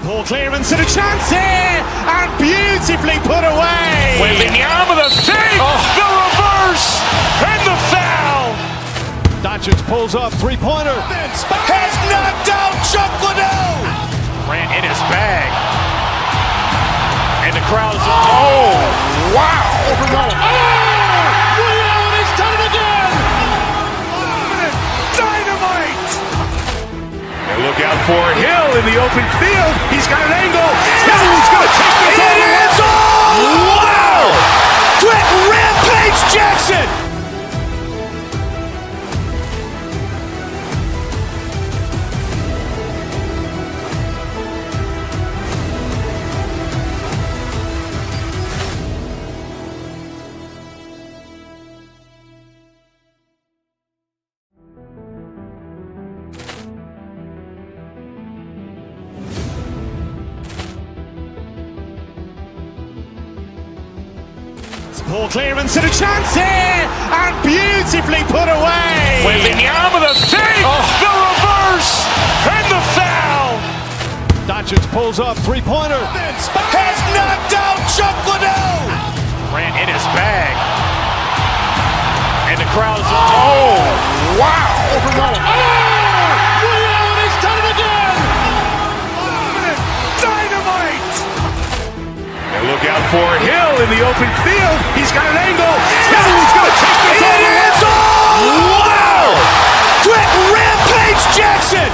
Ball clearance and a chance here, and beautifully put away. Wembanyama with a fake, the reverse, and the foul. Doncic pulls up, three-pointer. Has knocked out Chuck Liddell. Ran in his bag. And the crowd is, oh, wow. Liddell, he's done it again. Dynamite. And look out for Hill in the open field. He's got an angle. He's going to take this all the way. Wow. Quick Rampage Jackson. Ball clearance and a chance here, and beautifully put away. Wembanyama with a fake, the reverse, and the foul. Doncic pulls up, three-pointer. Has knocked out Chuck Liddell. Ran in his bag. And the crowd is, oh, wow. Liddell, he's done it again. Dynamite. And look out for Hill in the open field. He's got an angle. He's going to take this all the way. Wow. Quick Rampage Jackson.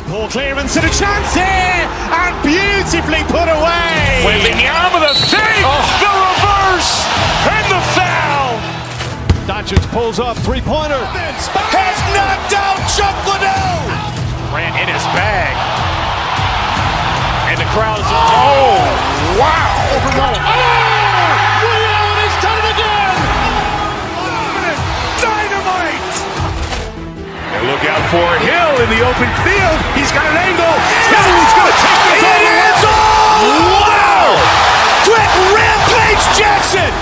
Ball clearance and a chance here, and beautifully put away. Wembanyama with a fake, the reverse, and the foul. Doncic pulls up, three-pointer. Has knocked out Chuck Liddell. Ran in his bag. And the crowd is, oh, wow. Liddell, he's done it again. Dynamite. And look out for Hill in the open field. He's got an angle. He's going to take this all the way. Wow. Quick Rampage Jackson.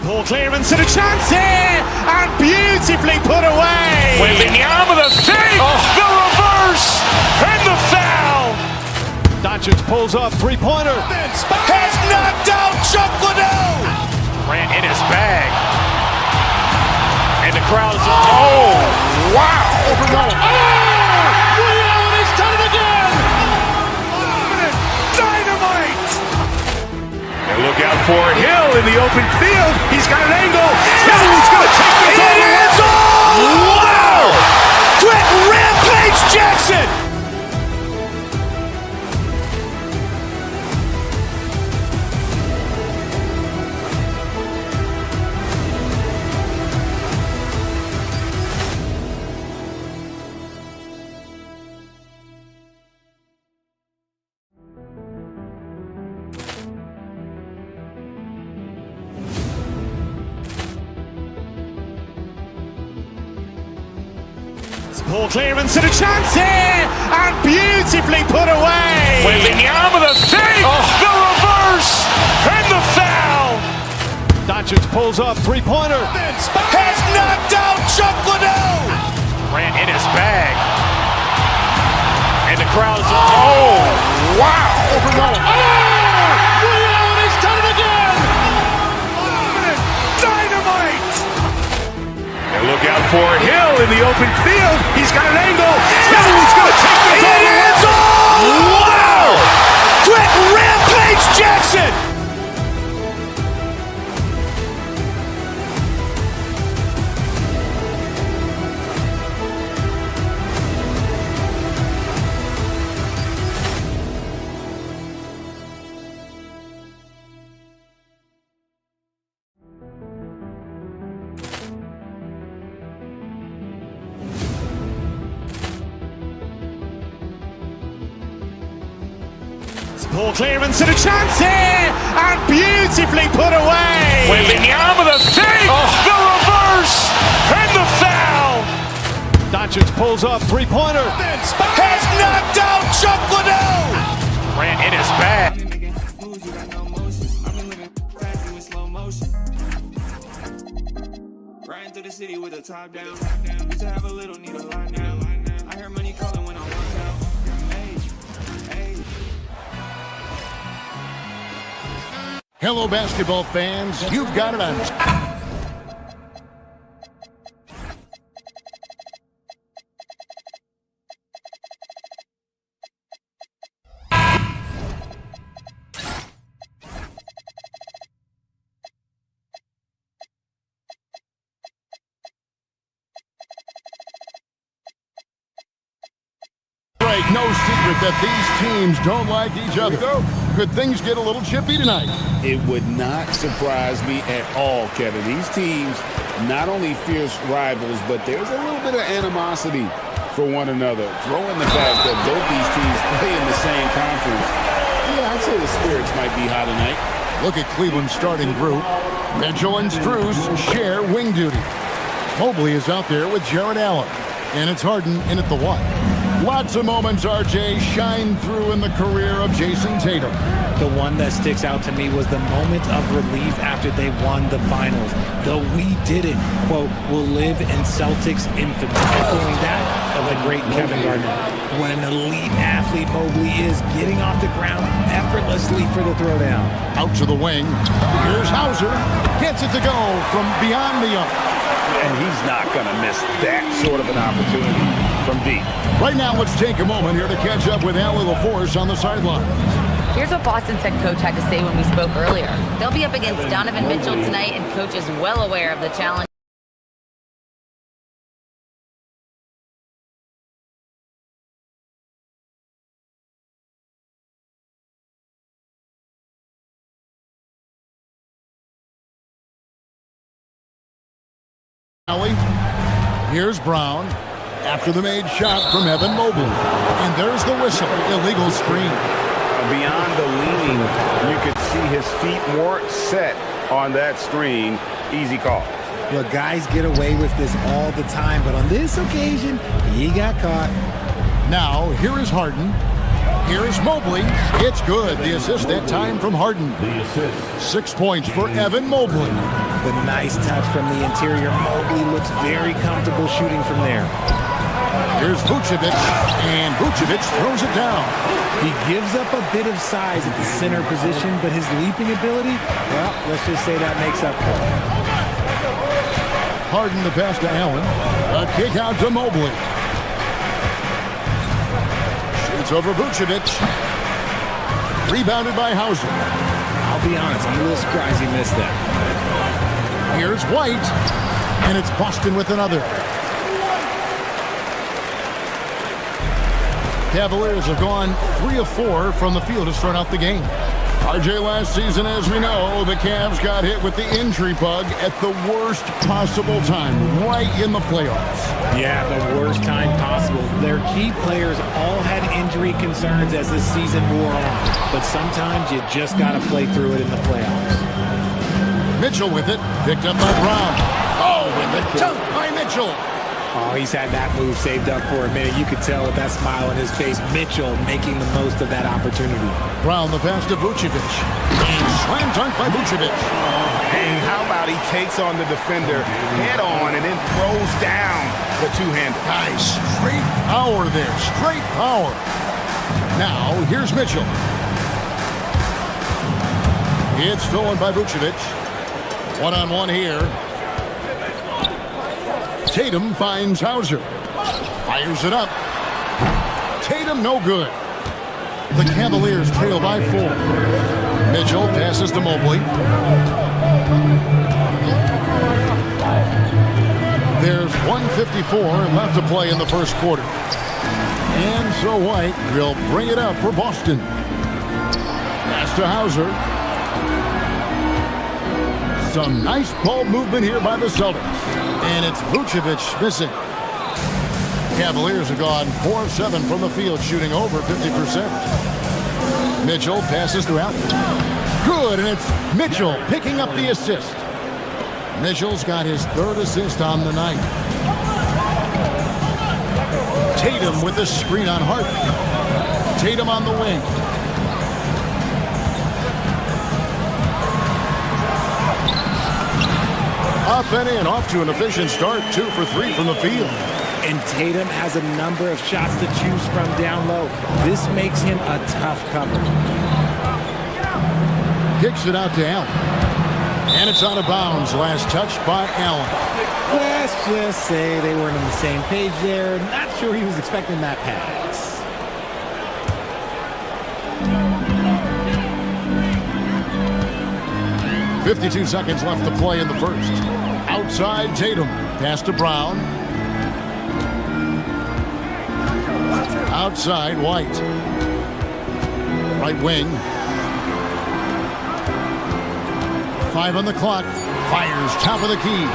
Ball clearance and a chance here, and beautifully put away. Wembanyama with a fake, the reverse, and the foul. Doncic pulls up, three-pointer. Has knocked out Chuck Liddell. Ran in his bag. And the crowd is, oh, wow. Liddell, he's done it again. Dynamite. And look out for Hill in the open field. He's got an angle. He's going to take this all the way. Wow. Quick Rampage Jackson. Ball clearance and a chance here, and beautifully put away. Wembanyama with a fake, the reverse, and the foul. Doncic pulls up, three-pointer. Has knocked out Chuck Liddell. Ran in his bag. And the crowd is, oh, wow. Liddell, he's done it again. Dynamite. And look out for Hill in the open field. He's got an angle. He's going to take this all the way. Wow. Quick Rampage Jackson. Poor clearance and a chance here, and beautifully put away. Wembanyama the fake, the reverse, and the foul. Doncic pulls up, three-pointer. Has knocked out Chuck Liddell. Ran in his bag. Riding through the city with the top down. Used to have a little, need a line now. I hear money calling when I walk out. Hey. Hello, basketball fans. You've got it on. No secret that these teams don't like each other. Could things get a little chippy tonight? It would not surprise me at all, Kevin. These teams, not only fierce rivals, but there's a little bit of animosity for one another. Throw in the fact that both these teams play in the same conference. Yeah, I'd say the spirits might be high tonight. Look at Cleveland's starting group. Mitchell and Strus share wing duty. Mobley is out there with Jared Allen. And it's Harden in at the one. Lots of moments, RJ, shine through in the career of Jason Tatum. The one that sticks out to me was the moment of relief after they won the finals. The "we did it" quote will live in Celtics infamy, echoing that of the great Kevin Garnett. What an elite athlete Mobley is, getting off the ground effortlessly for the throwdown. Out to the wing. Here's Hauser. Gets it to go from beyond the arc. And he's not going to miss that sort of an opportunity from deep. Right now, let's take a moment here to catch up with Allie LaForce on the sideline. Here's what Boston's head coach had to say when we spoke earlier. They'll be up against Donovan Mitchell tonight, and coach is well aware of the challenge. Here's Brown after the made shot from Evan Mobley. And there's the whistle. Illegal screen. Beyond the leaning, you could see his feet weren't set on that screen. Easy call. Look, guys get away with this all the time, but on this occasion, he got caught. Now, here is Harden. Here's Mobley. It's good. The assist that time from Harden. 6 points for Evan Mobley. The nice touch from the interior. Mobley looks very comfortable shooting from there. Here's Vucevic, and Vucevic throws it down. He gives up a bit of size at the center position, but his leaping ability, well, let's just say that makes up for it. Harden the pass to Allen. A kick out to Mobley. Shoots over Vucevic. Rebounded by Hauser. I'll be honest, I'm a little surprised he missed that. Here's White, and it's Boston with another. Cavaliers have gone 3 of 4 from the field to start out the game. RJ, last season, as we know, the Cavs got hit with the injury bug at the worst possible time, right in the playoffs. Yeah, the worst time possible. Their key players all had injury concerns as the season wore on, but sometimes you just got to play through it in the playoffs. Mitchell with it, picked up by Brown. Oh, with the dunk by Mitchell. Oh, he's had that move saved up for a minute. You could tell with that smile on his face, Mitchell making the most of that opportunity. Brown the pass to Vucevic. And slam dunk by Vucevic. And how about he takes on the defender head on and then throws down the two-hander. Nice. Straight power there. Straight power. Now, here's Mitchell. It's stolen by Vucevic. One-on-one here. Tatum finds Hauser. Fires it up. Tatum no good. The Cavaliers trail by 4. Mitchell passes to Mobley. There's 1:54 left to play in the first quarter. And so White will bring it up for Boston. Pass to Hauser. Some nice ball movement here by the Celtics. And it's Vucevic missing. Cavaliers have gone 4 of 7 from the field, shooting over 50%. Mitchell passes to Allen. Good, and it's Mitchell picking up the assist. Mitchell's got his third assist on the night. Tatum with the screen on Harden. Tatum on the wing. Up and in, off to an efficient start. 2 for 3 from the field. And Tatum has a number of shots to choose from down low. This makes him a tough cover. Kicks it out to Allen. And it's out of bounds. Last touch by Allen. Let's just say they weren't on the same page there. Not sure he was expecting that pass. .52 seconds left to play in the first. Outside Tatum. Pass to Brown. Outside White. Right wing. 5 on the clock. Fires top of the key.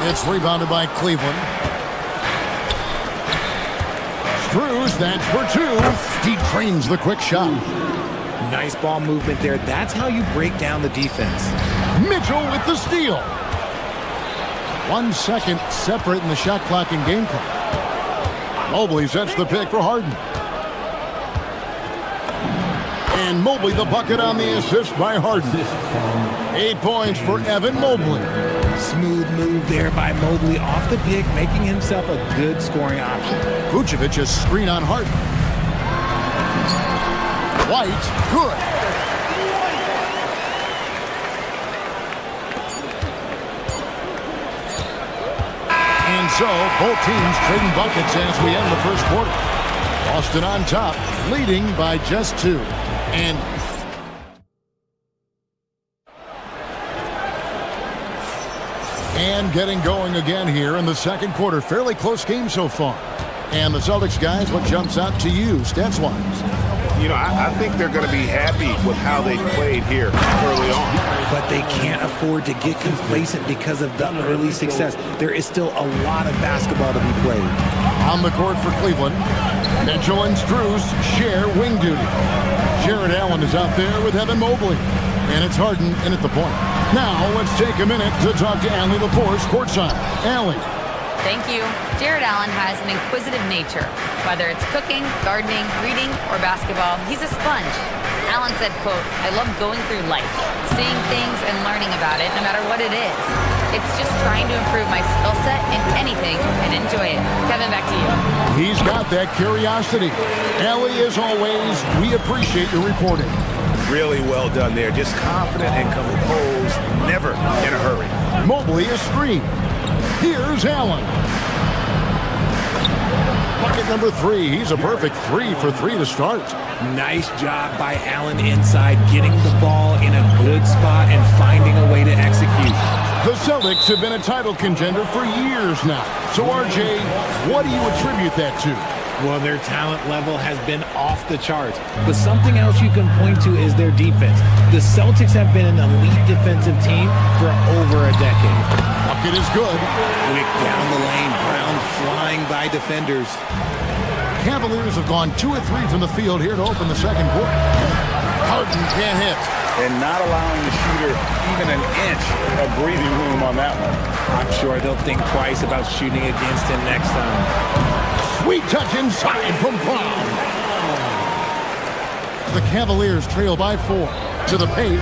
It's rebounded by Cleveland. Strus, that's for 2. He trains the quick shot. Nice ball movement there. That's how you break down the defense. Mitchell with the steal. 1 second separate in the shot clock and game clock. Mobley sets the pick for Harden. And Mobley the bucket on the assist by Harden. 8 points for Evan Mobley. Smooth move there by Mobley off the pick, making himself a good scoring option. Vucevic a screen on Harden. White, good. And so, both teams trading buckets as we end the first quarter. Boston on top, leading by just 2. And getting going again here in the second quarter. Fairly close game so far. And the Celtics guys, what jumps out to you stats-wise? You know, I think they're going to be happy with how they played here early on. But they can't afford to get complacent because of the early success. There is still a lot of basketball to be played. On the court for Cleveland, Mitchell and Strus share wing duty. Jared Allen is out there with Evan Mobley. And it's Harden in at the point. Now let's take a minute to talk to Allie LaForce courtside. Allie. Thank you. Jared Allen has an inquisitive nature. Whether it's cooking, gardening, reading, or basketball, he's a sponge. Allen said, quote, "I love going through life, seeing things and learning about it no matter what it is. It's just trying to improve my skill set in anything and enjoy it." Kevin, back to you. He's got that curiosity. Allie, as always, we appreciate your reporting. Really well done there. Just confident and composed, never in a hurry. Mobley a screen. Here's Allen. Bucket number 3. He's a perfect 3 for 3 to start. Nice job by Allen inside, getting the ball in a good spot and finding a way to execute. The Celtics have been a title contender for years now. So, RJ, what do you attribute that to? Well, their talent level has been off the charts. But something else you can point to is their defense. The Celtics have been an elite defensive team for over a decade. Bucket is good. Quick down the lane, Brown flying by defenders. Cavaliers have gone 2 of 3 from the field here to open the second quarter. Harden can't hit. And not allowing the shooter even an inch of breathing room on that one. I'm sure they'll think twice about shooting against him next time. Sweet touch inside from Brown. The Cavaliers trail by 4 to the paint.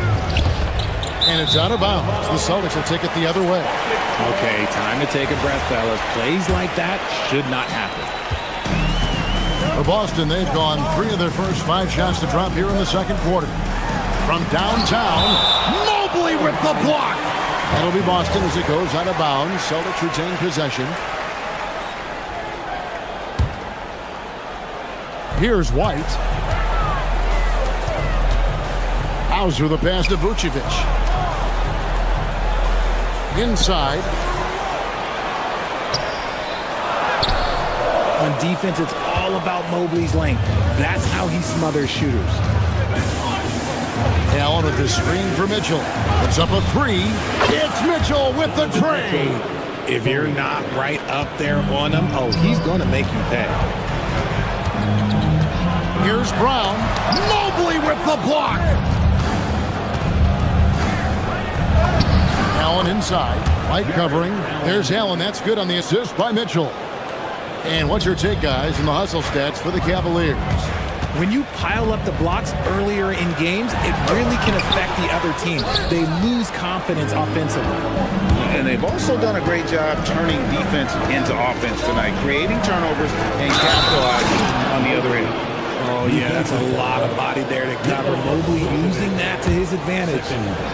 And it's out of bounds. The Celtics will take it the other way. Okay, time to take a breath, fellas. Plays like that should not happen. For Boston, they've gone 3 of their first 5 shots to drop here in the second quarter. From downtown, Mobley with the block. That'll be Boston as it goes out of bounds. Celtics retain possession. Here's White. Hauser the pass to Vucevic. Inside. On defense, it's all about Mobley's length. That's how he smothers shooters. Allen with the screen for Mitchell. It's up a 3. It's Mitchell with the tray. If you're not right up there on him, oh, he's going to make you pay. Here's Brown. Mobley with the block. Allen inside. Light covering. There's Allen. That's good on the assist by Mitchell. And what's your take, guys, in the hustle stats for the Cavaliers? When you pile up the blocks earlier in games, it really can affect the other team. They lose confidence offensively. And they've also done a great job turning defense into offense tonight, creating turnovers and capitalizing on the other end. Oh, yeah, that's a lot of body there to cover. Mobley using that to his advantage.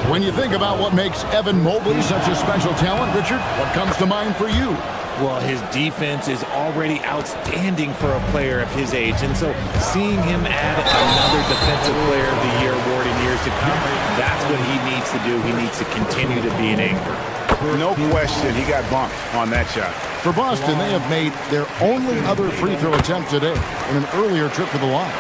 When you think about what makes Evan Mobley such a special talent, Richard, what comes to mind for you? Well, his defense is already outstanding for a player of his age. And so seeing him add another Defensive Player of the Year award in years to come, that's what he needs to do. He needs to continue to be an anchor. No question, he got bumped on that shot. For Boston, they have made their only other free throw attempt today in an earlier trip to the line.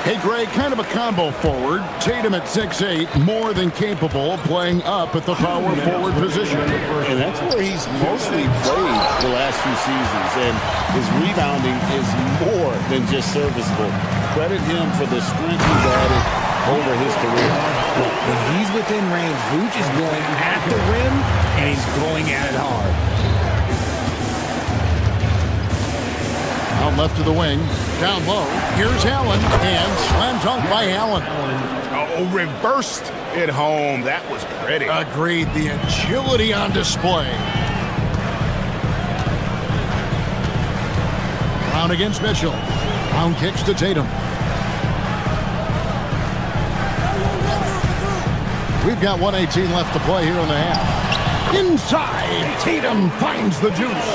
Hey, Greg, kind of a combo forward. Tatum at 6'8", more than capable, playing up at the power forward position. And that's where he's mostly played the last few seasons. And his rebounding is more than just serviceable. Credit him for the strength he's added over his career. When he's within range, Vooch is going at the rim, and he's going at it hard. Out left to the wing, down low. Here's Allen, and slam dunk by Allen. Oh, reversed it home. That was pretty. Agreed. The agility on display. Brown against Mitchell. Brown kicks to Tatum. We've got 1:18 left to play here in the half. Inside, Tatum finds the juice.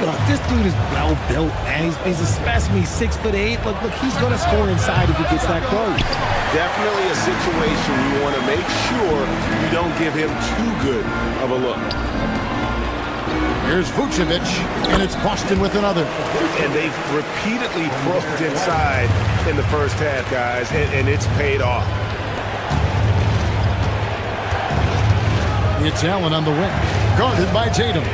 Look, this dude is well built, man. He's a specimen. He's 6'8". Look, he's going to score inside if he gets that close. Definitely a situation you want to make sure you don't give him too good of a look. Here's Vucevic, and it's Boston with another. And they've repeatedly broke inside in the first half, guys, and it's paid off. It's Allen on the wing, guarded by Tatum.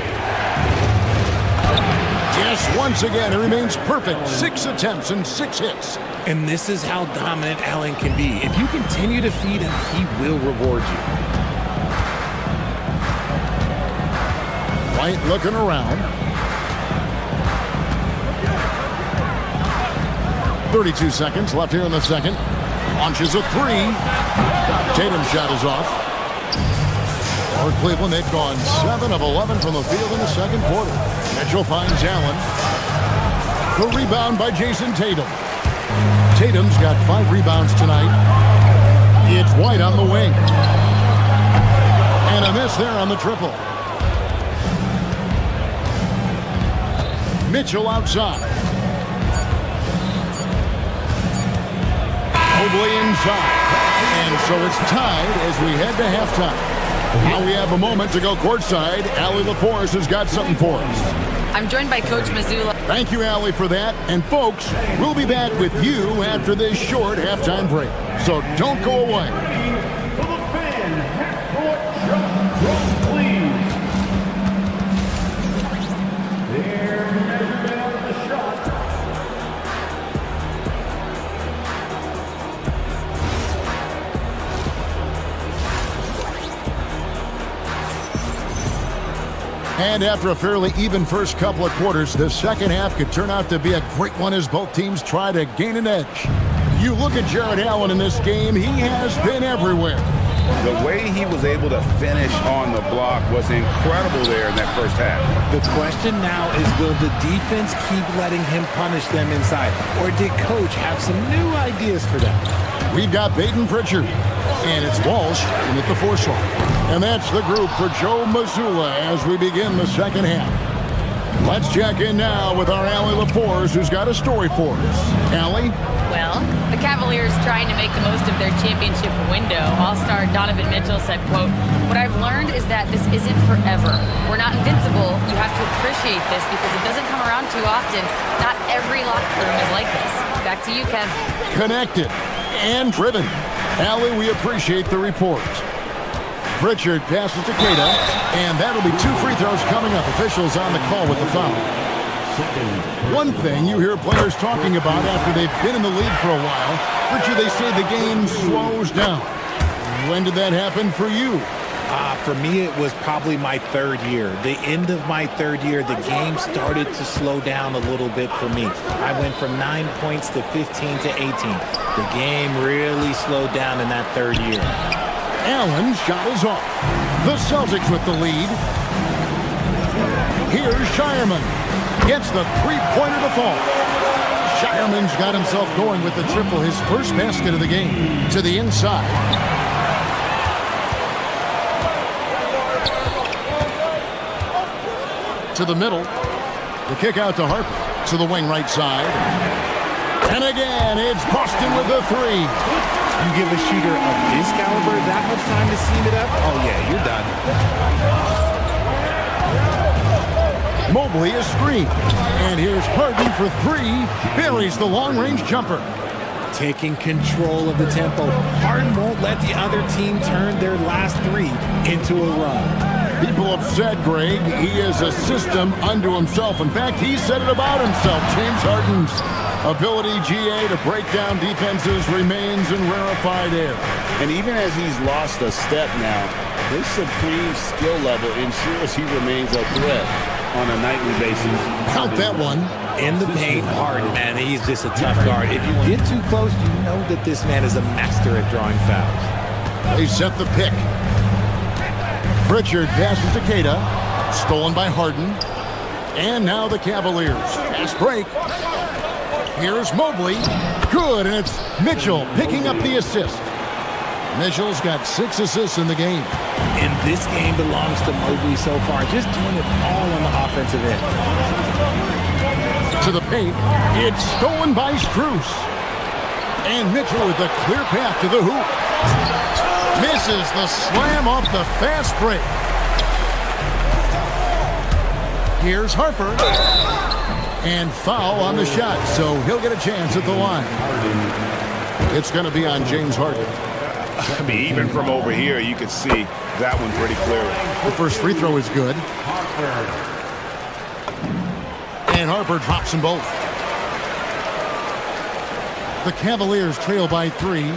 Yes, once again, he remains perfect. 6 attempts and 6 hits. And this is how dominant Allen can be. If you continue to feed him, he will reward you. White looking around. 32 seconds left here in the second. Launches a 3. Tatum's shot is off. For Cleveland, they've gone 7 of 11 from the field in the second quarter. Mitchell finds Allen. The rebound by Jason Tatum. Tatum's got 5 rebounds tonight. It's White on the wing. And a miss there on the triple. Mitchell outside. Mobley inside. And so it's tied as we head to halftime. Now we have a moment to go courtside. Allie LaForce has got something for us. I'm joined by Coach Mazzulla. Thank you, Allie, for that. And folks, we'll be back with you after this short halftime break. So don't go away. For the fan, half-court shot clock, please. Their measurement of the shot. And after a fairly even first couple of quarters, the second half could turn out to be a great one as both teams try to gain an edge. You look at Jared Allen in this game, he has been everywhere. The way he was able to finish on the block was incredible there in that first half. The question now is, will the defense keep letting him punish them inside? Or did Coach have some new ideas for them? We've got Peyton Pritchard, and it's Walsh in at the 4 slot. And that's the group for Joe Mazzulla as we begin the second half. Let's check in now with our Allie LaForce, who's got a story for us. Allie? Well, the Cavaliers trying to make the most of their championship window. All-star Donovan Mitchell said, quote, "What I've learned is that this isn't forever. We're not invincible. You have to appreciate this because it doesn't come around too often. Not every locker room is like this." Back to you, Kev. Connected and driven. Allie, we appreciate the report. Pritchard passes to Keita, and that'll be 2 free throws coming up. Officials on the call with the foul. One thing you hear players talking about after they've been in the league for a while, Richard, they say the game slows down. When did that happen for you? For me, it was probably my third year. The end of my third year, the game started to slow down a little bit for me. I went from 9 points to 15 to 18. The game really slowed down in that third year. Allen's shot is off. The Celtics with the lead. Here's Shireman. Gets the three-pointer to fall. Shireman's got himself going with the triple, his first basket of the game. To the inside. To the middle. The kick out to Harper. To the wing right side. And again, it's Boston with the three. You give a shooter of his caliber that much time to seam it up? Oh, yeah, you're done. Mobley is screened. And here's Harden for three. Buries the long-range jumper. Taking control of the tempo. Harden won't let the other team turn their last three into a run. People have said, Greg, he is a system unto himself. In fact, he said it about himself. James Harden's ability, GA, to break down defenses remains in rarefied air. And even as he's lost a step now, his supreme skill level ensures he remains a threat on a nightly basis. Count that one. In the paint, Harden, man, he's just a tough guard. If you get too close, you know that this man is a master at drawing fouls. They set the pick. Pritchard passes to Keita. Stolen by Harden. And now the Cavaliers. Fast break. Here's Mobley. Good, and it's Mitchell picking up the assist. Mitchell's got 6 assists in the game. And this game belongs to Mobley so far. Just doing it all on the offensive end. To the paint. It's stolen by Strus. And Mitchell with a clear path to the hoop. Misses the slam off the fast break. Here's Harper. And foul on the shot, so he'll get a chance at the line. It's going to be on James Harden. I mean, even from over here, you can see that one pretty clearly. The first free throw is good. And Harper drops them both. The Cavaliers trail by 3.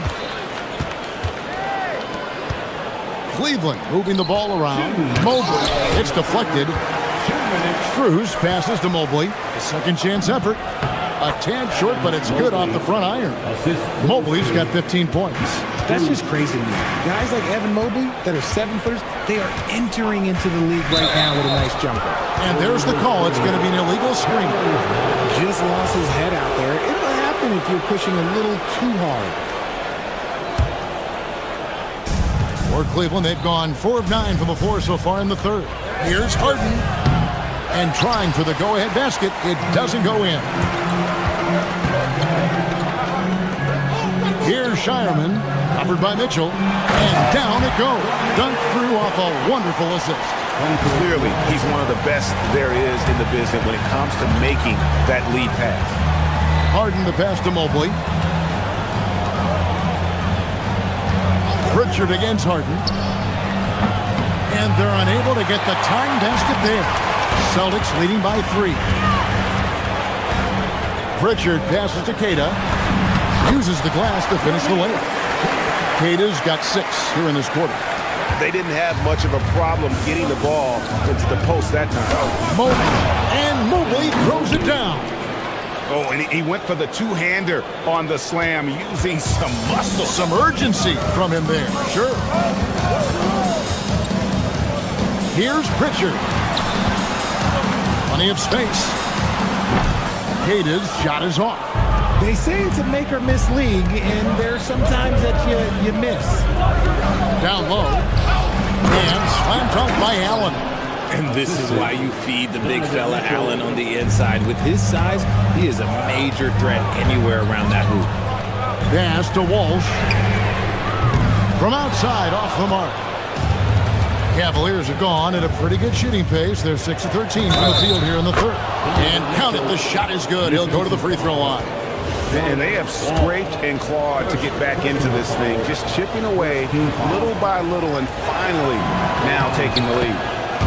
Cleveland moving the ball around. Mobley. It's deflected. Strus passes to Mobley. A second chance effort. A tad short, but it's good off the front iron. Mobley's got 15 points. That's just crazy to me. Guys like Evan Mobley that are 7-footers, they are entering into the league right now with a nice jumper. And there's the call. It's going to be an illegal screen. Just lost his head out there. It'll happen if you're pushing a little too hard. For Cleveland, they've gone 4 of 9 from the floor so far in the third. Here's Harden. And trying for the go-ahead basket. It doesn't go in. Here's Shireman. Covered by Mitchell. And down it goes. Dunked through off a wonderful assist. Clearly, he's one of the best there is in the business when it comes to making that lead pass. Harden the pass to Mobley. Pritchard against Harden. And they're unable to get the tying basket there. Celtics leading by 3. Pritchard passes to Keita. Uses the glass to finish the layup. Keita's got 6 here in this quarter. They didn't have much of a problem getting the ball into the post that time. Mobley throws it down. Oh, and he went for the two-hander on the slam, using some muscle. Some urgency from him there, sure. Here's Pritchard. Plenty of space. Keita's shot is off. They say it's a make-or-miss league, and there's sometimes that you miss. Down low. And slam dunk by Allen. And this is why you feed the big fella Allen on the inside. With his size, he is a major threat anywhere around that hoop. Pass to Walsh. From outside, off the mark. Cavaliers have gone at a pretty good shooting pace. They're 6 of 13 from the field here in the third. And count it, the shot is good. He'll go to the free throw line. And they have scraped and clawed to get back into this thing, just chipping away little by little and finally now taking the lead.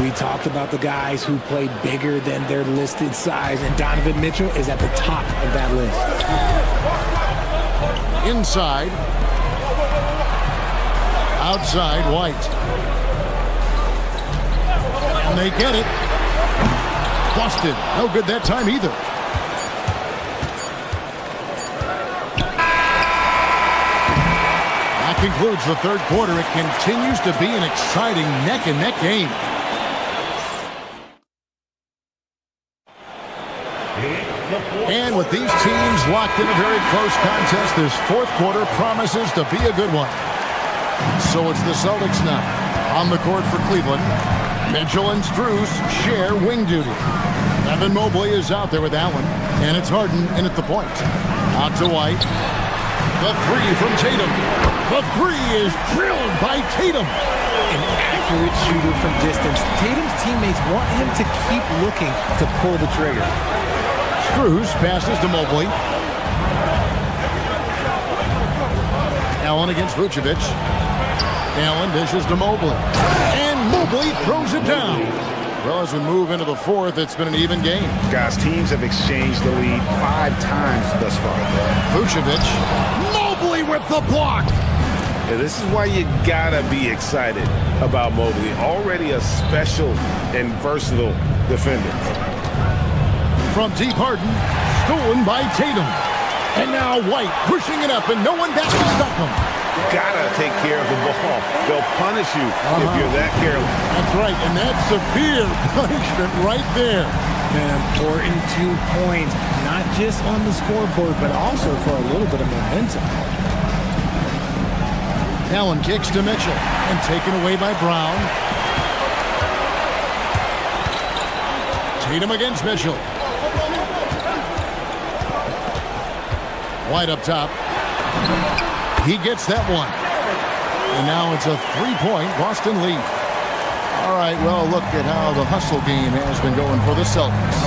We talked about the guys who play bigger than their listed size, and Donovan Mitchell is at the top of that list. Inside. Outside, White. And they get it. Busted. No good that time either. That concludes the third quarter. It continues to be an exciting neck-and-neck game. And with these teams locked in a very close contest, this fourth quarter promises to be a good one. So it's the Celtics now. On the court for Cleveland, Mitchell and Strus share wing duty. Evan Mobley is out there with Allen, and it's Harden in at the point. Out to White. The three from Tatum. The three is drilled by Tatum. An accurate shooter from distance. Tatum's teammates want him to keep looking to pull the trigger. Strus passes to Mobley. Allen against Vucevic. Allen dishes to Mobley. And Mobley throws it down. Well, as we move into the fourth, it's been an even game. Guys, teams have exchanged the lead 5 times thus far. Vucevic. Mobley with the block. Yeah, this is why you gotta be excited about Mobley. Already a special and versatile defender. From deep, Harden. Stolen by Tatum. And now White pushing it up, and no one back to stop him. Gotta take care of the ball. They'll punish you if you're that careless. That's right, and that's severe punishment right there. An important 2 points, not just on the scoreboard, but also for a little bit of momentum. Allen kicks to Mitchell, and taken away by Brown. Tatum against Mitchell. White up top. He gets that one. And now it's a 3-point Boston lead. All right, well, look at how the hustle game has been going for the Celtics.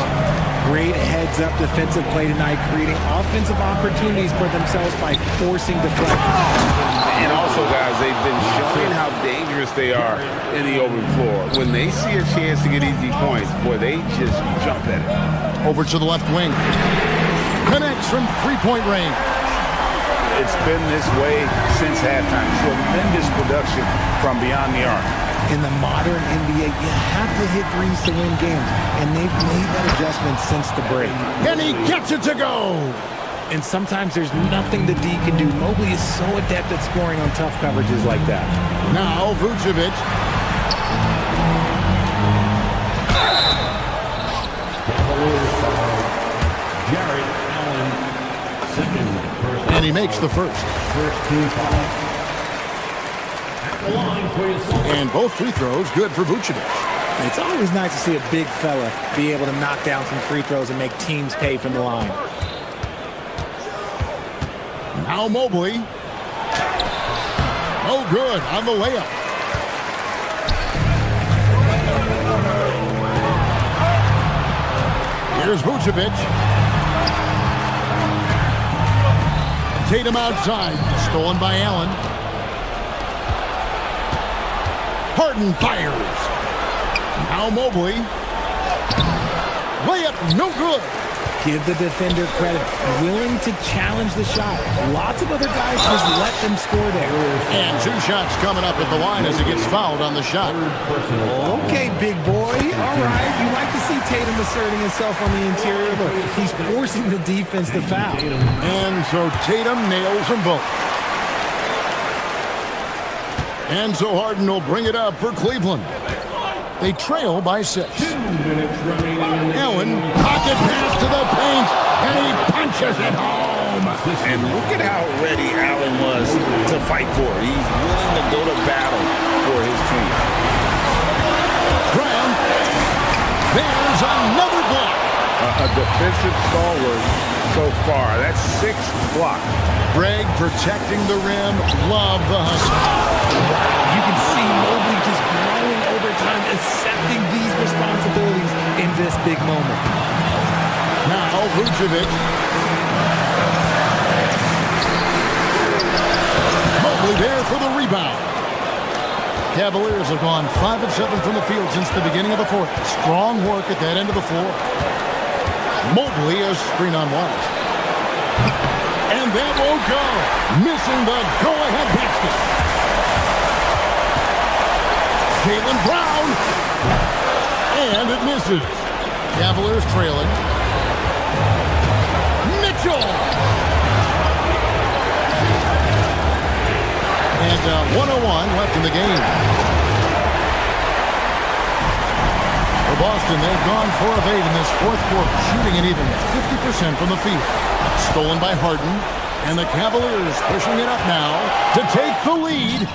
Great heads-up defensive play tonight, creating offensive opportunities for themselves by forcing deflections. And also, guys, they've been showing how dangerous they are in the open floor. When they see a chance to get easy points, boy, they just jump at it. Over to the left wing. Connects from 3-point range. It's been this way since halftime. Tremendous production from beyond the arc. In the modern NBA, you have to hit threes to win games, and they've made that adjustment since the break. And he gets it to go! And sometimes there's nothing the D can do. Mobley is so adept at scoring on tough coverages like that. Now Vucevic. And he makes the first. And both free throws good for Vucevic. It's always nice to see a big fella be able to knock down some free throws and make teams pay from the line. Now Mobley. Oh, good on the layup. Here's Vucevic. Tatum outside. Stolen by Allen. Harden fires. Now Mobley. Layup no good. Give the defender credit. Willing to challenge the shot. Lots of other guys just let them score there. And 2 shots coming up at the line as he gets fouled on the shot. Okay, big boy. All right. You like to see Tatum asserting himself on the interior, but he's forcing the defense to foul. And so Tatum nails them both. And so Harden will bring it up for Cleveland. They trail by 6. Allen, pocket pass to the paint, and he punches it home. And look at how ready Allen was to fight for it. He's willing to go to battle for his team. Graham, there's another block. A defensive stalwart so far. That's 6 blocks. Greg protecting the rim. Love the hustle. You can see Mobley just growing over time, accepting these responsibilities in this big moment. Now Vucevic. Mobley there for the rebound. Cavaliers have gone 5 of 7 from the field since the beginning of the fourth. Strong work at that end of the floor. Mobley a screen on one. And that won't go. Missing the go-ahead basket. Jaylen Brown. And it misses. Cavaliers trailing. Mitchell. And 1:01 left in the game. For Boston, they've gone 4 of 8 in this fourth quarter, shooting an even 50% from the field. Stolen by Harden, and the Cavaliers pushing it up now to take the lead.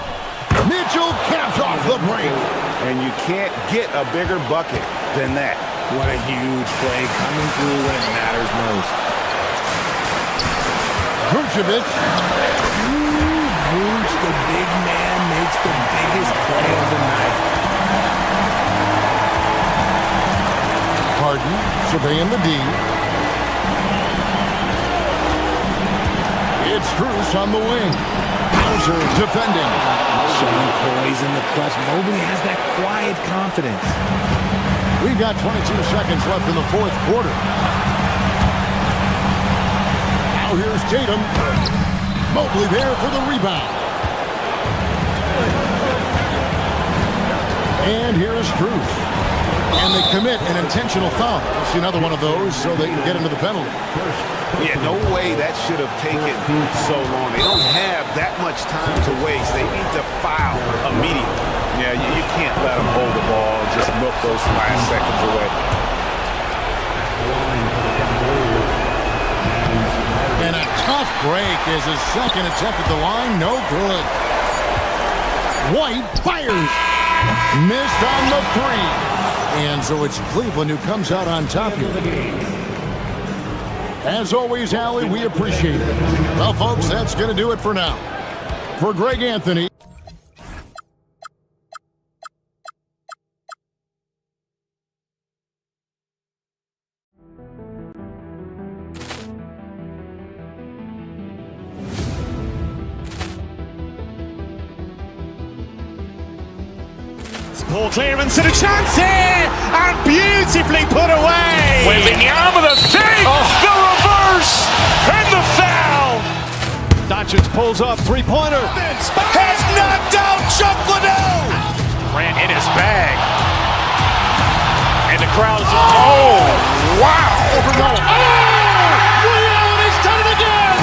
Mitchell caps off the break. And you can't get a bigger bucket than that. What a huge play coming through when it matters most. Vucevic. Vuce, the big man, makes the biggest play of the night. Harden surveying the D. It's Strus on the wing. Hauser defending. Showing poise in the clutch. Mobley has that quiet confidence. We've got 22 seconds left in the fourth quarter. Now here's Tatum. Mobley there for the rebound. And here is Strus. And they commit an intentional foul. See another one of those so they can get into the penalty. Yeah, no way that should have taken so long. They don't have that much time to waste. They need to foul immediately. Yeah, you can't let them hold the ball and just milk those last seconds away. And a tough break is his second attempt at the line. No good. White fires. Missed on the three. And so it's Cleveland who comes out on top here. As always, Allie, we appreciate it. Well, folks, that's going to do it for now. For Greg Anthony. Ball clearance and a chance here, and beautifully put away. Wembanyama the fake, the reverse, and the foul. Doncic pulls up, three-pointer. Has knocked out Chuck Liddell. Ran in his bag. And the crowd is, oh, wow. He's done it again.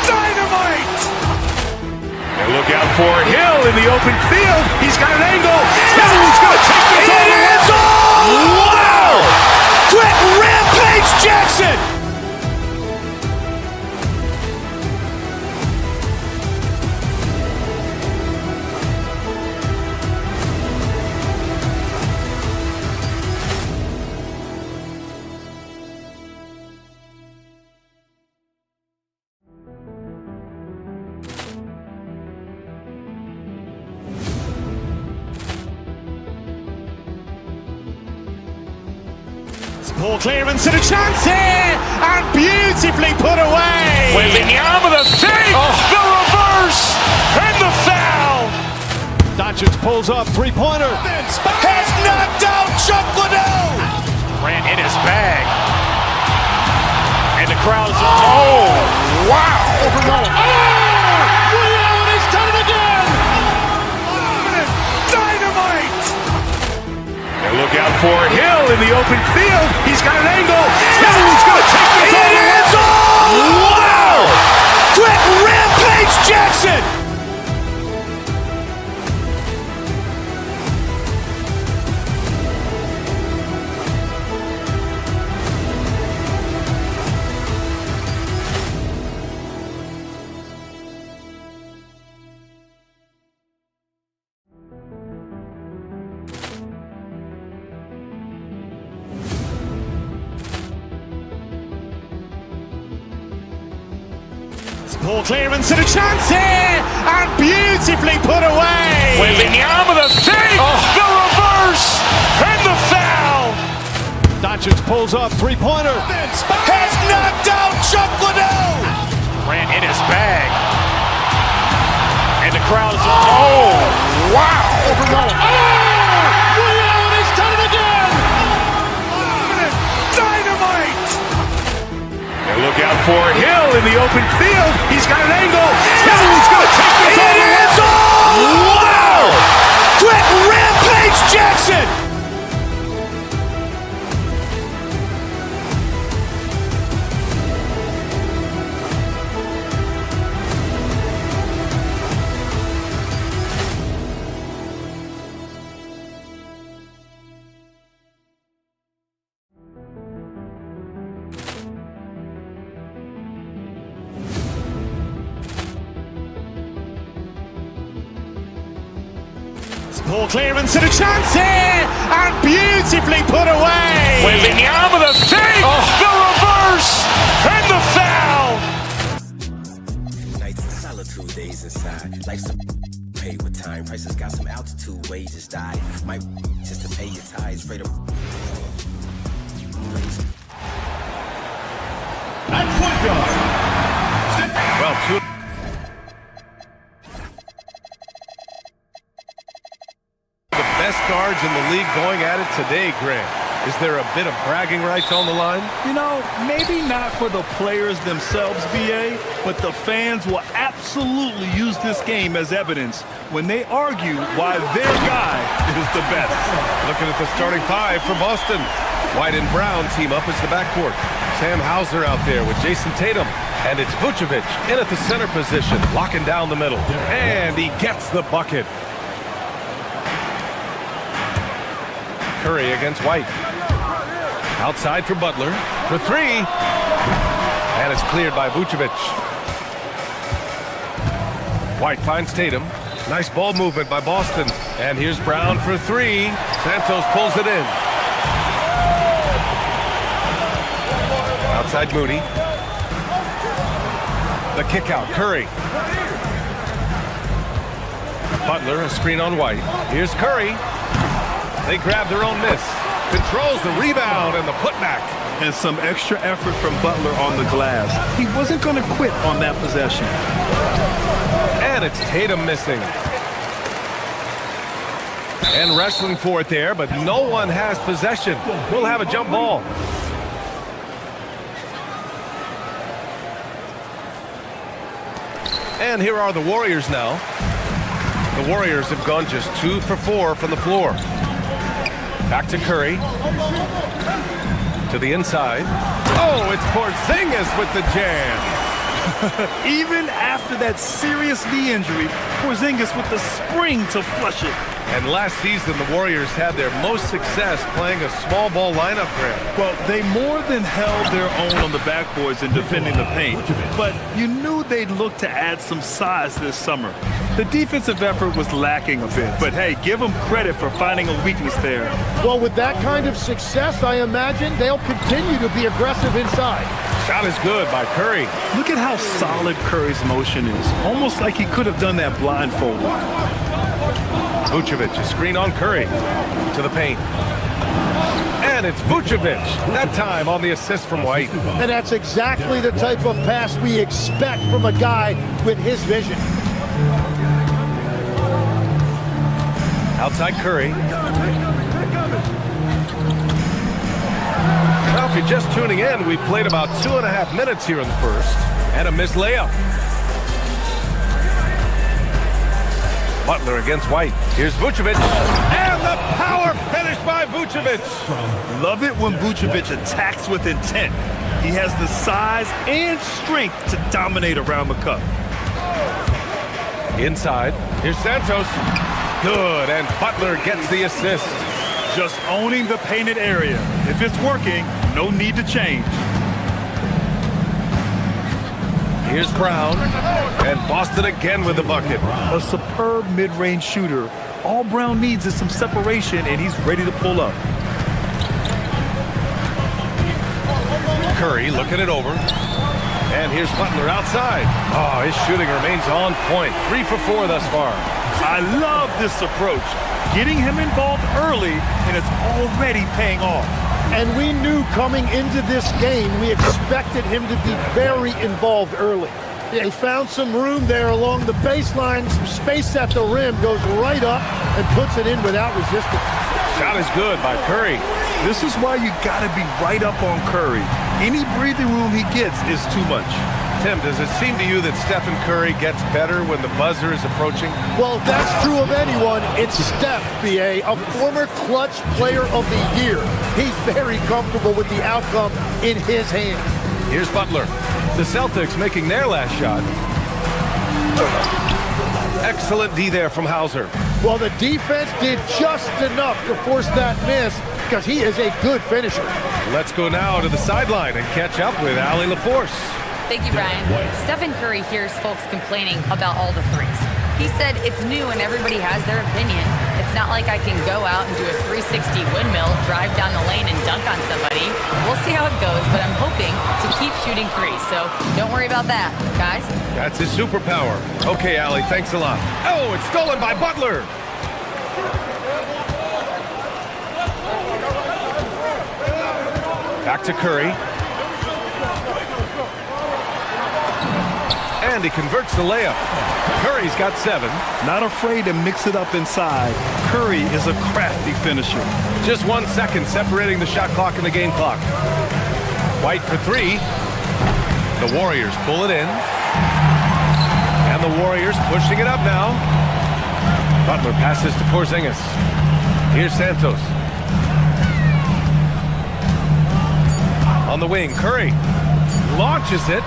Dynamite. And look out for Hill in the open field. He's got an angle. Hill's going to take this all the way. Wow! Quick rampage Jackson. Ball clearance and a chance here, and beautifully put away. Wembanyama the fake, the reverse, and the foul. Doncic pulls up, three-pointer. Has knocked out Chuck Liddell. Ran in his bag. And the crowd is, oh, wow. He's done it again. Dynamite. And look out for Hill in the open field. He's got an angle. Hill's going to take this all the way. Wow! Quick rampage Jackson. Ball clearance and a chance here, and beautifully put away. Wembanyama the fake, the reverse, and the foul. Doncic pulls up, three-pointer. Has knocked out Chuck Liddell. Ran in his bag. And the crowd is... Oh, wow! He's done it again! Dynamite! And look out for Hill in the open field. He's got an angle. Hill's going to take this all the way. Wow! Quick Rampage Jackson! Ball clearance and a chance here, and beautifully put away. Wembanyama with a fake, the reverse, and the foul. Nights of solitude, days inside. Life's a pay with time. Prices got some altitude, wages die. Might just to pay your ties. Pray to. At point guard. Well, two. Best guards in the league going at it today, Grant. Is there a bit of bragging rights on the line? You know, maybe not for the players themselves, BA, but the fans will absolutely use this game as evidence when they argue why their guy is the best. Looking at the starting five for Boston. White and Brown team up as the backcourt. Sam Hauser out there with Jason Tatum. And it's Vucevic in at the center position, locking down the middle. And he gets the bucket. Curry against White. Outside for Butler for three. And it's cleared by Vucevic. White finds Tatum. Nice ball movement by Boston. And here's Brown for three. Santos pulls it in. Outside Moody. The kick out, Curry. Butler, a screen on White. Here's Curry. They grab their own miss. Controls the rebound and the putback. And some extra effort from Butler on the glass. He wasn't going to quit on that possession. And it's Tatum missing. And wrestling for it there, but no one has possession. We'll have a jump ball. And here are the Warriors now. The Warriors have gone just 2 for 4 from the floor. Back to Curry. To the inside. Oh, it's Porzingis with the jam. Even after that serious knee injury, Porzingis with the spring to flush it. And last season, the Warriors had their most success playing a small ball lineup, Grant. Well, they more than held their own on the backboards in defending the paint. But you knew they'd look to add some size this summer. The defensive effort was lacking a bit. But hey, give them credit for finding a weakness there. Well, with that kind of success, I imagine they'll continue to be aggressive inside. Shot is good by Curry. Look at how solid Curry's motion is. Almost like he could have done that blindfolded. Vucevic, a screen on Curry. To the paint. And it's Vucevic. That time on the assist from White. And that's exactly the type of pass we expect from a guy with his vision. Outside Curry. Well, if you're just tuning in, we played about 2.5 minutes here in the first. And a missed layup. Butler against White. Here's Vucevic. And the power finish by Vucevic. Love it when Vucevic attacks with intent. He has the size and strength to dominate around the cup. Inside. Here's Santos. Good, and Butler gets the assist. Just owning the painted area. If it's working, no need to change. Here's Brown, and Boston again with the bucket. A superb mid-range shooter. All Brown needs is some separation, and he's ready to pull up. Curry looking it over. And here's Butler outside. Oh, his shooting remains on point. 3 for 4 thus far. I love this approach. Getting him involved early, and it's already paying off. And we knew coming into this game, we expected him to be very involved early. Yeah, he found some room there along the baseline, some space at the rim, goes right up and puts it in without resistance. Shot is good by Curry. This is why you got to be right up on Curry. Any breathing room he gets is too much. Tim, does it seem to you that Stephen Curry gets better when the buzzer is approaching? Well, if that's true of anyone, it's Steph, B.A., a former clutch player of the year. He's very comfortable with the outcome in his hands. Here's Butler. The Celtics making their last shot. Excellent D there from Hauser. Well, the defense did just enough to force that miss because he is a good finisher. Let's go now to the sideline and catch up with Allie LaForce. Thank you, Brian. Stephen Curry hears folks complaining about all the threes. He said it's new and everybody has their opinion. It's not like I can go out and do a 360 windmill, drive down the lane, and dunk on somebody. We'll see how it goes, but I'm hoping to keep shooting threes, so don't worry about that, guys. That's his superpower. Okay, Allie, thanks a lot. Oh, it's stolen by Butler. Back to Curry. And he converts the layup. Curry's got 7. Not afraid to mix it up inside. Curry is a crafty finisher. Just 1 second separating the shot clock and the game clock. White for 3. The Warriors pull it in. And the Warriors pushing it up now. Butler passes to Porzingis. Here's Santos. On the wing, Curry launches it.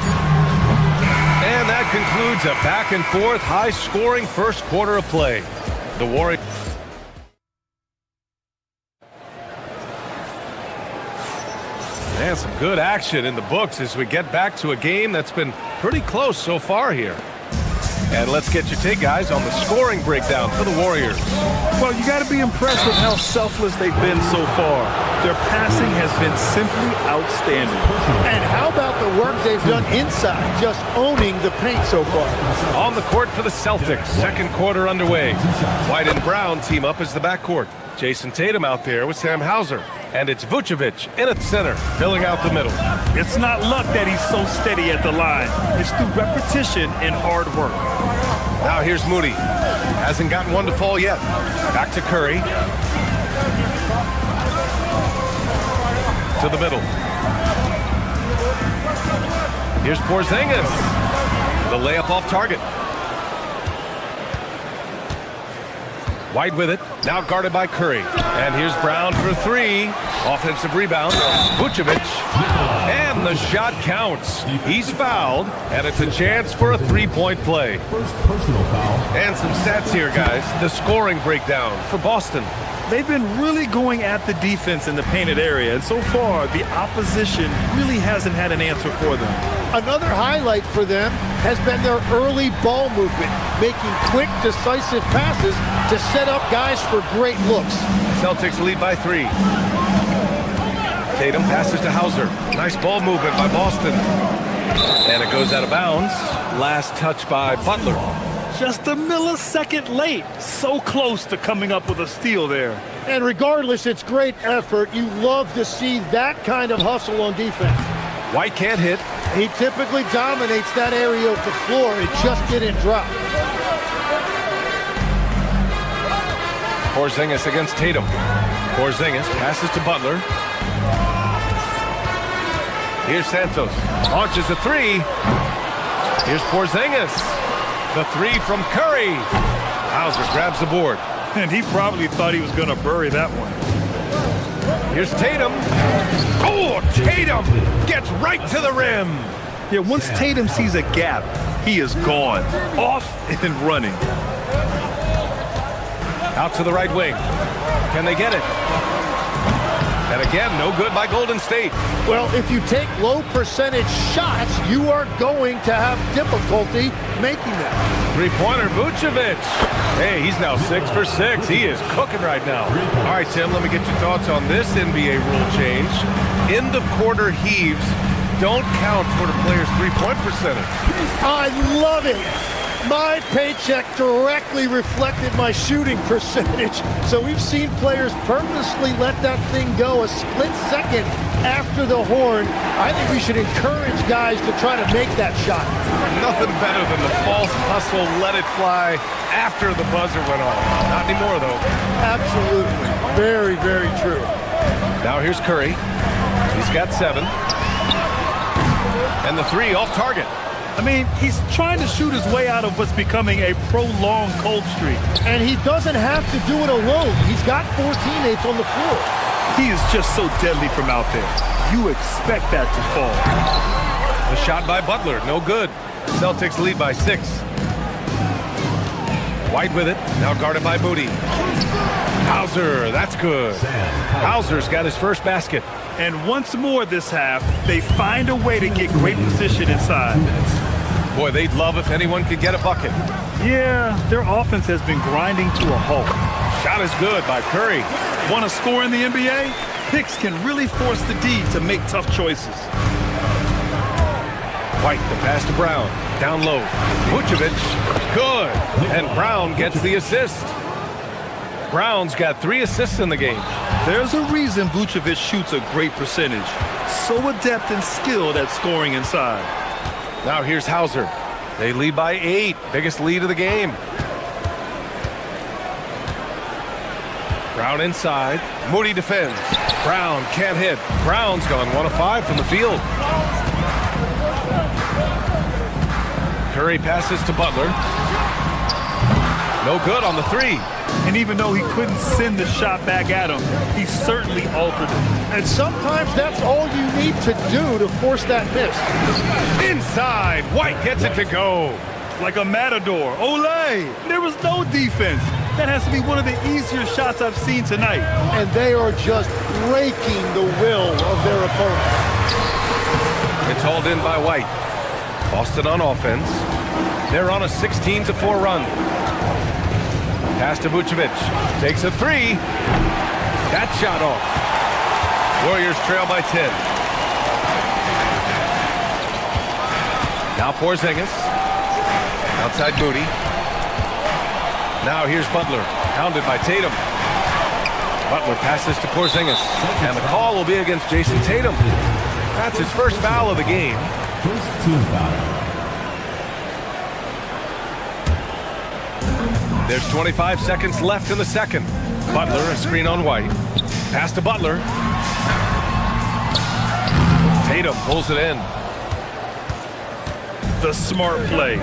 And that concludes a back-and-forth, high-scoring first quarter of play. The Warriors. And some good action in the books as we get back to a game that's been pretty close so far here. And let's get your take, guys, on the scoring breakdown for the Warriors. Well, you got to be impressed with how selfless they've been so far. Their passing has been simply outstanding. And how about the work they've done inside, just owning the paint so far? On the court for the Celtics, second quarter underway. White and Brown team up as the backcourt. Jason Tatum out there with Sam Hauser. And it's Vucevic in at center, filling out the middle. It's not luck that he's so steady at the line. It's through repetition and hard work. Now here's Moody. Hasn't gotten one to fall yet. Back to Curry. To the middle. Here's Porzingis. The layup off target. White with it, now guarded by Curry. And here's Brown for 3. Offensive rebound. Vucevic. And the shot counts. He's fouled, and it's a chance for a 3-point play. And some stats here, guys. The scoring breakdown for Boston. They've been really going at the defense in the painted area, and so far, the opposition really hasn't had an answer for them. Another highlight for them has been their early ball movement, making quick, decisive passes to set up guys for great looks. Celtics lead by 3. Tatum passes to Hauser. Nice ball movement by Boston. And it goes out of bounds. Last touch by Butler. Just a millisecond late. So close to coming up with a steal there. And regardless, it's great effort. You love to see that kind of hustle on defense. White can't hit. He typically dominates that area of the floor. It just didn't drop. Porzingis against Tatum. Porzingis passes to Butler. Here's Santos. Launches a 3. Here's Porzingis. The 3 from Curry. Hauser grabs the board. And he probably thought he was going to bury that one. Here's Tatum. Oh, Tatum gets right to the rim. Yeah, once Tatum sees a gap, he is gone. Off and running. Out to the right wing. Can they get it? And again, no good by Golden State. Well, if you take low percentage shots, you are going to have difficulty making them. Three-pointer, Vucevic. Hey, he's now 6 for 6. He is cooking right now. All right, Tim, let me get your thoughts on this NBA rule change. End of quarter heaves don't count toward a player's three-point percentage. I love it. My paycheck directly reflected my shooting percentage. So we've seen players purposely let that thing go a split second after the horn, I think we should encourage guys to try to make that shot. Nothing better than the false hustle, let it fly after the buzzer went off. Not anymore, though. Absolutely. Very, very true. Now here's Curry. He's got 7. And the 3 off target. I mean, he's trying to shoot his way out of what's becoming a prolonged cold streak. And he doesn't have to do it alone. He's got 4 teammates on the floor. He is just so deadly from out there. You expect that to fall. The shot by Butler, no good. Celtics lead by 6. White with it, now guarded by Moody. Hauser, that's good. Hauser's got his first basket. And once more this half, they find a way to get great position inside. Boy, they'd love if anyone could get a bucket. Yeah, their offense has been grinding to a halt. Shot is good by Curry. Want to score in the NBA? Picks can really force the D to make tough choices. White, the pass to Brown. Down low. Vucevic, good. And Brown gets the assist. Brown's got 3 assists in the game. There's a reason Vucevic shoots a great percentage. So adept and skilled at scoring inside. Now here's Hauser. They lead by 8. Biggest lead of the game. Brown inside. Moody defends. Brown can't hit. Brown's gone 1 of 5 from the field. Curry passes to Butler. No good on the 3. And even though he couldn't send the shot back at him, he certainly altered it. And sometimes that's all you need to do to force that miss. Inside, White gets it to go. Like a matador. Olé! There was no defense. That has to be one of the easier shots I've seen tonight. And they are just breaking the will of their opponent. It's hauled in by White. Boston on offense. They're on a 16-4 run. Pass to Vucevic. Takes a 3. That shot off. Warriors trail by 10. Now Porzingis. Outside Moody. Now here's Butler. Hounded by Tatum. Butler passes to Porzingis. And the call will be against Jason Tatum. That's his first foul of the game. First team foul. There's 25 seconds left in the second. Butler, a screen on White. Pass to Butler. Tatum pulls it in. The smart play.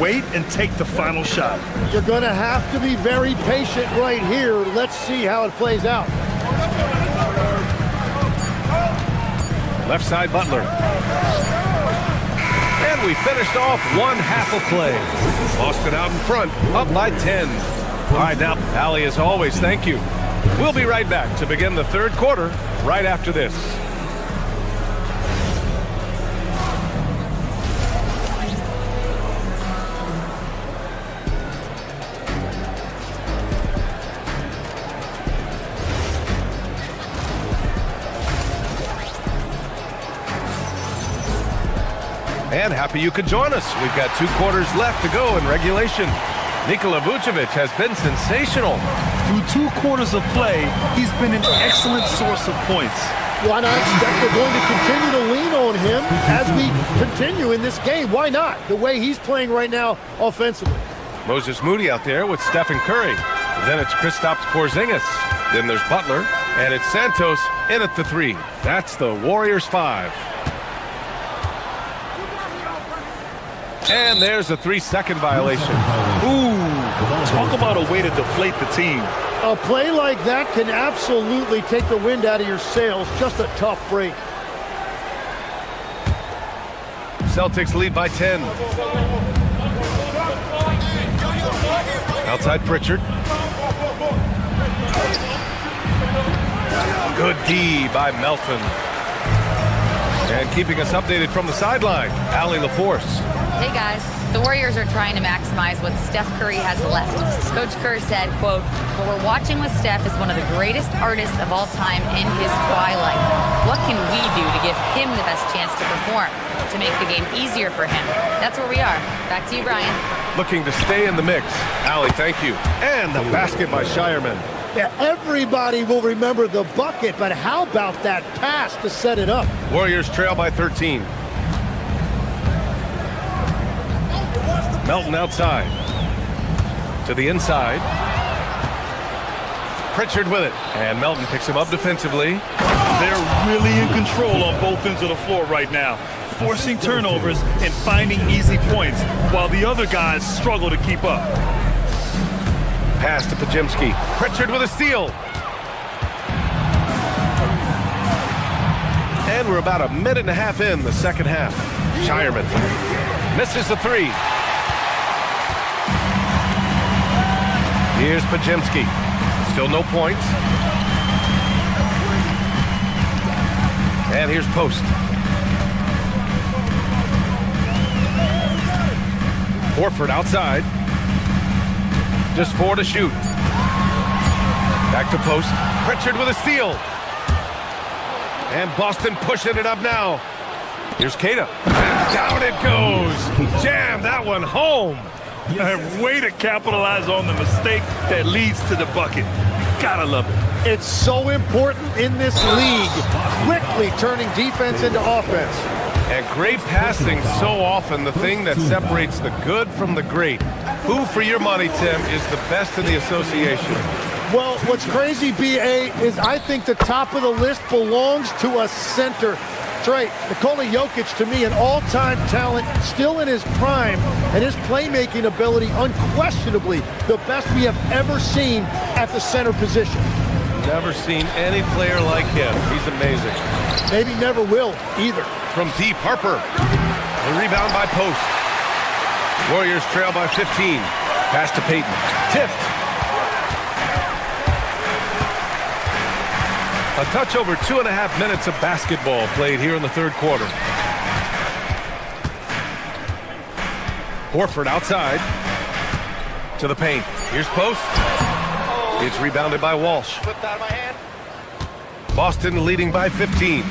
Wait and take the final shot. You're going to have to be very patient right here. Let's see how it plays out. Left side Butler. And we finished off 1/2 of play. Boston out in front, up by 10. All right, now, Allie, as always, thank you. We'll be right back to begin the third quarter right after this. And happy you could join us. We've got 2 quarters left to go in regulation. Nikola Vucevic has been sensational. Through 2 quarters of play, he's been an excellent source of points. Why not expect they're going to continue to lean on him as we continue in this game? Why not? The way he's playing right now offensively. Moses Moody out there with Stephen Curry. Then it's Kristaps Porzingis. Then there's Butler. And it's Santos in at the 3. That's the Warriors 5. And there's a 3-second violation. Ooh, talk about a way to deflate the team. A play like that can absolutely take the wind out of your sails. Just a tough break. Celtics lead by 10. Outside Pritchard. Good D by Melton. And keeping us updated from the sideline, Allie LaForce. Hey guys, the Warriors are trying to maximize what Steph Curry has left. Coach Kerr said, quote, "What we're watching with Steph is one of the greatest artists of all time in his twilight. What can we do to give him the best chance to perform, to make the game easier for him?" That's where we are. Back to you, Brian. Looking to stay in the mix. Allie, thank you. And the basket by Shireman. Yeah, everybody will remember the bucket, but how about that pass to set it up? Warriors trail by 13. Melton outside. To the inside. Pritchard with it. And Melton picks him up defensively. They're really in control on both ends of the floor right now, forcing turnovers and finding easy points while the other guys struggle to keep up. Pass to Pajemski. Pritchard with a steal. And we're about a minute and a half in the second half. Shireman misses the three. Here's Pajemski. Still no points. And here's Post. Horford outside. Just 4 to shoot. Back to Post. Pritchard with a steal. And Boston pushing it up now. Here's Keita. And down it goes. Jam that one home. Way to capitalize on the mistake that leads to the bucket. Gotta love it. It's so important in this league, quickly turning defense into offense. And great passing so often, the thing that separates the good from the great. Who, for your money, Tim, is the best in the association? Well, what's crazy, B.A., is I think the top of the list belongs to a center. Trey, Nikola Jokic, to me, an all-time talent, still in his prime, and his playmaking ability, unquestionably the best we have ever seen at the center position. Never seen any player like him. He's amazing. Maybe never will, either. From deep, Harper. The rebound by Post. Warriors trail by 15. Pass to Payton. Tipped. A touch over 2.5 minutes of basketball played here in the third quarter. Horford outside. To the paint. Here's Post. It's rebounded by Walsh. Boston leading by 15.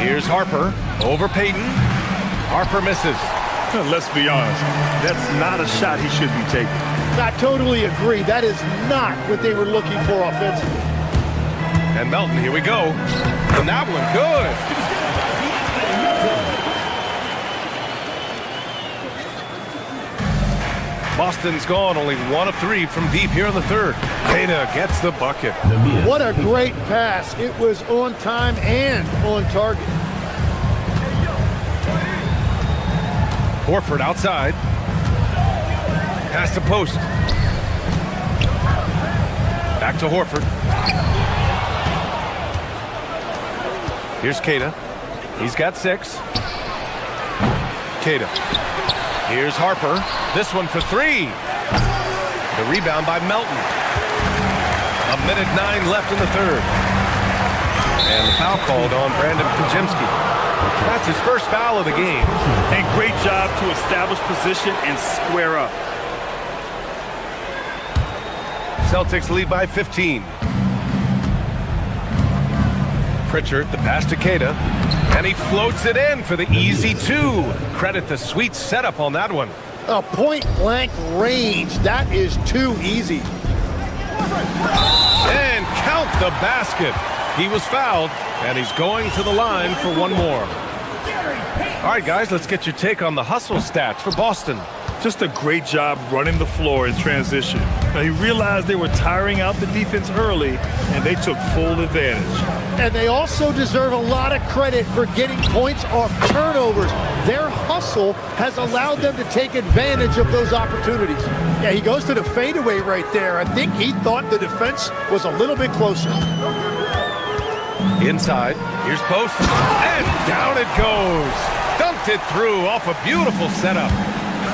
Here's Harper. Over Payton. Harper misses. Let's be honest. That's not a shot he should be taking. I totally agree. That is not what they were looking for offensively. And Melton, here we go. And that one, good. Boston's gone only 1 of 3 from deep here in the third. Keita gets the bucket. What a great pass. It was on time and on target. Horford outside. Pass to Post. Back to Horford. Here's Keita. He's got 6. Keita. Here's Harper. This one for 3. The rebound by Melton. 1:09 left in the third. And the foul called on Brandon Pajemski. That's his first foul of the game. And great job to establish position and square up. Celtics lead by 15. Pritchard, the pass to Keita. And he floats it in for the easy 2. Credit the sweet setup on that one. A point-blank range. That is too easy. And count the basket. He was fouled, and he's going to the line for one more. All right, guys, let's get your take on the hustle stats for Boston. Just a great job running the floor in transition. Now, he realized they were tiring out the defense early, and they took full advantage. And they also deserve a lot of credit for getting points off turnovers. Their hustle has allowed them to take advantage of those opportunities. Yeah, he goes to the fadeaway right there. I think he thought the defense was a little bit closer. Inside, here's Post, and down it goes. Dumped it through off a beautiful setup.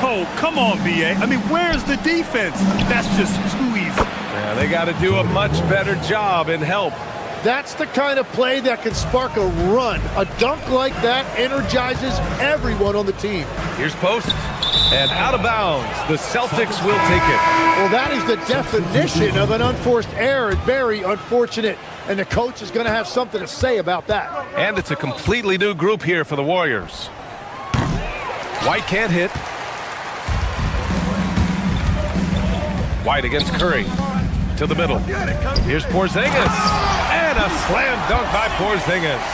Oh, come on, B.A. I mean, where's the defense? That's just too easy. Yeah, they got to do a much better job in help. That's the kind of play that can spark a run. A dunk like that energizes everyone on the team. Here's Post, and out of bounds. The Celtics will take it. Well, that is the definition of an unforced error. Very unfortunate, and the coach is going to have something to say about that. And it's a completely new group here for the Warriors. White can't hit. White against Curry. To the middle. Here's Porzingis. And a slam dunk by Porzingis.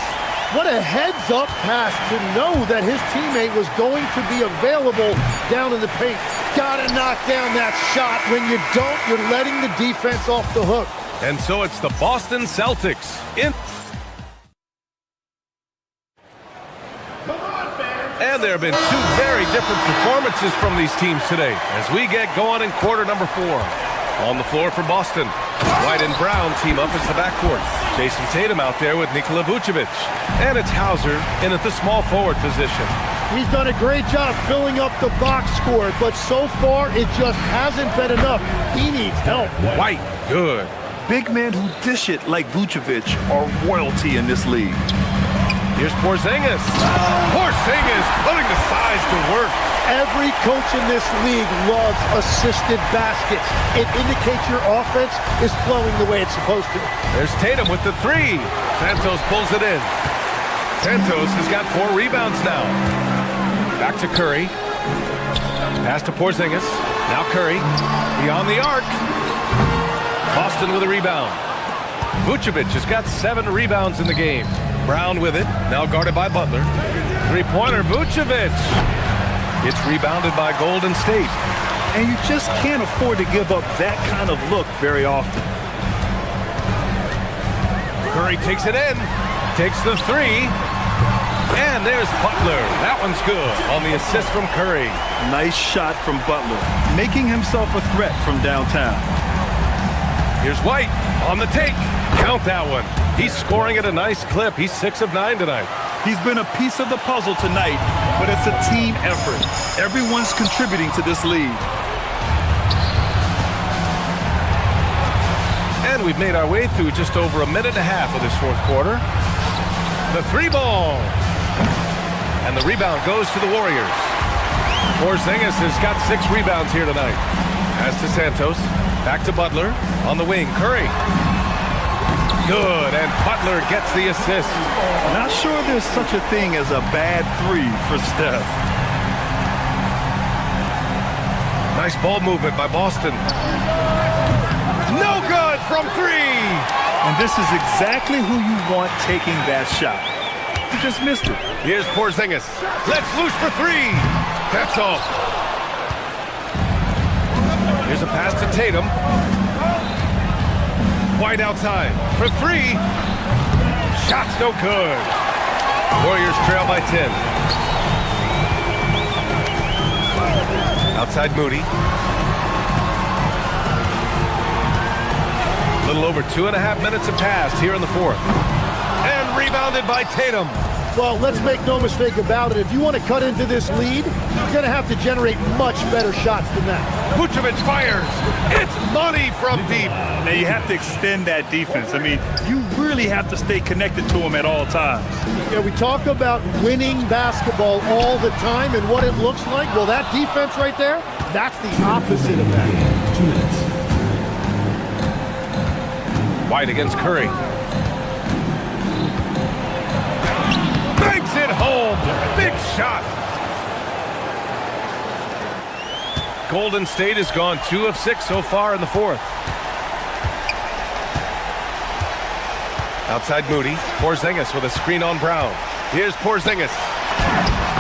What a heads-up pass to know that his teammate was going to be available down in the paint. Gotta knock down that shot. When you don't, you're letting the defense off the hook. And so it's the Boston Celtics in. And there have been two very different performances from these teams today as we get going in quarter number 4. On the floor for Boston, White and Brown team up as the backcourt. Jason Tatum out there with Nikola Vucevic. And it's Hauser in at the small forward position. He's done a great job filling up the box score, but so far it just hasn't been enough. He needs help. White, good. Big men who dish it like Vucevic are royalty in this league. Here's Porzingis. Porzingis putting the size to work. Every coach in this league loves assisted baskets. It indicates your offense is flowing the way it's supposed to. There's Tatum with the 3. Santos pulls it in. Santos has got 4 rebounds now. Back to Curry. Pass to Porzingis. Now Curry. Beyond the arc. Boston with a rebound. Vucevic has got 7 rebounds in the game. Brown with it. Now guarded by Butler. Three-pointer, Vucevic. It's rebounded by Golden State. And you just can't afford to give up that kind of look very often. Curry takes it in. Takes the 3. And there's Butler. That one's good on the assist from Curry. Nice shot from Butler, making himself a threat from downtown. Here's White on the take. Count that one. He's scoring at a nice clip. He's 6 of 9 tonight. He's been a piece of the puzzle tonight, but it's a team effort. Everyone's contributing to this lead. And we've made our way through just over a minute and a half of this fourth quarter. The 3 ball. And the rebound goes to the Warriors. Porzingis has got 6 rebounds here tonight. Pass to Santos. Back to Butler. On the wing, Curry. Good, and Butler gets the assist. Not sure there's such a thing as a bad 3 for Steph. Nice ball movement by Boston. No good from 3! And this is exactly who you want taking that shot. He just missed it. Here's Porzingis. Let's loose for 3! That's off. Here's a pass to Tatum. White outside for 3. Shot's no good. Warriors trail by 10. Outside Moody. A little over 2.5 minutes have passed here in the fourth. And rebounded by Tatum. Well, let's make no mistake about it. If you want to cut into this lead, you're going to have to generate much better shots than that. Vucevic fires. It's money from deep. Now you have to extend that defense. I mean, you really have to stay connected to him at all times. Yeah, we talk about winning basketball all the time and what it looks like. Well, that defense right there, that's the opposite of that. 2 minutes. White against Curry. Banks it home. Big shot. Golden State has gone 2 of 6 so far in the fourth. Outside Moody. Porzingis with a screen on Brown. Here's Porzingis.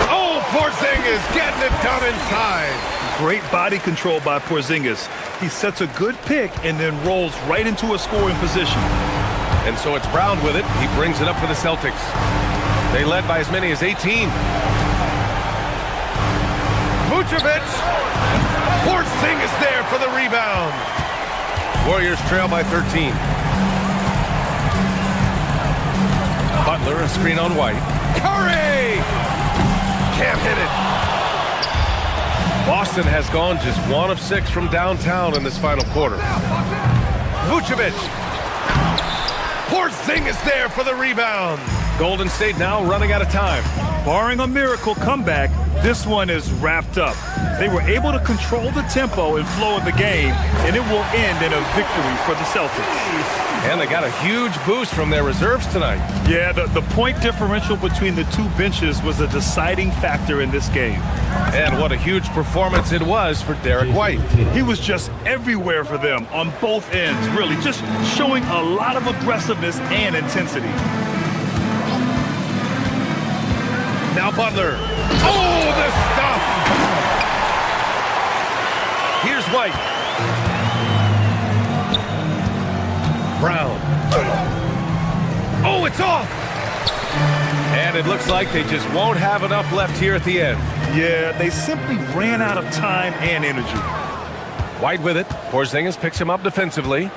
Oh, Porzingis getting it done inside. Great body control by Porzingis. He sets a good pick and then rolls right into a scoring position. And so it's Brown with it. He brings it up for the Celtics. They led by as many as 18. Vucevic. Porzingis there for the rebound. Warriors trail by 13. Butler, a screen on White. Curry! Can't hit it. Boston has gone just 1 of 6 from downtown in this final quarter. Vucevic. Porzingis there for the rebound. Golden State now running out of time. Barring a miracle comeback, this one is wrapped up. They were able to control the tempo and flow of the game, and it will end in a victory for the Celtics. And they got a huge boost from their reserves tonight. Yeah, the point differential between the two benches was a deciding factor in this game. And what a huge performance it was for Derek White. He was just everywhere for them on both ends, really, just showing a lot of aggressiveness and intensity. Now Butler. Oh, the stuff! Here's White. Brown. Oh, it's off! And it looks like they just won't have enough left here at the end. Yeah, they simply ran out of time and energy. White with it. Porzingis picks him up defensively.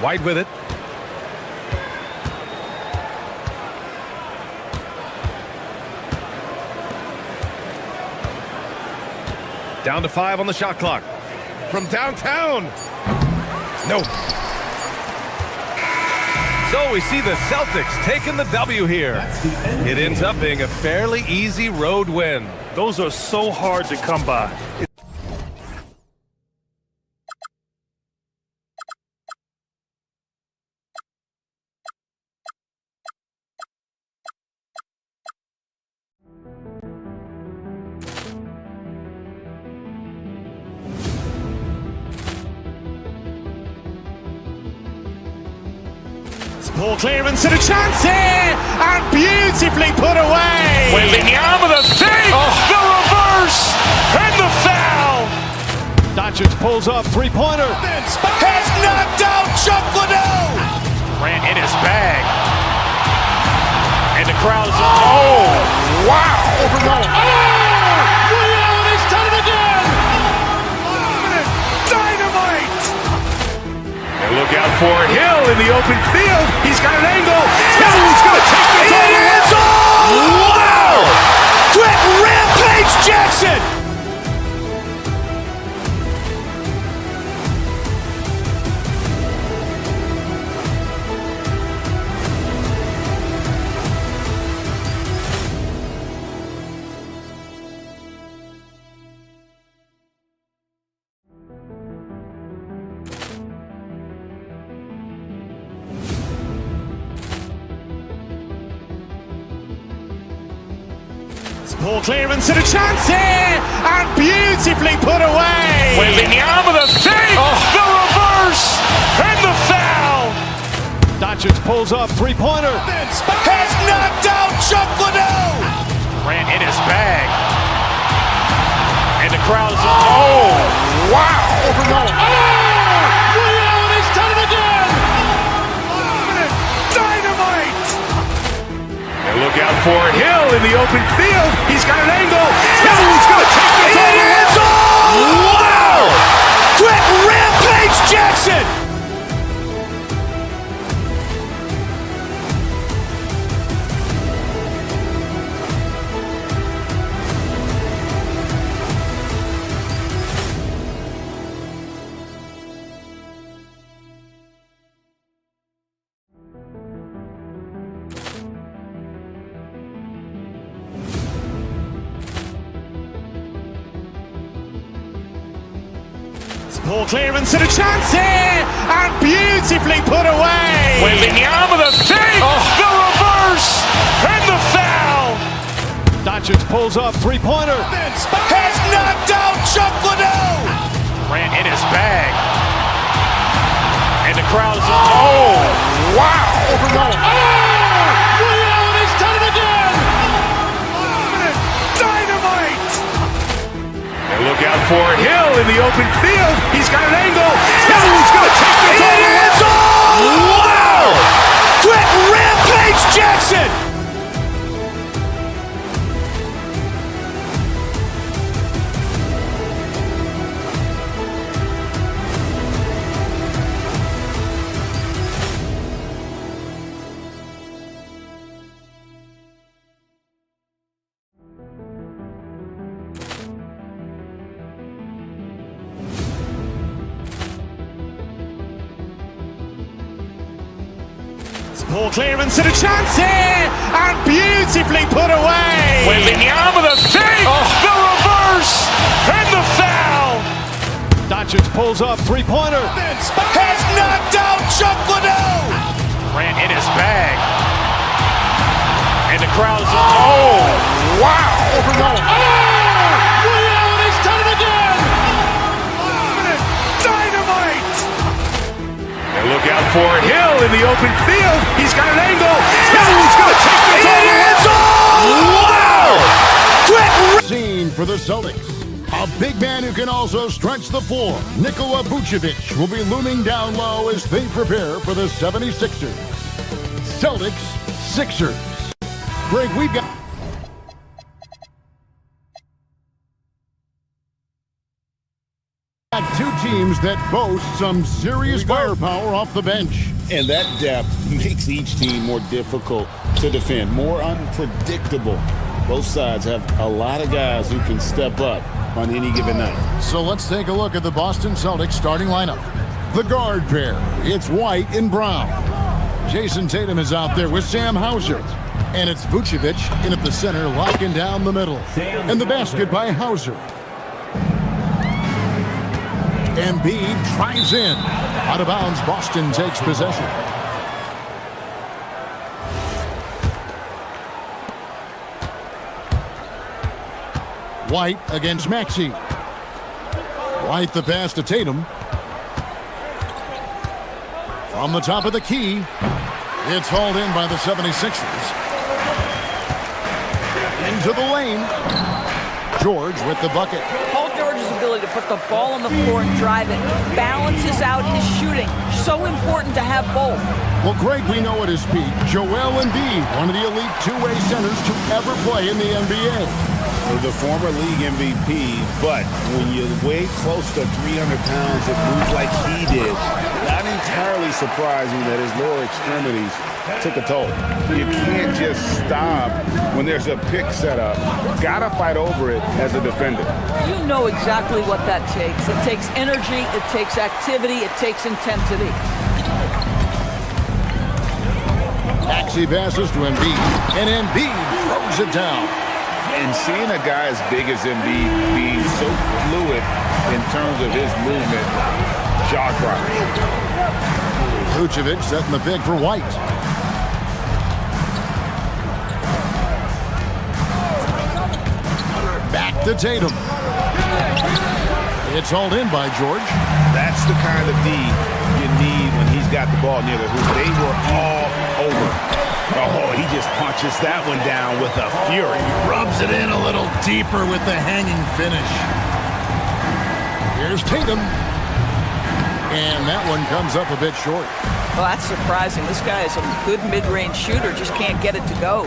White with it. Down to 5 on the shot clock. From downtown. No. So we see the Celtics taking the W here. It ends up being a fairly easy road win. Those are so hard to come by. Ball clearance and a chance here, and beautifully put away. Wembanyama the save, the reverse, and the foul. Doncic pulls up, three-pointer. Has knocked out Chuck Liddell. Ran in his bag. And the crowd is, oh, wow. Ray Allen has done it again. Dynamite. And look out for Hill in the open field. He's got an angle. Hill's going to take this all the way. Wow! Quick Rampage Jackson. Ball clearance and a chance here, and beautifully put away. Wembanyama the save, the reverse, and the foul. Doncic pulls up, three-pointer. Has knocked out Chuck Liddell. Ran in his bag. And the crowd is, oh, wow. Ray Allen has done it again. Dynamite. And look out for Hill in the open field. He's got an angle. Hill's going to take this all the way. Wow! Quick Rampage Jackson. Ball clearance and a chance here, and beautifully put away. Wembanyama the save, the reverse, and the foul. Doncic pulls up, three-pointer. Has knocked out Chuck Liddell. Ran in his bag. And the crowd is, oh, wow. Ray Allen has done it again. Dynamite. And look out for Hill in the open field. He's got an angle. Hill's going to take this all the way. Wow! Quick Rampage Jackson. Poor clearance and a chance here, and beautifully put away. Wembanyama the save, the reverse, and the foul. Doncic pulls up, three-pointer. Has knocked out Chuck Liddell. Ran in his bag. And the crowd is, oh, wow. He's done it again. Dynamite. And look out for Hill in the open field. He's got an angle. Hill's going to take this all the way. Wow. Scene for the Celtics. A big man who can also stretch the floor, Nikola Vucevic, will be looming down low as they prepare for the 76ers. Celtics, Sixers. Greg, we've got two teams that boast some serious firepower off the bench. And that depth makes each team more difficult to defend, more unpredictable. Both sides have a lot of guys who can step up on any given night. So let's take a look at the Boston Celtics starting lineup. The guard pair, it's White and Brown. Jason Tatum is out there with Sam Hauser. And it's Vucevic in at the center, locking down the middle. And the basket by Hauser. Embiid drives in. Out of bounds, Boston takes possession. White against Maxey. White the pass to Tatum. From the top of the key, it's hauled in by the 76ers. Into the lane. George with the bucket. Paul George's ability to put the ball on the floor and drive it balances out his shooting. So important to have both. Well, Greg, we know at his peak, Joel Embiid, one of the elite two-way centers to ever play in the NBA. The former league MVP, but when you weigh close to 300 pounds, it moves like he did. Not entirely surprising that his lower extremities took a toll. You can't just stop when there's a pick set up. Gotta fight over it as a defender. You know exactly what that takes. It takes energy, it takes activity, it takes intensity. Maxey passes to Embiid, and Embiid throws it down. And seeing a guy as big as Embiid being so fluid in terms of his movement, jaw-dropping. Vucevic setting the pick for White. Back to Tatum. It's hauled in by George. That's the kind of D you need when he's got the ball near the hoop. They were all over. Oh, he just punches that one down with a fury. Rubs it in a little deeper with the hanging finish. Here's Tatum. And that one comes up a bit short. Well, that's surprising. This guy is a good mid-range shooter, just can't get it to go.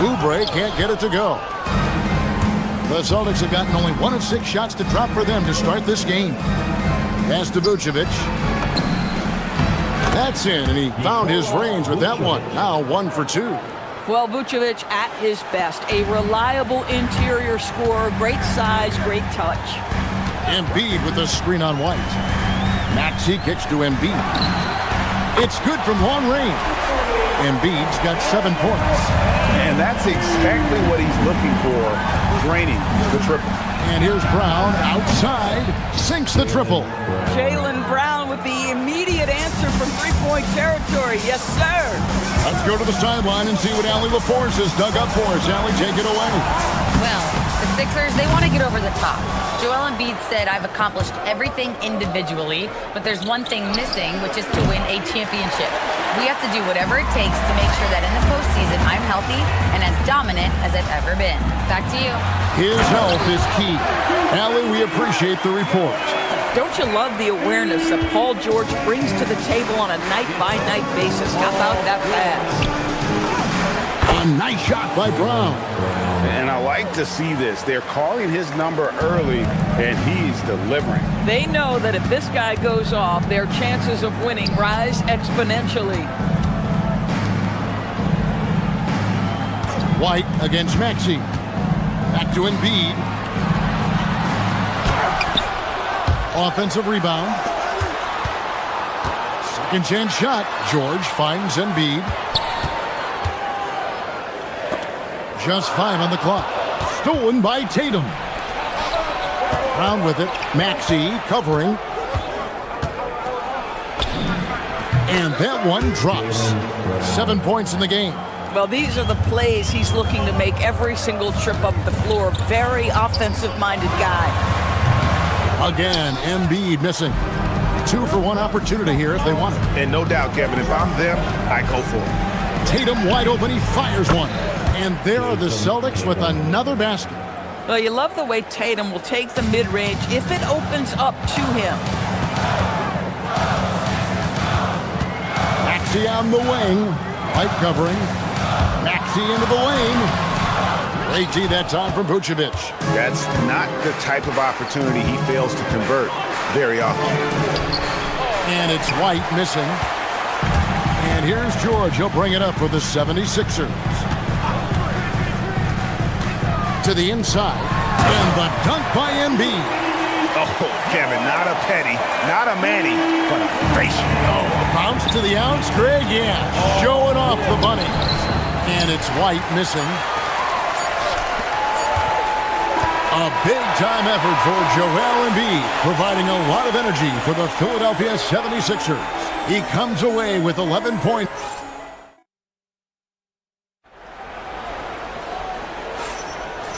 Oubre can't get it to go. The Celtics have gotten only 1 of 6 shots to drop for them to start this game. Pass to Vucevic. That's in, and he found his range with that one. Now 1 for 2. Well, Vucevic at his best. A reliable interior scorer, great size, great touch. Embiid with the screen on White. Maxey kicks to Embiid. It's good from long range. Embiid's got 7 points. And that's exactly what he's looking for, draining the triple. And here's Brown outside, sinks the triple. Jaylen Brown with the immediate answer from three-point territory. Yes, sir. Let's go to the sideline and see what Allie LaForce has dug up for us. Allie, take it away. Well, the Sixers, they want to get over the top. Joel Embiid said, I've accomplished everything individually, but there's one thing missing, which is to win a championship. We have to do whatever it takes to make sure that in the postseason I'm healthy and as dominant as I've ever been. Back to you. His health is key. Allie, we appreciate the report. Don't you love the awareness that Paul George brings to the table on a night-by-night basis? How about that pass? A nice shot by Brown. And I like to see this. They're calling his number early, and he's delivering. They know that if this guy goes off, their chances of winning rise exponentially. White against Maxey. Back to Embiid. Offensive rebound. Second chance shot. George finds Embiid. Just 5 on the clock. Stolen by Tatum. Brown with it. Maxey covering. And that one drops. 7 points in the game. Well, these are the plays he's looking to make every single trip up the floor. Very offensive-minded guy. Again, Embiid missing. 2-for-1 opportunity here if they want it. And no doubt, Kevin, if I'm them, I go for it. Tatum wide open. He fires one. And there are the Celtics with another basket. Well, you love the way Tatum will take the mid-range if it opens up to him. Maxey on the wing. Light covering. Maxey into the lane. Great D that time from Vucevic. That's not the type of opportunity he fails to convert very often. And it's White missing. And here's George. He'll bring it up for the 76ers. To the inside. And the dunk by Embiid. Oh, Kevin, not a Petty, not a Manny, but a facial. Oh, bounce to the ounce, Greg, yeah. Showing off the bunny. And it's White missing. A big-time effort for Joel Embiid, providing a lot of energy for the Philadelphia 76ers. He comes away with 11 points.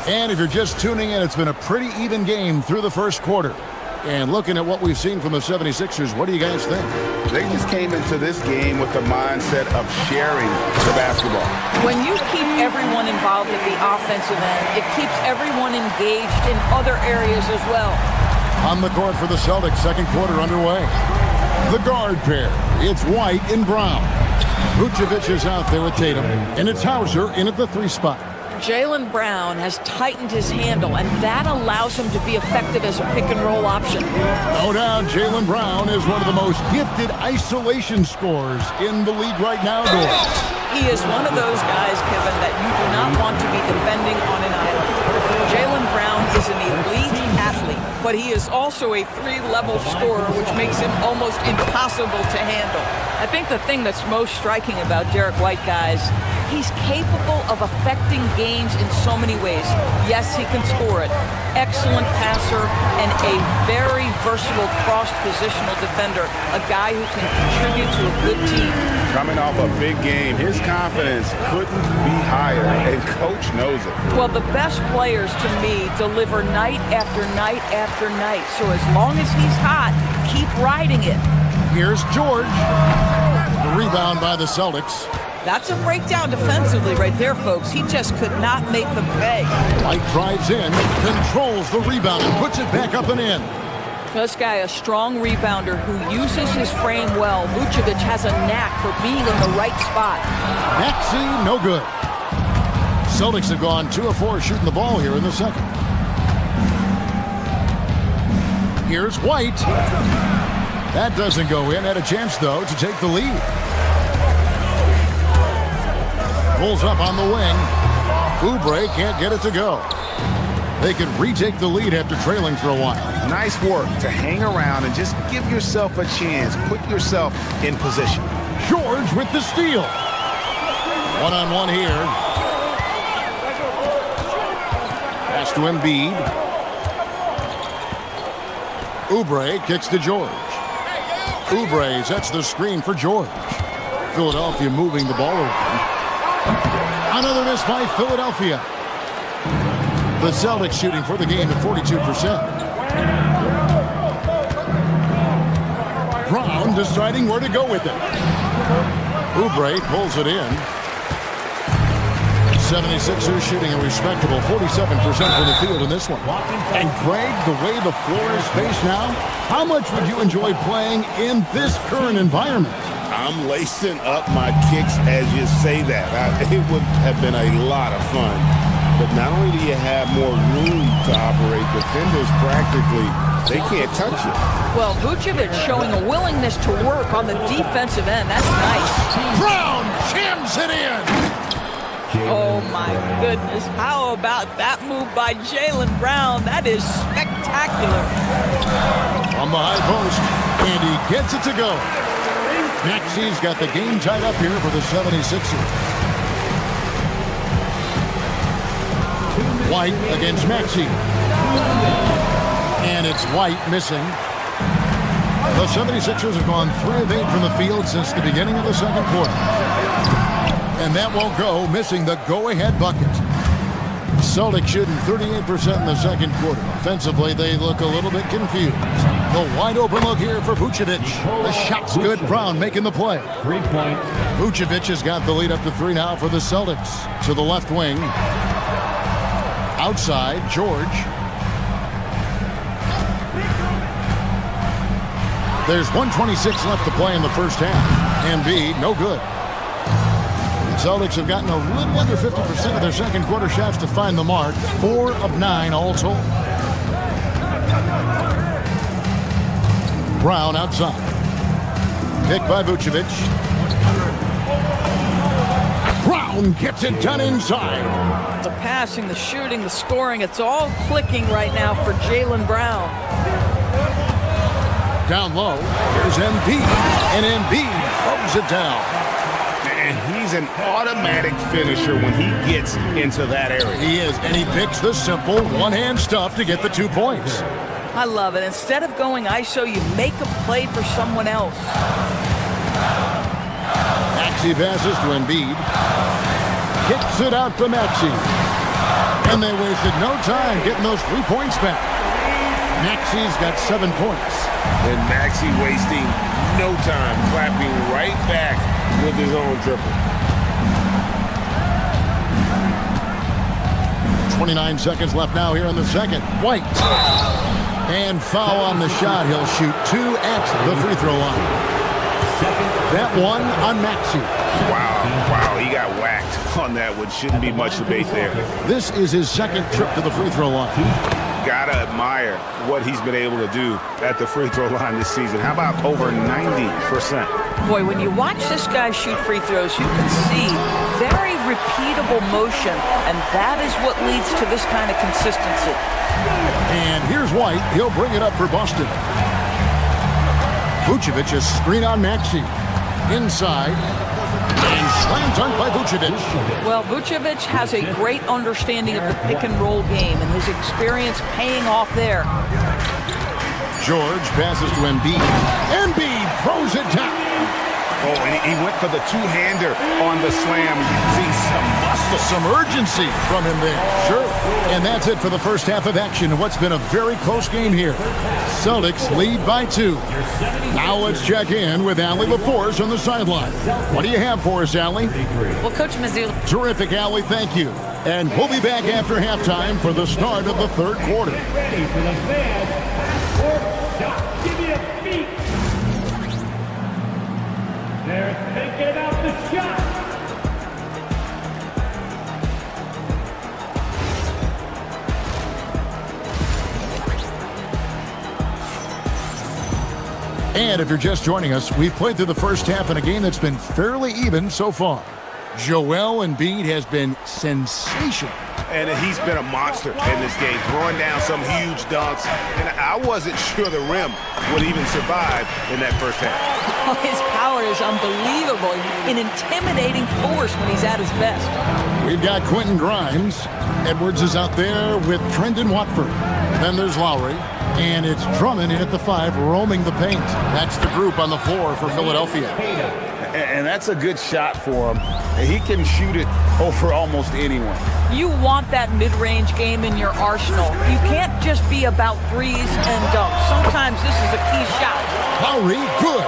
And if you're just tuning in, it's been a pretty even game through the first quarter. And looking at what we've seen from the 76ers, what do you guys think? They just came into this game with the mindset of sharing the basketball. When you keep everyone involved at the offensive end, it keeps everyone engaged in other areas as well. On the court for the Celtics, second quarter underway. The guard pair, it's White and Brown. Vucevic is out there with Tatum, and it's Hauser in at the 3 spot. Jaylen Brown has tightened his handle, and that allows him to be effective as a pick-and-roll option. No doubt, Jaylen Brown is one of the most gifted isolation scorers in the league right now. He is one of those guys, Kevin, that you do not want to be defending on an island. Jaylen Brown is an elite athlete, but he is also a 3-level scorer, which makes him almost impossible to handle. I think the thing that's most striking about Derek White, guys, he's capable of affecting games in so many ways. Yes, he can score it. Excellent passer and a very versatile cross-positional defender. A guy who can contribute to a good team. Coming off a big game, his confidence couldn't be higher, and Coach knows it. Well, the best players, to me, deliver night after night after night. So as long as he's hot, keep riding it. Here's George. The rebound by the Celtics. That's a breakdown defensively right there, folks. He just could not make them pay. White drives in, controls the rebound, and puts it back up and in. This guy, a strong rebounder who uses his frame well. Vucevic has a knack for being in the right spot. Maxey, no good. Celtics have gone 2 of 4 shooting the ball here in the second. Here's White. That doesn't go in. Had a chance, though, to take the lead. Pulls up on the wing. Oubre can't get it to go. They can retake the lead after trailing for a while. Nice work to hang around and just give yourself a chance. Put yourself in position. George with the steal. One-on-one here. Pass to Embiid. Oubre kicks to George. Oubre sets the screen for George. Philadelphia moving the ball around. Another miss by Philadelphia. The Celtics shooting for the game at 42%. Brown deciding where to go with it. Oubre pulls it in. 76ers shooting a respectable 47% from the field in this one. And Greg, the way the floor is spaced now, how much would you enjoy playing in this current environment? I'm lacing up my kicks as you say that. It would have been a lot of fun. But not only do you have more room to operate, defenders practically, they can't touch it. Well, Vucevic showing a willingness to work on the defensive end. That's nice. Brown jams it in. Oh, my goodness. How about that move by Jaylen Brown? That is spectacular. From the high post, and he gets it to go. Maxey's got the game tied up here for the 76ers. White against Maxey. And it's White missing. The 76ers have gone 3 of 8 from the field since the beginning of the second quarter. And that won't go, missing the go-ahead bucket. Celtics shooting 38% in the second quarter. Offensively, they look a little bit confused. The wide open look here for Vucevic. The shot's good. Brown making the play. 3 points. Vucevic has got the lead up to 3 now for the Celtics. To the left wing. Outside, George. There's 1:26 left to play in the first half. Embiid, no good. The Celtics have gotten a little under 50% of their second quarter shots to find the mark. 4 of 9 all told. Brown outside. Picked by Vucevic. Brown gets it done inside. The passing, the shooting, the scoring, it's all clicking right now for Jaylen Brown. Down low, here's Embiid, and Embiid throws it down. And he's an automatic finisher when he gets into that area. He is, and he picks the simple one-hand stuff to get the 2 points. I love it. Instead of going ISO, you make a play for someone else. Maxey passes to Embiid. Kicks it out to Maxey. And they wasted no time getting those 3 points back. Maxey's got 7 points. And Maxey wasting no time, clapping right back with his own triple. 29 seconds left now here in the second. White. And foul on the shot. He'll shoot 2 at the free throw line. That one on Maxey. Wow, he got whacked on that one. Shouldn't be much debate there. This is his second trip to the free throw line. Gotta admire what he's been able to do at the free throw line this season. How about over 90%? Boy, when you watch this guy shoot free throws, you can see very repeatable motion, and that is what leads to this kind of consistency. And here's White. He'll bring it up for Boston. Vucevic is screen on Maxey. Inside. And slam dunk by Vucevic. Well, Vucevic has a great understanding of the pick-and-roll game, and his experience paying off there. George passes to Embiid. Embiid throws it down. Oh, and he went for the two-hander on the slam. You can see some muscle. Some urgency from him there. Sure. And that's it for the first half of action in what's been a very close game here. Celtics lead by 2. Now let's check in with Allie LaForce on the sideline. What do you have for us, Allie? Well, Coach Mizzou. Terrific, Allie. Thank you. And we'll be back after halftime for the start of the third quarter. Ready for the fans. Fourth shot. Give me a beat. They're thinking out the shot. And if you're just joining us, we've played through the first half in a game that's been fairly even so far. Joel Embiid has been sensational. And he's been a monster in this game, throwing down some huge dunks. And I wasn't sure the rim would even survive in that first half. Oh, his power is unbelievable. An intimidating force when he's at his best. We've got Quentin Grimes. Edwards is out there with Trendon Watford. Then there's Lowry. And it's Drummond in at the 5, roaming the paint. That's the group on the floor for Philadelphia. And that's a good shot for him. He can shoot it over almost anyone. You want that mid-range game in your arsenal. You can't just be about threes and dunks. Sometimes this is a key shot. Lowry, good.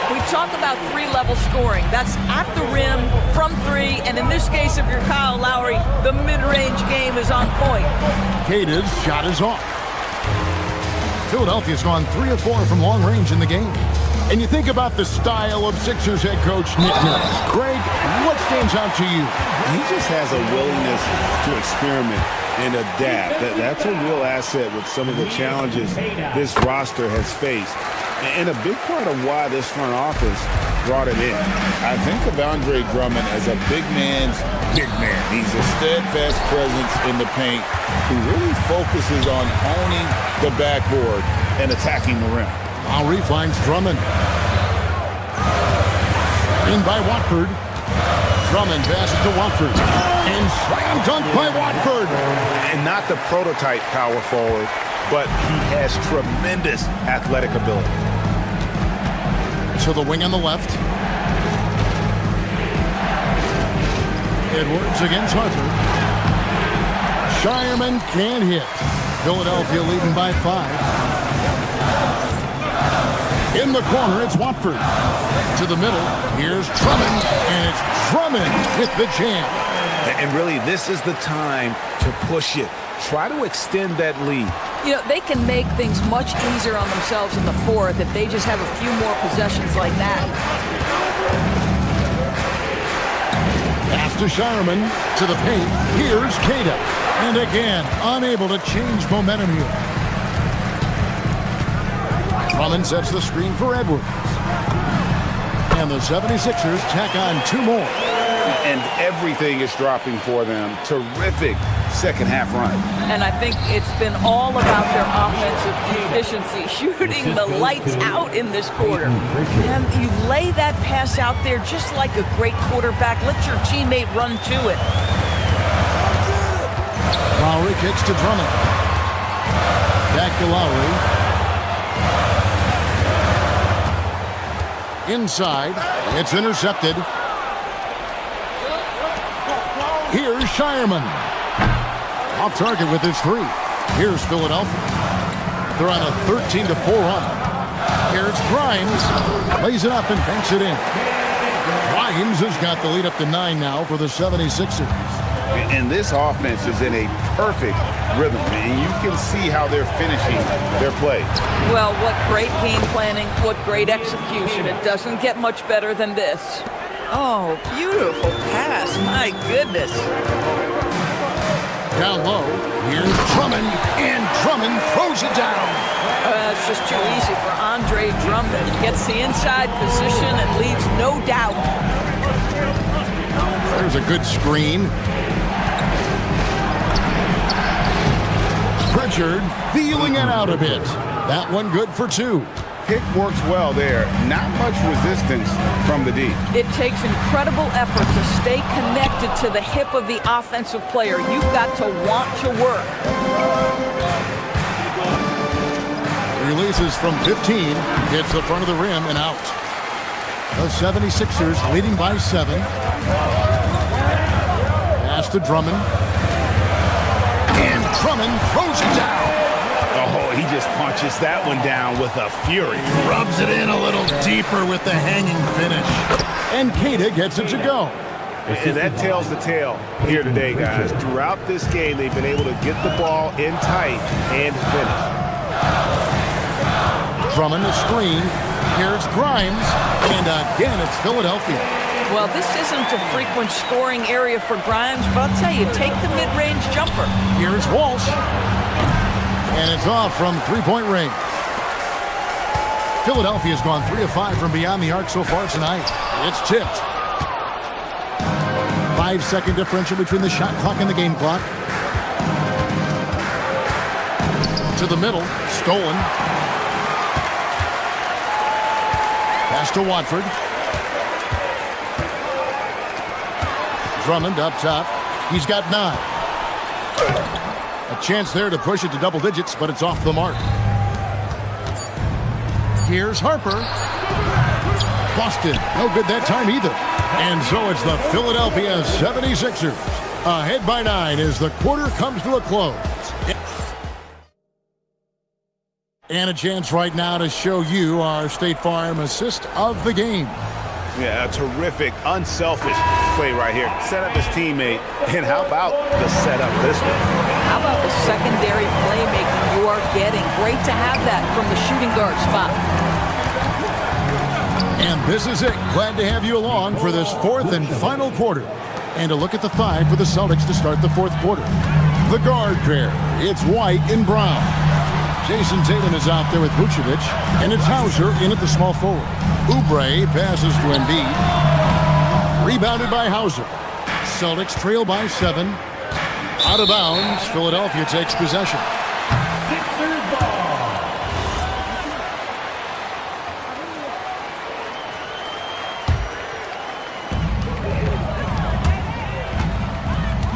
We talk about three-level scoring. That's at the rim, from 3, and in this case, if you're Kyle Lowry, the mid-range game is on point. Kata's shot is off. Philadelphia's gone 3 of 4 from long range in the game. And you think about the style of Sixers head coach Nick Nurse. Greg, what stands out to you? He just has a willingness to experiment and adapt. That's a real asset with some of the challenges this roster has faced. And a big part of why this front office brought it in. I think of Andre Drummond as a big man's big man. He's a steadfast presence in the paint who really focuses on owning the backboard and attacking the rim. Lowry finds Drummond. In by Watford. Drummond passes to Watford. And slam dunk by Watford. And not the prototype power forward, but he has tremendous athletic ability. To the wing on the left. Edwards against Harper. Shireman can't hit. Philadelphia leading by 5. In the corner, it's Watford. To the middle, here's Drummond, and it's Drummond with the jam. And really, this is the time to push it. Try to extend that lead. You know, they can make things much easier on themselves in the fourth if they just have a few more possessions like that. Pass to Shireman, to the paint. Here's Cada. And again, unable to change momentum here. Drummond sets the screen for Edwards. And the 76ers tack on 2 more. And everything is dropping for them. Terrific second half run. And I think it's been all about their offensive efficiency, shooting the lights out in this quarter. And you lay that pass out there just like a great quarterback. Let your teammate run to it. Lowry kicks to Drummond. Back to Lowry. Inside. It's intercepted. Here's Shireman. Off target with his 3. Here's Philadelphia. They're on a 13-4 run. Here's Grimes. Lays it up and banks it in. Grimes has got the lead up to 9 now for the 76ers. And this offense is in a perfect rhythm, and you can see how they're finishing their plays. Well, what great game planning, what great execution. It doesn't get much better than this. Oh, beautiful pass. My goodness. Down low, here's Drummond, and Drummond throws it down. It's just too easy for Andre Drummond. He gets the inside position and leaves no doubt. There's a good screen. Pritchard feeling it out a bit. That one good for 2. Pick works well there. Not much resistance from the D. It takes incredible effort to stay connected to the hip of the offensive player. You've got to want to work. Releases from 15. Hits the front of the rim and out. The 76ers leading by 7. Pass to Drummond. And Drummond throws it down. Oh, he just punches that one down with a fury. Rubs it in a little deeper with the hanging finish. And Cada gets it to go. And that tells the tale here today, guys. Throughout this game, they've been able to get the ball in tight and finish. Drummond the screen. Here's Grimes. And again, it's Philadelphia. Well, this isn't a frequent scoring area for Grimes, but I'll tell you, take the mid-range jumper. Here's Walsh. And it's off from 3-point range. Philadelphia's gone 3 of 5 from beyond the arc so far tonight. It's tipped. 5-second differential between the shot clock and the game clock. To the middle. Stolen. Pass to Watford. Drummond up top. He's got 9. A chance there to push it to double digits, but it's off the mark. Here's Harper. Busted. No good that time either. And so it's the Philadelphia 76ers. Ahead by 9 as the quarter comes to a close. And a chance right now to show you our State Farm assist of the game. Yeah, a terrific, unselfish play right here. Set up his teammate. And how about the setup this one? How about the secondary playmaking you are getting? Great to have that from the shooting guard spot. And this is it. Glad to have you along for this 4th and final quarter. And a look at the 5 for the Celtics to start the 4th quarter. The guard pair. It's White and Brown. Jason Tatum is out there with Vucevic, and it's Hauser in at the small forward. Oubre passes to Embiid. Rebounded by Hauser. Celtics trail by 7. Out of bounds, Philadelphia takes possession.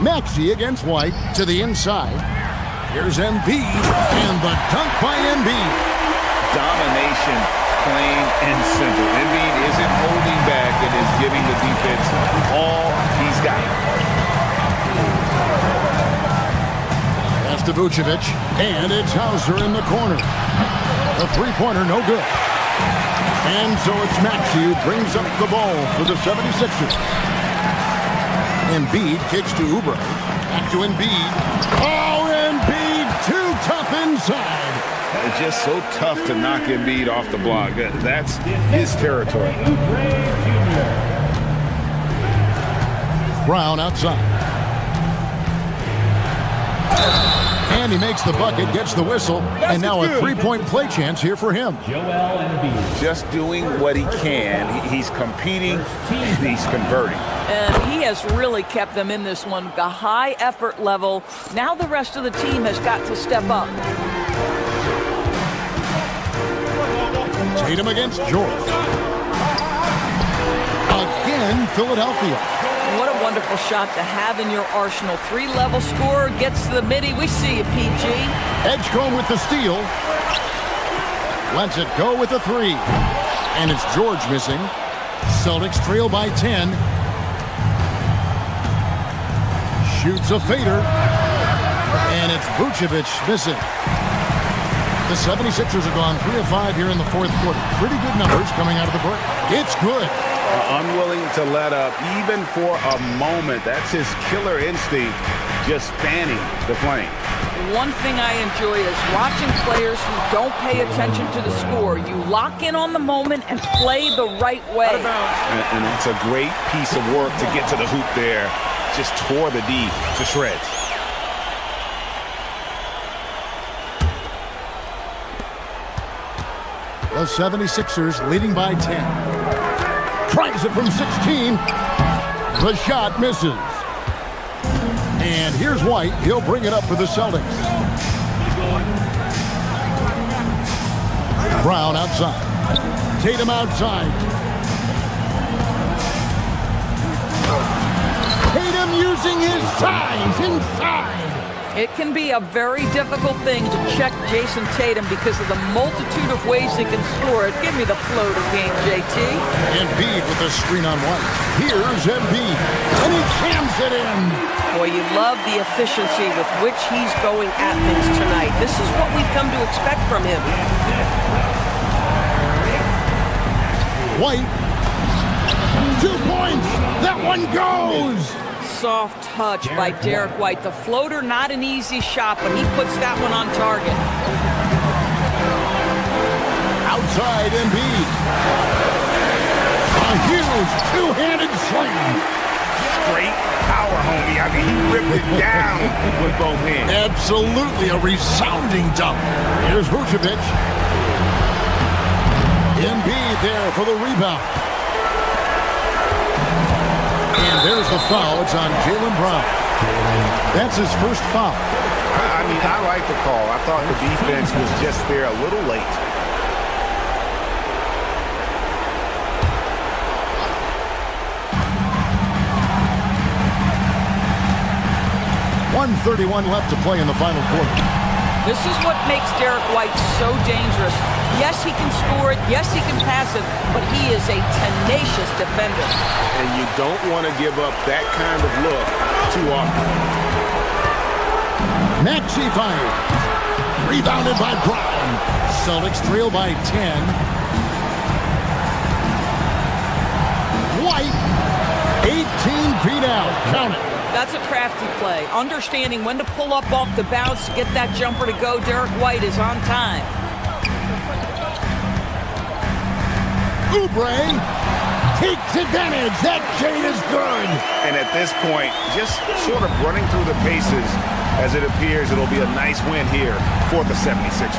Maxey against White to the inside. Here's Embiid, and the dunk by Embiid. Domination, plain and simple. Embiid isn't holding back and is giving the defense all he's got. Pass to Vucevic, and it's Hauser in the corner. A three-pointer, no good. And so it's Maxey who brings up the ball for the 76ers. Embiid kicks to Oubre. Back to Embiid. Oh, Embiid, too tough inside. It's just so tough to knock Embiid off the block. That's his territory. Brown outside. And he makes the bucket, gets the whistle, and now a three-point play chance here for him. Just doing what he can. He's competing, he's converting. And he has really kept them in this one. A high effort level. Now the rest of the team has got to step up. Tatum against George. Again, Philadelphia. What a wonderful shot to have in your arsenal. Three-level scorer gets to the midi. We see you, PG. Edgecombe with the steal. Lets it go with the three. And it's George missing. Celtics trail by 10. Shoots a fader. And it's Vucevic missing. The 76ers have gone 3 of 5 here in the fourth quarter. Pretty good numbers coming out of the break. It's good. Unwilling to let up even for a moment. That's his killer instinct, just fanning the flame. One thing I enjoy is watching players who don't pay attention to the score. You lock in on the moment and play the right way. And that's a great piece of work to get to the hoop there. Just tore the D to shreds. The 76ers leading by 10. Tries it from 16. The shot misses. And here's White. He'll bring it up for the Celtics. Brown outside. Tatum outside. Tatum using his size inside. It can be a very difficult thing to check Jason Tatum because of the multitude of ways he can score it. Give me the floater game, JT. Embiid with the screen on White. Here's Embiid, and he cams it in. Boy, you love the efficiency with which he's going at things tonight. This is what we've come to expect from him. White. 2 points. That one goes. Soft touch by Derek White. The floater, not an easy shot, but he puts that one on target. Outside Embiid. A huge two-handed slam. Straight power, homie. I mean, he ripped it down with both hands. Absolutely a resounding dunk. Here's Vucevic. Embiid there for the rebound. And there's the foul. It's on Jaylen Brown. That's his first foul. I mean, I like the call. I thought the defense was just there a little late. .131 left to play in the final quarter. This is what makes Derek White so dangerous. Yes, he can score it. Yes, he can pass it. But he is a tenacious defender. And you don't want to give up that kind of look too often. Maxey fired. Rebounded by Brown. Celtics trail by 10. White, 18 feet out. Count it. That's a crafty play. Understanding when to pull up off the bounce to get that jumper to go. Derek White is on time. Oubre takes advantage. That chain is good. And at this point, just sort of running through the paces as it appears it'll be a nice win here for the 76ers.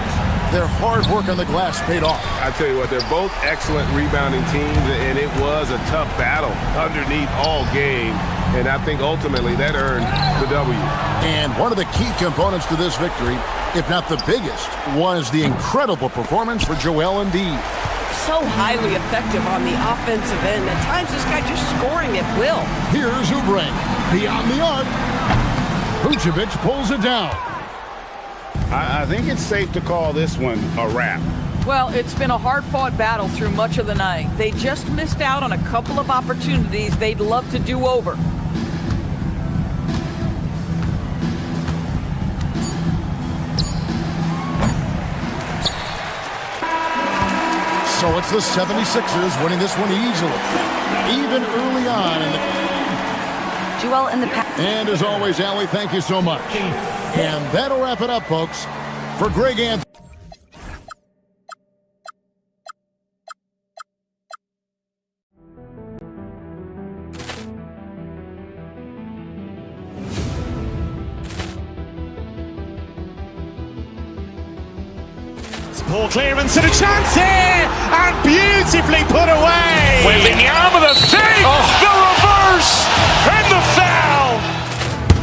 Their hard work on the glass paid off. I tell you what, they're both excellent rebounding teams, and it was a tough battle underneath all game. And I think ultimately that earned the W. And one of the key components to this victory, if not the biggest, was the incredible performance for Joel Embiid. so highly effective on the offensive end. At times, this guy just scoring at will. Here's Oubre. Beyond the arc. Vucevic pulls it down. I think it's safe to call this one a wrap. Well, it's been a hard-fought battle through much of the night. They just missed out on a couple of opportunities they'd love to do over. So it's the 76ers winning this one easily. Even early on in the... Joel in the pass. And as always, Allie, thank you so much. And that'll wrap it up, folks. For Greg Anthony. Poor clearance and a chance here, and beautifully put away. Wembanyama the fake, the reverse, and the foul.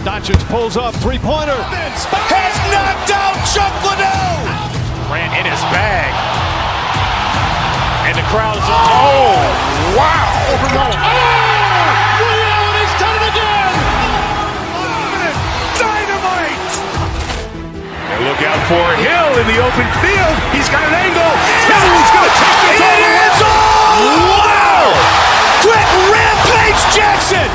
Doncic pulls up, three-pointer. Has knocked out Chuck Liddell. Ran in his bag. And the crowd is, oh, wow. Ray Allen has done it again. Dynamite. And look out for Hill in the open field. He's got an angle. He's going to take this all the way. Wow! Quick Rampage Jackson.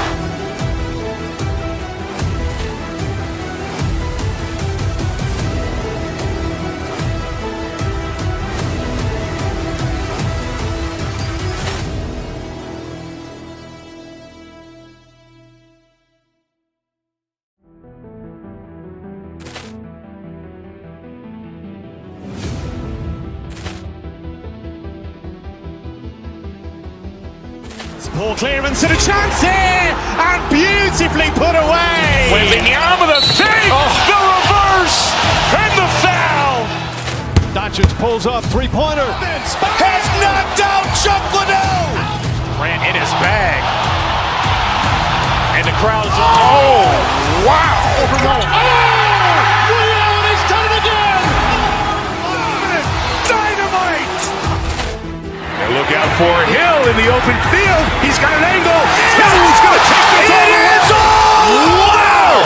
Poor clearance and a chance here, and beautifully put away. Wembanyama the fake, the reverse, and the foul. Doncic pulls up, three-pointer. Has knocked out Chuck Liddell. Ran in his bag. And the crowd is, oh, wow. Ray Allen has done it again. Dynamite. And look out for Hill in the open field. He's got an angle. He's going to take this all the way. Wow!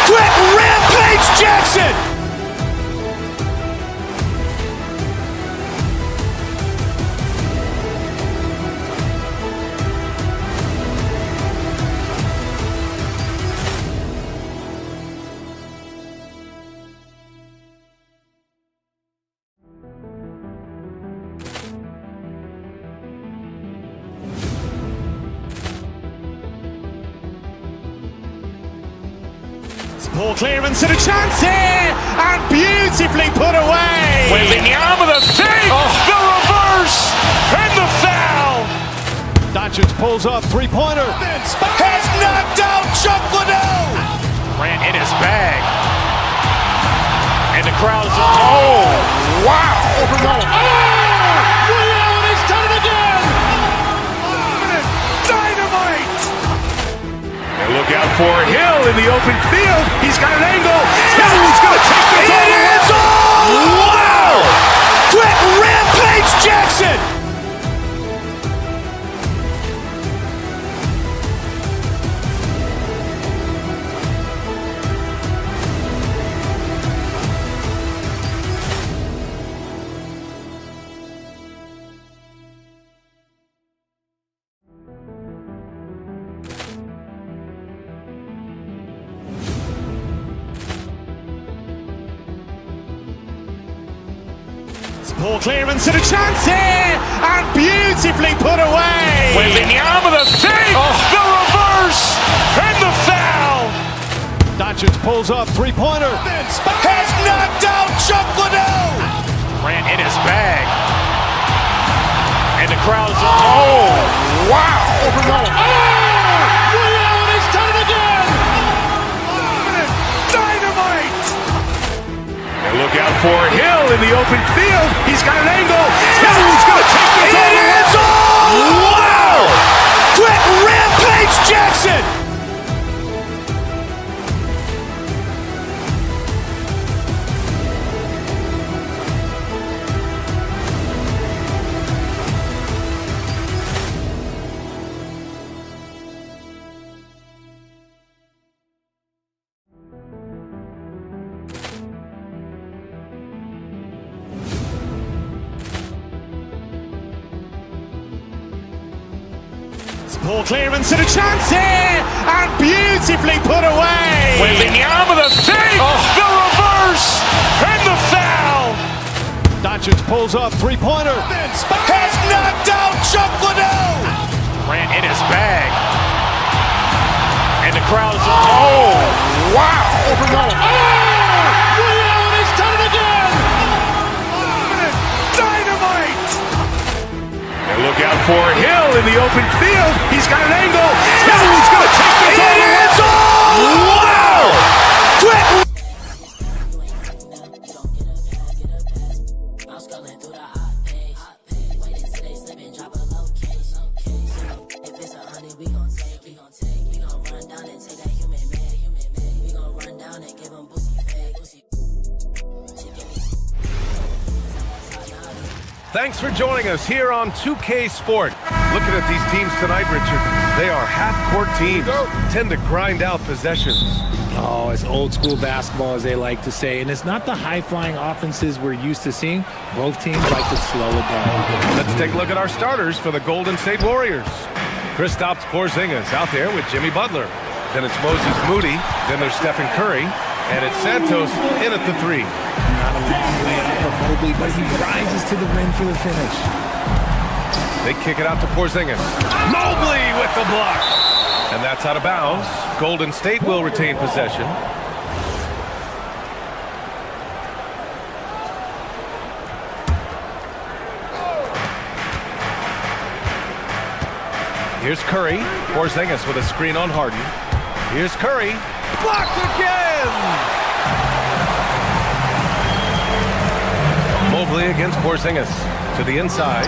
Quick Rampage Jackson. Poor clearance and a chance here, and beautifully put away. Wembanyama the fake, the reverse, and the foul. Doncic pulls up, three-pointer. Has knocked out Chuck Liddell. Ran in his bag. And the crowd is, oh, wow. Ray Allen has done it again. Dynamite. And look out for Hill in the open field. He's got an angle. He's going to take this all the way. Wow! Quick Rampage Jackson. Poor clearance and a chance here, and beautifully put away. Wembanyama the fake, the reverse, and the foul. Doncic pulls up, three-pointer. Has knocked out Chuck Liddell. Ran in his bag. And the crowd is, oh, wow. Ray Allen has done it again. Dynamite. And look out for Hill in the open field. He's got an angle. He's going to take this all the way. Wow! Quick Rampage Jackson. Poor clearance and a chance here, and beautifully put away. Wembanyama the save, the reverse, and the foul. Doncic pulls up, three-pointer. Has knocked out Chuck Liddell. Grant in his bag. And the crowd is, oh, wow. He's done it again. Dynamite. And look out for Hill in the open field. He's got an angle. Hill's going to take this all the way. Wow. Quick. Thanks for joining us here on 2K Sport. Looking at these teams tonight, Richard, they are half-court teams, tend to grind out possessions. Oh, it's old school basketball, as they like to say, and it's not the high-flying offenses we're used to seeing. Both teams like to slow it down. Let's take a look at our starters for the Golden State Warriors. Kristaps Porzingis out there with Jimmy Butler. Then it's Moses Moody. Then there's Stephen Curry. And it's Santos in at the three. Not a long way out for Mobley, but he rises to the rim for the finish. They kick it out to Porzingis. Mobley with the block. And that's out of bounds. Golden State will retain possession. Here's Curry. Porzingis with a screen on Harden. Here's Curry. Blocked again! Mobley against Porzingis. To the inside.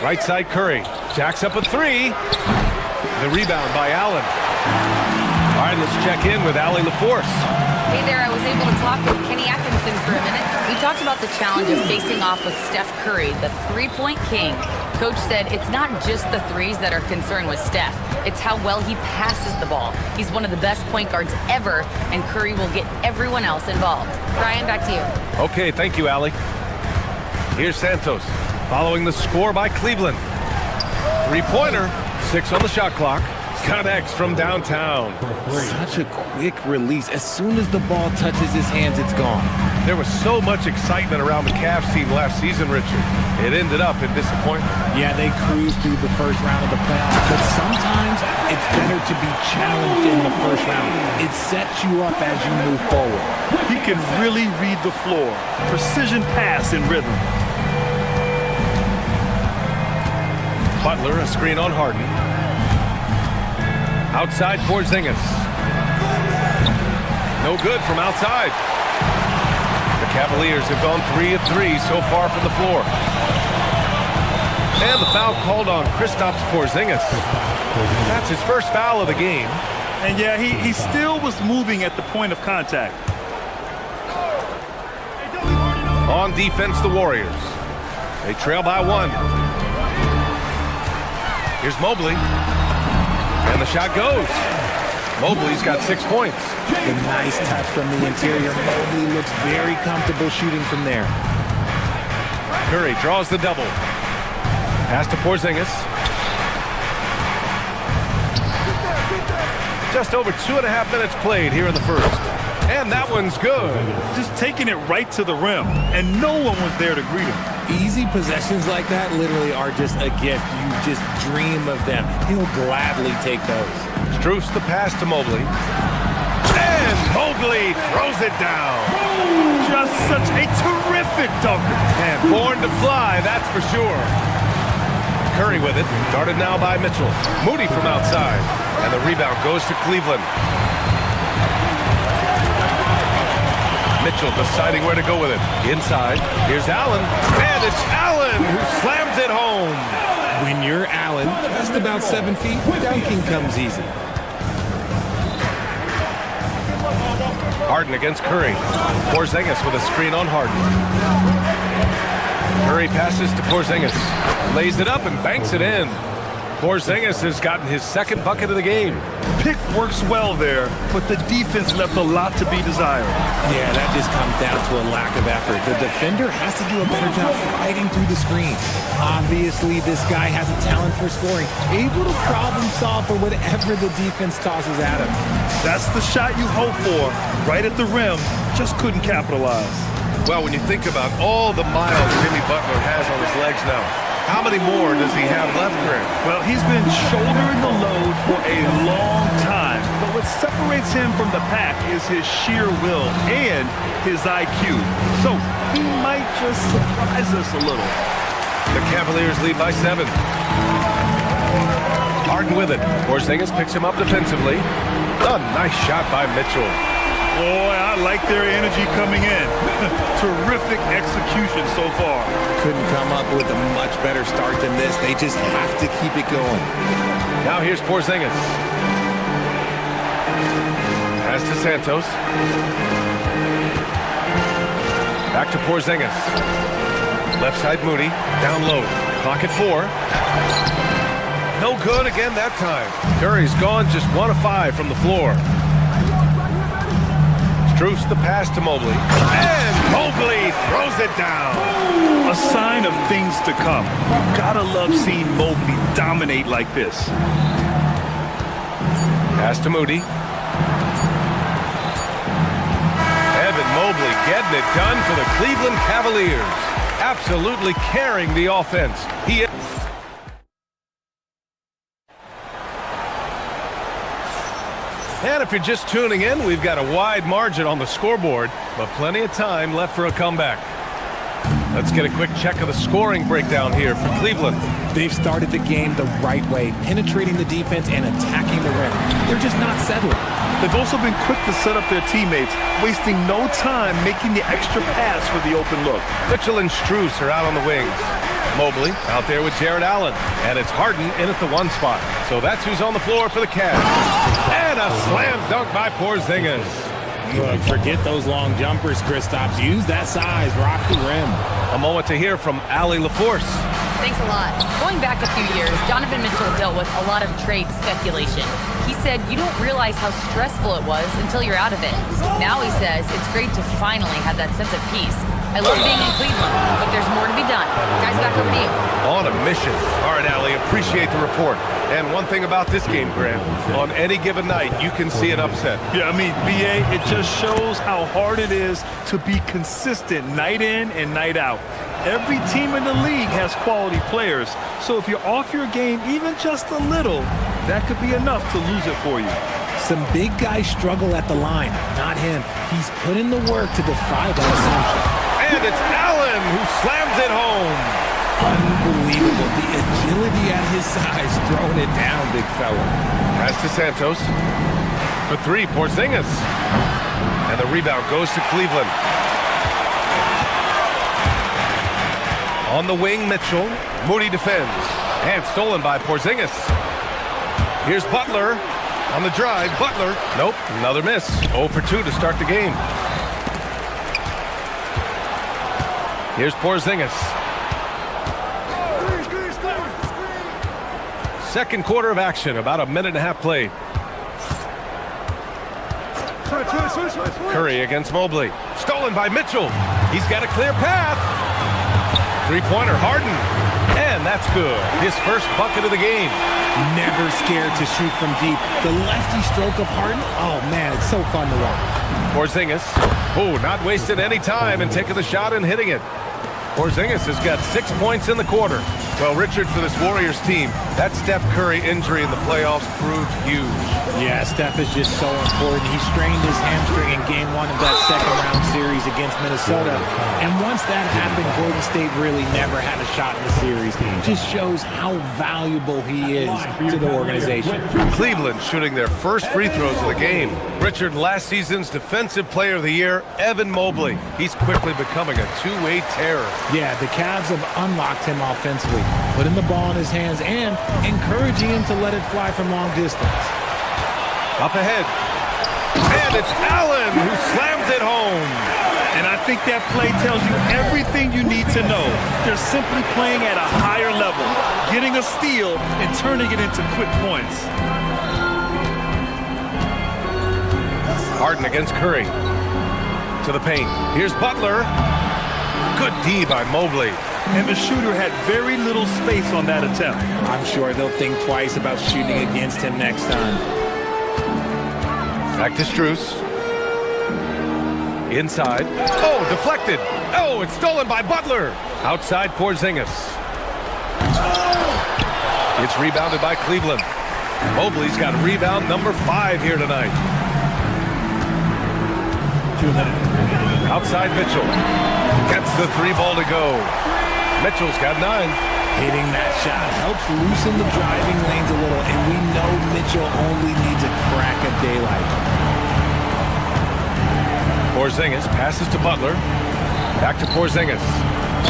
Right side Curry. Jacks up a three. The rebound by Allen. All right, let's check in with Allie LaForce. Hey there, I was able to talk with Kenny Atkinson for a minute. We talked about the challenge of facing off with Steph Curry, the three-point king. Coach said it's not just the threes that are concerned with Steph. It's how well he passes the ball. He's one of the best point guards ever, and Curry will get everyone else involved. Brian, back to you. Okay, thank you, Allie. Here's Santos, following the score by Cleveland. Three-pointer, 6 on the shot clock. Connects from downtown. Such a quick release. As soon as the ball touches his hands, it's gone. There was so much excitement around the Cavs team last season, Richard. It ended up in disappointment. Yeah, they cruised through the first round of the playoffs, but sometimes it's better to be challenged in the first round. It sets you up as you move forward. He can really read the floor. Precision pass in rhythm. Butler, a screen on Harden. Outside Porzingis. No good from outside. The Cavaliers have gone 3 of 3 so far from the floor. And the foul called on Kristaps Porzingis. That's his first foul of the game. And yeah, he still was moving at the point of contact. On defense, the Warriors. They trail by 1. Here's Mobley. And the shot goes. Mobley's got 6 points. A nice touch from the interior. Mobley looks very comfortable shooting from there. Curry draws the double. Pass to Porzingis. Just over 2.5 minutes played here in the first. And that one's good. Just taking it right to the rim, and no one was there to greet him. Easy possessions like that literally are just a gift. You just dream of them. He'll gladly take those. Strus the pass to Mobley. And Mobley throws it down. Just such a terrific dunker. And born to fly, that's for sure. Curry with it. Guarded now by Mitchell. Moody from outside. And the rebound goes to Cleveland. Mitchell deciding where to go with it. Inside, here's Allen, and it's Allen who slams it home. When you're Allen, just about 7 feet, dunking comes easy. Harden against Curry. Porzingis with a screen on Harden. Curry passes to Porzingis. Lays it up and banks it in. Porzingis has gotten his second bucket of the game. pick works well there, but the defense left a lot to be desired. Yeah, that just comes down to a lack of effort. The defender has to do a better job fighting through the screen. Obviously, this guy has a talent for scoring, able to problem solve for whatever the defense tosses at him. That's the shot you hope for, right at the rim, just couldn't capitalize. Well, when you think about all the miles Jimmy Butler has on his legs now, how many more does he have left, Greg? Well, he's been shouldering the load for a long time, but what separates him from the pack is his sheer will and his IQ. So he might just surprise us a little. The Cavaliers lead by 7. Harden with it. Porzingis picks him up defensively. A nice shot by Mitchell. Boy, I like their energy coming in. Terrific execution so far. Couldn't come up with a much better start than this. They just have to keep it going. Now here's Porzingis. Pass to Santos. Back to Porzingis. Left side Moody. Down low. Clock at 4. No good again that time. Curry's gone just 1 of 5 from the floor. Strus the pass to Mobley. And Mobley throws it down. A sign of things to come. Gotta love seeing Mobley dominate like this. Pass to Moody. Evan Mobley getting it done for the Cleveland Cavaliers. Absolutely carrying the offense. He is. And if you're just tuning in, we've got a wide margin on the scoreboard, but plenty of time left for a comeback. Let's get a quick check of the scoring breakdown here for Cleveland. They've started the game the right way, penetrating the defense and attacking the rim. They're just not settling. They've also been quick to set up their teammates, wasting no time making the extra pass for the open look. Mitchell and Strus are out on the wings. Mobley out there with Jared Allen. And it's Harden in at the 1 spot. So that's who's on the floor for the Cavs. And a slam dunk by Porzingis. Look, forget those long jumpers, Kristaps. Use that size. Rock the rim. A moment to hear from Allie LaForce. Thanks a lot. Going back a few years, Donovan Mitchell dealt with a lot of trade speculation. He said you don't realize how stressful it was until you're out of it. Now he says it's great to finally have that sense of peace. I love being in Cleveland, but there's more to be done. Guys, back over to you. On a mission. All right, Allie, appreciate the report. And one thing about this game, Graham, on any given night, you can see an upset. Yeah, I mean, BA, it just shows how hard it is to be consistent night in and night out. Every team in the league has quality players, so if you're off your game even just a little, that could be enough to lose it for you. Some big guys struggle at the line, not him. He's put in the work to defy that assumption. And it's Allen who slams it home. Unbelievable. The agility at his size, throwing it down, big fella. Pass to Santos. For 3, Porzingis. And the rebound goes to Cleveland. On the wing, Mitchell. Moody defends. And stolen by Porzingis. Here's Butler. On the drive, Butler. Nope, another miss. 0 for 2 to start the game. Here's Porzingis. Second quarter of action, about a minute and a half played. Curry against Mobley. Stolen by Mitchell. He's got a clear path. Three-pointer, Harden. And that's good. His first bucket of the game. Never scared to shoot from deep. The lefty stroke of Harden, oh man, it's so fun to watch. Porzingis, not wasting any time and taking the shot and hitting it. Porzingis has got 6 points in the quarter. Well, Richard, for this Warriors team, that Steph Curry injury in the playoffs proved huge. Yeah, Steph is just so important. He strained his hamstring in Game 1 of that second-round series against Minnesota. And once that happened, Golden State really never had a shot in the series. It just shows how valuable he is to the organization. Cleveland shooting their first free throws of the game. Richard, last season's Defensive Player of the Year, Evan Mobley. He's quickly becoming a two-way terror. Yeah, the Cavs have unlocked him offensively, putting the ball in his hands and encouraging him to let it fly from long distance. Up ahead. And it's Allen who slams it home. And I think that play tells you everything you need to know. They're simply playing at a higher level, getting a steal and turning it into quick points. Harden against Curry. To the paint. Here's Butler. Good D by Mobley. And the shooter had very little space on that attempt. I'm sure they'll think twice about shooting against him next time. Back to Strus. Inside. Oh, deflected. Oh, it's stolen by Butler. Outside Porzingis. It's rebounded by Cleveland. Mobley's got rebound number 5 here tonight. Outside Mitchell. Gets the 3 ball to go. Mitchell's got 9. Hitting that shot helps loosen the driving lanes a little, and we know Mitchell only needs a crack of daylight. Porzingis passes to Butler. Back to Porzingis.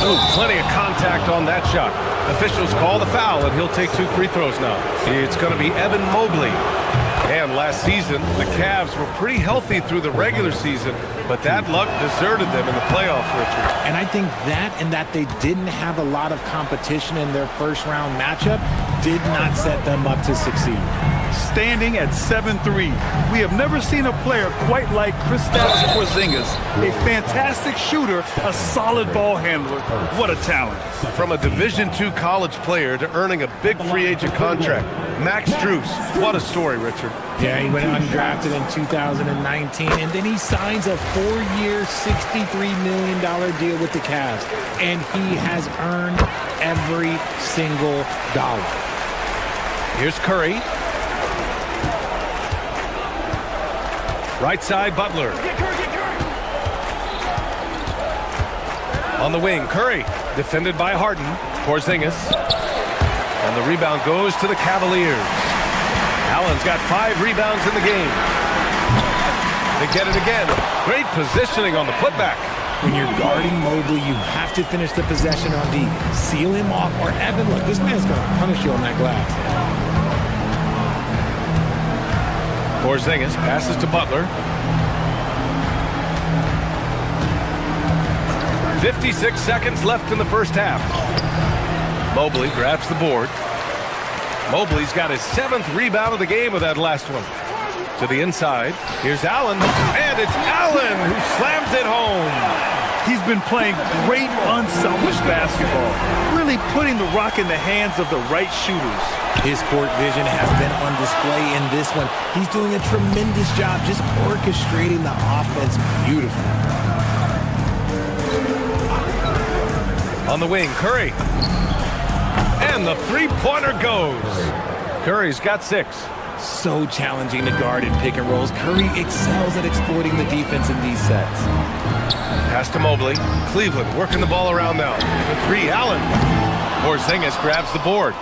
Ooh, plenty of contact on that shot. Officials call the foul, and he'll take 2 free throws now. It's going to be Evan Mobley. And last season, the Cavs were pretty healthy through the regular season, but that luck deserted them in the playoffs, Richard. And I think that and that they didn't have a lot of competition in their first-round matchup did not set them up to succeed. Standing at 7'3", we have never seen a player quite like Kristaps Porzingis. A fantastic shooter, a solid ball handler. What a talent. From a Division II college player to earning a big free agent contract, Max Strus. What a story, Richard. Yeah, he went undrafted in 2019, and then he signs a 4-year, $63 million deal with the Cavs, and he has earned every single dollar. Here's Curry. Right side, Butler. On the wing, Curry. Defended by Harden. Porzingis. And the rebound goes to the Cavaliers. Allen's got 5 rebounds in the game. They get it again. Great positioning on the putback. When you're guarding Mobley, you have to finish the possession on D. Seal him off, or Evan, look, this man's going to punish you on that glass. Porzingis passes to Butler. 56 seconds left in the first half. Mobley grabs the board. Mobley's got his 7th rebound of the game with that last one. To the inside. Here's Allen. And it's Allen who slams it home. He's been playing great unselfish basketball, really putting the rock in the hands of the right shooters. His court vision has been on display in this one. He's doing a tremendous job just orchestrating the offense beautifully. On the wing, Curry. And the 3-pointer goes. Curry's got 6. So challenging to guard in pick and rolls. Curry excels at exploiting the defense in these sets. Pass to Mobley. Cleveland working the ball around now. The 3, Allen. Porzingis grabs the board.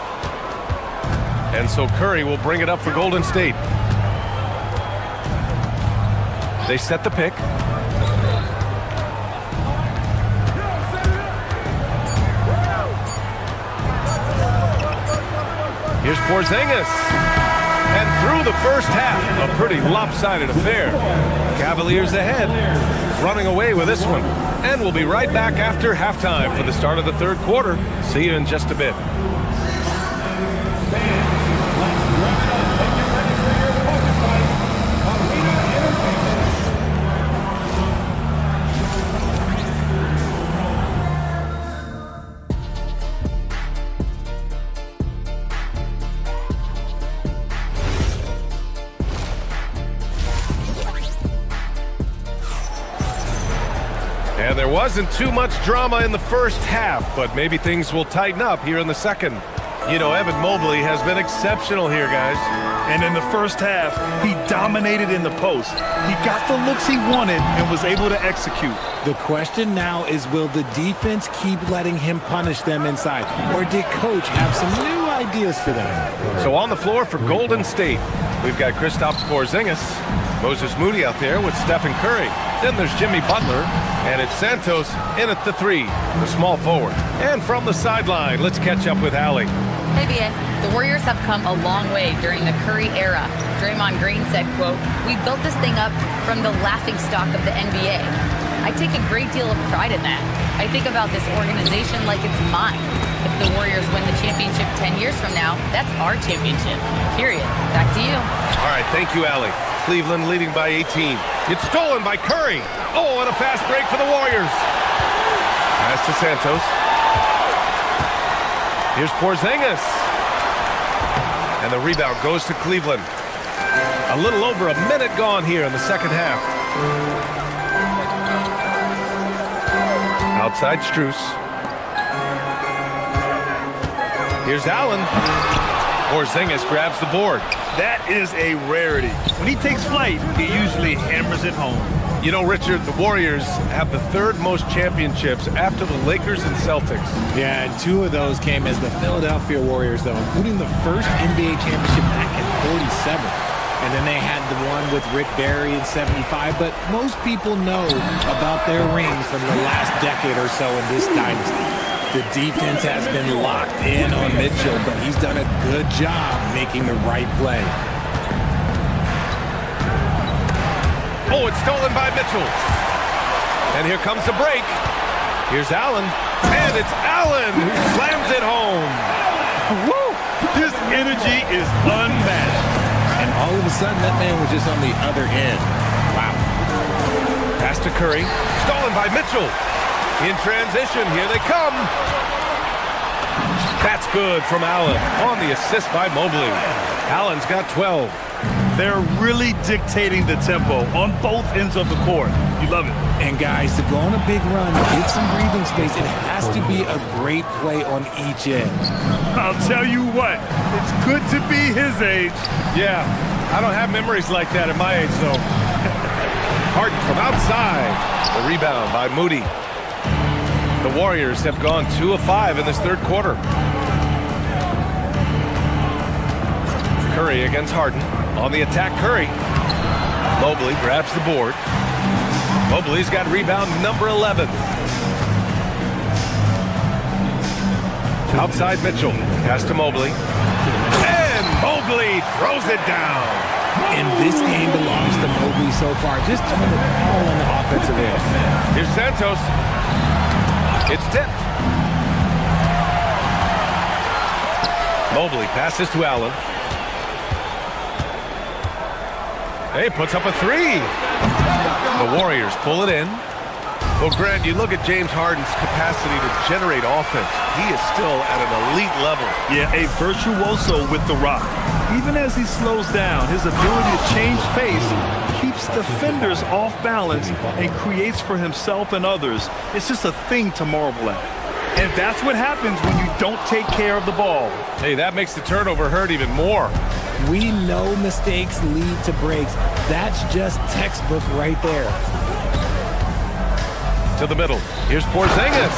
And so Curry will bring it up for Golden State. They set the pick. Here's Porzingis. And through the first half, a pretty lopsided affair. Cavaliers ahead, running away with this one. And we'll be right back after halftime for the start of the 3rd quarter. See you in just a bit. And there wasn't too much drama in the first half, but maybe things will tighten up here in the second. You know, Evan Mobley has been exceptional here, guys. And in the first half, he dominated in the post. He got the looks he wanted and was able to execute. The question now is, will the defense keep letting him punish them inside? Or did Coach have some new ideas for them? So on the floor for Golden State, we've got Kristaps Porzingis, Moses Moody out there with Stephen Curry. Then there's Jimmy Butler, and it's Santos in at the 3, the small forward. And from the sideline, let's catch up with Allie. Hey, BA. The Warriors have come a long way during the Curry era. Draymond Green said, quote, "We built this thing up from the laughingstock of the NBA. I take a great deal of pride in that. I think about this organization like it's mine. If the Warriors win the championship 10 years from now, that's our championship. Period. Back to you." All right, thank you, Allie. Cleveland leading by 18. It's stolen by Curry. Oh, and a fast break for the Warriors. Pass to Santos. Here's Porzingis. And the rebound goes to Cleveland. A little over a minute gone here in the second half. Outside Strus. Here's Allen. Porzingis grabs the board. That is a rarity. When he takes flight, he usually hammers it home. You know, Richard, the Warriors have the third most championships after the Lakers and Celtics. Yeah, and 2 of those came as the Philadephia Warriors, though, including the first NBA championship back in 47. And then they had the one with Rick Barry in 75. But most people know about their rings from the last decade or so in this dynasty. The defense has been locked in on Mitchell, but he's done a good job making the right play. Oh, it's stolen by Mitchell. And here comes the break. Here's Allen. And it's Allen who slams it home. Woo! His energy is unmatched. And all of a sudden, that man was just on the other end. Wow. Pass to Curry. Stolen by Mitchell. In transition, here they come. That's good from Allen on the assist by Mobley. Allen's got 12. They're really dictating the tempo on both ends of the court. You love it. And guys, to go on a big run, get some breathing space, it has to be a great play on each end. I'll tell you what, it's good to be his age. Yeah, I don't have memories like that at my age, though. Harden from outside. The rebound by Moody. The Warriors have gone 2 of 5 in this third quarter. Curry against Harden. On the attack, Curry. Mobley grabs the board. Mobley's got rebound number 11. Outside Mitchell. Pass to Mobley. And Mobley throws it down. And this game belongs to Mobley so far. Just turn it all on the offensive end. Here's Santos. It's tipped. Mobley passes to Allen. Hey, puts up a 3. The Warriors pull it in. Well, Grant, you look at James Harden's capacity to generate offense. He is still at an elite level. Yeah, a virtuoso with the rock. Even as he slows down, his ability to change pace keeps defenders off balance and creates for himself and others. It's just a thing to marvel at. And that's what happens when you don't take care of the ball. Hey, that makes the turnover hurt even more. We know mistakes lead to breaks. That's just textbook right there. To the middle. Here's Porzingis.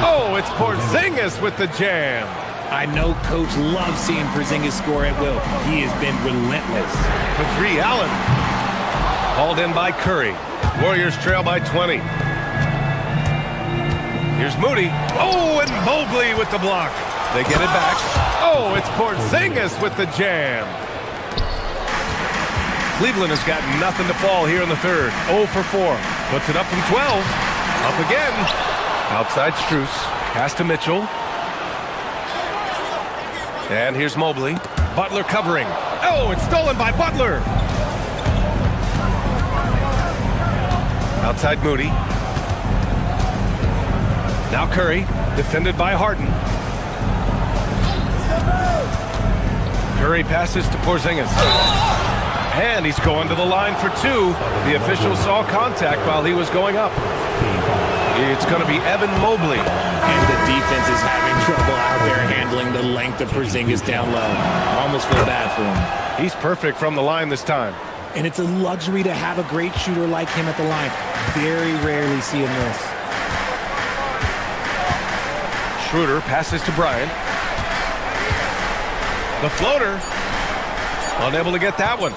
Oh, it's Porzingis with the jam. I know Coach loves seeing Porzingis score at will. He has been relentless. For 3, Allen. Hauled in by Curry. Warriors trail by 20. Here's Moody. Oh, and Mobley with the block. They get it back. Oh, it's Porzingis with the jam. Cleveland has got nothing to fall here in the third. 0 for 4. Puts it up from 12. Up again. Outside Strus. Pass to Mitchell. And here's Mobley. Butler covering. Oh, it's stolen by Butler. Outside Moody. Now Curry, defended by Harden. Curry passes to Porzingis. And he's going to the line for 2. The official saw contact while he was going up. It's going to be Evan Mobley. And the defense is having trouble out there handling the length of Porzingis down low. I almost feel bad for him. He's perfect from the line this time. And it's a luxury to have a great shooter like him at the line. Very rarely see him miss. Schroeder passes to Bryant. The floater. Unable to get that one.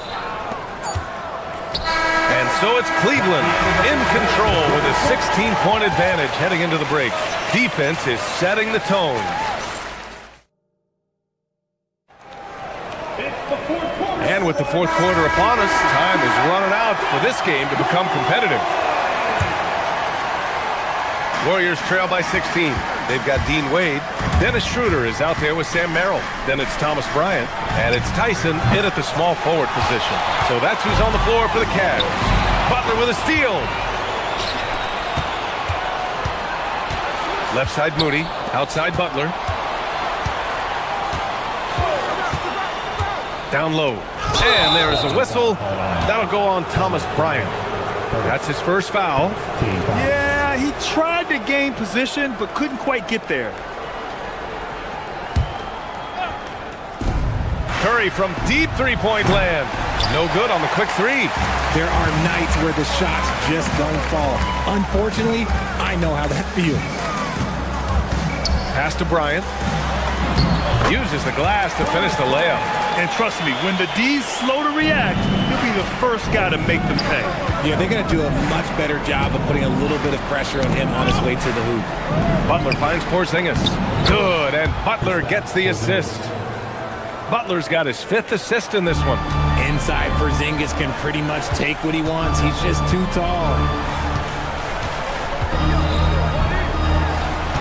And so it's Cleveland in control with a 16-point advantage heading into the break. Defense is setting the tone. And with the fourth quarter upon us, time is running out for this game to become competitive. Warriors trail by 16. They've got Dean Wade. Dennis Schroeder is out there with Sam Merrill. Then it's Thomas Bryant. And it's Tyson in at the small forward position. So that's who's on the floor for the Cavs. Butler with a steal. Left side Moody. Outside Butler. Down low. And there is a whistle. That'll go on Thomas Bryant. That's his first foul. Yeah, he tried to gain position, but couldn't quite get there. Curry from deep three-point land. No good on the quick three. There are nights where the shots just don't fall. Unfortunately, I know how that feels. Pass to Bryant. Uses the glass to finish the layup. And trust me, when the D's slow to react, he'll be the first guy to make them pay. Yeah, they're going to do a much better job of putting a little bit of pressure on him on his way to the hoop. Butler finds Porzingis. Good, and Butler gets the assist. Butler's got his 5th assist in this one. Inside, Porzingis can pretty much take what he wants. He's just too tall.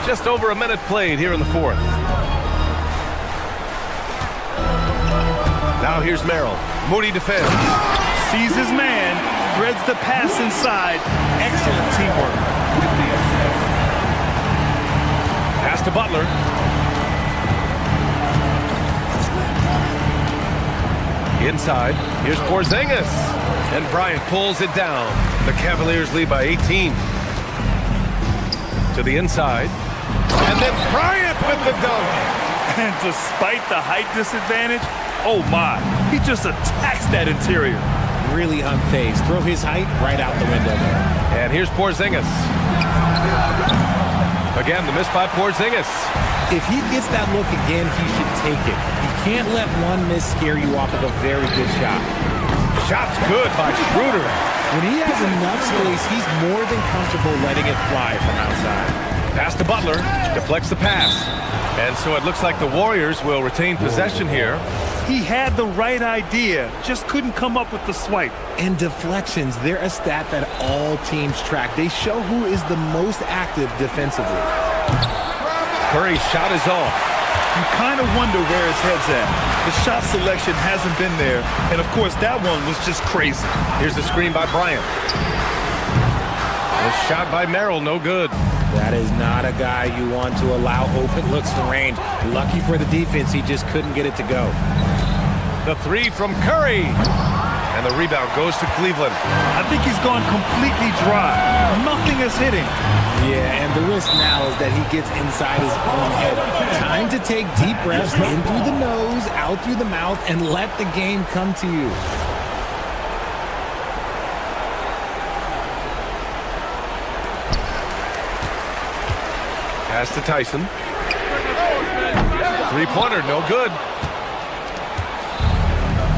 Just over a minute played here in the 4th. Now here's Merrill. Moody defends. Sees his man, threads the pass inside. Excellent teamwork. Pass to Butler. Inside, here's Porzingis. And Bryant pulls it down. The Cavaliers lead by 18. To the inside. And then Bryant with the dunk. And despite the height disadvantage, oh my, he just attacks that interior. Really unfazed. Throw his height right out the window there. And here's Porzingis. Again, the miss by Porzingis. If he gets that look again, he should take it. You can't let one miss scare you off of a very good shot. Shot's good by Schroeder. When he has enough space, he's more than comfortable letting it fly from outside. Pass to Butler. Deflects the pass. And so it looks like the Warriors will retain possession here. He had the right idea, just couldn't come up with the swipe. And deflections, they're a stat that all teams track. They show who is the most active defensively. Curry's shot is off. You kind of wonder where his head's at. The shot selection hasn't been there, and of course that one was just crazy. Here's the screen by Bryant. The shot by Merrill, no good. That is not a guy you want to allow open looks from range. Lucky for the defense, he just couldn't get it to go. The three from Curry. And the rebound goes to Cleveland. I think he's gone completely dry. Nothing is hitting. Yeah, and the risk now is that he gets inside his own head. Time to take deep breaths in through the nose, out through the mouth, and let the game come to you. Pass to Tyson. Three-pointer, no good.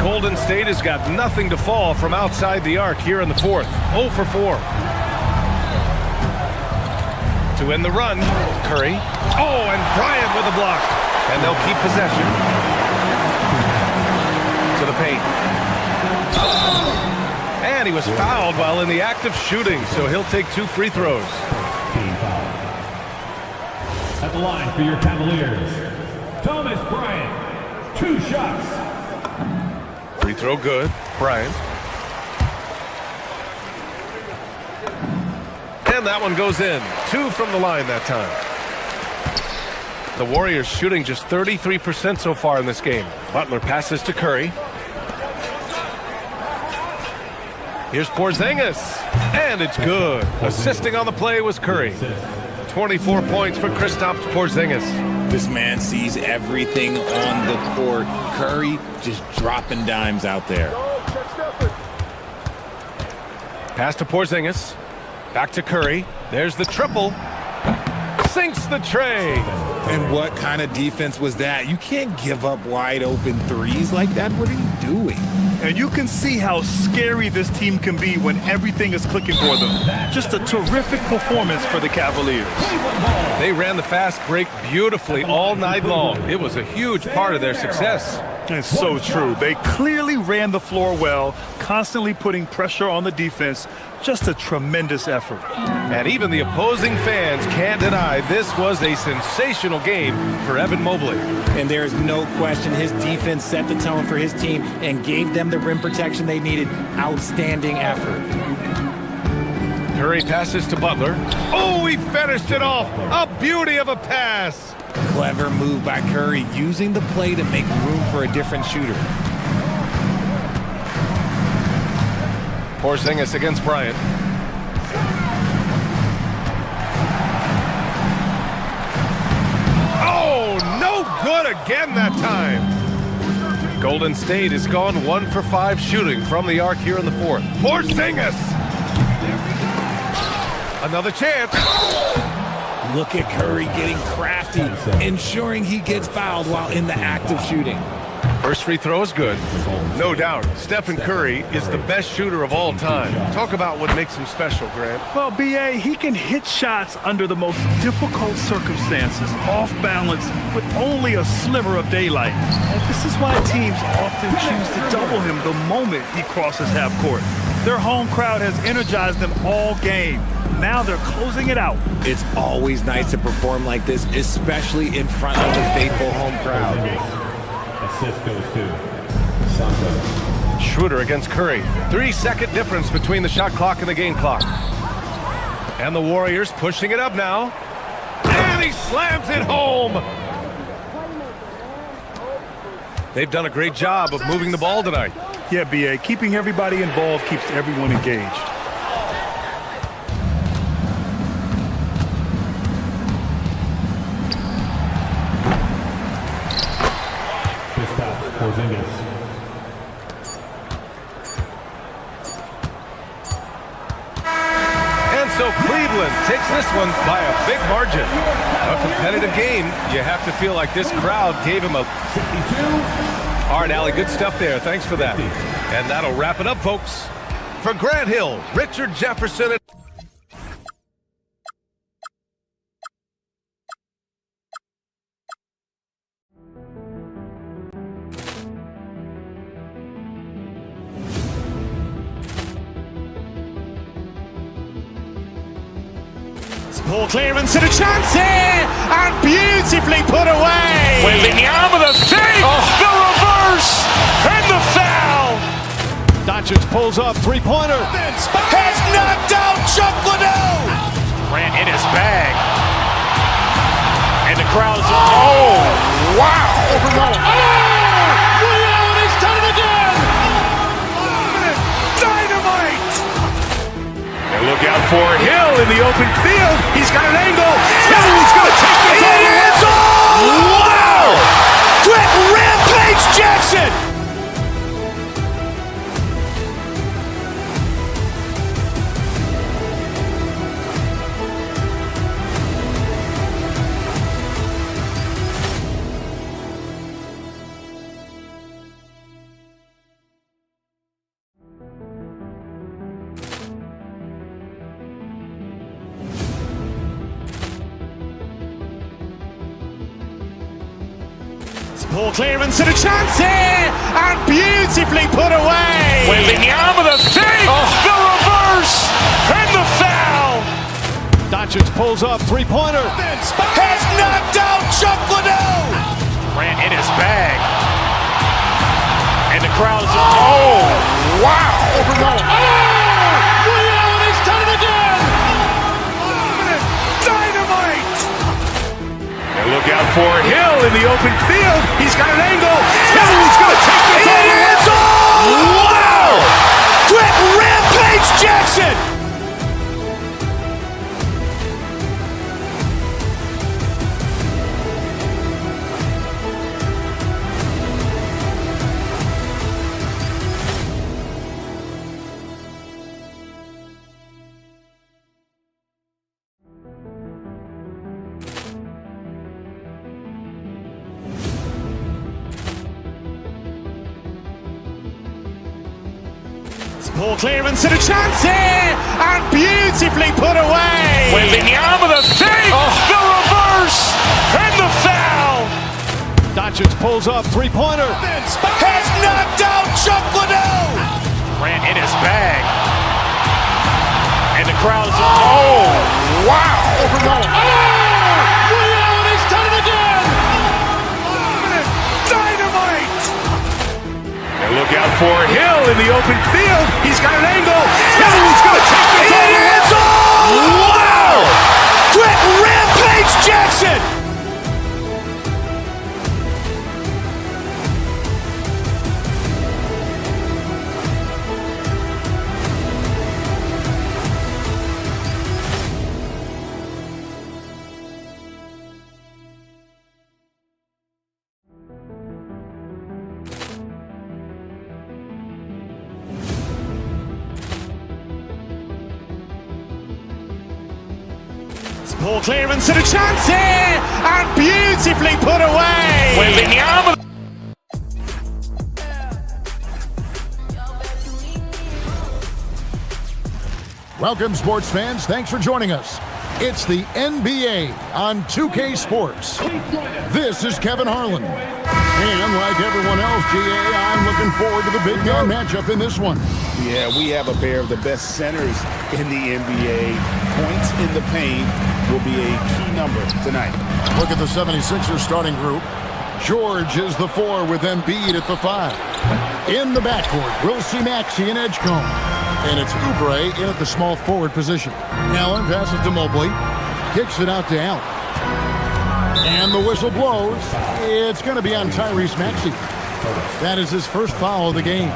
Golden State has got nothing to fall from outside the arc here in the 4th. 0 for 4. To end the run, Curry. Oh, and Bryant with a block. And they'll keep possession. To the paint. And he was fouled while in the act of shooting, so he'll take 2 free throws. At the line for your Cavaliers, Thomas Bryant, 2 shots. Free throw good, Bryant. And that one goes in. 2 from the line that time. The Warriors shooting just 33% so far in this game. Butler passes to Curry. Here's Porzingis. And it's good. Assisting on the play was Curry. 24 points for Kristaps Porzingis. This man sees everything on the court. Curry just dropping dimes out there. Pass to Porzingis. Back to Curry. There's the triple. Sinks the tray. And what kind of defense was that? You can't give up wide open threes like that. What are you doing? And you can see how scary this team can be when everything is clicking for them. Just a terrific performance for the Cavaliers. They ran the fast break beautifully all night long. It was a huge part of their success. It's so true. They clearly ran the floor well, constantly putting pressure on the defense. Just a tremendous effort. And even the opposing fans can't deny this was a sensational game for Evan Mobley. And there's no question his defense set the tone for his team and gave them the rim protection they needed. Outstanding effort. Curry passes to Butler. Oh, he finished it off. A beauty of a pass. Clever move by Curry, using the play to make room for a different shooter. Porzingis against Bryant. Oh, no good again that time. Golden State has gone 1 for 5 shooting from the arc here in the fourth. Porzingis! Another chance. Look at Curry getting crafty, ensuring he gets fouled while in the act of shooting. First free throw is good. No doubt, Stephen Curry is the best shooter of all time. Talk about what makes him special, Grant. Well, B.A., he can hit shots under the most difficult circumstances, off balance, with only a sliver of daylight. And this is why teams often choose to double him the moment he crosses half court. Their home crowd has energized them all game. Now they're closing it out. It's always nice to perform like this, especially in front of the faithful home crowd. Assist goes to Santos. Schroeder against Curry. 3-second difference between the shot clock and the game clock. And the Warriors pushing it up now. And he slams it home. They've done a great job of moving the ball tonight. Yeah, B.A., keeping everybody involved keeps everyone engaged. Porzingis. And so Cleveland takes this one by a big margin. A competitive game. You have to feel like this crowd gave him a... 62. All right, Allie, good stuff there. Thanks for that. And that'll wrap it up, folks. For Grant Hill, Richard Jefferson... Poor clearance and a chance here, and beautifully put away. Wembanyama the save, the reverse, and the foul. Doncic pulls up, three-pointer. Has knocked out Chuck Liddell. Grant in his bag. And the crowd is, oh, wow. Ray Allen has done it again. Dynamite. And look out for Hill in the open field. He's got an angle. Hill's going to take this all the way. Wow. Quick Rampage Jackson. Poor clearance and a chance here, and beautifully put away. Wembanyama the save, the reverse, and the foul. Doncic pulls up, three-pointer. Has knocked out Chuck Liddell. Grant in his bag. And the crowd is, oh, wow. Ray Allen has done it again. Dynamite. And look out for Hill in the open field. He's got an angle. Hill's going to take this all the way. Wow. Quick Rampage Jackson. Poor clearance and a chance here, and beautifully put away. Wembanyama the save, the reverse, and the foul. Doncic pulls up, three-pointer. Has knocked out Chuck Liddell. Grant in his bag. And the crowd is, oh, wow. Overrun. Ray Allen has done it again. Dynamite. And look out for Hill in the open field. He's got an angle. Hill's going to take this all the way. Wow. Quick Rampage Jackson. Poor clearance and a chance here, and beautifully put away. Welcome, sports fans. Thanks for joining us. It's the NBA on 2K Sports. This is Kevin Harlan. And like everyone else, GA, I'm looking forward to the big man matchup in this one. Yeah, we have a pair of the best centers in the NBA. Points in the paint will be a key number tonight. Look at the 76ers starting group. George is the 4 with Embiid at the 5. In the backcourt, we'll see Maxey and Edgecombe. And it's Oubre in at the small forward position. Allen passes to Mobley. Kicks it out to Allen. And the whistle blows. It's going to be on Tyrese Maxey. That is his first foul of the game.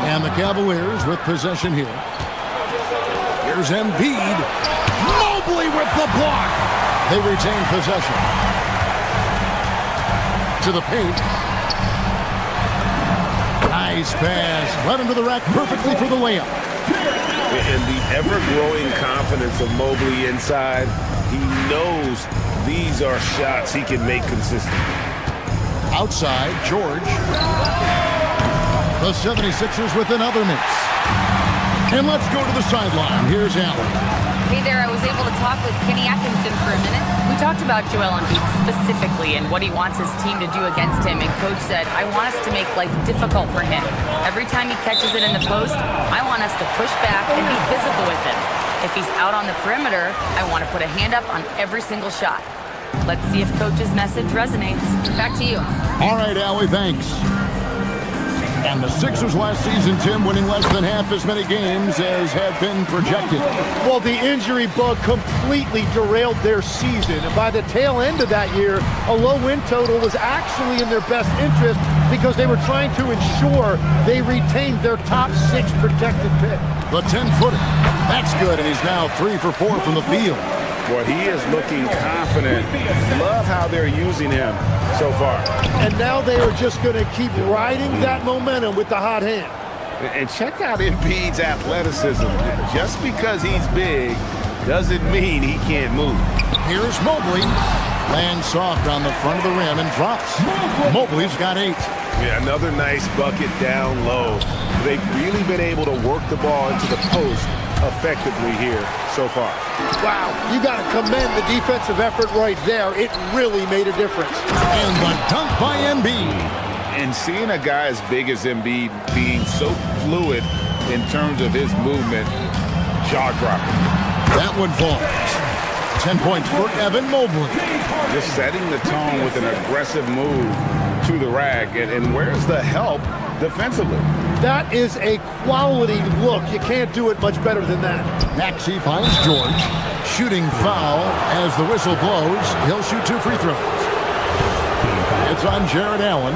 And the Cavaliers with possession here. Here's Embiid. Mobley with the block. They retain possession. To the paint. Nice pass. Right into the rack perfectly for the layup. And the ever-growing confidence of Mobley inside. He knows these are shots he can make consistent. Outside, George. The 76ers with another miss. And let's go to the sideline. Here's Allen. Hey there, I was able to talk with Kenny Atkinson for a minute. We talked about Joel Embiid specifically and what he wants his team to do against him, and Coach said, I want us to make life difficult for him. Every time he catches it in the post, I want us to push back and be physical with him. If he's out on the perimeter, I want to put a hand up on every single shot. Let's see if Coach's message resonates. Back to you. All right, Allie, thanks. And the Sixers last season, Tim, winning less than half as many games as had been projected. Well, the injury bug completely derailed their season. And by the tail end of that year, a low win total was actually in their best interest because they were trying to ensure they retained their top 6 protected pick. The 10-footer. That's good, and he's now 3 for 4 from the field. Boy, he is looking confident. Love how they're using him so far. And now they are just going to keep riding that momentum with the hot hand. And check out Embiid's athleticism. Just because he's big doesn't mean he can't move. Here's Mobley. Lands soft on the front of the rim and drops. Mobley's got 8. Yeah, another nice bucket down low. They've really been able to work the ball into the post effectively here so far. Wow, you got to commend the defensive effort right there. It really made a difference. And the dunk by Embiid. And seeing a guy as big as Embiid being so fluid in terms of his movement, jaw-dropping. That one falls. 10 points for Evan Mobley. Just setting the tone with an aggressive move to the rack. And where's the help defensively? That is a quality look. You can't do it much better than that. Maxey finds George. Shooting foul as the whistle blows. He'll shoot 2 free throws. It's on Jared Allen.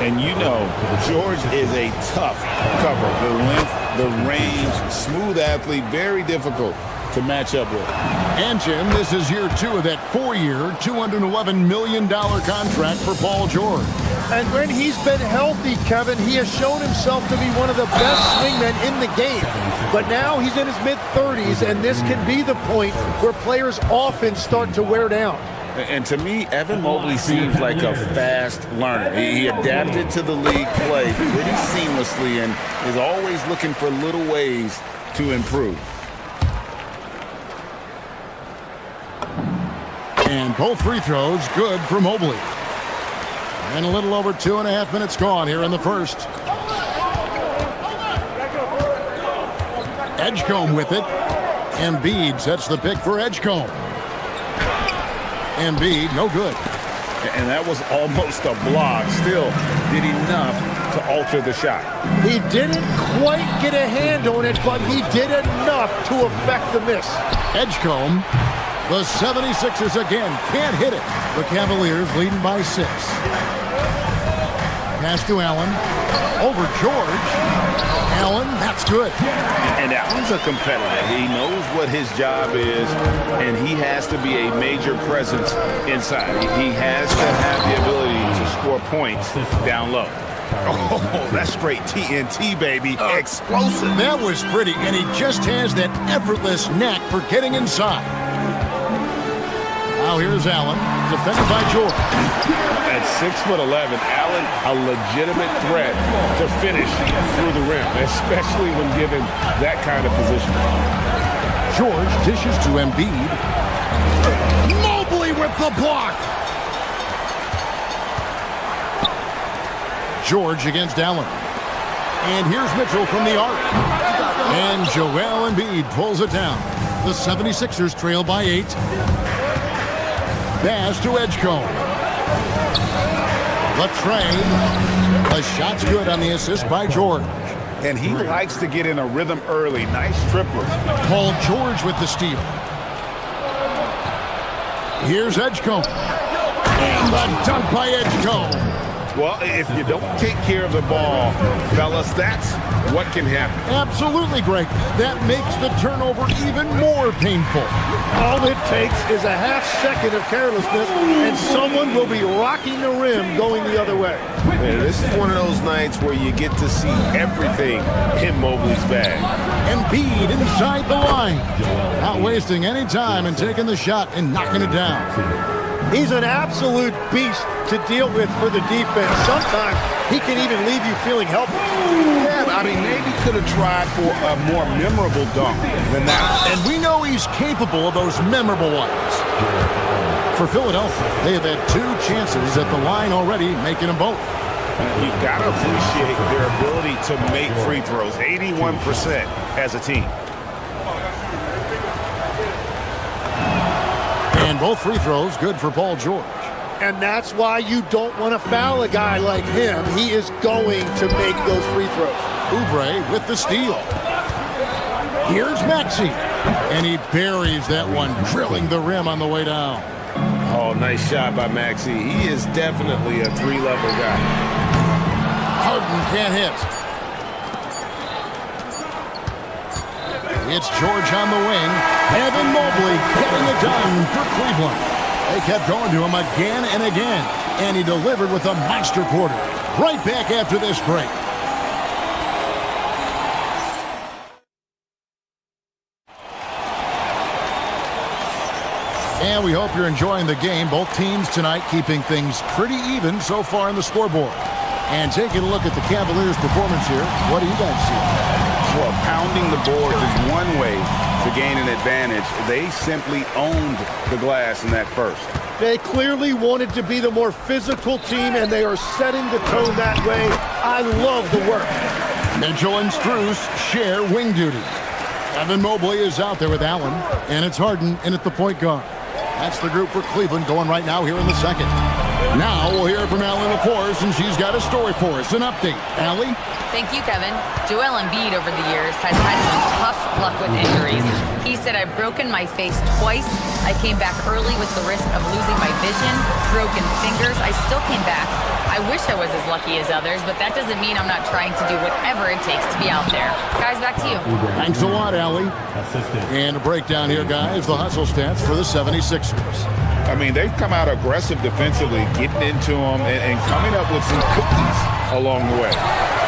And you know, George is a tough cover. The length, the range, smooth athlete, very difficult to match up with. And Jim, this is year 2 of that 4-year, $211 million contract for Paul George. And when he's been healthy, Kevin, he has shown himself to be one of the best swingmen in the game. But now he's in his mid-30s, and this can be the point where players often start to wear down. And to me, Evan Mobley seems like a fast learner. He adapted to the league play pretty seamlessly and is always looking for little ways to improve. And both free throws good for Mobley. And a little over 2.5 minutes gone here in the first. Edgecombe with it. Embiid sets the pick for Edgecombe. Embiid, no good. And that was almost a block. Still did enough to alter the shot. He didn't quite get a hand on it, but he did enough to affect the miss. Edgecombe, the 76ers again can't hit it. The Cavaliers leading by 6. Pass to Allen. Over George. Allen, that's good. And Allen's a competitor. He knows what his job is, and he has to be a major presence inside. He has to have the ability to score points down low. Oh, that's straight TNT, baby. Explosive. That was pretty, and he just has that effortless knack for getting inside. Now here's Allen, defended by George. At 6'11", Allen, a legitimate threat to finish through the rim, especially when given that kind of position. George dishes to Embiid. Mobley with the block. George against Allen. And here's Mitchell from the arc. And Joel Embiid pulls it down. The 76ers trail by 8. Pass to Edgecombe. Latrey. The shot's good on the assist by George. And he likes to get in a rhythm early. Nice tripler. Paul George with the steal. Here's Edgecombe. And the dunk by Edgecombe. Well, if you don't take care of the ball, fellas, that's what can happen. Absolutely, Greg. That makes the turnover even more painful. All it takes is a half second of carelessness, and someone will be rocking the rim going the other way. Man, this is one of those nights where you get to see everything in Mobley's bag. Embiid inside the line. Not wasting any time and taking the shot and knocking it down. He's an absolute beast to deal with for the defense. Sometimes he can even leave you feeling helpless. Yeah, I mean, maybe could have tried for a more memorable dunk than that. And we know he's capable of those memorable ones. For Philadelphia, they have had 2 chances at the line already, making them both. You've got to appreciate their ability to make free throws, 81% as a team. And both free throws good for Paul George. And that's why you don't want to foul a guy like him. He is going to make those free throws. Oubre with the steal. Here's Maxey. And he buries that one, drilling the rim on the way down. Oh, nice shot by Maxey. He is definitely a 3-level guy. Harden can't hit. It's George on the wing. Evan Mobley getting it done for Cleveland. They kept going to him again and again. And he delivered with a monster quarter. Right back after this break. And we hope you're enjoying the game. Both teams tonight keeping things pretty even so far in the scoreboard. And taking a look at the Cavaliers' performance here, what do you guys see? Well, pounding the boards is one way to gain an advantage. They simply owned the glass in that first. They clearly wanted to be the more physical team, and they are setting the tone that way. I love the work. Mitchell and Strus share wing duty. Evan Mobley is out there with Allen, and it's Harden in at the point guard. That's the group for Cleveland going right now here in the second. Now we'll hear from Allie LaForce, and she's got a story for us. An update. Allie? Thank you, Kevin. Joel Embiid over the years has had some tough luck with injuries. He said, I've broken my face twice. I came back early with the risk of losing my vision, broken fingers. I still came back. I wish I was as lucky as others, but that doesn't mean I'm not trying to do whatever it takes to be out there. Guys, back to you. Thanks a lot, Allie. And a breakdown here, guys. The hustle stats for the 76ers. I mean, they've come out aggressive defensively, getting into them and coming up with some cookies along the way.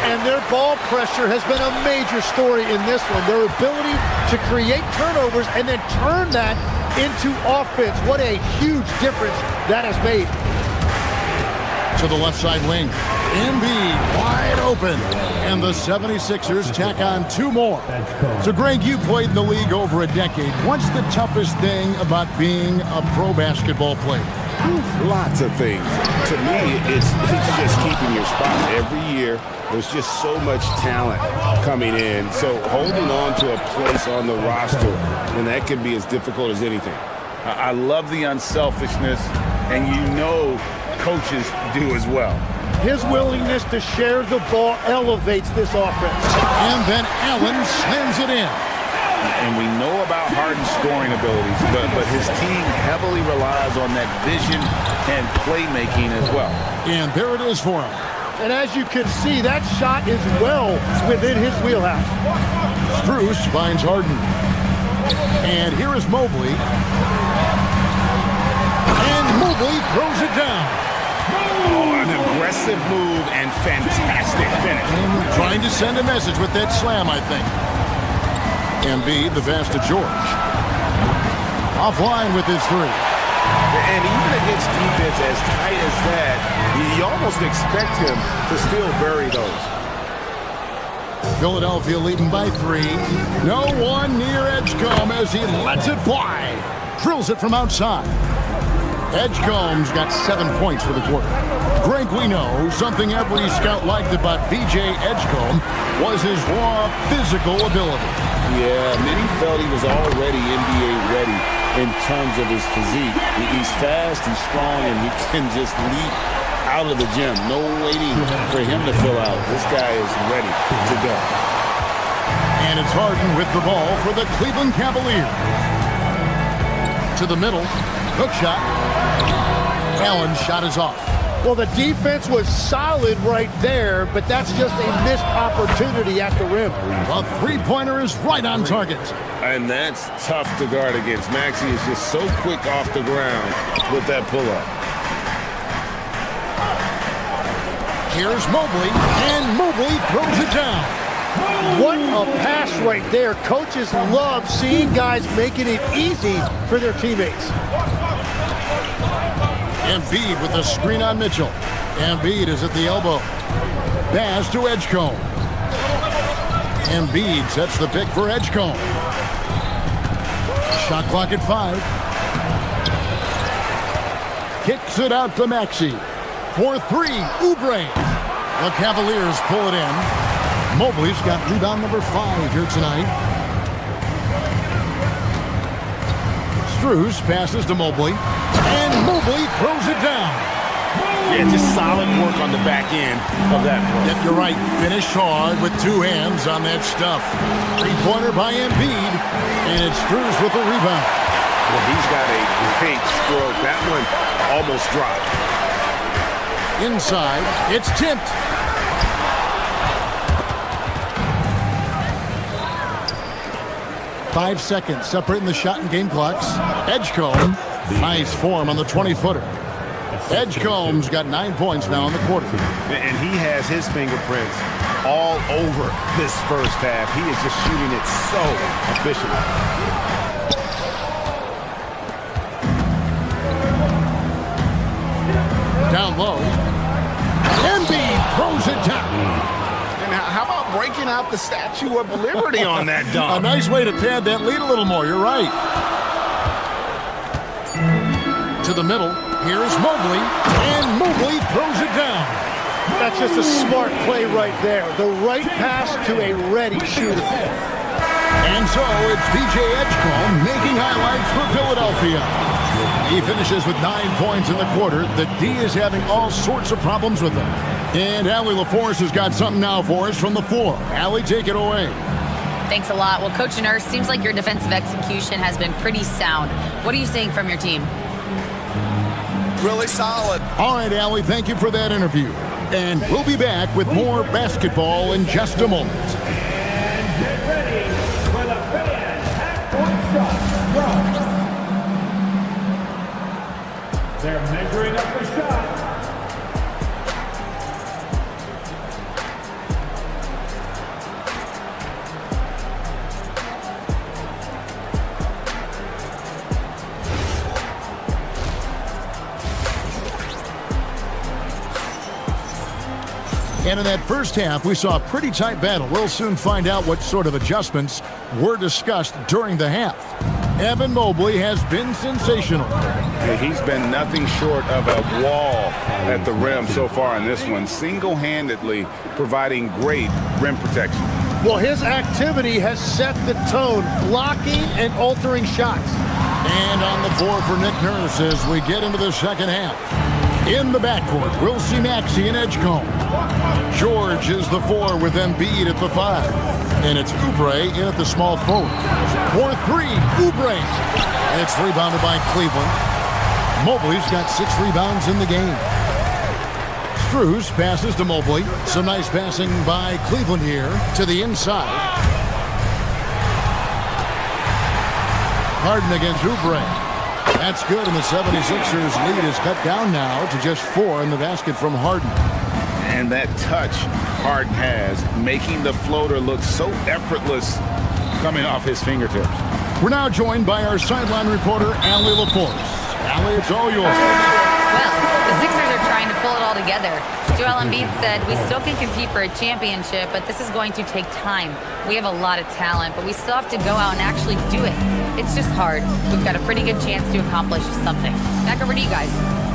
And their ball pressure has been a major story in this one. Their ability to create turnovers and then turn that into offense. What a huge difference that has made. To the left side wing. Embiid wide open. And the 76ers tack on 2 more. So, Greg, you played in the league over a decade. What's the toughest thing about being a pro basketball player? Lots of things. To me, it's just keeping your spot. Every year, there's just so much talent coming in. So holding on to a place on the roster, and that can be as difficult as anything. I love the unselfishness, and you know coaches do as well. His willingness to share the ball elevates this offense. And then Allen slams it in. And we know about Harden's scoring abilities, but his team heavily relies on that vision and playmaking as well. And there it is for him. And as you can see, that shot is well within his wheelhouse. Strus finds Harden. And here is Mobley. And Mobley throws it down. Oh, an aggressive move and fantastic finish. Trying to send a message with that slam, I think. Embiid, the pass to George. Offline with his 3. And even against defense as tight as that, you almost expect him to still bury those. Philadelphia leading by 3. No one near Edgecombe as he lets it fly. Drills it from outside. Edgecombe's got 7 points for the quarter. Greg, we know something every scout liked about VJ Edgecombe was his raw physical ability. Yeah, many felt he was already NBA ready in terms of his physique. He's fast, he's strong, and he can just leap out of the gym. No waiting for him to fill out. This guy is ready to go. And it's Harden with the ball for the Cleveland Cavaliers. To the middle. Hook shot. Allen's shot is off. Well, the defense was solid right there, but that's just a missed opportunity at the rim. A 3-pointer is right on target. And that's tough to guard against. Maxey is just so quick off the ground with that pull-up. Here's Mobley, and Mobley throws it down. What a pass right there. Coaches love seeing guys making it easy for their teammates. Embiid with the screen on Mitchell. Embiid is at the elbow. Pass to Edgecombe. Embiid sets the pick for Edgecombe. Shot clock at 5. Kicks it out to Maxey. For 3, Oubre. The Cavaliers pull it in. Mobley's got rebound number 5 here tonight. Strus passes to Mobley. And Mobley throws it down. Yeah, just solid work on the back end of that play. Yep, you're right. Finished hard with 2 hands on that stuff. 3-pointer by Embiid. And it's Strus with the rebound. Well, he's got a great stroke. That one almost dropped. Inside, it's tipped. Five seconds separating the shot and game clocks. Edgecombe, nice form on the 20-footer. Edgecombe's got 9 points now in the quarter. And he has his fingerprints all over this first half. He is just shooting it so efficiently. Down low. Embiid throws it down. How about breaking out the Statue of Liberty on that dunk? A nice way to pad that lead a little more. You're right. To the middle. Here's Mobley. And Mobley throws it down. That's just a smart play right there. The right pass to a ready shooter. And so it's VJ Edgecombe making highlights for Philadelphia. He finishes with 9 points in the quarter. The D is having all sorts of problems with him. And Allie LaForce has got something now for us from the floor. Allie, take it away. Thanks a lot. Well, Coach Nurse, seems like your defensive execution has been pretty sound. What are you seeing from your team? Really solid. All right, Allie, thank you for that interview. And we'll be back with more basketball in just a moment. And get ready for the fans half-court shot from. They're measuring up the shot. And in that first half, we saw a pretty tight battle. We'll soon find out what sort of adjustments were discussed during the half. Evan Mobley has been sensational. Yeah, he's been nothing short of a wall at the rim so far in this one, single-handedly providing great rim protection. Well, his activity has set the tone, blocking and altering shots. And on the floor for Nick Nurse as we get into the second half. In the backcourt, we'll see Maxey and Edgecombe. George is the 4 with Embiid at the 5. And it's Oubre in at the small forward. For 3, Oubre. And it's rebounded by Cleveland. Mobley's got 6 rebounds in the game. Strus passes to Mobley. Some nice passing by Cleveland here to the inside. Harden against Oubre. That's good, and the 76ers lead is cut down now to just 4 in the basket from Harden. And that touch Harden has, making the floater look so effortless coming off his fingertips. We're now joined by our sideline reporter, Allie LaForce. Allie, it's all yours. Well, the Sixers are trying to pull it all together. Joel Embiid said, we still can compete for a championship, but this is going to take time. We have a lot of talent, but we still have to go out and actually do it. It's just hard. We've got a pretty good chance to accomplish something. Back over to you guys.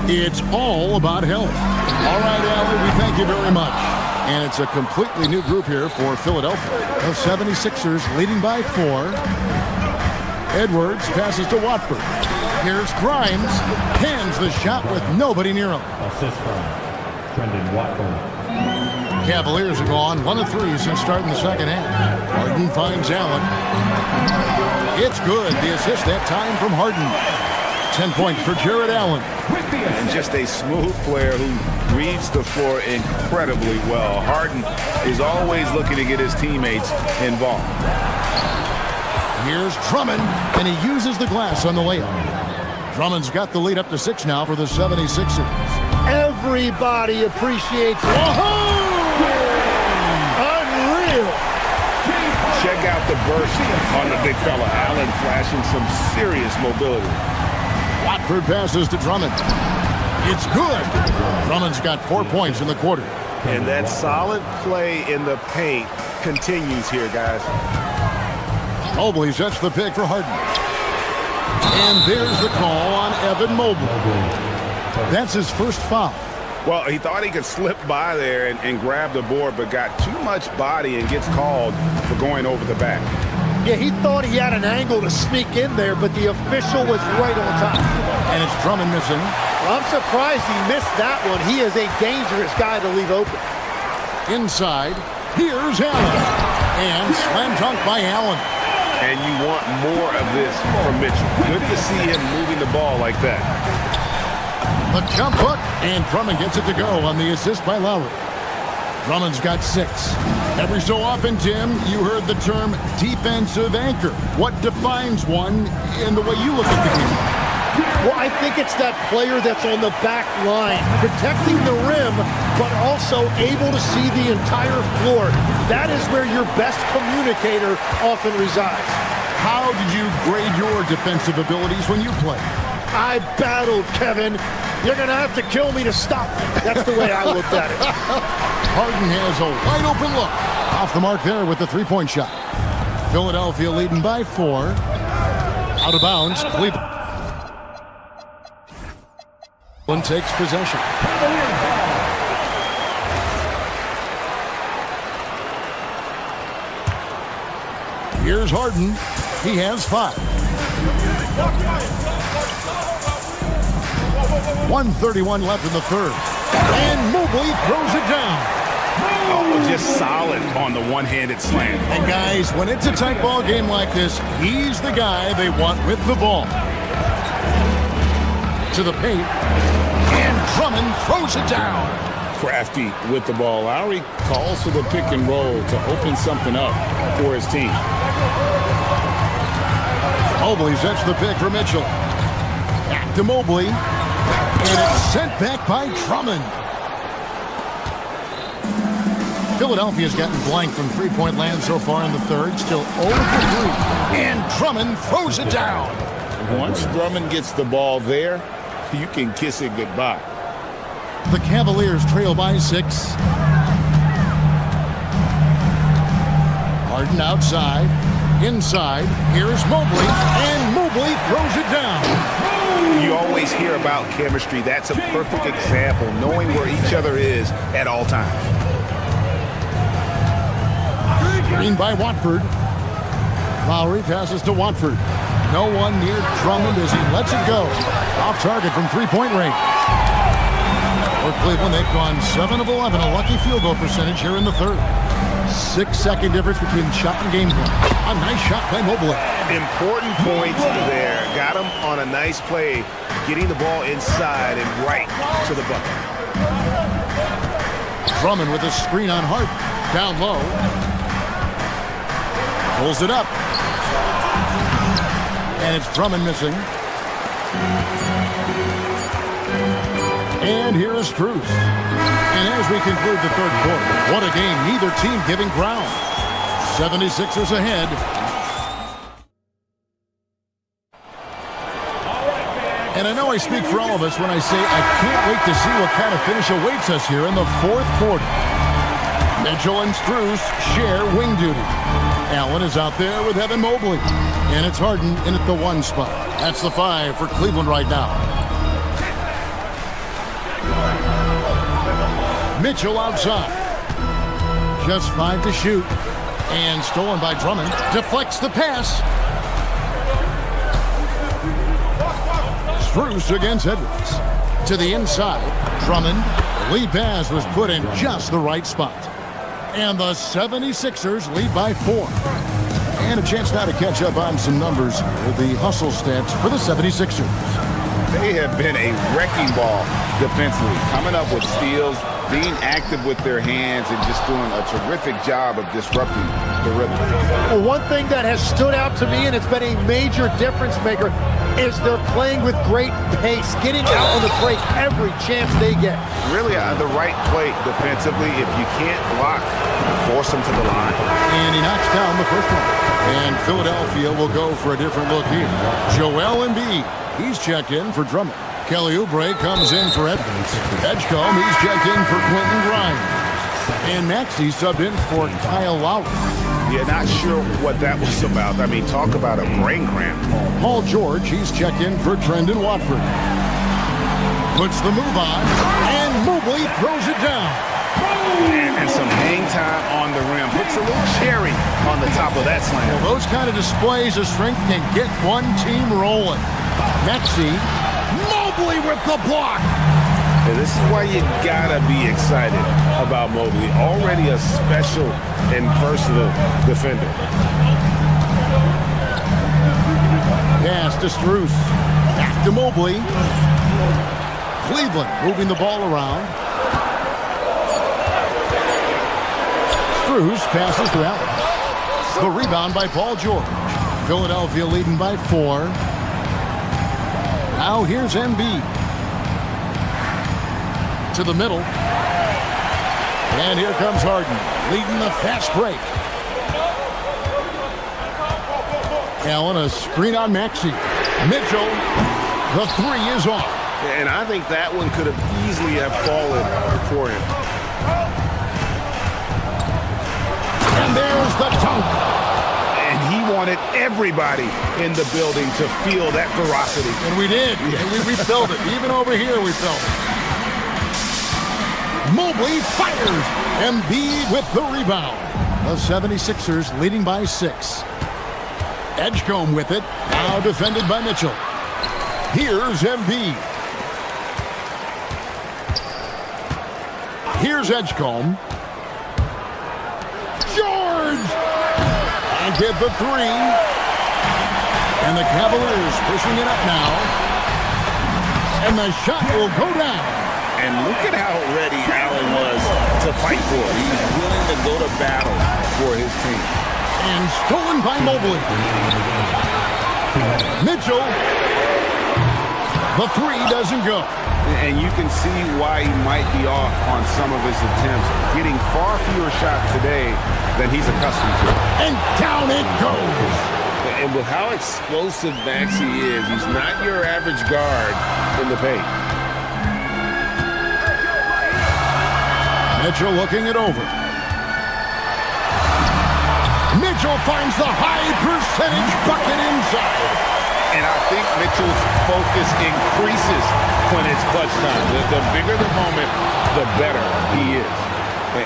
It's all about health. All right, Allie, we thank you very much. And it's a completely new group here for Philadelphia. The 76ers leading by 4. Edwards passes to Watford. Here's Grimes. Cans the shot with nobody near him. Assist from Brendan Watford. Cavaliers have gone 1 of 3 since starting the second half. Harden finds Allen. It's good. The assist that time from Harden. 10 points for Jared Allen. And just a smooth player who reads the floor incredibly well. Harden is always looking to get his teammates involved. Here's Drummond, and he uses the glass on the layup. Drummond's got the lead up to 6 now for the 76ers. Everybody appreciates it. Unreal. Check out the burst on the big fella. Allen flashing some serious mobility. Watford passes to Drummond. It's good. Drummond's got 4 points in the quarter. And that solid play in the paint continues here, guys. Mobley sets the pick for Harden. And there's the call on Evan Mobley. That's his first foul. Well, he thought he could slip by there and grab the board, but got too much body and gets called for going over the back. Yeah, he thought he had an angle to sneak in there, but the official was right on top. And it's Drummond missing. Well, I'm surprised he missed that one. He is a dangerous guy to leave open. Inside, here's Allen. And slam dunk by Allen. And you want more of this from Mitchell. Good to see him moving the ball like that. The jump hook, and Drummond gets it to go on the assist by Lowry. Drummond's got 6. Every so often, Tim, you heard the term defensive anchor. What defines one in the way you look at the game? Well, I think it's that player that's on the back line, protecting the rim, but also able to see the entire floor. That is where your best communicator often resides. How did you grade your defensive abilities when you played? I battled, Kevin. You're going to have to kill me to stop me. That's the way I looked at it. Harden has a wide open look. Off the mark there with the 3-point shot. Philadelphia leading by 4. Out of bounds, Cleveland. Cleveland takes possession. Here's Harden. He has 5. 1:31 left in the third. And Mobley throws it down. Oh, just solid on the one-handed slam. And guys, when it's a tight ball game like this, he's the guy they want with the ball. To the paint. And Drummond throws it down. Crafty with the ball. Lowry calls for the pick and roll to open something up for his team. Mobley sets the pick for Mitchell. Back to Mobley. And it's sent back by Drummond. Philadelphia's gotten blank from three-point land so far in the third. Still 0 for 3. And Drummond throws it down. Once Drummond gets the ball there, you can kiss it goodbye. The Cavaliers trail by 6. Harden outside. Inside. Here's Mobley. And Mobley throws it down. You always hear about chemistry. That's a perfect example, knowing where each other is at all times. Screen by Watford. Lowry passes to Watford. No one near Drummond as he lets it go. Off target from three-point range. For Cleveland, they've gone 7 of 11, a lucky field goal percentage here in the third. 6-second difference between shot and game point. A nice shot by Mobley. Important points there. Got him on a nice play, getting the ball inside and right to the bucket. Drummond with a screen on Harden. Down low. Pulls it up. And it's Drummond missing. And here is Strus. And as we conclude the third quarter, what a game, neither team giving ground. 76ers ahead. And I know I speak for all of us when I say I can't wait to see what kind of finish awaits us here in the fourth quarter. Mitchell and Strus share wing duty. Allen is out there with Evan Mobley. And it's Harden in at the 1 spot. That's the 5 for Cleveland right now. Mitchell outside. Just 5 to shoot. And stolen by Drummond. Deflects the pass. Strus against Edwards. To the inside. Drummond. The lead pass was put in just the right spot. And the 76ers lead by 4. And a chance now to catch up on some numbers with the hustle stats for the 76ers. They have been a wrecking ball defensively, coming up with steals, being active with their hands, and just doing a terrific job of disrupting the rhythm. Well, one thing that has stood out to me, and it's been a major difference maker, is they're playing with great pace, getting out on the break every chance they get. Really on the right play defensively. If you can't block, force them to the line. And he knocks down the first one. And Philadelphia will go for a different look here. Joel Embiid, he's checked in for Drummond. Kelly Oubre comes in for Edwards. Edgecombe, he's checked in for Quentin Grimes. And Maxey subbed in for Kyle Lowry. Yeah, not sure what that was about. I mean, talk about a brain cramp. Paul George, he's checked in for Trendon Watford. Puts the move on, and Mobley throws it down. And some hang time on the rim. Puts a little cherry on the top of that slam. Well, those kind of displays of strength can get one team rolling. Maxey, Mobley with the block. And this is why you gotta be excited about Mobley. Already a special and versatile defender. Pass to Strus. Back to Mobley. Cleveland moving the ball around. Strus passes to Allen. The rebound by Paul George. Philadelphia leading by 4. Now here's Embiid. To the middle. And here comes Harden, leading the fast break. Allen, a screen on Maxey. Mitchell, the 3 is off. And I think that one could have easily have fallen for him. And there's the dunk. And he wanted everybody in the building to feel that ferocity. And we did. And we felt it. Even over here, we felt it. Mobley fires. Embiid with the rebound. The 76ers leading by 6. Edgecombe with it. Now defended by Mitchell. Here's Embiid. Here's Edgecombe. George! And get the 3. And the Cavaliers pushing it up now. And the shot will go down. And look at how ready Allen was to fight for it. He's willing to go to battle for his team. And stolen by Mobley. Mitchell. The 3 doesn't go. And you can see why he might be off on some of his attempts. Getting far fewer shots today than he's accustomed to. And down it goes. And with how explosive Maxey is, he's not your average guard in the paint. Mitchell looking it over. Mitchell finds the high percentage bucket inside. And I think Mitchell's focus increases when it's clutch time. The bigger the moment, the better he is.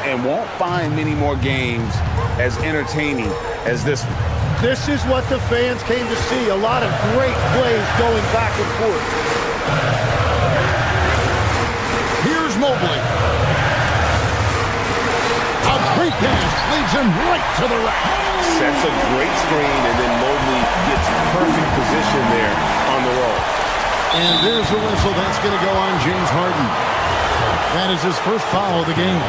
And won't find many more games as entertaining as this one. This is what the fans came to see. A lot of great plays going back and forth. Here's Mobley. A great pass leads him right to the rack. Sets a great screen, and then Mobley gets perfect position there on the roll. And there's a whistle. That's going to go on James Harden. That is his first foul of the game.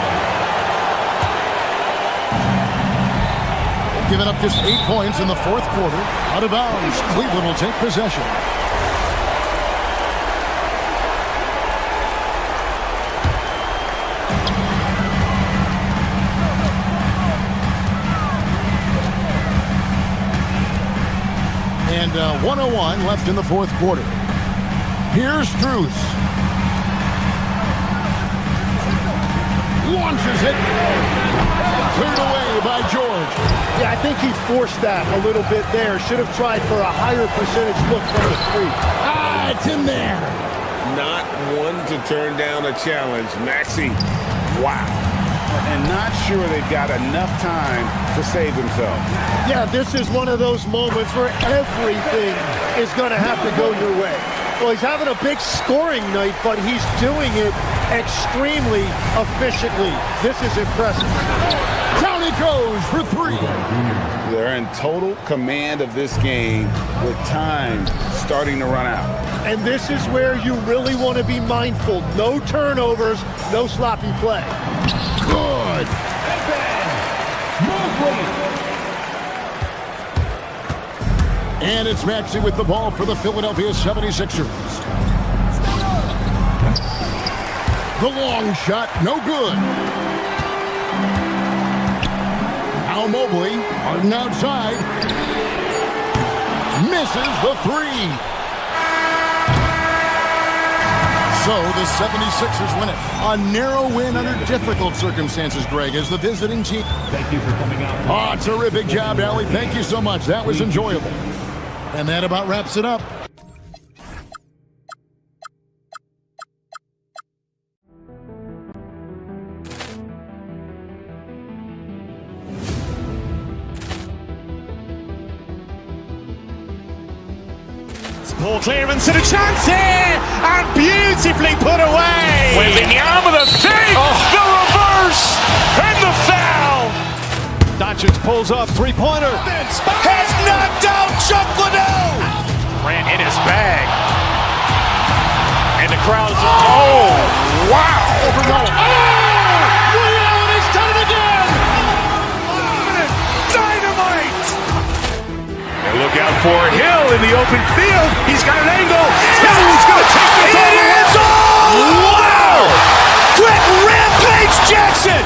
Giving up just 8 points in the fourth quarter. Out of bounds. Cleveland will take possession. And 1:01 left in the fourth quarter. Here's Strus. Launches it. Cleared away by George. Yeah, I think he forced that a little bit there. Should have tried for a higher percentage look from the three. Ah, it's in there. Not one to turn down a challenge. Maxey, wow. And not sure they've got enough time to save themselves. Yeah, this is one of those moments where everything is going to have to go your way. Well, he's having a big scoring night, but he's doing it extremely efficiently. This is impressive. Down it goes for three. They're in total command of this game with time starting to run out. And this is where you really want to be mindful. No turnovers, no sloppy play. Good. And it's Maxey with the ball for the Philadelphia 76ers. The long shot, no good. Now Mobley, Harden outside. Misses the three. So the 76ers win it. A narrow win under difficult circumstances, Greg, as the visiting team. Thank you for coming out. Oh, terrific job, Allie. Thank you so much. That was enjoyable. And that about wraps it up. Ball clearance and a chance here, and beautifully put away. Wembanyama the fake, the reverse, and the foul. Doncic pulls up, three-pointer. Has knocked out Chuck Liddell. Ran in his bag. And the crowd is, oh, wow. Overrun. Ray Allen has done it again. Dynamite. And look out for Hill in the open field. He's got an angle. He's going to take this all the way. Wow. Quick rampage Jackson.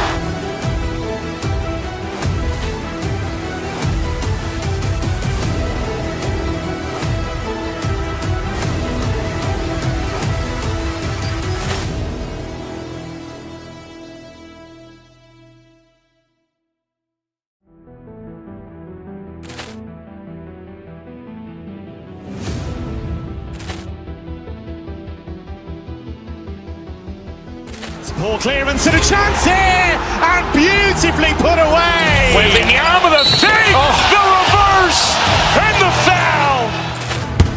Ball clearance and a chance here, and beautifully put away. Wembanyama the fake, the reverse, and the foul.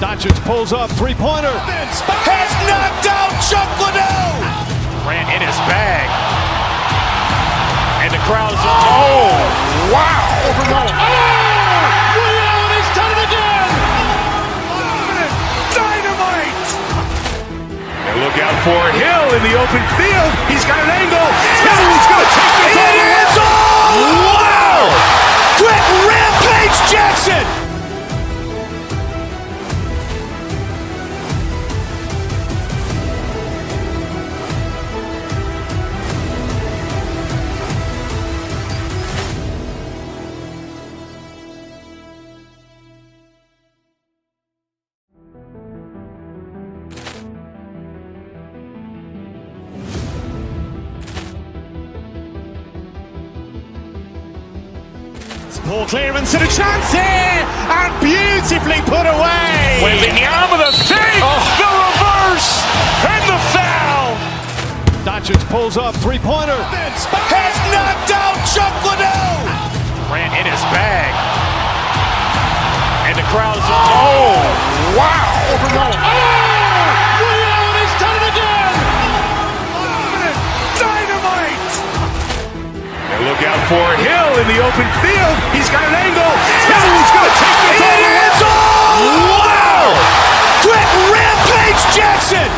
Doncic pulls up, three-pointer. Has knocked out Chuck Liddell. Ran in his bag. And the crowd is, oh, wow. Overrun. Ray Allen has done it again. Dynamite. And look out for Hill in the open field. He's got an angle. He's going to take this all the way. Wow. Quick rampage Jackson. Ball clearance and a chance here, and beautifully put away. Wembanyama with a fake, the reverse, and the foul. Doncic pulls up, three-pointer. Has knocked out Chuck Liddell. Ran in his bag. And the crowd is, oh, wow. He's done it again. Dynamite. And look out for Hill in the open field. He's got an angle. He's going to take this all the way. Wow. Quick rampage Jackson.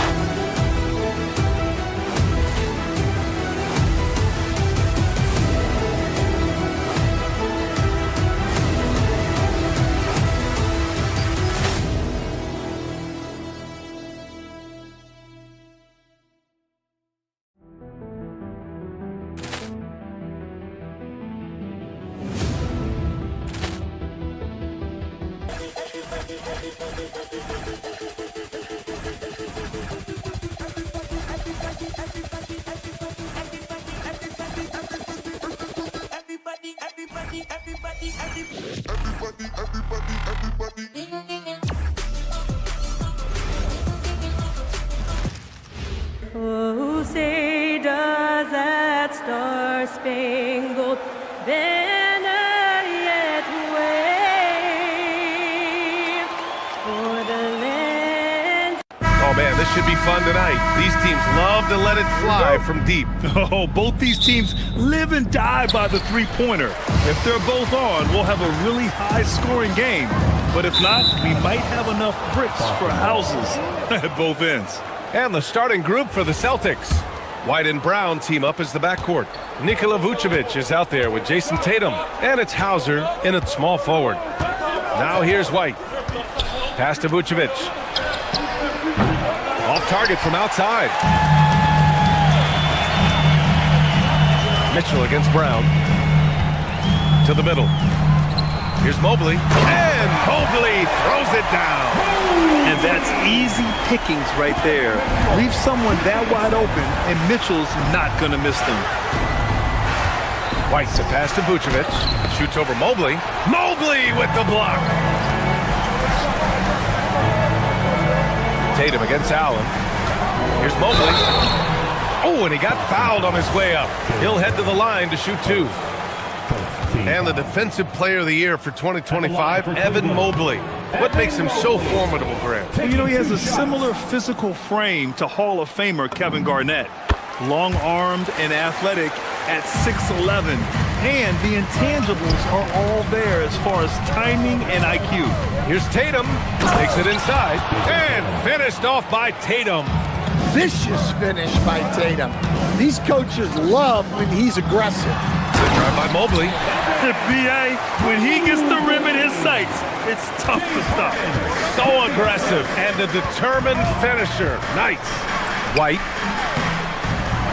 Oh, say does that star-spangled banner yet wave for the land? Oh man, this should be fun tonight. These teams love to let it fly from deep. Oh, both these teams live and die by the three-pointer. If they're both on, we'll have a really high-scoring game. But if not, we might have enough bricks for houses at both ends. And the starting group for the Celtics. White and Brown team up as the backcourt. Nikola Vucevic is out there with Jason Tatum. And it's Hauser in at small forward. Now here's White. Pass to Vucevic. Off target from outside. Mitchell against Brown. To the middle. Here's Mobley. And Mobley throws it down. And that's easy pickings right there. Leave someone that wide open, and Mitchell's not going to miss them. White to pass to Vucevic. Shoots over Mobley. Mobley with the block. Tatum against Allen. Here's Mobley. Oh, and he got fouled on his way up. He'll head to the line to shoot two. And the Defensive Player of the Year for 2025, Evan Mobley. What makes him so formidable, Grant? Well, you know, he has a similar physical frame to Hall of Famer Kevin Garnett. Long-armed and athletic at 6'11". And the intangibles are all there as far as timing and IQ. Here's Tatum. Takes it inside. And finished off by Tatum. Vicious finish by Tatum. These coaches love when he's aggressive. Good drive by Mobley. B.A., when he gets the rim in his sights, it's tough to stop. So aggressive and a determined finisher. Nice. White.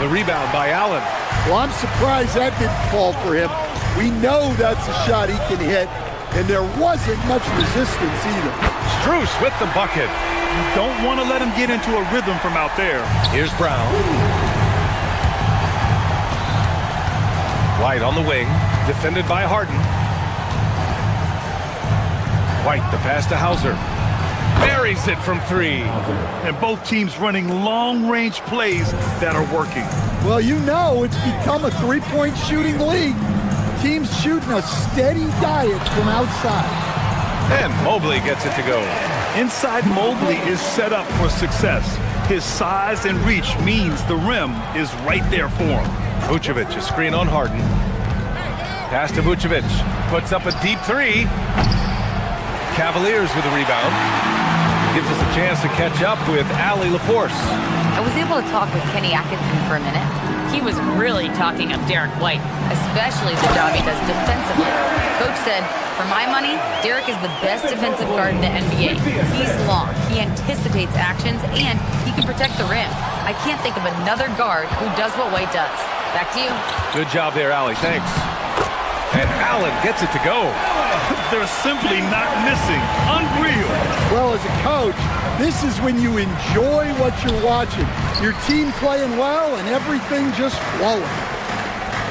The rebound by Allen. Well, I'm surprised that didn't fall for him. We know that's a shot he can hit, and there wasn't much resistance either. Strus with the bucket. You don't want to let him get into a rhythm from out there. Here's Brown. White on the wing, defended by Harden. White, the pass to Hauser. Buries it from three. And both teams running long-range plays that are working. Well, you know it's become a three-point shooting league. Teams shooting a steady diet from outside. And Mobley gets it to go. Inside Mobley is set up for success. His size and reach means the rim is right there for him. Vucevic, a screen on Harden. Pass to Vucevic. Puts up a deep three. Cavaliers with a rebound. Gives us a chance to catch up with Allie LaForce. I was able to talk with Kenny Atkinson for a minute. He was really talking up Derek White, especially the job he does defensively. Coach said, for my money, Derek is the best defensive guard in the NBA. He's long, he anticipates actions, and he can protect the rim. I can't think of another guard who does what White does. Back to you. Good job there, Allie. Thanks. And Allen gets it to go. They're simply not missing. Unreal. Well, as a coach, this is when you enjoy what you're watching. Your team playing well and everything just flowing.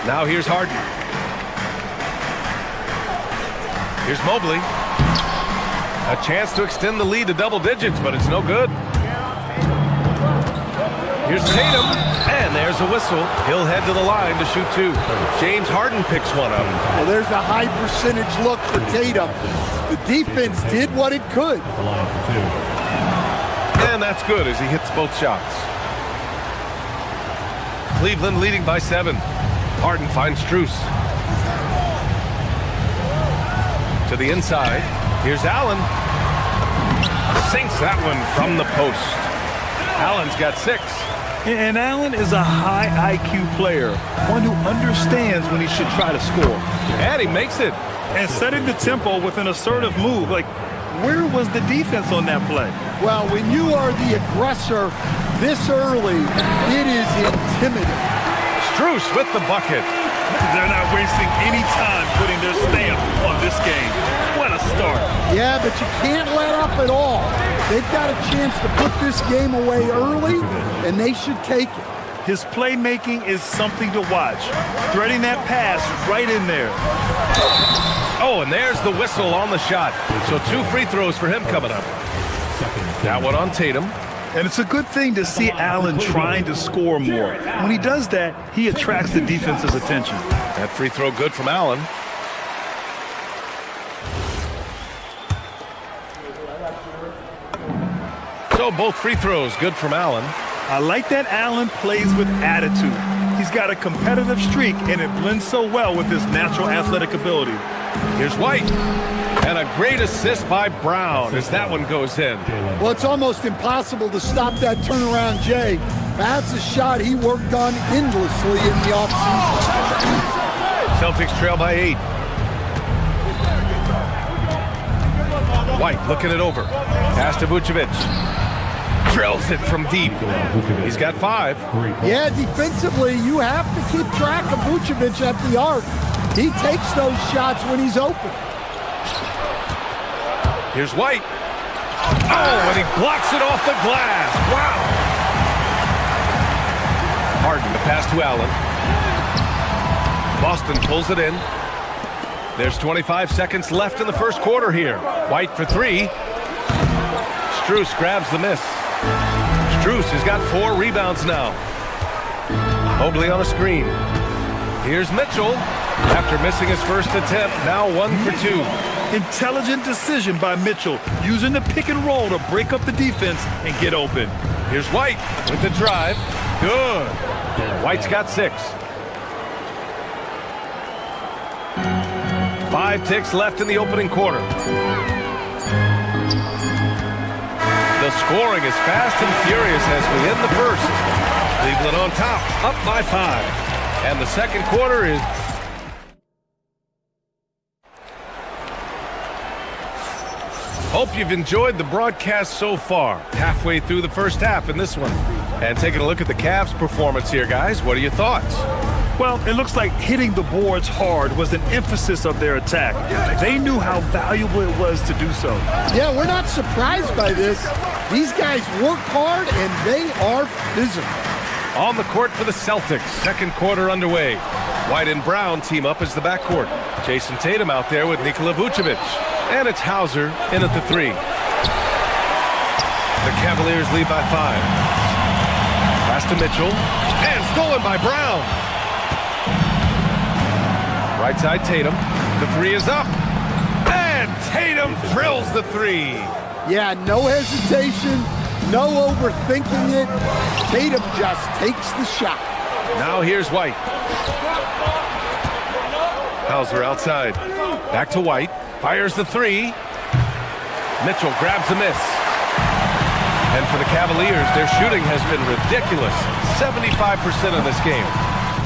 Now here's Harden. Here's Mobley. A chance to extend the lead to double digits, but it's no good. Here's Tatum, and there's a whistle. He'll head to the line to shoot 2. James Harden picks one up. Well, there's a high percentage look for Tatum. The defense did what it could. And that's good as he hits both shots. Cleveland leading by 7. Harden finds Strus. To the inside. Here's Allen. Sinks that one from the post. Allen's got 6. And Allen is a high IQ player, one who understands when he should try to score. And he makes it. And setting the tempo with an assertive move. Like, where was the defense on that play? Well, when you are the aggressor this early, it is intimidating. Strus with the bucket. They're not wasting any time putting their stamp on this game. What a start. Yeah, but you can't let up at all. They've got a chance to put this game away early, and they should take it. His playmaking is something to watch. Threading that pass right in there. Oh, and there's the whistle on the shot. So 2 free throws for him coming up. That one on Tatum. And it's a good thing to see Allen trying to score more. When he does that, he attracts the defense's attention. That free throw good from Allen. So both free throws good from Allen. I like that Allen plays with attitude. He's got a competitive streak, and it blends so well with his natural athletic ability. Here's White. And a great assist by Brown as that one goes in. Well, it's almost impossible to stop that turnaround, Jay. That's a shot he worked on endlessly in the offseason. Celtics trail by 8. White looking it over. Pass to Vucevic. Drills it from deep. He's got 5. Yeah, defensively, you have to keep track of Vucevic at the arc. He takes those shots when he's open. Here's White. Oh, and he blocks it off the glass. Wow. Harden, the pass to Allen. Boston pulls it in. There's 25 seconds left in the first quarter here. White for 3. Strus grabs the miss. Strus has got 4 rebounds now. Mobley on a screen. Here's Mitchell. After missing his first attempt, now 1 for 2. Intelligent decision by Mitchell, using the pick and roll to break up the defense and get open. Here's White with the drive. Good. White's got 6. 5 ticks left in the opening quarter. The scoring is fast and furious as we end the first. Cleveland on top, up by 5. And the second quarter is... Hope you've enjoyed the broadcast so far. Halfway through the first half in this one. And taking a look at the Cavs' performance here, guys. What are your thoughts? Well, it looks like hitting the boards hard was an emphasis of their attack. They knew how valuable it was to do so. Yeah, we're not surprised by this. These guys work hard, and they are physical. On the court for the Celtics. Second quarter underway. White and Brown team up as the backcourt. Jason Tatum out there with Nikola Vucevic. And it's Hauser in at the 3. The Cavaliers lead by 5. Pass to Mitchell. And stolen by Brown. Right side Tatum. The 3 is up. And Tatum drills the 3. Yeah, no hesitation, no overthinking it. Tatum just takes the shot. Now here's White. Hauser outside. Back to White. Fires the 3. Mitchell grabs the miss. And for the Cavaliers, their shooting has been ridiculous. 75% in this game.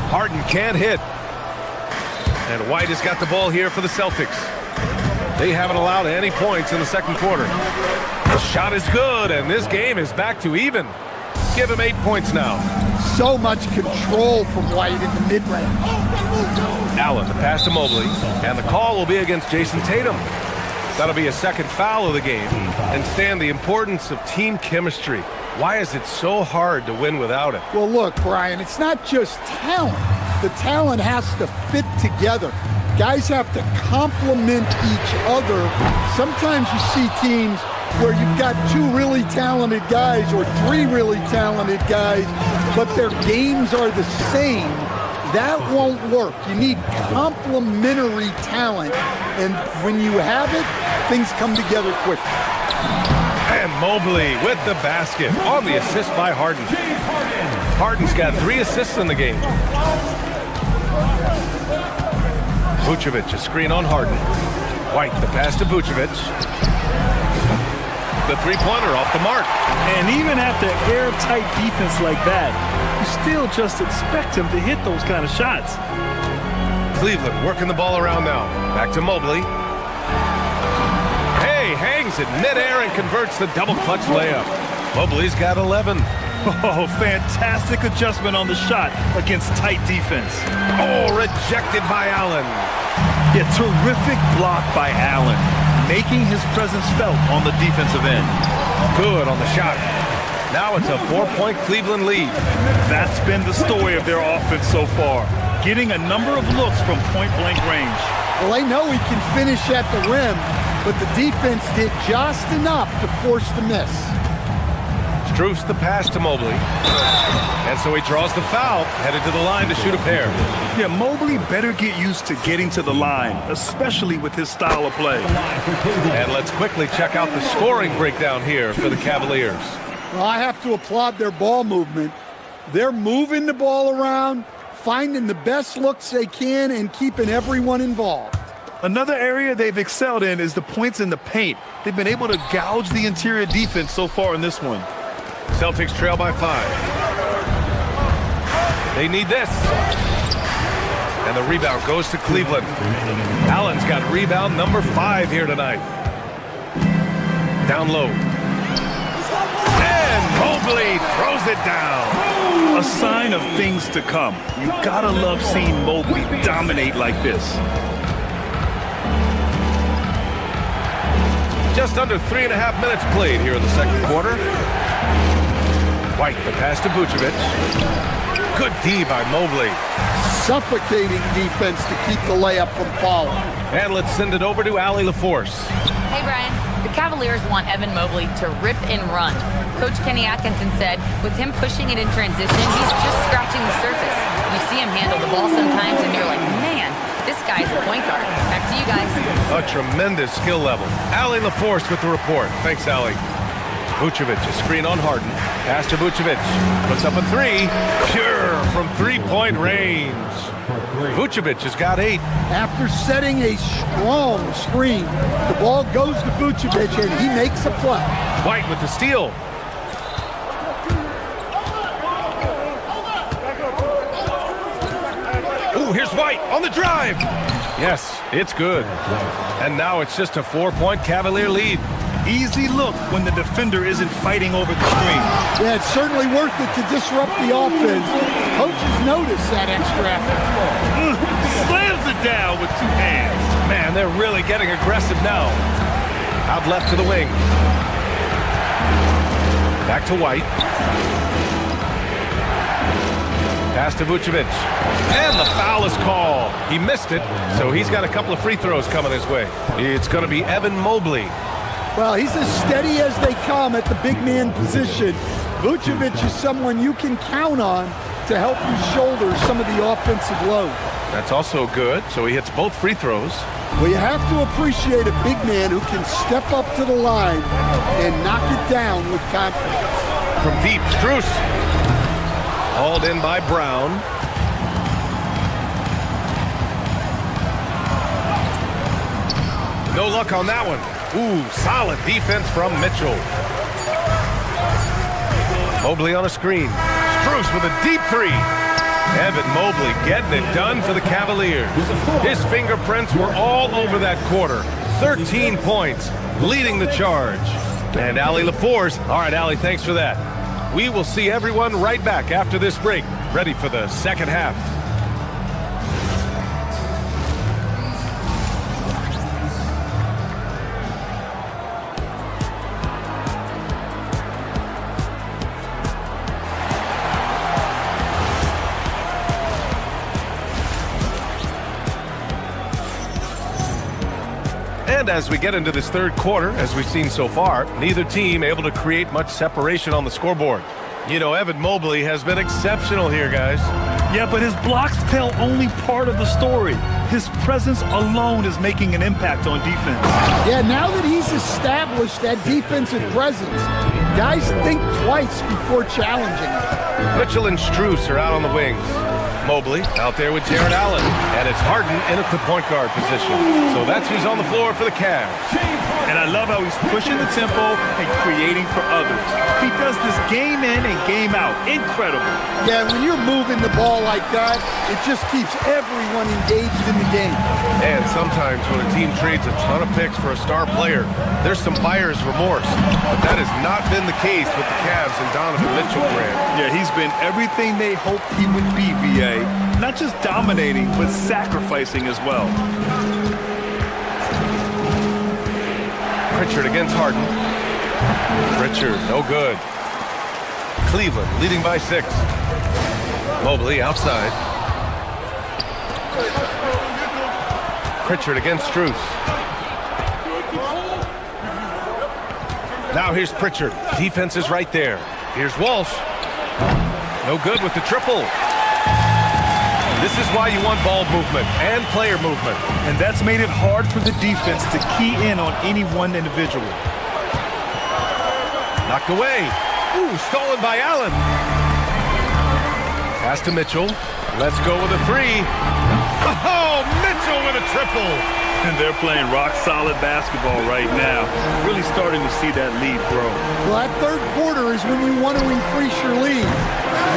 Harden can't hit. And White has got the ball here for the Celtics. They haven't allowed any points in the second quarter. The shot is good, and this game is back to even. Give him 8 points now. So much control from White in the mid-range. Allen, the pass to Mobley, and the call will be against Jason Tatum. That'll be a second foul of the game. And Stan, the importance of team chemistry. Why is it so hard to win without it? Well, look, Brian, it's not just talent. the talent has to fit together. Guys have to complement each other. Sometimes you see teams where you've got 2 really talented guys or 3 really talented guys, but their games are the same. That won't work. You need complementary talent, and when you have it, things come together quickly. And Mobley with the basket on the assist by Harden. Harden's got 3 assists in the game. Vucevic, a screen on Harden. White, the pass to Vucevic. The three-pointer off the mark. And even after airtight defense like that, you still just expect him to hit those kind of shots. Cleveland working the ball around now. Back to Mobley. Hey, hangs in midair and converts the double clutch layup. Mobley's got 11. Oh, fantastic adjustment on the shot against tight defense. Oh, rejected by Allen. Yeah, terrific block by Allen, making his presence felt on the defensive end. Good on the shot. Now it's a 4-point Cleveland lead. That's been the story of their offense so far, getting a number of looks from point-blank range. Well, they know he can finish at the rim, but the defense did just enough to force the miss. Strus the pass to Mobley. And so he draws the foul, headed to the line to shoot a pair. Yeah, Mobley better get used to getting to the line, especially with his style of play. And let's quickly check out the scoring breakdown here for the Cavaliers. Well, I have to applaud their ball movement. They're moving the ball around, finding the best looks they can, and keeping everyone involved. Another area they've excelled in is the points in the paint. They've been able to gouge the interior defense so far in this one. Celtics trail by 5. They need this. And the rebound goes to Cleveland. Allen's got rebound number 5 here tonight. Down low. And Mobley throws it down. A sign of things to come. You gotta love seeing Mobley dominate like this. Just under 3.5 minutes played here in the second quarter. White, the pass to Vucevic. Good D by Mobley. Suffocating defense to keep the layup from falling. And let's send it over to Allie LaForce. Hey, Brian. The Cavaliers want Evan Mobley to rip and run. Coach Kenny Atkinson said, with him pushing it in transition, he's just scratching the surface. You see him handle the ball sometimes, and you're like, man, this guy's a point guard. Back to you guys. A tremendous skill level. Allie LaForce with the report. Thanks, Allie. Vucevic, a screen on Harden. Pass to Vucevic. Puts up a 3. Pure from 3-point range. Vucevic has got 8. After setting a strong screen, the ball goes to Vucevic, and he makes a play. White with the steal. Ooh, here's White on the drive. Yes, it's good. And now it's just a 4-point Cavalier lead. Easy look when the defender isn't fighting over the screen. Yeah, it's certainly worth it to disrupt the offense. Coaches notice that extra effort. Slams it down with 2 hands. Man, they're really getting aggressive now. Out left to the wing. Back to White. Pass to Vucevic. And the foul is called. He missed it, so he's got a couple of free throws coming his way. It's going to be Evan Mobley. Well, he's as steady as they come at the big man position. Vucevic is someone you can count on to help you shoulder some of the offensive load. That's also good, so he hits both free throws. Well, you have to appreciate a big man who can step up to the line and knock it down with confidence. From deep, Strus. Hauled in by Brown. No luck on that one. Ooh, solid defense from Mitchell. Mobley on a screen. Strus with a deep 3. Evan Mobley getting it done for the Cavaliers. His fingerprints were all over that quarter. 13 points, leading the charge. And Allie LaForce. All right, Allie, thanks for that. We will see everyone right back after this break, ready for the second half. And as we get into this third quarter, as we've seen so far, neither team able to create much separation on the scoreboard. You know, Evan Mobley has been exceptional here, guys. Yeah, but his blocks tell only part of the story. His presence alone is making an impact on defense. Yeah, now that he's established that defensive presence, guys think twice before challenging him. Mitchell and Strus are out on the wings. Mobley out there with Jared Allen. And it's Harden in at the point guard position. So that's who's on the floor for the Cavs. And I love how he's pushing the tempo and creating for others. He does this game in and game out. Incredible. Yeah, when you're moving the ball like that, it just keeps everyone engaged in the game. And sometimes when a team trades a ton of picks for a star player, there's some buyer's remorse. But that has not been the case with the Cavs and Donovan Mitchell, Grant. Yeah, he's been everything they hoped he would be, B.A. Not just dominating, but sacrificing as well. Pritchard against Harden. Pritchard, no good. Cleveland leading by 6. Mobley outside. Pritchard against Strus. Now here's Pritchard. Defense is right there. Here's Walsh. No good with the triple. This is why you want ball movement and player movement. And that's made it hard for the defense to key in on any one individual. Knocked away. Ooh, stolen by Allen. Pass to Mitchell. Let's go with a 3. Oh, Mitchell with a triple. And they're playing rock-solid basketball right now. Really starting to see that lead grow. Well, that third quarter is when you want to increase your lead.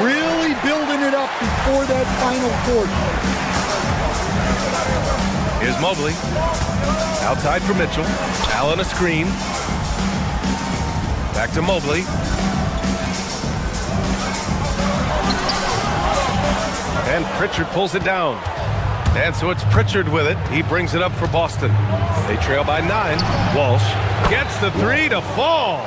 Really building it up before that final quarter. Here's Mobley. Outside for Mitchell. Allen a screen. Back to Mobley. And Pritchard pulls it down. And so it's Pritchard with it. He brings it up for Boston. They trail by 9. Walsh gets the 3 to fall.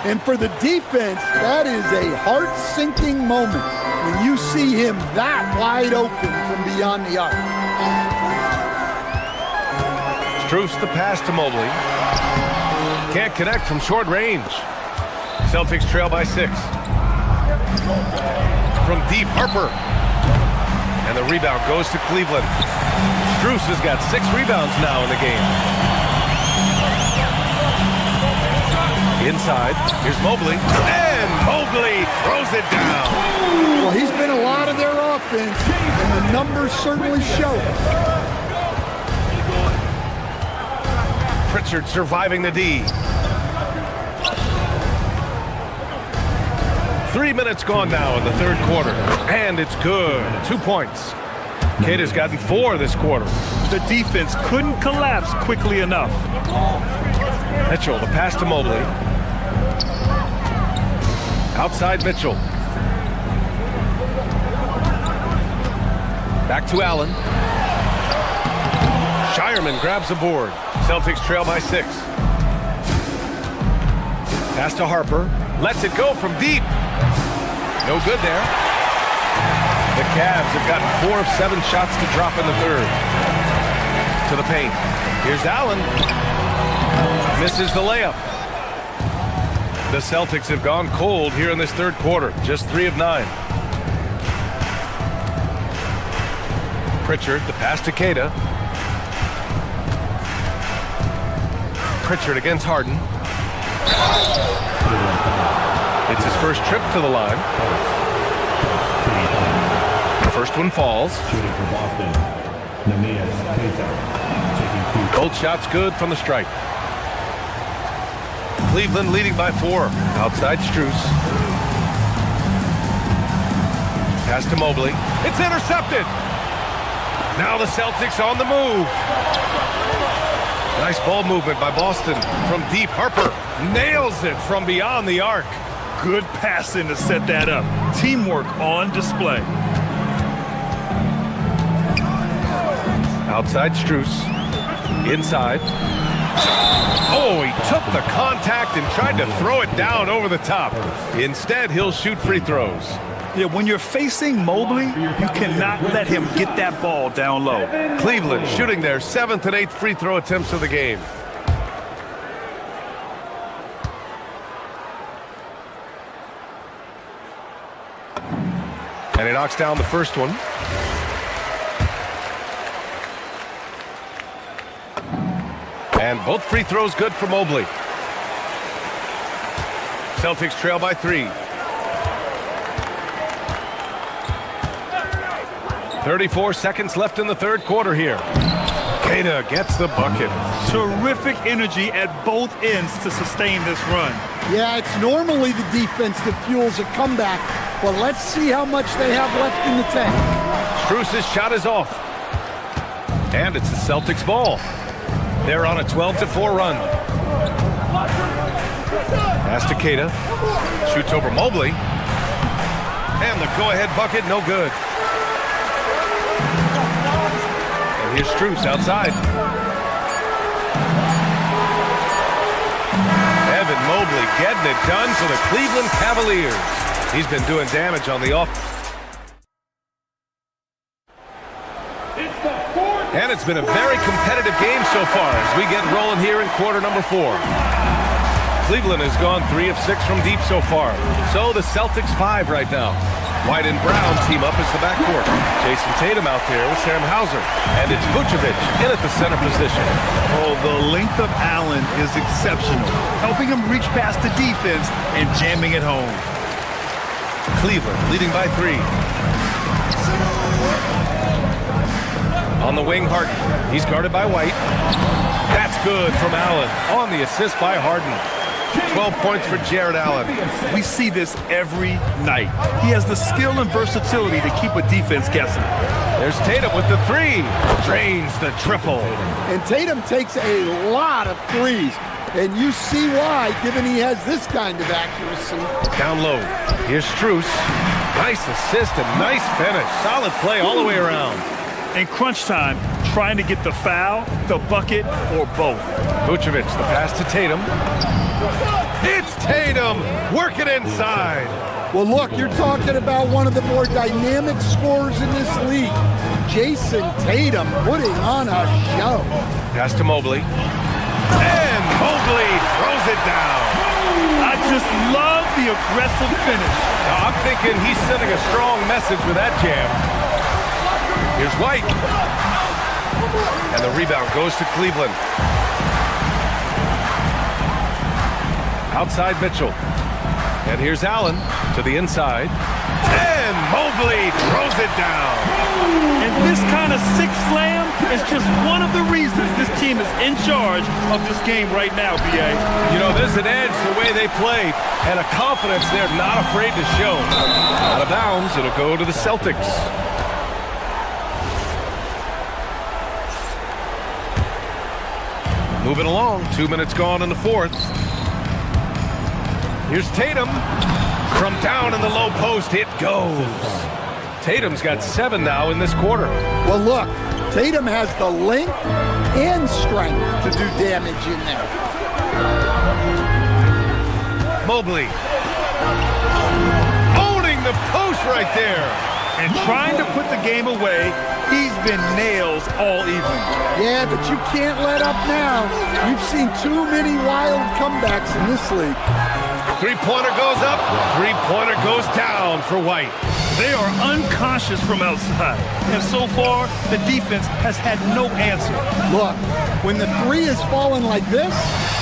And for the defense, that is a heart-sinking moment when you see him that wide open from beyond the arc. Strus the pass to Mobley. Can't connect from short range. Celtics trail by 6. From deep, Harper. And the rebound goes to Cleveland. Strus has got 6 rebounds now in the game. Inside, here's Mobley. And Mobley throws it down. Well, he's been a lot of their offense, and the numbers certainly show it. Pritchard surviving the D. 3 minutes gone now in the third quarter. And it's good. 2 points. Kidd has gotten 4 this quarter. The defense couldn't collapse quickly enough. Mitchell, the pass to Mobley. Outside Mitchell. Back to Allen. Shireman grabs the board. Celtics trail by 6. Pass to Harper. Lets it go from deep. No good there. The Cavs have gotten 4 of 7 shots to drop in the third. To the paint. Here's Allen. Misses the layup. The Celtics have gone cold here in this third quarter. Just 3 of 9. Pritchard, the pass to Queta. Pritchard against Harden. It's his first trip to the line. The first one falls. Both shots good from the stripe. Cleveland leading by 4. Outside Strus. Pass to Mobley. It's intercepted. Now the Celtics on the move. Nice ball movement by Boston. From deep, Harper nails it from beyond the arc. Good passing to set that up. Teamwork on display. Outside Strus. Inside. Oh, he took the contact and tried to throw it down over the top. Instead, he'll shoot free throws. Yeah, when you're facing Mobley, you cannot let him get that ball down low. Cleveland shooting their 7th and 8th free throw attempts of the game. knocks down the first one. And both free throws good for Mobley. Celtics trail by 3. 34 seconds left in the third quarter here. Keita gets the bucket. Terrific energy at both ends to sustain this run. Yeah, it's normally the defense that fuels a comeback, but let's see how much they have left in the tank. Strus's shot is off. And it's the Celtics ball. They're on a 12-4 run. Pass to Keita. Shoots over Mobley. And the go-ahead bucket, no good. And here's Strus outside. Evan Mobley getting it done for the Cleveland Cavaliers. He's been doing damage on the off. And it's been a very competitive game so far as we get rolling here in quarter number 4. Cleveland has gone 3 of 6 from deep so far. So the Celtics 5 right now. White and Brown team up as the backcourt. Jason Tatum out there with Sam Hauser. And it's Vucevic in at the center position. Oh, the length of Allen is exceptional, helping him reach past the defense and jamming it home. Cleveland leading by 3. On the wing, Harden. He's guarded by White. That's good from Allen. On the assist by Harden. 12 points for Jared Allen. We see this every night. He has the skill and versatility to keep a defense guessing. There's Tatum with the 3. Drains the triple. And Tatum takes a lot of threes. And you see why, given he has this kind of accuracy. Down low. Here's Strus. Nice assist and nice finish. Solid play all the way around. In crunch time, trying to get the foul, the bucket, or both. Vucevic, the pass to Tatum. It's Tatum working inside. Well, look, you're talking about one of the more dynamic scorers in this league. Jason Tatum putting on a show. Pass to Mobley. And Mobley throws it down. I just love the aggressive finish. Now, I'm thinking he's sending a strong message with that jam. Here's White. And the rebound goes to Cleveland. Outside Mitchell. And here's Allen to the inside. And Mobley throws it down. And this kind of sick slam is just one of the reasons this team is in charge of this game right now, B.A. You know, there's an edge the way they play and a confidence they're not afraid to show. Out of bounds, it'll go to the Celtics. Moving along, 2 minutes gone in the fourth. Here's Tatum. From down in the low post, it goes. Tatum's got 7 now in this quarter. Well, look, Tatum has the length and strength to do damage in there. Mobley. Owning the post right there. And trying to put the game away, he's been nails all evening. Yeah, but you can't let up now. We've seen too many wild comebacks in this league. Three-pointer goes up, three-pointer goes down for White. They are unconscious from outside, and so far, the defense has had no answer. Look, when the 3 is falling like this,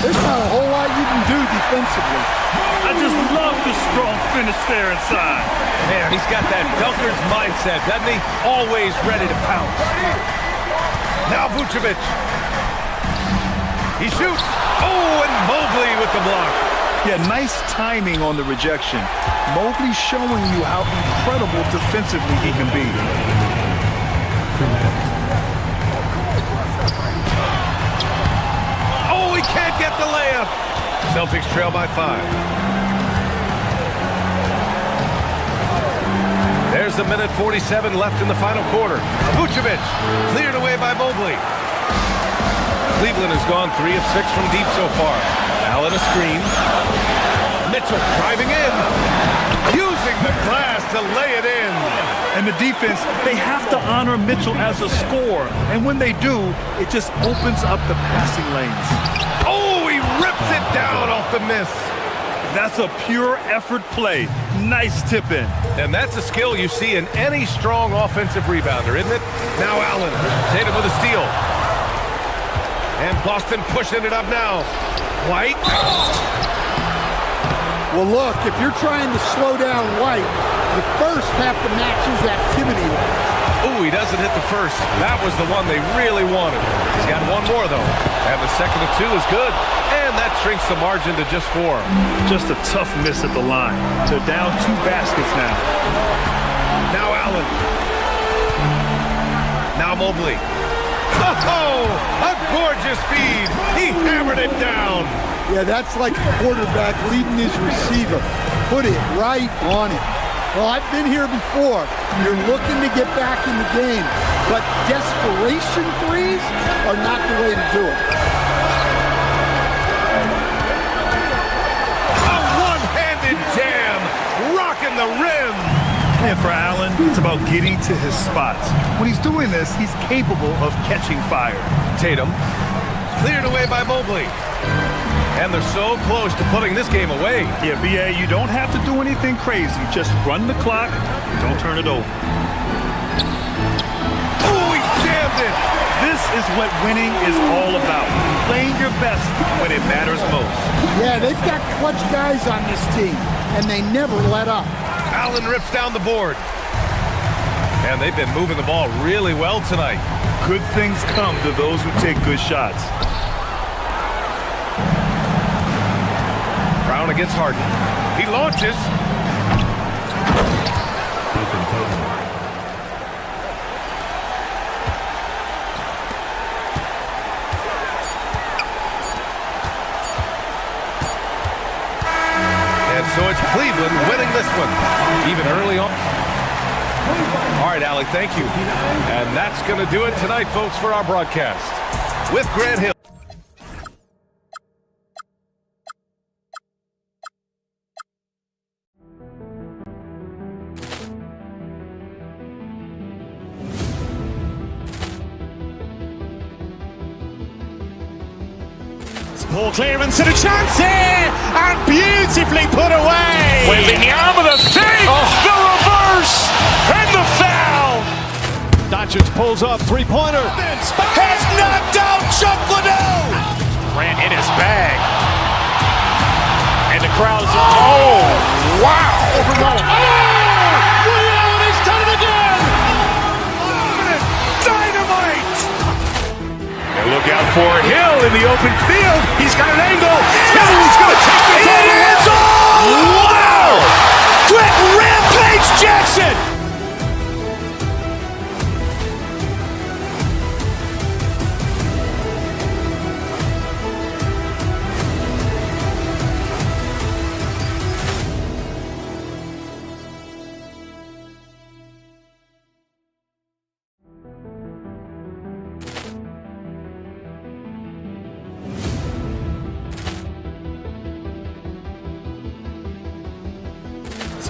there's not a whole lot you can do defensively. I just love the strong finish there inside. Man, he's got that dunker's mindset, doesn't he? Always ready to pounce. Now Vucevic. He shoots. Oh, and Mobley with the block. Yeah, nice timing on the rejection. Mobley showing you how incredible defensively he can be. Oh, he can't get the layup. Celtics trail by 5. There's a minute 47 left in the final quarter. Vucevic cleared away by Mobley. Cleveland has gone 3 of 6 from deep so far. Allen a screen. Mitchell driving in. Using the glass to lay it in. And the defense, they have to honor Mitchell as a scorer. And when they do, it just opens up the passing lanes. Oh, he rips it down off the miss. That's a pure effort play. Nice tip in. And that's a skill you see in any strong offensive rebounder, isn't it? Now Allen, Tatum with a steal. And Boston pushing it up now. White. Well, look, if you're trying to slow down White, you first have to match his activity level. Ooh, he doesn't hit the first. That was the one they really wanted. He's got one more, though. And the second of two is good. And that shrinks the margin to just 4. Just a tough miss at the line. They're down 2 baskets now. Now Allen. Now Mobley. Oh, a gorgeous feed. He hammered it down. Yeah, that's like a quarterback leading his receiver. Put it right on it. Well, I've been here before. You're looking to get back in the game, but desperation threes are not the way to do it. A one-handed jam, rocking the rim. And for Allen, it's about getting to his spots. When he's doing this, he's capable of catching fire. Tatum, cleared away by Mobley. And they're so close to putting this game away. Yeah, B.A., you don't have to do anything crazy. Just run the clock and don't turn it over. Oh, he jammed it! This is what winning is all about. Playing your best when it matters most. Yeah, they've got clutch guys on this team, and they never let up. Allen rips down the board. And they've been moving the ball really well tonight. Good things come to those who take good shots. Brown against Harden. He launches. And so it's Cleveland winning this one, even early on. All right, Allie, thank you. And that's going to do it tonight, folks, for our broadcast. With Grant Hill. Ball clearance and a chance here, and beautifully put away. Waving the arm of the thing, the reverse, and the foul. Doncic pulls up, three-pointer. Has knocked out Chuck Liddell. Ran in his bag. And the crowd is, oh, wow. Ray Allen has done it again. Dynamite. And look out for Hill in the open field. He's got an angle. He's going to take this all the way. Wow! Quick rampage Jackson.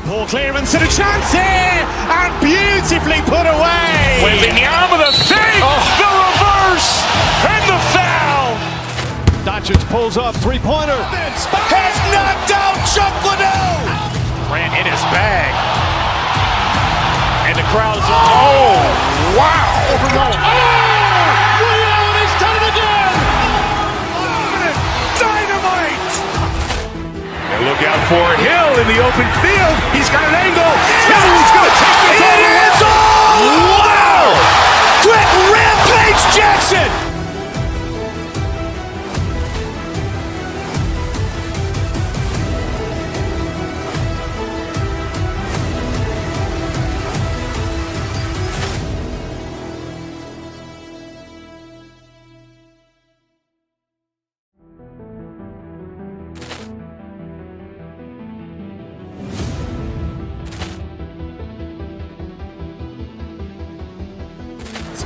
Ball clearance and a chance here, and beautifully put away. Waving the arm of the thing, the reverse, and the foul. Doncic pulls up, three-pointer. Has knocked out Chuck Liddell. Ran in his bag. And the crowd is, oh, wow. Ray Allen has done it again. Dynamite. And look out for Hill in the open field. He's got an angle. He's going to take this all the way. Wow. Quick rampage Jackson.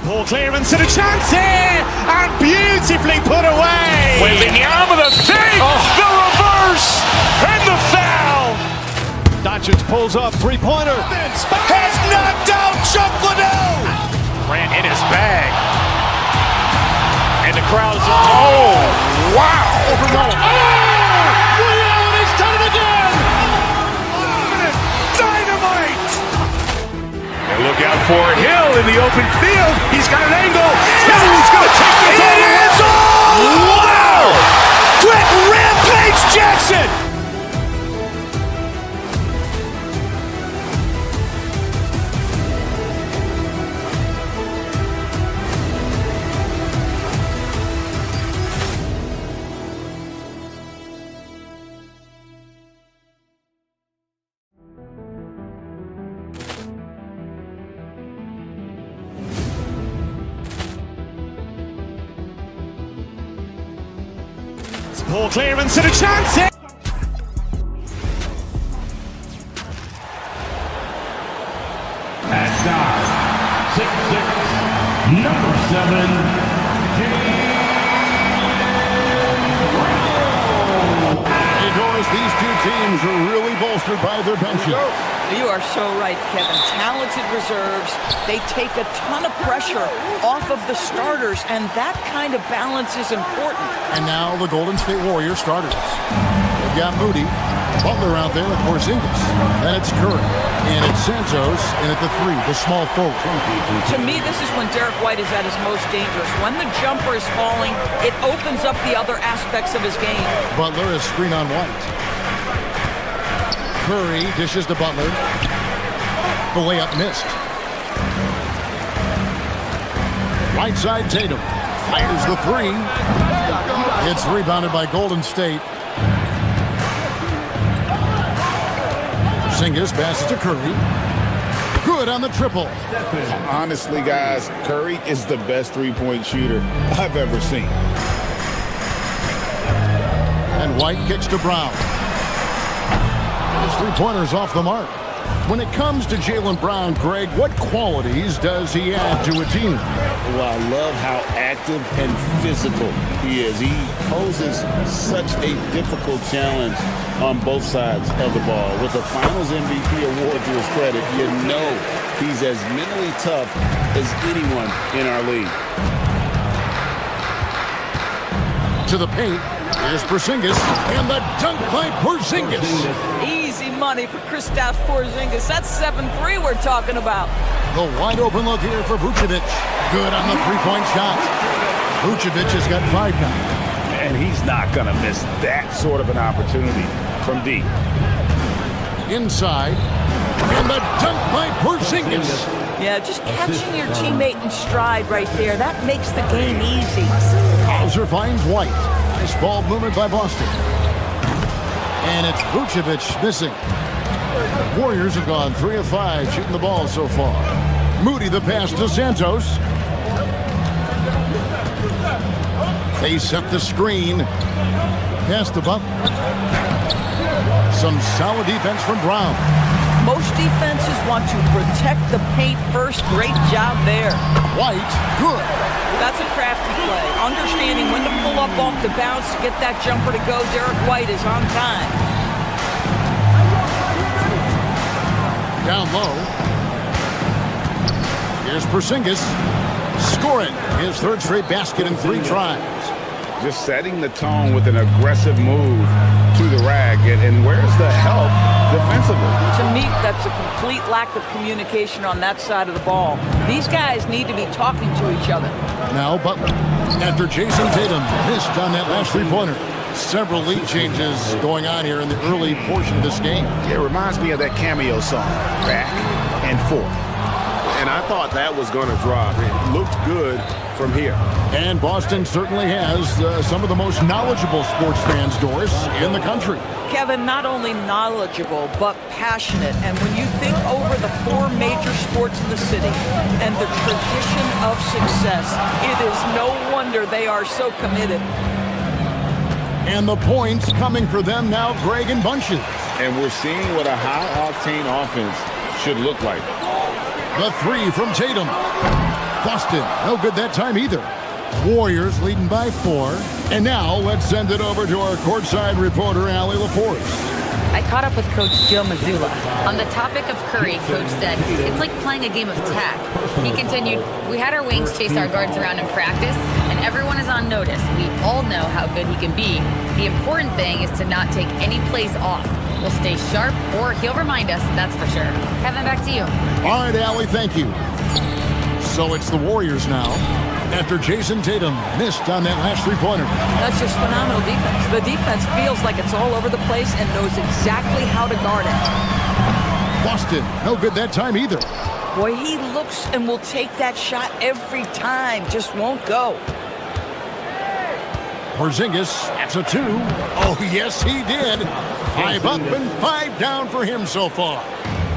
Ball clearance and a chance here, and beautifully put away. Waving the arm of the thing, the reverse, and the foul. Doncic pulls up, three-pointer. Has knocked out Chuck Liddell. Ran in his bag. And the crowd is, oh, wow. Ray Allen has done it again. Look out for Hill in the open field. He's got an angle. Hill's going to take this all the way. Wow! Quick rampage Jackson! Ball clearance and a chance here. At start, 6'6", number 7, Hey, Doris, these two teams are really bolstered by their benches. You are so right, Kevin. Talented reserves. They take a ton of pressure off of the starters, and that kind of balance is important. And now the Golden State Warriors starters. They've got Moody, Butler out there at Porzingis. Then it's Curry. And it's Santos in at the 3, the small forward. To me, this is when Derek White is at his most dangerous. When the jumper is falling, it opens up the other aspects of his game. Butler is screen on White. Curry dishes to Butler. The layup missed. Right side Tatum fires the 3. It's rebounded by Golden State. Porzingis passes to Curry. Good on the triple. Honestly, guys, Curry is the best three-point shooter I've ever seen. And White kicks to Brown. His three-pointer's off the mark. When it comes to Jaylen Brown, Greg, what qualities does he add to a team? Well, I love how active and physical he is. He poses such a difficult challenge on both sides of the ball. With a Finals MVP award to his credit, you know he's as mentally tough as anyone in our league. To the paint, here's Porzingis, and the dunk by Porzingis. Easy money for Kristaps Porzingis. That's 7-3 we're talking about. The wide open look here for Vucevic. Good on the three-point shot. Vucevic has got 5 now. And he's not going to miss that sort of an opportunity from deep. Inside, and the dunk by Porzingis. Yeah, just catching your teammate in stride right there. That makes the game easy. Hauser finds White. Nice ball movement by Boston. And it's Vucevic missing. Warriors have gone 3 of 5 shooting the ball so far. Moody the pass to Santos. They set the screen. Pass to Butler. Some solid defense from Brown. Most defenses want to protect the paint first. Great job there. White, good. That's a crafty play. Understanding when to pull up off the bounce to get that jumper to go. Derek White is on time. Down low. Here's Porzingis. Scoring his 3rd straight basket in 3 tries. Just setting the tone with an aggressive move to the rack. And where's the help defensively? To me, that's a complete lack of communication on that side of the ball. These guys need to be talking to each other. Now Butler. After Jason Tatum missed on that last three-pointer. Several lead changes going on here in the early portion of this game. It reminds me of that cameo song, Back and Forth. And I thought that was going to drop. It looked good from here. And Boston certainly has some of the most knowledgeable sports fans, Doris, in the country. Kevin, not only knowledgeable, but passionate. And when you think over the 4 major sports in the city and the tradition of success, it is no wonder they are so committed. And the points coming for them now, Greg, in bunches. And we're seeing what a high-octane offense should look like. The 3 from Tatum. Boston, no good that time either. Warriors leading by 4. And now let's send it over to our courtside reporter, Allie LaForce. I caught up with Coach Joe Mazzulla. On the topic of Curry, Coach said, it's like playing a game of tag. He continued, we had our wings chase our guards around in practice, and everyone is on notice. We all know how good he can be. The important thing is to not take any plays off. will stay sharp, or he'll remind us, that's for sure. Kevin, back to you. All right, Allie, thank you. So it's the Warriors now, after Jason Tatum missed on that last three-pointer. That's just phenomenal defense. The defense feels like it's all over the place and knows exactly how to guard it. Boston, no good that time either. Boy, he looks and will take that shot every time, just won't go. Porzingis, that's a 2. Oh, yes, he did. 5 up and 5 down for him so far.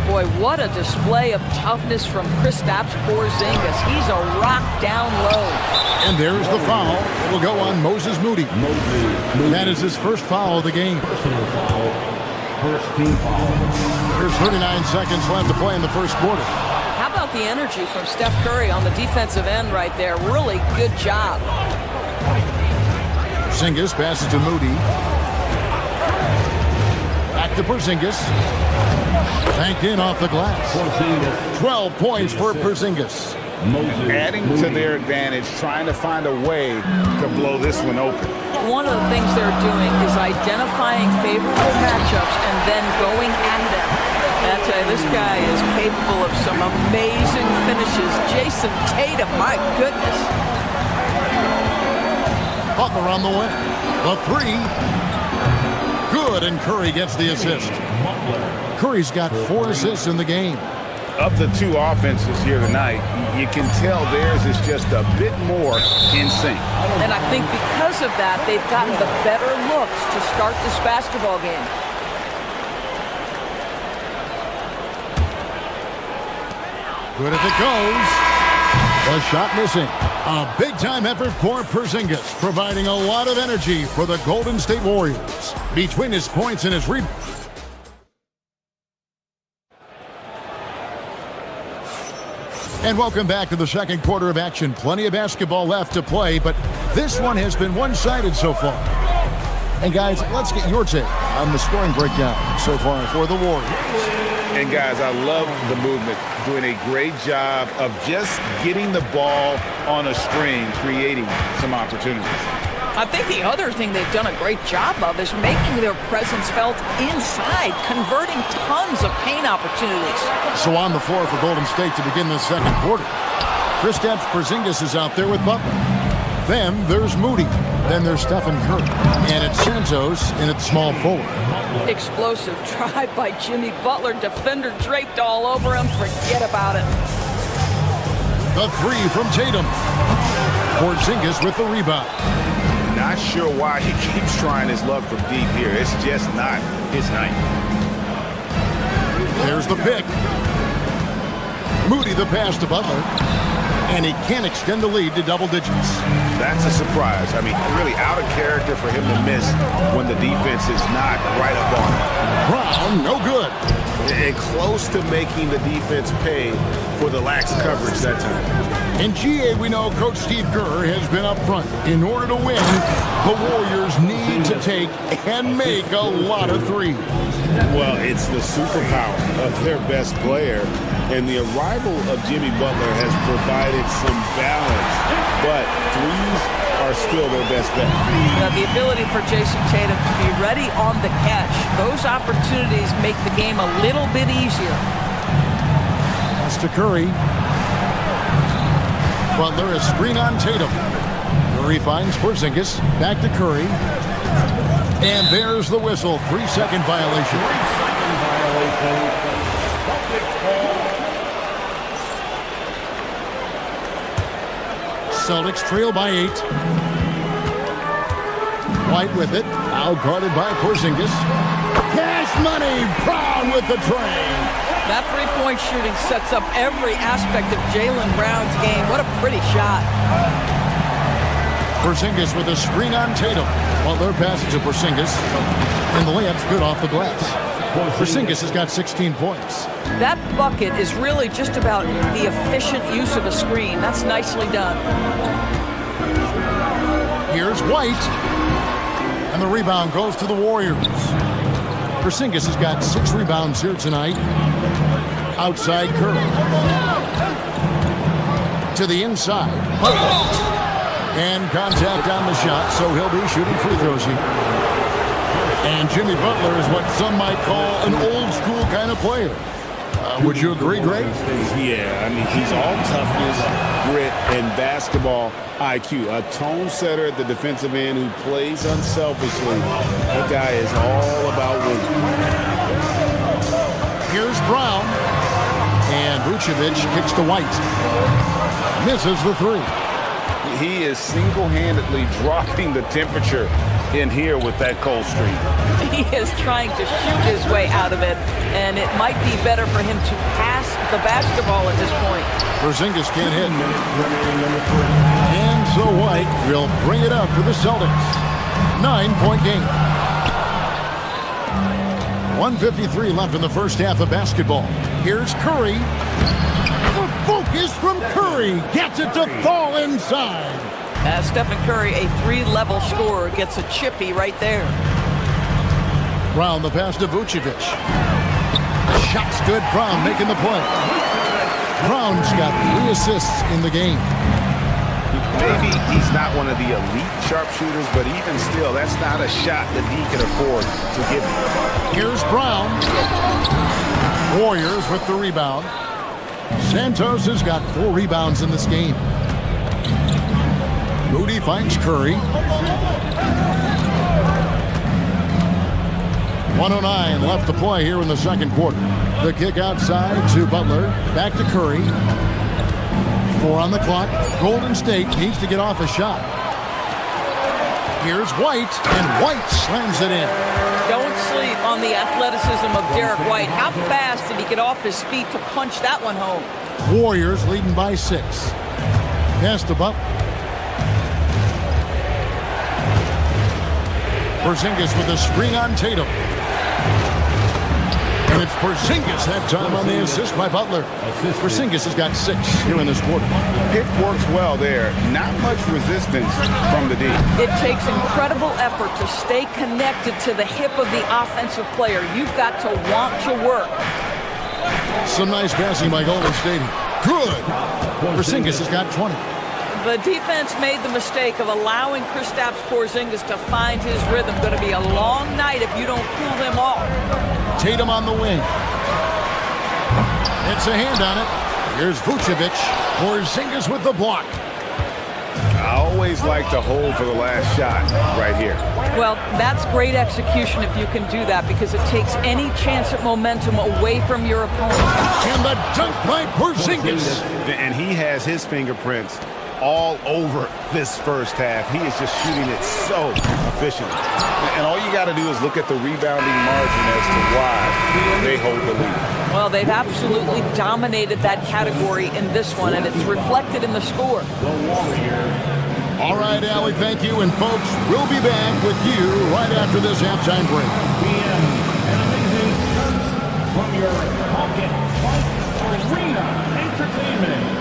Boy, what a display of toughness from Kristaps Porzingis. He's a rock down low. And there's the foul. It'll go on Moses Moody. That is his first foul of the game. First team foul. There's 39 seconds left to play in the first quarter. How about the energy from Steph Curry on the defensive end right there? Really good job. Porzingis passes to Moody. Back to Porzingis. Banked in off the glass. 12 points for Porzingis. Adding to their advantage, trying to find a way to blow this one open. One of the things they're doing is identifying favorable matchups and then going at them. I tell you, this guy is capable of some amazing finishes. Jason Tatum, my goodness. Butler on the way. The 3. Good, and Curry gets the assist. Curry's got 4 assists in the game. Of the 2 offenses here tonight, you can tell theirs is just a bit more in sync. And I think because of that, they've gotten the better looks to start this basketball game. Good if it goes. The shot missing. A big-time effort for Porzingis, providing a lot of energy for the Golden State Warriors. Between his points and his rebounds. And welcome back to the second quarter of action. Plenty of basketball left to play, but this one has been one-sided so far. And guys, let's get your take on the scoring breakdown so far for the Warriors. And guys, I love the movement, doing a great job of just getting the ball on a string, creating some opportunities. I think the other thing they've done a great job of is making their presence felt inside, converting tons of paint opportunities. So on the floor for Golden State to begin the second quarter. Kristaps Porzingis is out there with Butler. Then there's Moody. Then there's Stephen Curry. And it's Santos in its small forward. Explosive drive by Jimmy Butler. Defender draped all over him. Forget about it. The 3 from Tatum. Porzingis with the rebound. Not sure why he keeps trying his luck from deep here. It's just not his night. There's the pick. Moody the pass to Butler. And he can't extend the lead to double digits. That's a surprise. I mean, really out of character for him to miss when the defense is not right up on him. Brown, no good. And close to making the defense pay for the lax coverage that time. In GA, we know Coach Steve Kerr has been up front. In order to win, the Warriors need to take and make a lot of threes. Well, it's the superpower of their best player. And the arrival of Jimmy Butler has provided some balance, but threes are still their best bet. Now, the ability for Jason Tatum to be ready on the catch, those opportunities make the game a little bit easier. That's to Curry. Butler is screen on Tatum. Curry finds Porzingis. Back to Curry. And there's the whistle. 3-second violation. Celtics trail by 8. White with it. Now guarded by Porzingis. Cash money. Brown with the train. That three-point shooting sets up every aspect of Jaylen Brown's game. What a pretty shot. Porzingis with a screen on Tatum. Butler passes to Porzingis. And the layup's good off the glass. Porzingis has got 16 points. That bucket is really just about the efficient use of a screen. That's nicely done. Here's White. And the rebound goes to the Warriors. Porzingis has got 6 rebounds here tonight. Outside Curry. To the inside. And contact on the shot, so he'll be shooting free throws here. And Jimmy Butler is what some might call an old-school kind of player. Would you agree, Greg? Yeah, I mean, he's all toughness, grit, and basketball IQ. A tone setter at the defensive end who plays unselfishly. That guy is all about winning. Here's Brown. And Vucevic kicks to White. Misses the three. He is single-handedly dropping the temperature in here with that cold streak. He is trying to shoot his way out of it, and it might be better for him to pass the basketball at this point. Porzingis can't hit. And so White will bring it up for the Celtics. 9-point game. 1:53 left in the first half of basketball. Here's Curry. The focus from Curry gets it to fall inside. Stephen Curry, a three-level scorer, gets a chippy right there. Brown, the pass to Vucevic. The shot's good. Brown making the play. Brown's got 3 assists in the game. Maybe he's not one of the elite sharpshooters, but even still, that's not a shot that he can afford to give him. Here's Brown. Warriors with the rebound. Santos has got 4 rebounds in this game. Moody finds Curry. 1:09 left to play here in the second quarter. The kick outside to Butler. Back to Curry. 4 on the clock. Golden State needs to get off a shot. Here's White, and White slams it in. Don't sleep on the athleticism of Derek White. How fast did he get off his feet to punch that one home? Warriors leading by 6. Pass to Butler. Porzingis with a screen on Tatum. And it's Porzingis that time on the assist by Butler. Porzingis has got 6 here in this quarter. Pick works well there. Not much resistance from the D. It takes incredible effort to stay connected to the hip of the offensive player. You've got to want to work. Some nice passing by Golden State. Good. Porzingis has got 20. The defense made the mistake of allowing Kristaps Porzingis to find his rhythm. Going to be a long night if you don't cool him off. Tatum on the wing. It's a hand on it. Here's Vucevic. Porzingis with the block. I always like to hold for the last shot right here. Well, that's great execution if you can do that, because it takes any chance at momentum away from your opponent. And the dunk by Porzingis. And he has his fingerprints all over this first half. He is just shooting it so efficiently. And all you got to do is look at the rebounding margin as to why they hold the lead. Well, they've absolutely dominated that category in this one, and it's reflected in the score. All right, Allie, thank you. And, folks, we'll be back with you right after this halftime break. From your pocket, Arena Entertainment.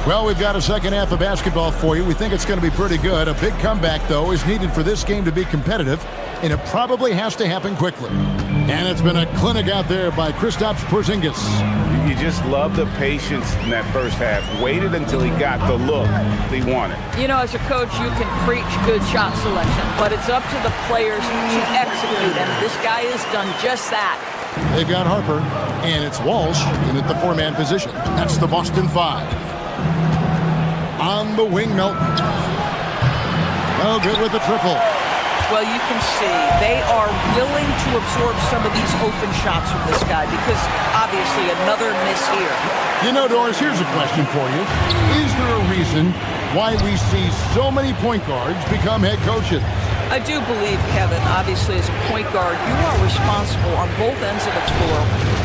Well, we've got a second half of basketball for you. We think it's going to be pretty good. A big comeback, though, is needed for this game to be competitive, and it probably has to happen quickly. And it's been a clinic out there by Kristaps Porzingis. You just love the patience in that first half. Waited until he got the look he wanted. You know, as a coach, you can preach good shot selection, but it's up to the players to execute, and this guy has done just that. They've got Harper, and it's Walsh in at the 4-man position. That's the Boston 5. On the wing, Melton. Oh, good with the triple. Well, you can see they are willing to absorb some of these open shots from this guy, because obviously another miss here. You know, Doris, here's a question for you. Is there a reason why we see so many point guards become head coaches? I do believe, Kevin, obviously as a point guard, you are responsible on both ends of the floor.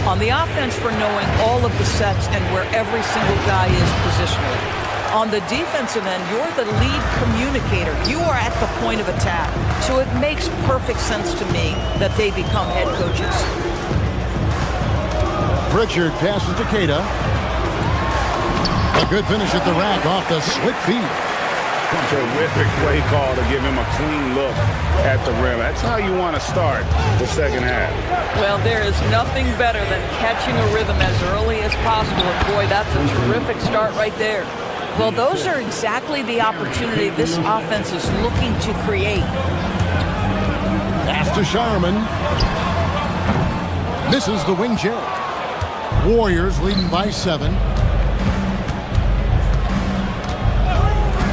On the offense for knowing all of the sets and where every single guy is positionally. On the defensive end, you're the lead communicator. You are at the point of attack. So it makes perfect sense to me that they become head coaches. Pritchard passes to Keita. A good finish at the rack off the slick feed. Terrific play call to give him a clean look at the rim. That's how you want to start the second half. Well, there is nothing better than catching a rhythm as early as possible. And boy, that's a terrific start right there. Well, those are exactly the opportunity this offense is looking to create. Pass to Sharman. Misses the wing J. Warriors leading by 7.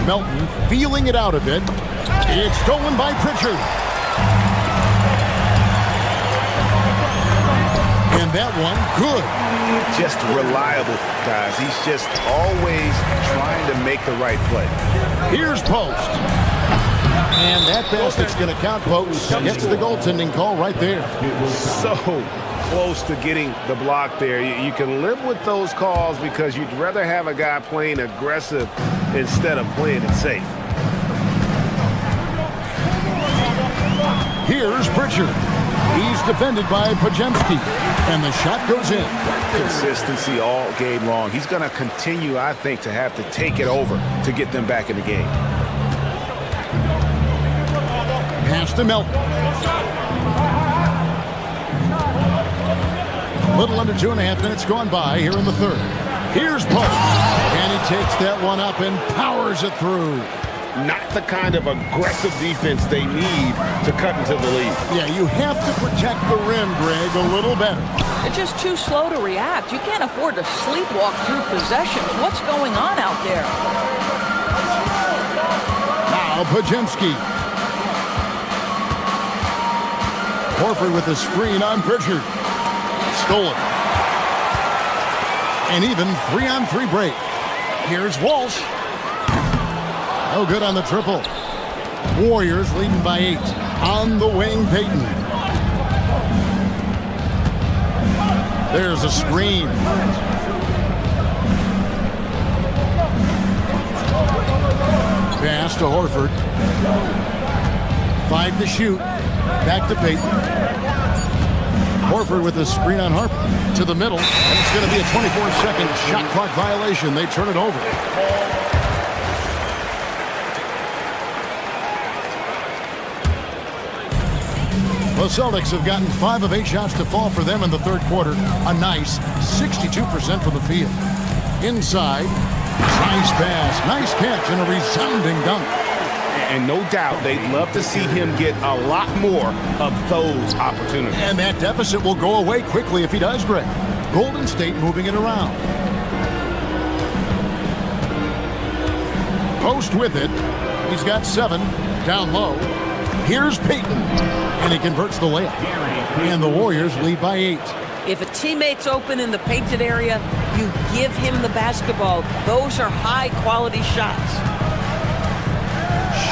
Melton feeling it out a bit. It's stolen by Pritchard. And that one, good. Just reliable, guys. He's just always trying to make the right play. Here's Post. And that basket's going to count, folks. Gets the goaltending call right there. So close to getting the block there. You can live with those calls because you'd rather have a guy playing aggressive instead of playing it safe. Here's Pritchard. He's defended by Pajemski, and the shot goes in. Consistency all game long. He's going to continue, I think, to have to take it over to get them back in the game. Pass to Melton. A little under 2.5 minutes gone by here in the third. Here's Post, and he takes that one up and powers it through. Not the kind of aggressive defense they need to cut into the lead. Yeah, you have to protect the rim, Greg, a little better. They're just too slow to react. You can't afford to sleepwalk through possessions. What's going on out there? Now Pajemski. Horford with the screen on Pritchard. Stolen. And even 3-on-3 break. Here's Walsh. No good on the triple. Warriors leading by 8. On the wing, Payton. There's a screen. Pass to Horford. 5 to shoot. Back to Payton. Horford with a screen on Harper to the middle, and it's going to be a 24-second shot clock violation. They turn it over. The Celtics have gotten 5 of 8 shots to fall for them in the third quarter. A nice 62% from the field. Inside, nice pass, nice catch, and a resounding dunk. And no doubt they'd love to see him get a lot more of those opportunities. And that deficit will go away quickly if he does, Greg. Golden State moving it around. Post with it. He's got 7. Down low. Here's Payton. And he converts the layup. And the Warriors lead by 8. If a teammate's open in the painted area, you give him the basketball. Those are high-quality shots.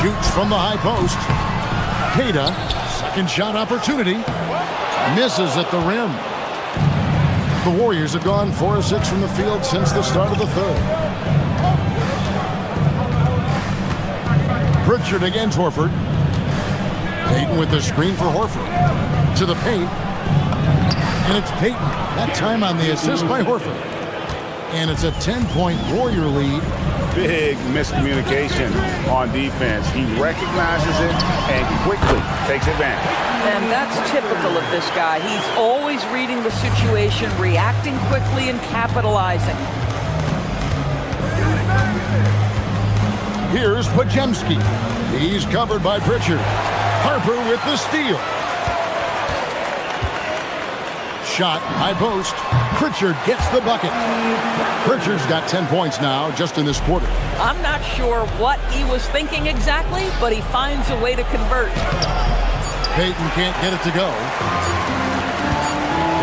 Shoots from the high post. Queta, second shot opportunity. Misses at the rim. The Warriors have gone 4 of 6 from the field since the start of the third. Pritchard against Horford. Payton with the screen for Horford. To the paint. And it's Payton. That time on the assist by Horford. And it's a 10-point Warrior lead. Big miscommunication on defense. He recognizes it and quickly takes advantage. And that's typical of this guy. He's always reading the situation, reacting quickly, and capitalizing. Here's Pajemski. He's covered by Pritchard. Harper with the steal. Shot, high post. Pritchard gets the bucket. Pritchard's got 10 points now just in this quarter. I'm not sure what he was thinking exactly, but he finds a way to convert. Payton can't get it to go.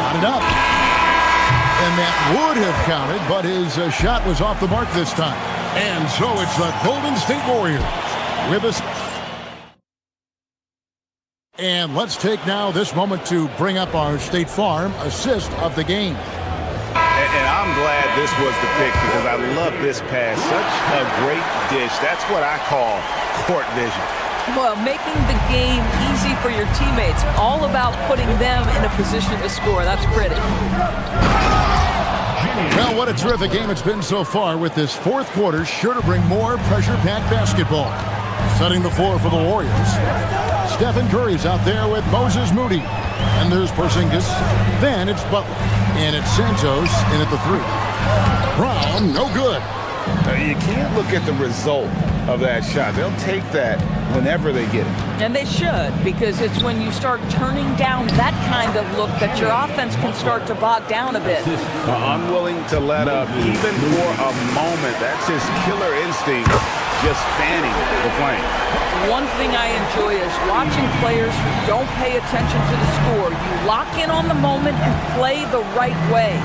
Got it up. And that would have counted, but his shot was off the mark this time. And so it's the Golden State Warriors with us. And let's take now this moment to bring up our State Farm assist of the game. And I'm glad this was the pick because I love this pass. Such a great dish. That's what I call court vision. Well, making the game easy for your teammates. All about putting them in a position to score. That's pretty. Well, what a terrific game it's been so far, with this fourth quarter sure to bring more pressure-packed basketball. Setting the floor for the Warriors, Stephen Curry's out there with Moses Moody. And there's Porzingis. Then it's Butler. And it's Santos in at the 3. Brown, no good. You can't look at the result of that shot. They'll take that whenever they get it. And they should, because it's when you start turning down that kind of look that your offense can start to bog down a bit. Unwilling to let up even for a moment. That's his killer instinct, just fanning the flame. One thing I enjoy is watching players who don't pay attention to the score. You lock in on the moment and play the right way.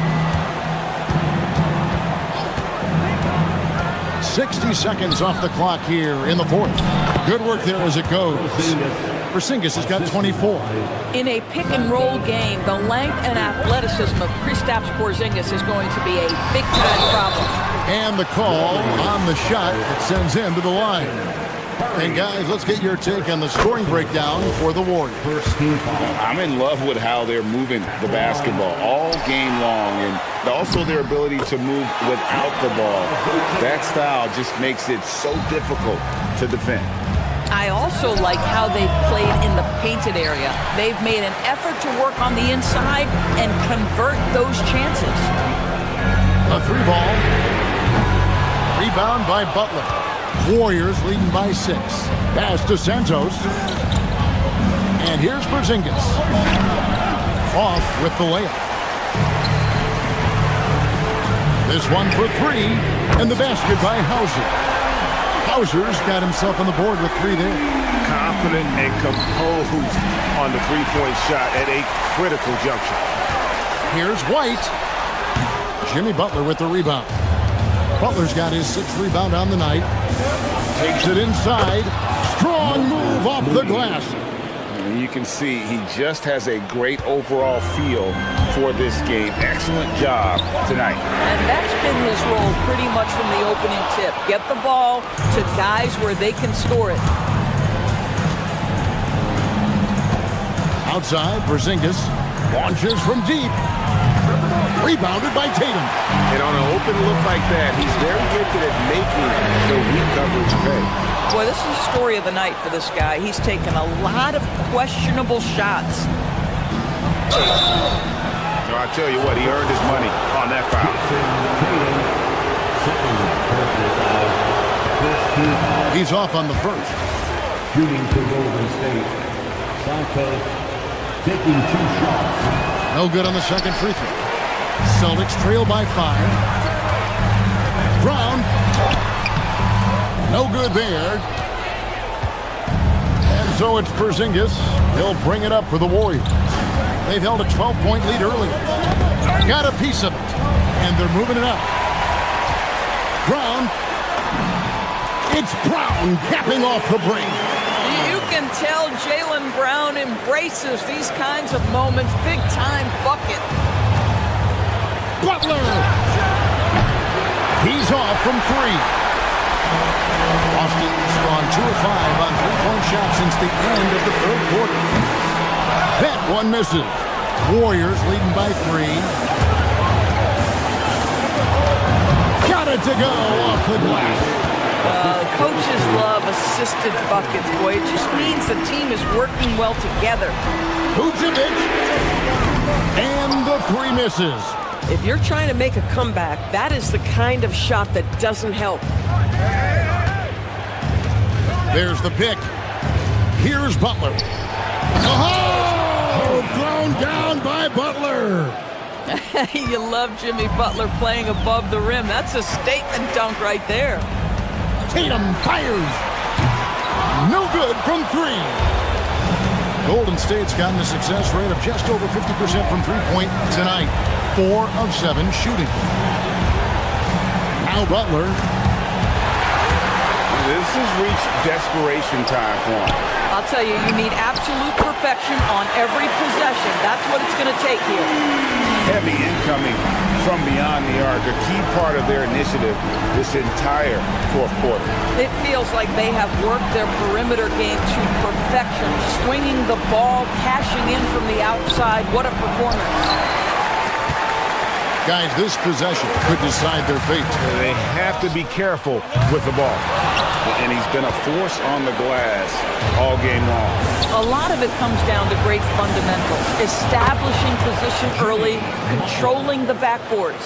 60 seconds off the clock here in the fourth. Good work there as it goes. Porzingis has got 24. In a pick-and-roll game, the length and athleticism of Kristaps Porzingis is going to be a big-time problem. And the call on the shot that sends him to the line. And guys, let's get your take on the scoring breakdown for the Warriors. I'm in love with how they're moving the basketball all game long, and also their ability to move without the ball. That style just makes it so difficult to defend. I also like how they've played in the painted area. They've made an effort to work on the inside and convert those chances. A 3 ball. Rebound by Butler. Warriors leading by 6. Pass to Santos. And here's Porzingis. Off with the layup. This one for 3. And the basket by Hauser. Hauser's got himself on the board with 3 there. Confident and composed on the three-point shot at a critical juncture. Here's White. Jimmy Butler with the rebound. Butler's got his 6th rebound on the night. Takes it inside. Strong move off the glass. And you can see he just has a great overall feel for this game. Excellent job tonight. And that's been his role pretty much from the opening tip. Get the ball to guys where they can score it. Outside, Porzingis launches from deep. Rebounded by Tatum. And on an open look like that, he's very gifted at making the weak coverage pay. Boy, this is the story of the night for this guy. He's taken a lot of questionable shots. No, I tell you what, he earned his money on that foul. He's off on the first. Shooting for Golden State. Santos taking 2 shots. No good on the second free throw. Celtics trail by 5. Brown. No good there. And so it's Porzingis. He'll bring it up for the Warriors. They've held a 12-point lead earlier. Got a piece of it. And they're moving it up. Brown. It's Brown capping off the break. You can tell Jaylen Brown embraces these kinds of moments. Big-time bucket. Butler! He's off from 3. Boston's gone 2 of 5 on 3-point shots since the end of the third quarter. That one misses. Warriors leading by 3. Got it to go off the glass. Coaches love assisted buckets, boy. It just means the team is working well together. Vucevic. And the 3 misses. If you're trying to make a comeback, that is the kind of shot that doesn't help. There's the pick. Here's Butler. Oh! Thrown down by Butler. You love Jimmy Butler playing above the rim. That's a statement dunk right there. Tatum fires. No good from 3. Golden State's gotten a success rate of just over 50% from 3-point tonight. 4 of 7 shooting. Now Butler. This has reached desperation time for him. I'll tell you, you need absolute perfection on every possession. That's what it's going to take here. Heavy incoming from beyond the arc, a key part of their initiative this entire fourth quarter. It feels like they have worked their perimeter game to perfection, swinging the ball, cashing in from the outside. What a performance. Guys, this possession could decide their fate. They have to be careful with the ball. And he's been a force on the glass all game long. A lot of it comes down to great fundamentals. Establishing position early, controlling the backboards.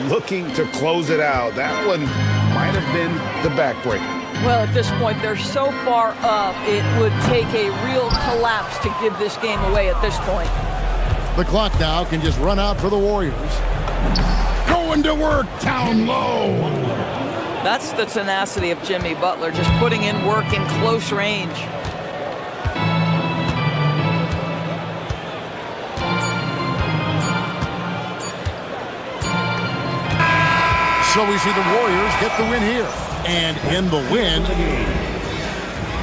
Looking to close it out. That one might have been the backbreaker. Well, at this point, they're so far up, it would take a real collapse to give this game away at this point. The clock now can just run out for the Warriors. Going to work down low. That's the tenacity of Jimmy Butler, just putting in work in close range. So we see the Warriors get the win here. And in the win,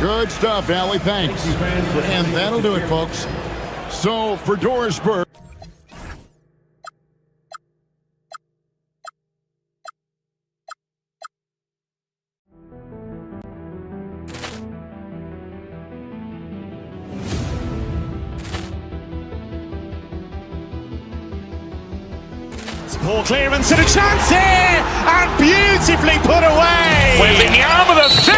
good stuff, Allie, thanks. And that'll do it, folks. So for Doris Burke. Ball clearance and a chance here, and beautifully put away. Wembanyama the save,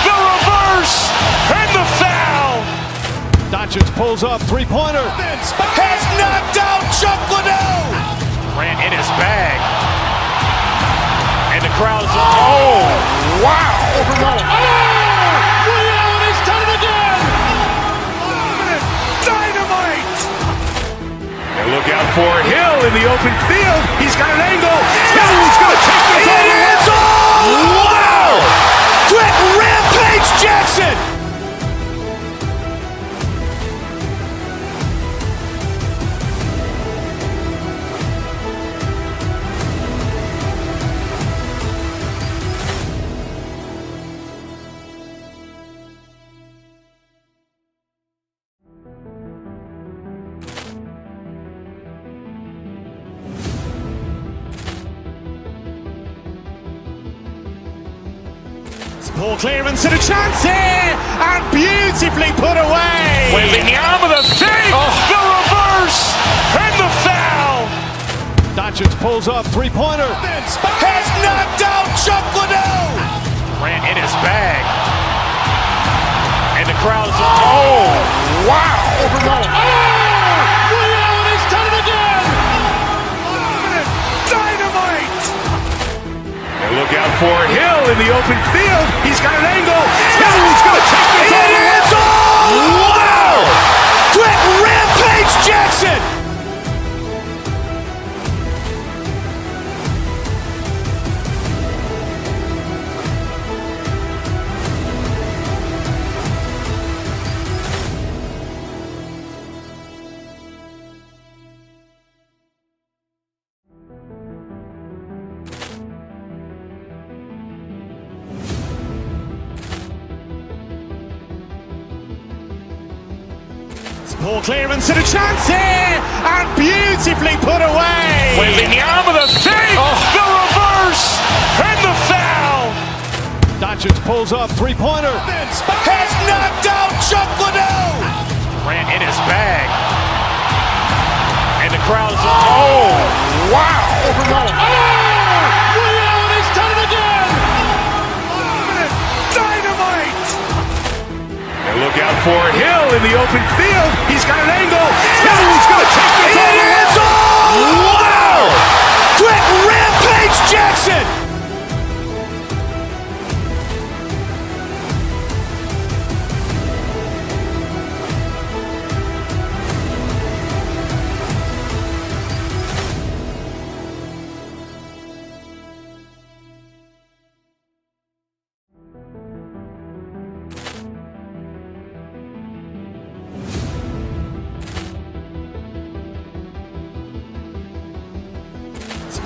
the reverse, and the foul. Doncic pulls up, three-pointer. Has knocked out Chuck Liddell. Grant in his bag. And the crowd's, oh, wow. Ray Allen has done it again. Dynamite. And look out for Hill in the open field. He's got an angle. Hill's going to take this all the way. Wow. Quick Rampage Jackson. Ball clearance and a chance here, and beautifully put away. Wembanyama the save, the reverse, and the foul. Doncic pulls up, three-pointer. Has knocked out Chuck Liddell. Grant in his bag. And the crowd's, oh, wow. Ray Allen has done it again. Dynamite. And look out for Hill in the open field. He's got an angle. Hill's going to take this all the way. Wow. Quick Rampage Jackson. Ball clearance and a chance here, and beautifully put away. Wembanyama the save, the reverse, and the foul. Doncic pulls up, three-pointer. Has knocked out Chuck Liddell. Grant in his bag. And the crowd's, oh, wow. Ray Allen has done it again. Dynamite. And look out for Hill in the open field. He's got an angle. Hill's going to take this all the way. Wow. Quick Rampage Jackson.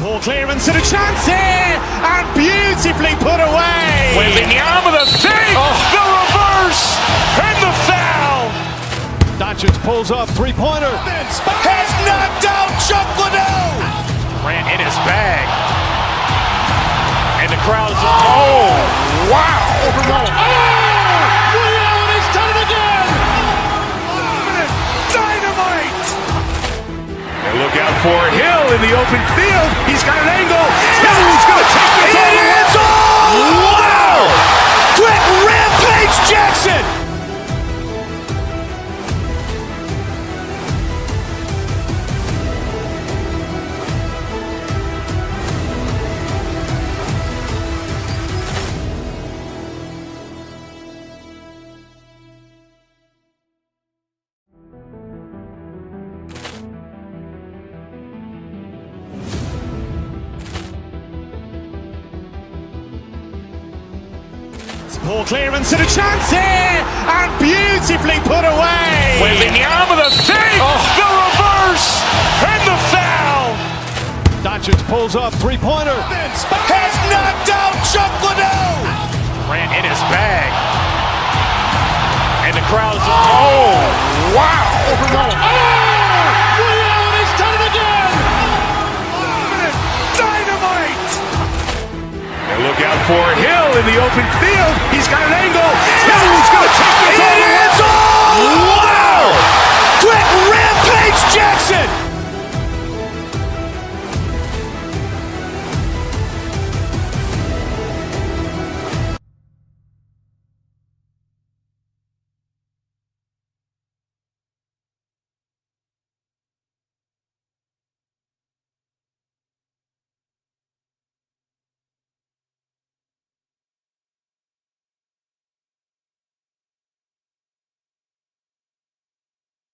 Ball clearance and a chance here, and beautifully put away. Wembanyama the save, the reverse, and the foul. Doncic pulls up, three-pointer. Has knocked out Chuck Liddell. Grant in his bag. And the crowd's, oh, wow. Ray Allen has done it again. Dynamite. And look out for Hill in the open open field. He's got an angle. Who's going to take this all the way? It is all! Wow! Quick rampage Jackson! Ball clearance and a chance here, and beautifully put away. Wembanyama the save, the reverse, and the foul. Doncic pulls up, three-pointer. Has knocked out Chuck Liddell. Ran in his bag. And the crowd is, oh, wow. Ray Allen has done it again. Dynamite. And look out for Hill in the open field. He's got an angle. Who's going to take this all the way? It's all! Wow! Quick rampage Jackson!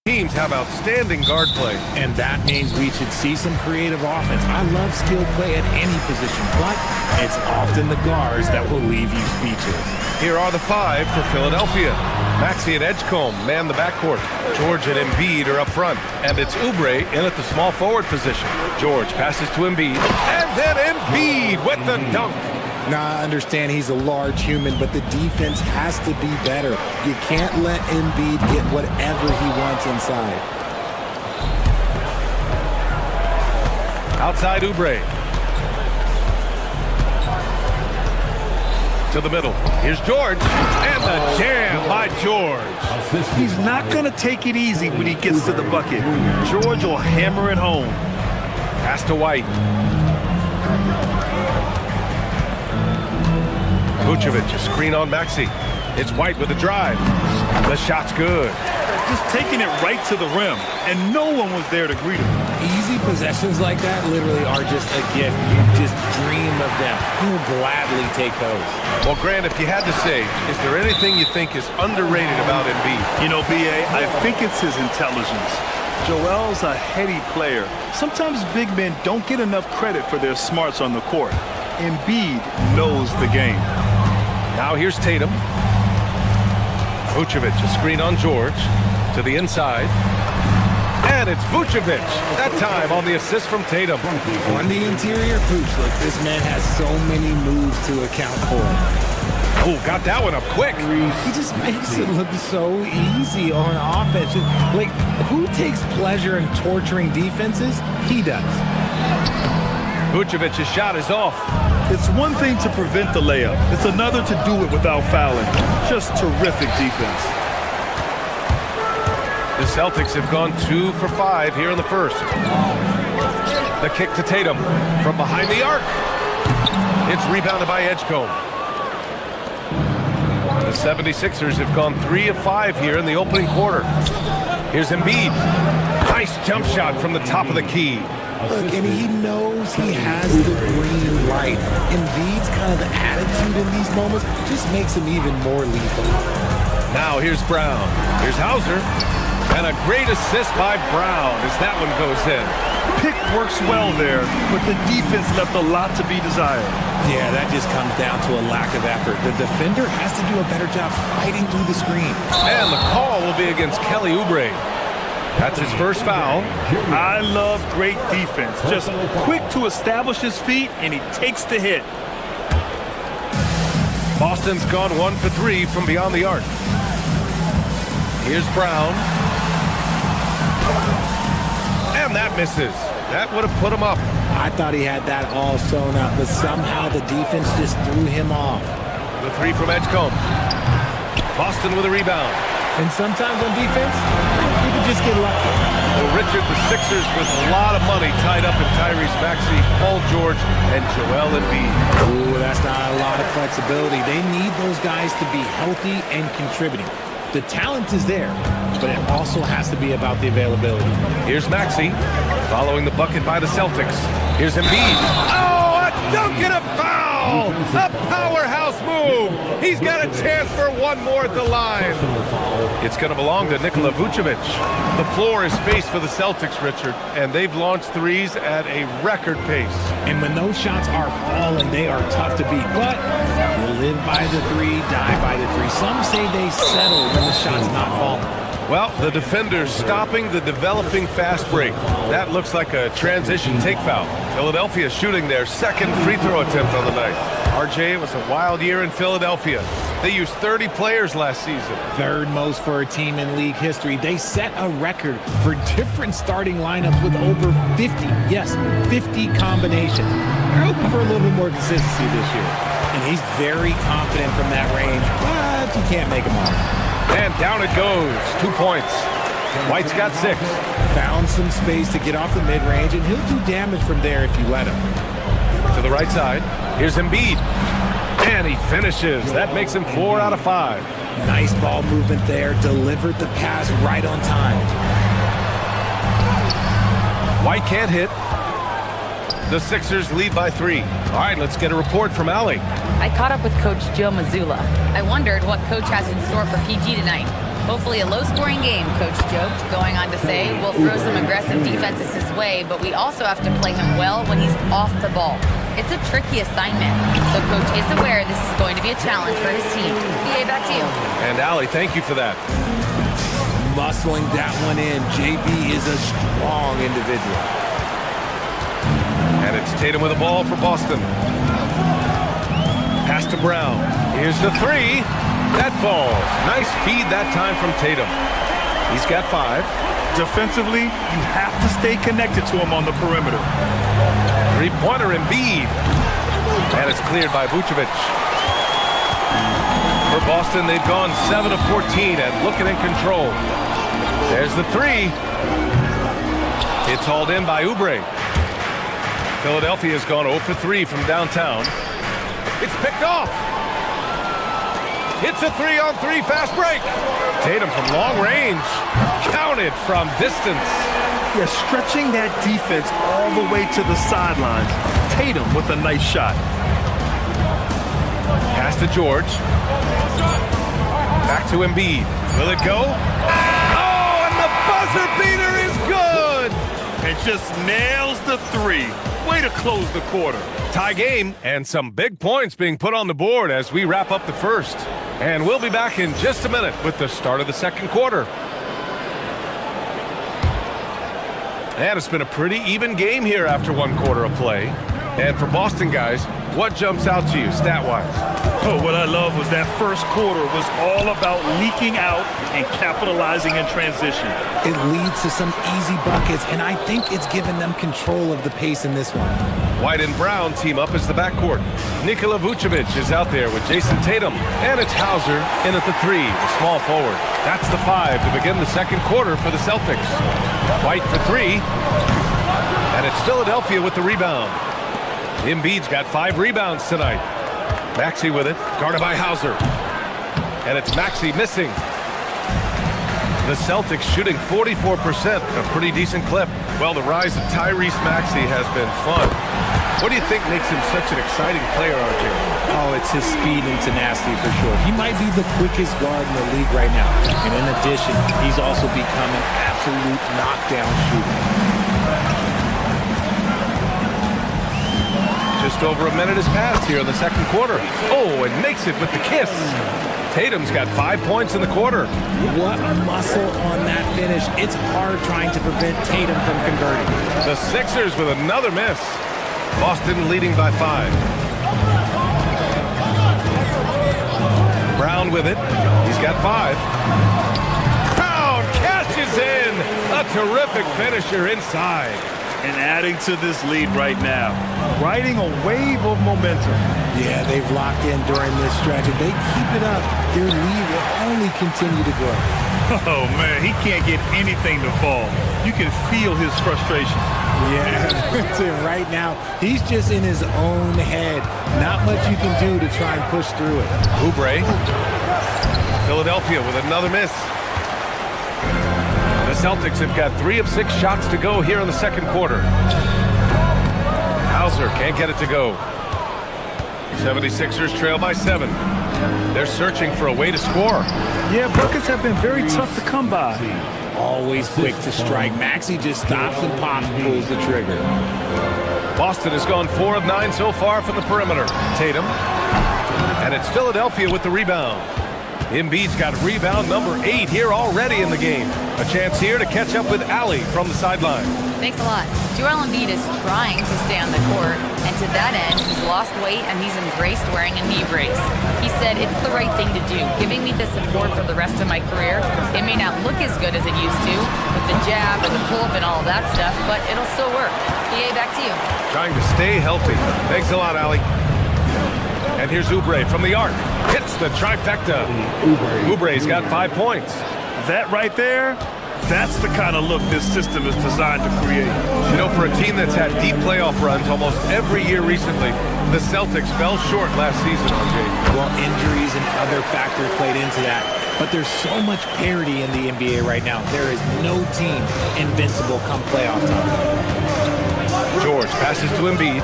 Teams have outstanding guard play. And that means we should see some creative offense. I love skilled play at any position, but it's often the guards that will leave you speechless. Here are the five for Philadelphia. Maxey and Edgecombe man the backcourt. George and Embiid are up front. And it's Oubre in at the small forward position. George passes to Embiid. And then Embiid with the dunk. Now, I understand he's a large human, but the defense has to be better. You can't let Embiid get whatever he wants inside. Outside Oubre. To the middle. Here's George. And the jam by George. He's not going to take it easy when he gets to the bucket. George will hammer it home. Pass to White. Vucevic, a screen on Maxey. It's White with a drive. The shot's good. Just taking it right to the rim, and no one was there to greet him. Easy possessions like that literally are just a gift. You just dream of them. He'll gladly take those. Well, Grant, if you had to say, is there anything you think is underrated about Embiid? You know, B.A., I think it's his intelligence. Joel's a heady player. Sometimes big men don't get enough credit for their smarts on the court. Embiid knows the game. Now here's Tatum. Vucevic, a screen on George. To the inside. And it's Vucevic. That time on the assist from Tatum. On the interior, Vooch, look, this man has so many moves to account for. Oh, got that one up quick. He just makes it look so easy on offense. Like, who takes pleasure in torturing defenses? He does. Vucevic's shot is off. It's one thing to prevent the layup. It's another to do it without fouling. Just terrific defense. The Celtics have gone 2 for 5 here in the first. The kick to Tatum from behind the arc. It's rebounded by Edgecombe. The 76ers have gone 3 of 5 here in the opening quarter. Here's Embiid. Nice jump shot from the top of the key. Look, and he knows he has the green light. Embiid's kind of attitude in these moments just makes him even more lethal. Now here's Brown. Here's Hauser. And a great assist by Brown as that one goes in. Pick works well there, but the defense left a lot to be desired. Yeah, that just comes down to a lack of effort. The defender has to do a better job fighting through the screen. And the call will be against Kelly Oubre. That's his first foul. I love great defense. Just quick to establish his feet, and he takes the hit. Boston's gone 1 for 3 from beyond the arc. Here's Brown. And that misses. That would have put him up. I thought he had that all sewn up, but somehow the defense just threw him off. The 3 from Edgecombe. Boston with a rebound. And sometimes on defense, you can just get lucky. Well, Richard, the Sixers with a lot of money tied up in Tyrese Maxey, Paul George, and Joel Embiid. Ooh, that's not a lot of flexibility. They need those guys to be healthy and contributing. The talent is there, but it also has to be about the availability. Here's Maxey, following the bucket by the Celtics. Here's Embiid. Oh, a dunk and a foul! A powerhouse move! He's got a chance for one more at the line. It's going to belong to Nikola Vucevic. The floor is spaced for the Celtics, Richard, and they've launched threes at a record pace. And when those shots are falling, they are tough to beat. But you live by the three, die by the three. Some say they settle when the shot's not falling. Well, the defender's stopping the developing fast break. That looks like a transition take foul. Philadelphia shooting their second free throw attempt on the night. RJ, it was a wild year in Philadelphia. They used 30 players last season. Third most for a team in league history. They set a record for different starting lineups with over 50. Yes, 50 combinations. They're hoping for a little bit more consistency this year. And he's very confident from that range, but you can't make him all. And down it goes. 2 points. White's got 6. Found some space to get off the mid-range, and he'll do damage from there if you let him. To the right side. Here's Embiid. And he finishes. That makes him 4 out of 5. Nice ball movement there. Delivered the pass right on time. White can't hit. The Sixers lead by 3. All right, let's get a report from Allie. I caught up with Coach Joe Mazzulla. I wondered what Coach has in store for PG tonight. Hopefully a low-scoring game, Coach joked, going on to say, we'll throw some aggressive defenses his way, but we also have to play him well when he's off the ball. It's a tricky assignment, so Coach is aware this is going to be a challenge for his team. PA, back to you. And Allie, thank you for that. Muscling that one in. JB is a strong individual. And it's Tatum with the ball for Boston. Pass to Brown. Here's the 3. That falls. Nice feed that time from Tatum. He's got 5. Defensively, you have to stay connected to him on the perimeter. Three-pointer Embiid. And it's cleared by Vucevic. For Boston, they've gone 7 of 14 and looking in control. There's the 3. It's hauled in by Oubre. Philadelphia's gone 0 for 3 from downtown. It's picked off. It's a 3-on-3 fast break. Tatum from long range. Counted from distance. Yeah, stretching that defense all the way to the sidelines. Tatum with a nice shot. Pass to George. Back to Embiid. Will it go? Oh, and the buzzer beater is good. And just nails the 3. Way to close the quarter. Tie game and some big points being put on the board as we wrap up the first. And we'll be back in just a minute with the start of the second quarter. And it's been a pretty even game here after 1 quarter of play. And for Boston guys, what jumps out to you stat-wise? Oh, what I love was that first quarter was all about leaking out and capitalizing in transition. It leads to some easy buckets, and I think it's given them control of the pace in this one. White and Brown team up as the backcourt. Nikola Vucevic is out there with Jason Tatum. And it's Hauser in at the 3, the small forward. That's the 5 to begin the second quarter for the Celtics. White for 3. And it's Philadelphia with the rebound. Embiid's got 5 rebounds tonight. Maxey with it, guarded by Hauser. And it's Maxey missing. The Celtics shooting 44%, a pretty decent clip. Well, the rise of Tyrese Maxey has been fun. What do you think makes him such an exciting player, RJ? Oh, it's his speed and tenacity for sure. He might be the quickest guard in the league right now. And in addition, he's also become an absolute knockdown shooter. Just over a minute has passed here in the second quarter. Oh, and makes it with the kiss. Tatum's got 5 points in the quarter. What a muscle on that finish. It's hard trying to prevent Tatum from converting. The Sixers with another miss. Boston leading by 5. Brown with it. He's got 5. Brown cashes in. A terrific finisher inside. And adding to this lead right now. Riding a wave of momentum. Yeah, they've locked in during this stretch. If they keep it up, their lead will only continue to grow. Oh, man, he can't get anything to fall. You can feel his frustration. Yeah, right now, he's just in his own head. Not much you can do to try and push through it. Oubre. Philadelphia with another miss. The Celtics have got 3 of 6 shots to go here in the second quarter. Hauser can't get it to go. 76ers trail by 7. They're searching for a way to score. Yeah, buckets have been very tough to come by. Always quick to strike. Maxey just stops and pops, pulls the trigger. Boston has gone 4 of 9 so far from the perimeter. Tatum. And it's Philadelphia with the rebound. Embiid's got rebound number 8 here already in the game. A chance here to catch up with Ali from the sideline. Thanks a lot. Joel Embiid is trying to stay on the court, and to that end, he's lost weight and he's embraced wearing a knee brace. He said, "It's the right thing to do, giving me the support for the rest of my career. It may not look as good as it used to, with the jab or the pull-up and all that stuff, but it'll still work." EA, back to you. Trying to stay healthy. Thanks a lot, Ali. And here's Oubre from the arc. Hits the trifecta. Oubre's got 5 points. That right there, that's the kind of look this system is designed to create. You know, for a team that's had deep playoff runs almost every year recently, the Celtics fell short last season, RJ. Well, injuries and other factors played into that. But there's so much parity in the NBA right now. There is no team invincible come playoff time. George passes to Embiid.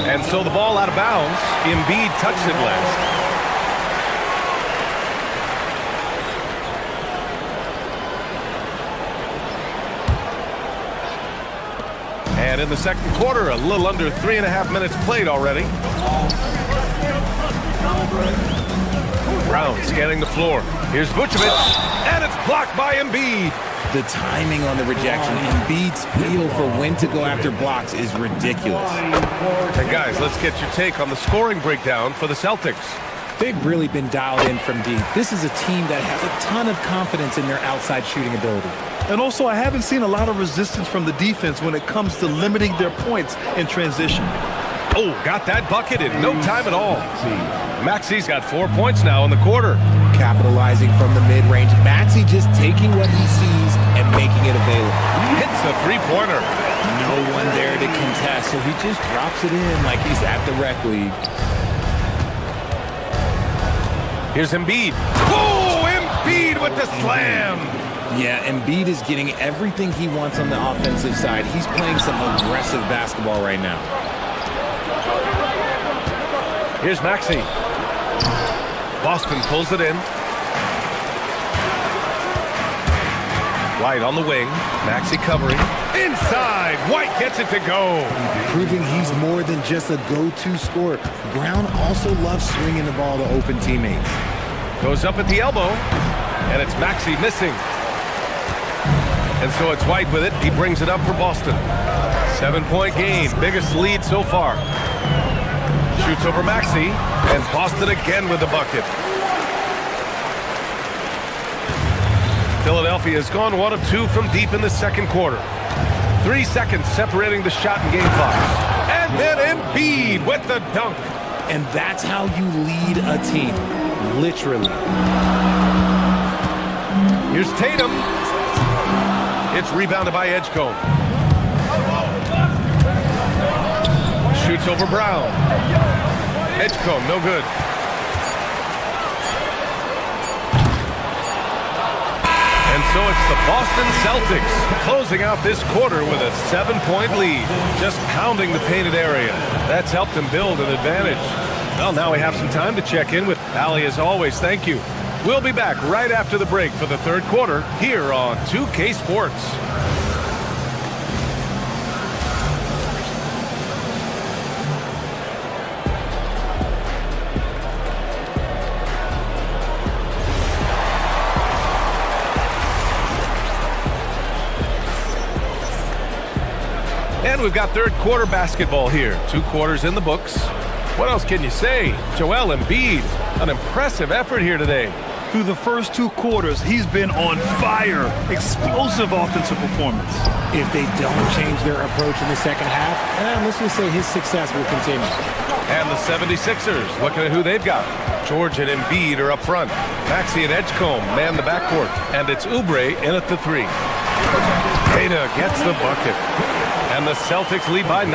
And so the ball out of bounds. Embiid touched it last. And in the second quarter, a little under 3.5 minutes played already. Brown scanning the floor. Here's Vucevic, and it's blocked by Embiid. The timing on the rejection, Embiid's feel for when to go after blocks is ridiculous. And guys, let's get your take on the scoring breakdown for the Celtics. They've really been dialed in from deep. This is a team that has a ton of confidence in their outside shooting ability. And also, I haven't seen a lot of resistance from the defense when it comes to limiting their points in transition. Oh, got that bucket in no time at all. Maxey's got 4 points now in the quarter. Capitalizing from the mid-range. Maxey just taking what he sees and making it available. Hits a three-pointer. No one there to contest, so he just drops it in like he's at the rec league. Here's Embiid. Oh, Embiid with the slam. Yeah, Embiid is getting everything he wants on the offensive side. He's playing some aggressive basketball right now. Here's Maxey. Boston pulls it in. White on the wing. Maxey covering. Inside. White gets it to go. Proving he's more than just a go-to scorer. Brown also loves swinging the ball to open teammates. Goes up at the elbow. And it's Maxey missing. And so it's White with it. He brings it up for Boston. 7-point game. Biggest lead so far. Shoots over Maxey. And Boston again with the bucket. Philadelphia has gone 1 of 2 from deep in the second quarter. 3 seconds separating the shot and game clock. And then Embiid with the dunk. And that's how you lead a team. Literally. Here's Tatum. It's rebounded by Edgecombe. Shoots over Brown. Edgecombe, no good. And so it's the Boston Celtics closing out this quarter with a 7-point lead. Just pounding the painted area. That's helped them build an advantage. Well, now we have some time to check in with Ali as always. Thank you. We'll be back right after the break for the third quarter here on 2K Sports. And we've got third quarter basketball here. 2 quarters in the books. What else can you say? Joel Embiid, an impressive effort here today. Through the first 2 quarters, he's been on fire. Explosive offensive performance. If they don't change their approach in the second half, let's just say his success will continue. And the 76ers, looking at who they've got. George and Embiid are up front. Maxey and Edgecombe man the backcourt. And it's Oubre in at the 3. Queta gets the bucket. And the Celtics lead by 9.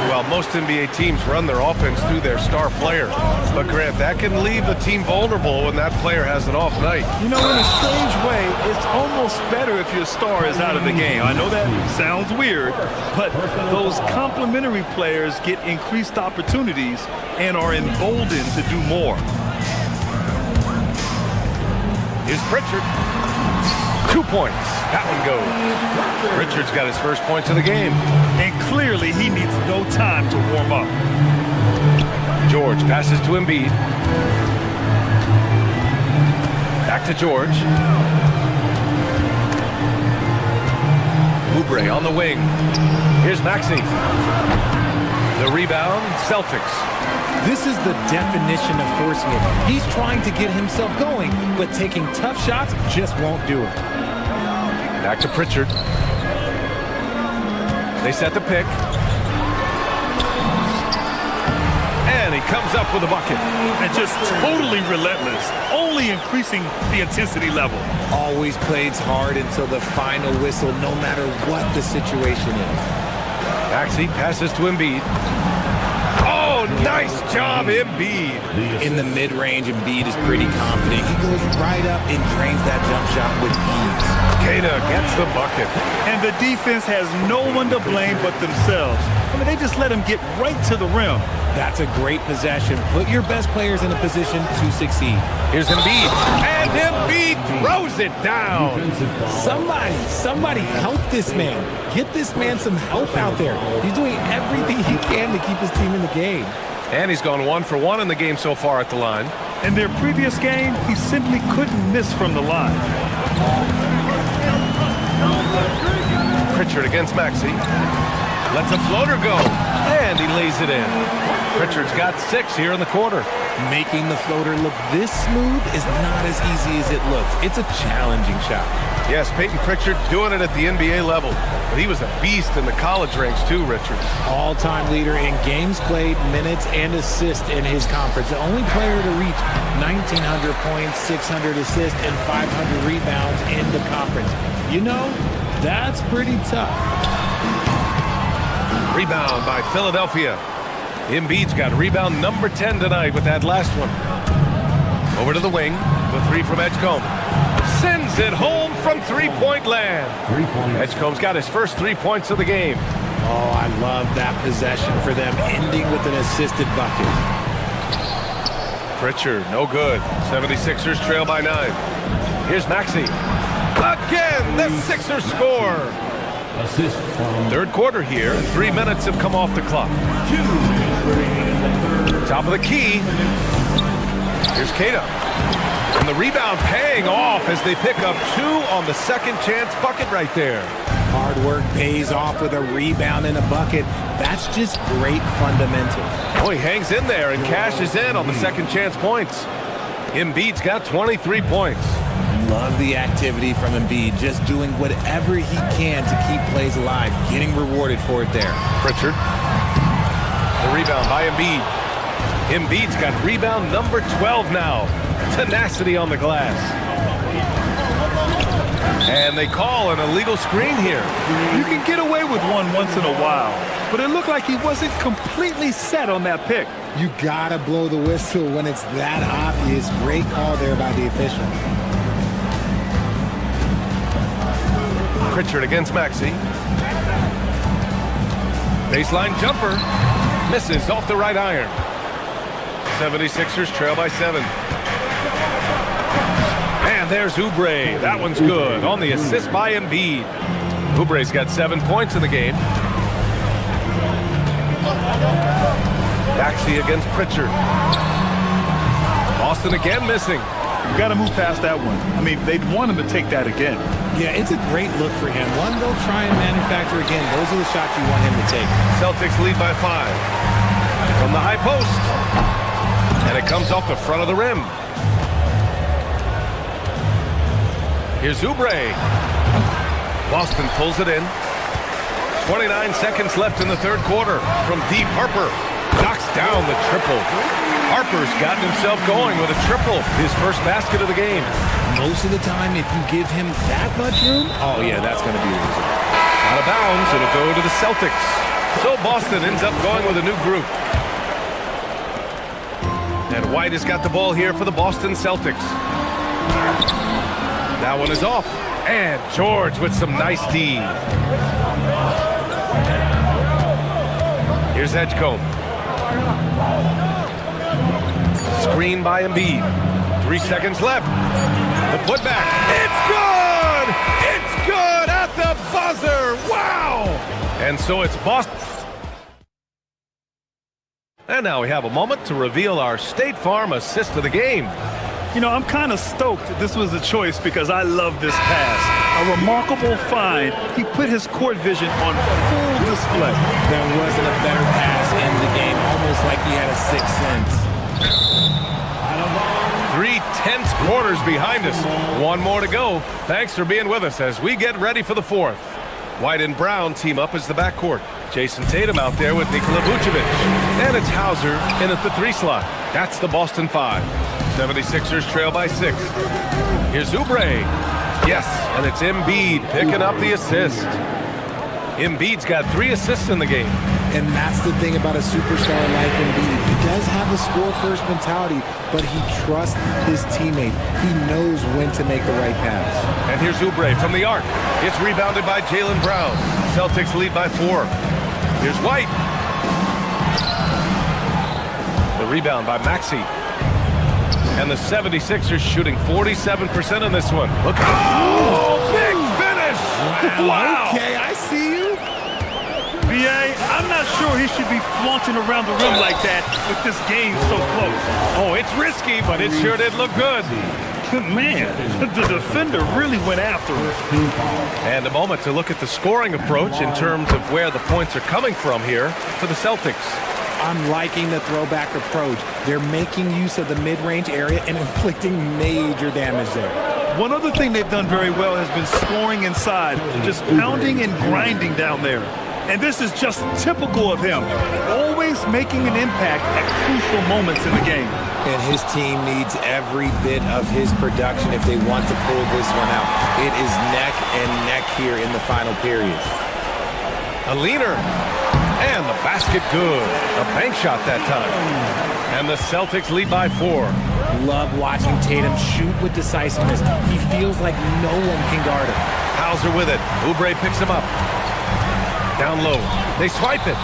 Well, most NBA teams run their offense through their star player. But Grant, that can leave the team vulnerable when that player has an off night. You know, in a strange way, it's almost better if your star is out of the game. I know that sounds weird, but those complementary players get increased opportunities and are emboldened to do more. Here's Pritchard. 2 points. That one goes. Pritchard's got his first points of the game. And clearly he needs no time to warm up. George passes to Embiid. Back to George. Oubre on the wing. Here's Maxey. The rebound, Celtics. This is the definition of forcing it. He's trying to get himself going, but taking tough shots just won't do it. Back to Pritchard. They set the pick. And he comes up with a bucket. And just totally relentless, only increasing the intensity level. Always plays hard until the final whistle, no matter what the situation is. Maxey passes to Embiid. Oh, nice job, Embiid. In the mid-range, Embiid is pretty confident. He goes right up and drains that jump shot with ease. Queta gets the bucket. And the defense has no one to blame but themselves. I mean, they just let him get right to the rim. That's a great possession. Put your best players in a position to succeed. Here's Embiid. And Embiid throws it down. Somebody help this man. Get this man some help out there. He's doing everything he can to keep his team in the game. And he's gone 1 for 1 in the game so far at the line. In their previous game, he simply couldn't miss from the line. Pritchard against Maxey. Lets a floater go. And he lays it in. Pritchard's got 6 here in the quarter. Making the floater look this smooth is not as easy as it looks. It's a challenging shot. Yes, Peyton Pritchard doing it at the NBA level. But he was a beast in the college ranks too, Richard. All-time leader in games played, minutes, and assists in his conference. The only player to reach 1,900 points, 600 assists, and 500 rebounds in the conference. You know, that's pretty tough. Rebound by Philadelphia. Embiid's got rebound number 10 tonight with that last one. Over to the wing. The 3 from Edgecombe. Sends it home from three-point land. Edgecombe's got his first 3 points of the game. Oh, I love that possession for them, ending with an assisted bucket. Pritchard, no good. 76ers trail by 9. Here's Maxey. Again, the Sixers score. Third quarter here, and 3 minutes have come off the clock. Top of the key. Here's Queta. And the rebound paying off as they pick up 2 on the second chance bucket right there. Hard work pays off with a rebound and a bucket. That's just great fundamentals. Oh, he hangs in there and cashes in on the second chance points. Embiid's got 23 points. Love the activity from Embiid, just doing whatever he can to keep plays alive, getting rewarded for it there. Pritchard. The rebound by Embiid. Embiid's got rebound number 12 now. Tenacity on the glass. And they call an illegal screen here. You can get away with one once in a while, but it looked like he wasn't completely set on that pick. You gotta blow the whistle when it's that obvious. Great call there by the official. Pritchard against Maxey. Baseline jumper. Misses off the right iron. 76ers trail by 7. And there's Oubre. That one's good on the assist by Embiid. Oubre's got 7 points in the game. Maxey against Pritchard. Boston again missing. You got to move past that one. I mean, they'd want him to take that again. Yeah, it's a great look for him. One they'll try and manufacture again. Those are the shots you want him to take. Celtics lead by 5. From the high post. And it comes off the front of the rim. Here's Oubre. Boston pulls it in. 29 seconds left in the third quarter. From deep, Harper. Knocks down the triple. Harper's gotten himself going with a triple, his first basket of the game. Most of the time, if you give him that much room, oh yeah, that's going to be easy. Out of bounds, it'll go to the Celtics. So Boston ends up going with a new group. And White has got the ball here for the Boston Celtics. That one is off. And George with some nice D. Here's Edgecombe. Screen by Embiid. 3 seconds left. The putback. It's good! It's good at the buzzer! Wow! And so it's Boston. And now we have a moment to reveal our State Farm assist of the game. You know, I'm kind of stoked this was a choice because I love this pass. A remarkable find. He put his court vision on full display. There wasn't a better pass in the game, almost like he had a sixth sense. 3 tense quarters behind us. One more to go. Thanks for being with us as we get ready for the fourth. White and Brown team up as the backcourt. Jason Tatum out there with Nikola Vucevic. And it's Hauser in at the 3 slot. That's the Boston 5. 76ers trail by 6. Here's Oubre. Yes, and it's Embiid picking up the assist. Embiid's got 3 assists in the game. And that's the thing about a superstar like Embiid. He does have a score-first mentality, but he trusts his teammate. He knows when to make the right pass. And here's Oubre from the arc. It's rebounded by Jaylen Brown. Celtics lead by 4. Here's White. The rebound by Maxey. And the 76ers shooting 47% on this one. Look out. Oh, big finish. Wow. Okay, I see you. B.A., I'm not sure he should be flaunting around the rim like that with this game so close. Oh, it's risky, but it sure did look good. Man, the defender really went after him. And a moment to look at the scoring approach in terms of where the points are coming from here for the Celtics. I'm liking the throwback approach. They're making use of the mid-range area and inflicting major damage there. One other thing they've done very well has been scoring inside, just pounding and grinding down there. And this is just typical of him, always making an impact at crucial moments in the game. And his team needs every bit of his production if they want to pull this one out. It is neck and neck here in the final period. A leaner. And the basket good. A bank shot that time. And the Celtics lead by 4. Love watching Tatum shoot with decisiveness. He feels like no one can guard him. Hauser with it. Oubre picks him up. Down low. They swipe it.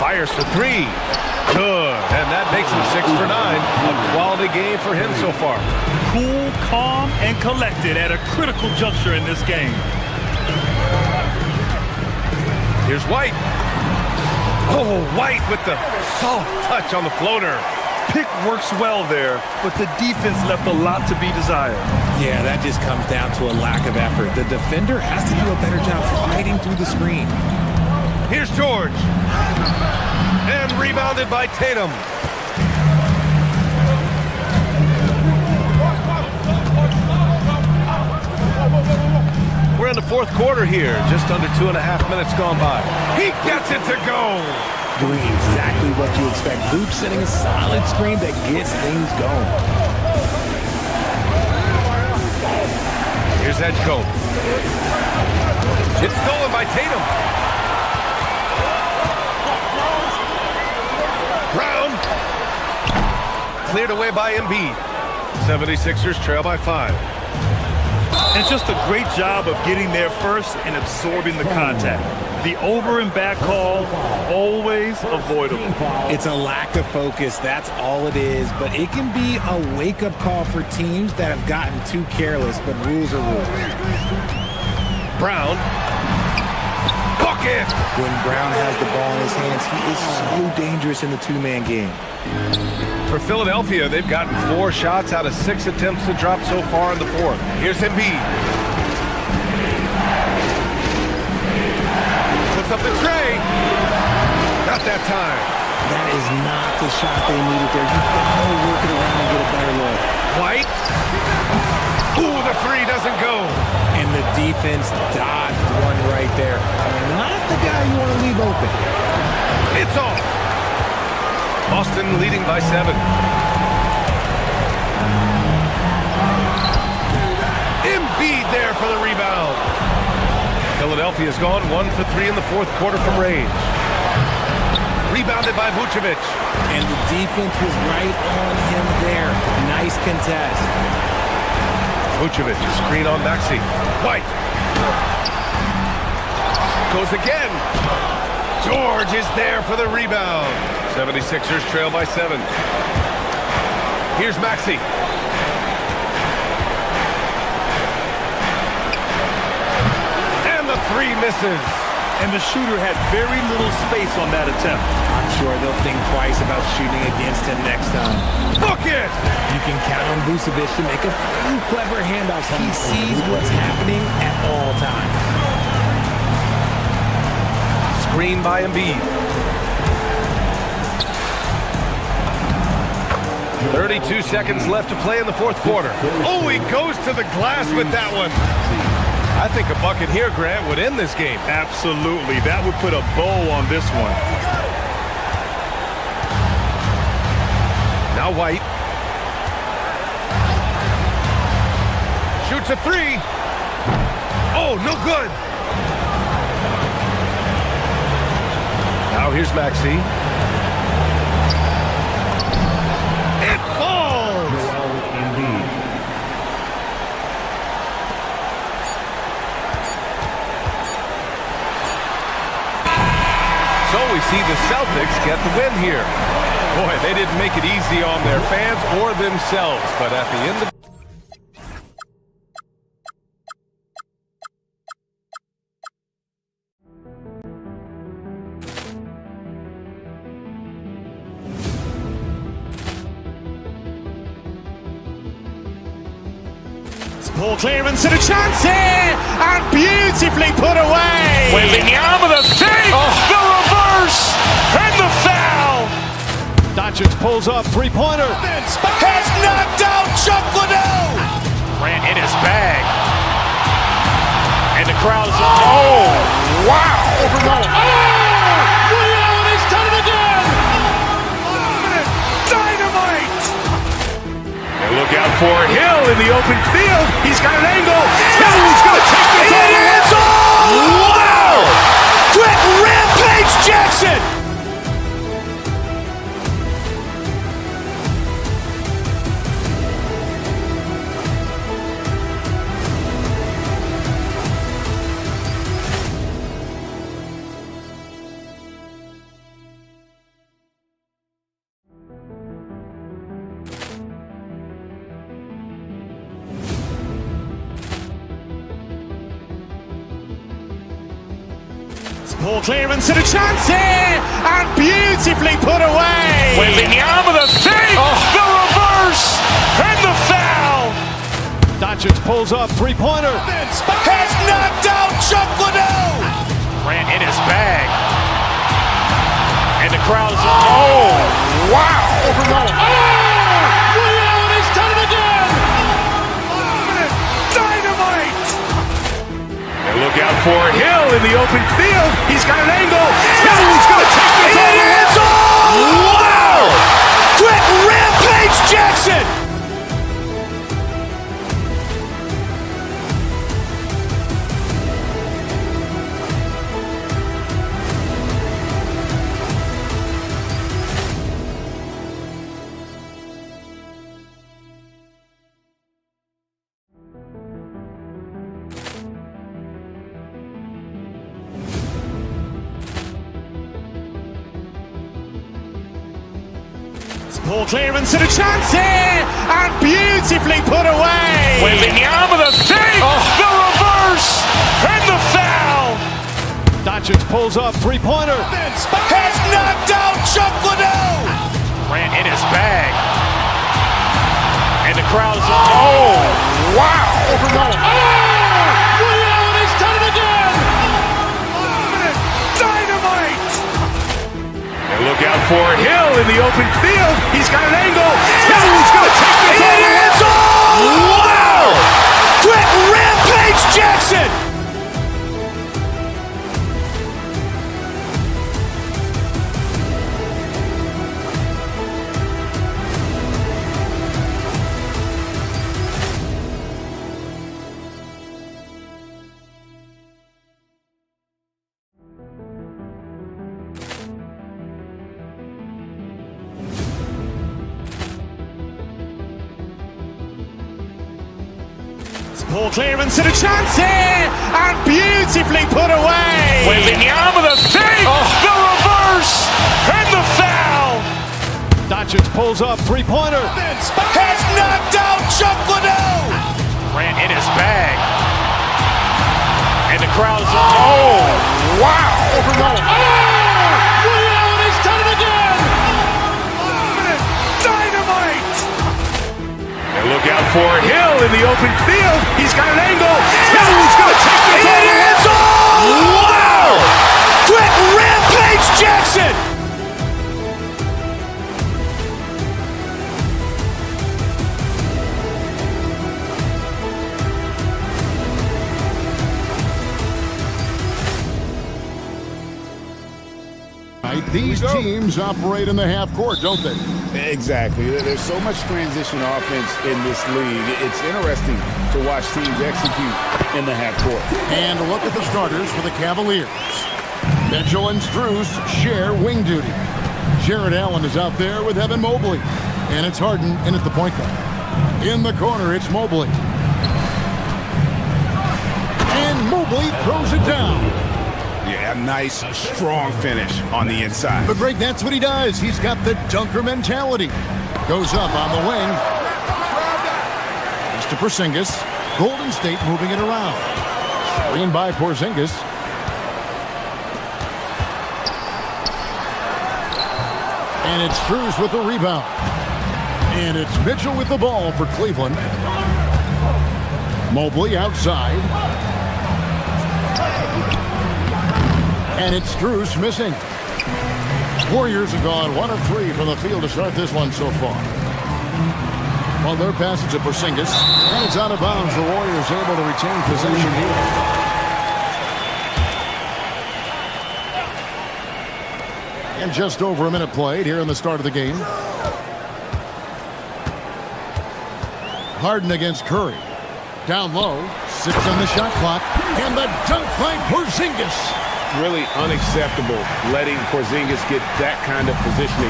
Fires for 3. Good. And that makes him 6 for 9. A quality game for him so far. Cool, calm, and collected at a critical juncture in this game. Here's White. Oh, White with the soft touch on the floater. Pick works well there, but the defense left a lot to be desired. Yeah, that just comes down to a lack of effort. The defender has to do a better job fighting through the screen. Here's George. And rebounded by Tatum. We're in the fourth quarter here. Just under 2.5 minutes gone by. He gets it to go. Doing exactly what you expect. Vooch setting a solid screen that gets things going. Here's Edgecombe. It's stolen by Tatum. Brown. Cleared away by Embiid. 76ers trail by 5. And just a great job of getting there first and absorbing the contact. The over and back call, always avoidable. It's a lack of focus, that's all it is. But it can be a wake-up call for teams that have gotten too careless, but rules are rules. Brown. Bucket! When Brown has the ball in his hands, he is so dangerous in the two-man game. For Philadelphia, they've gotten 4 shots out of 6 attempts to drop so far in the fourth. Here's Embiid. Puts up the tray. Not that time. That is not the shot they needed there. You gotta work it around and get a better look. White. Ooh, the 3 doesn't go. And the defense dodged one right there. Not the guy you want to leave open. It's off. Boston leading by 7. Embiid there for the rebound. Philadelphia's gone 1 for 3 in the fourth quarter from range. Rebounded by Vucevic. And the defense was right on him there. Nice contest. Vucevic, a screen on Maxey. White. Goes again. George is there for the rebound. 76ers trail by 7. Here's Maxey. And the 3 misses. And the shooter had very little space on that attempt. I'm sure they'll think twice about shooting against him next time. Book it! You can count on Vucevic to make a few clever handoffs. He sees what's happening at all times. Screen by Embiid. 32 seconds left to play in the fourth quarter. Oh, he goes to the glass with that one. I think a bucket here, Grant, would end this game. Absolutely. That would put a bow on this one. Now White. Shoots a 3. Oh, no good. Now here's Maxey. It falls. So we see the Celtics get the win here. Boy, they didn't make it easy on their fans or themselves, but at the end of Ball clearance and a chance here, and beautifully put away. Wembanyama with a save, the reverse, and the foul. Doncic pulls up, three-pointer. Has knocked out Chuck Liddell. Ran in his bag. And the crowd is, oh, wow. Ray Allen has done it again. Dynamite. And look out for Hill in the open field. He's got an angle. Hill's going to take this all the way. Wow! Quick Rampage Jackson. Ball clearance and a chance here, and beautifully put away. Wembanyama with a save, the reverse, and the foul. Doncic pulls up, three-pointer. Has knocked out Chuck Liddell. Ran in his bag. And the crowd is, oh, wow. Ray Allen has done it again. Dynamite. And look out for Hill in the open field. He's got an angle. Hill's going to take this all the way. Wow! Quick Rampage Jackson. Ball clearance and a chance here, and beautifully put away. Wembanyama with a save, the reverse, and the foul. Doncic pulls up, three-pointer. Has knocked out Chuck Liddell. Ran in his bag. And the crowd is, oh, wow. Ray Allen has done it again. Dynamite. And look out for Hill in the open field. He's got an angle. Hill's going to take this all the way. Wow! Quick Rampage Jackson. Ball clearance and a chance here, and beautifully put away. Wembanyama the save, the reverse, and the foul. Doncic pulls up, three-pointer. Has knocked out Chuck Liddell. Ran in his bag. And the crowd's oh, wow. Ray Allen has done it again. Dynamite. And look out for Hill in the open field. He's got an angle. Hill's going to take this all the way. Wow. Quick Rampage Jackson. These teams operate in the half court, don't they? Exactly. There's so much transition offense in this league. It's interesting to watch teams execute in the half court. And look at the starters for the Cavaliers. Mitchell and Strus share wing duty. Jared Allen is out there with Evan Mobley. And it's Harden in at the point guard. In the corner, it's Mobley. And Mobley throws it down. Yeah, a nice, strong finish on the inside. But Greg, that's what he does. He's got the dunker mentality. Goes up on the wing. It's to Porzingis. Golden State moving it around. Screen by Porzingis. And it's Strus with the rebound. And it's Mitchell with the ball for Cleveland. Mobley outside. And it's Strus missing. Warriors have gone 1 of 3 from the field to start this one so far. Well, their passage to Porzingis, and it's out of bounds. The Warriors able to retain possession here. And just over a minute played here in the start of the game. Harden against Curry. Down low, 6 on the shot clock, and the dunk by Porzingis. Really unacceptable letting Porzingis get that kind of positioning.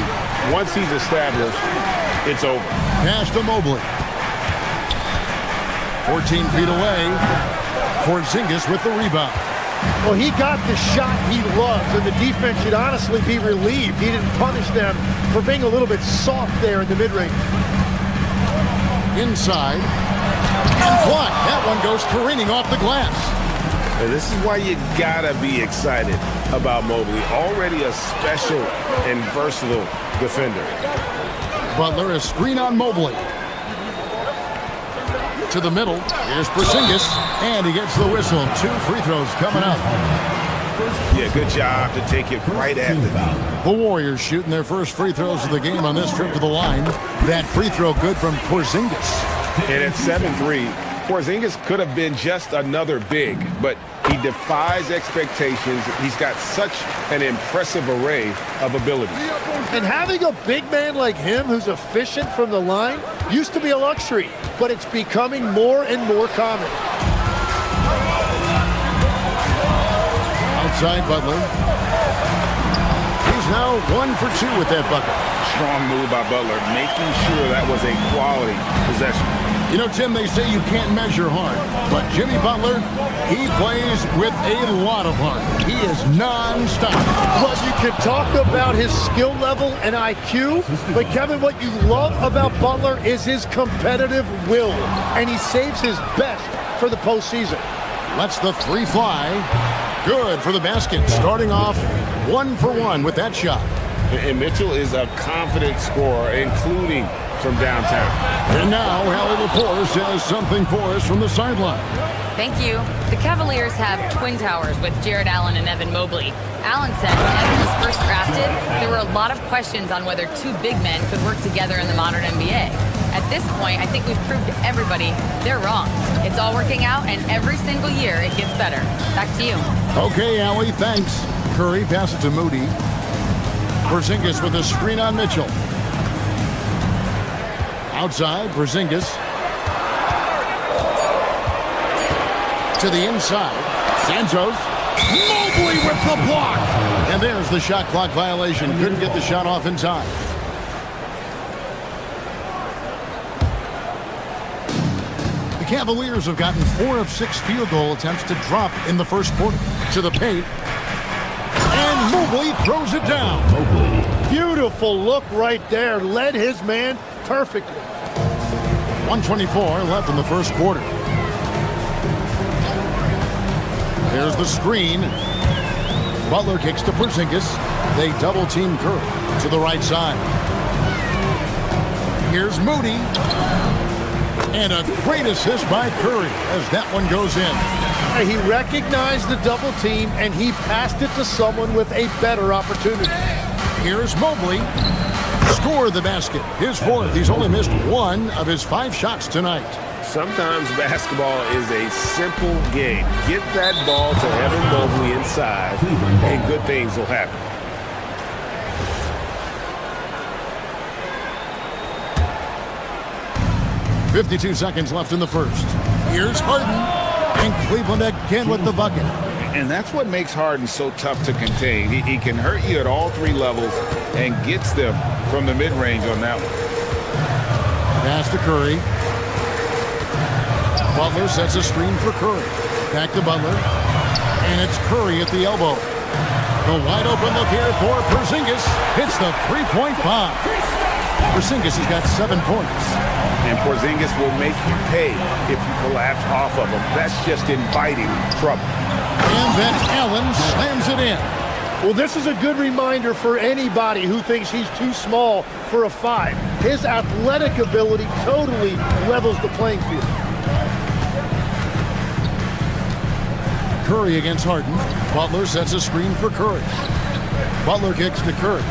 Once he's established, it's over. Pass to Mobley. 14 feet away. Porzingis with the rebound. Well, he got the shot he loves, and the defense should honestly be relieved. He didn't punish them for being a little bit soft there in the mid-range. Inside. And blocked. That one goes careening off the glass. And this is why you gotta be excited about Mobley. Already a special and versatile defender. Butler, a screen on Mobley. To the middle. Here's Porzingis. And he gets the whistle. 2 free throws coming up. Yeah, good job to take it right at the The Warriors shooting their first free throws of the game on this trip to the line. That free throw good from Porzingis. And at 7-3, Porzingis could have been just another big, but he defies expectations. He's got such an impressive array of ability. And having a big man like him who's efficient from the line used to be a luxury, but it's becoming more and more common. Outside Butler. He's now 1 for 2 with that bucket. Strong move by Butler, making sure that was a quality possession. You know, Tim, they say you can't measure heart, but Jimmy Butler, he plays with a lot of heart. He is non-stop. Well, you can talk about his skill level and IQ, but Kevin, what you love about Butler is his competitive will, and he saves his best for the postseason. Lets the 3 fly. Good for the basket. Starting off 1 for 1 with that shot. And Mitchell is a confident scorer, including from downtown. And now, Hallie Lepore says something for us from the sideline. Thank you. The Cavaliers have twin towers with Jared Allen and Evan Mobley. Allen said when Evan was first drafted, there were a lot of questions on whether 2 big men could work together in the modern NBA. At this point, I think we've proved to everybody they're wrong. It's all working out, and every single year it gets better. Back to you. Okay, Allie, thanks. Curry passes to Moody. Porzingis with a screen on Mitchell. Outside, Porzingis. To the inside. Santos. Mobley with the block. And there's the shot clock violation. Couldn't get the shot off in time. The Cavaliers have gotten 4 of 6 field goal attempts to drop in the first quarter. To the paint. And Mobley throws it down. Beautiful look right there. Led his man perfectly. 1:24 left in the first quarter. There's the screen. Butler kicks to Porzingis. They double-team Curry to the right side. Here's Moody. And a great assist by Curry as that one goes in. He recognized the double team, and he passed it to someone with a better opportunity. Here's Mobley. Score the basket. His 4th. He's only missed 1 of his 5 shots tonight. Sometimes basketball is a simple game. Get that ball to Evan Mobley inside, and good things will happen. .52 seconds left in the first. Here's Harden, and Cleveland again with the bucket. And that's what makes Harden so tough to contain. He can hurt you at all 3 levels and gets them from the mid-range on that one. Pass to Curry. Butler sets a screen for Curry. Back to Butler. And it's Curry at the elbow. The wide open look here for Porzingis. Hits the 3-point bomb. Porzingis has got 7 points. And Porzingis will make you pay if you collapse off of him. That's just inviting trouble. And then Allen slams it in. Well, this is a good reminder for anybody who thinks he's too small for a 5. His athletic ability totally levels the playing field. Curry against Harden. Butler sets a screen for Curry. Butler kicks to Curry.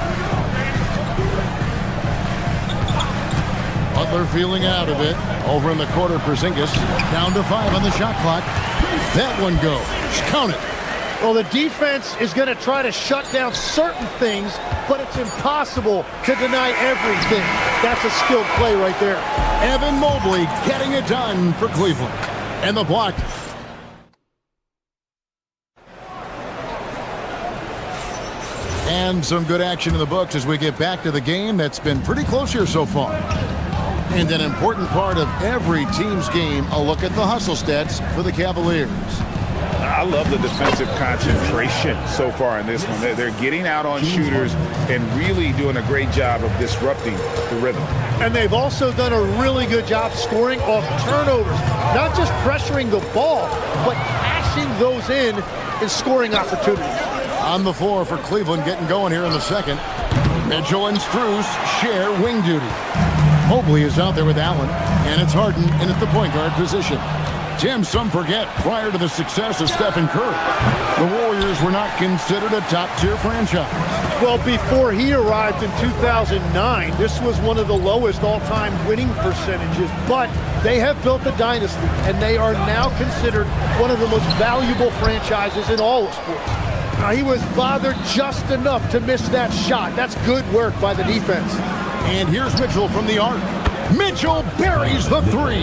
Butler feeling out of it. Over in the corner, Porzingis. Down to 5 on the shot clock. That one goes. Count it. Well, the defense is going to try to shut down certain things, but it's impossible to deny everything. That's a skilled play right there. Evan Mobley getting it done for Cleveland. And the block. And some good action in the books as we get back to the game that's been pretty close here so far. And an important part of every team's game, a look at the hustle stats for the Cavaliers. I love the defensive concentration so far in this one. They're getting out on shooters and really doing a great job of disrupting the rhythm. And they've also done a really good job scoring off turnovers. Not just pressuring the ball, but cashing those in and scoring opportunities. On the floor for Cleveland getting going here in the second. Mitchell and Strus share wing duty. Mobley is out there with Allen, and it's Harden in at the point guard position. Tim, some forget, prior to the success of Stephen Curry, the Warriors were not considered a top-tier franchise. Well, before he arrived in 2009, this was one of the lowest all-time winning percentages, but they have built a dynasty, and they are now considered one of the most valuable franchises in all of sports. Now, he was bothered just enough to miss that shot. That's good work by the defense. And here's Mitchell from the arc. Mitchell buries the 3.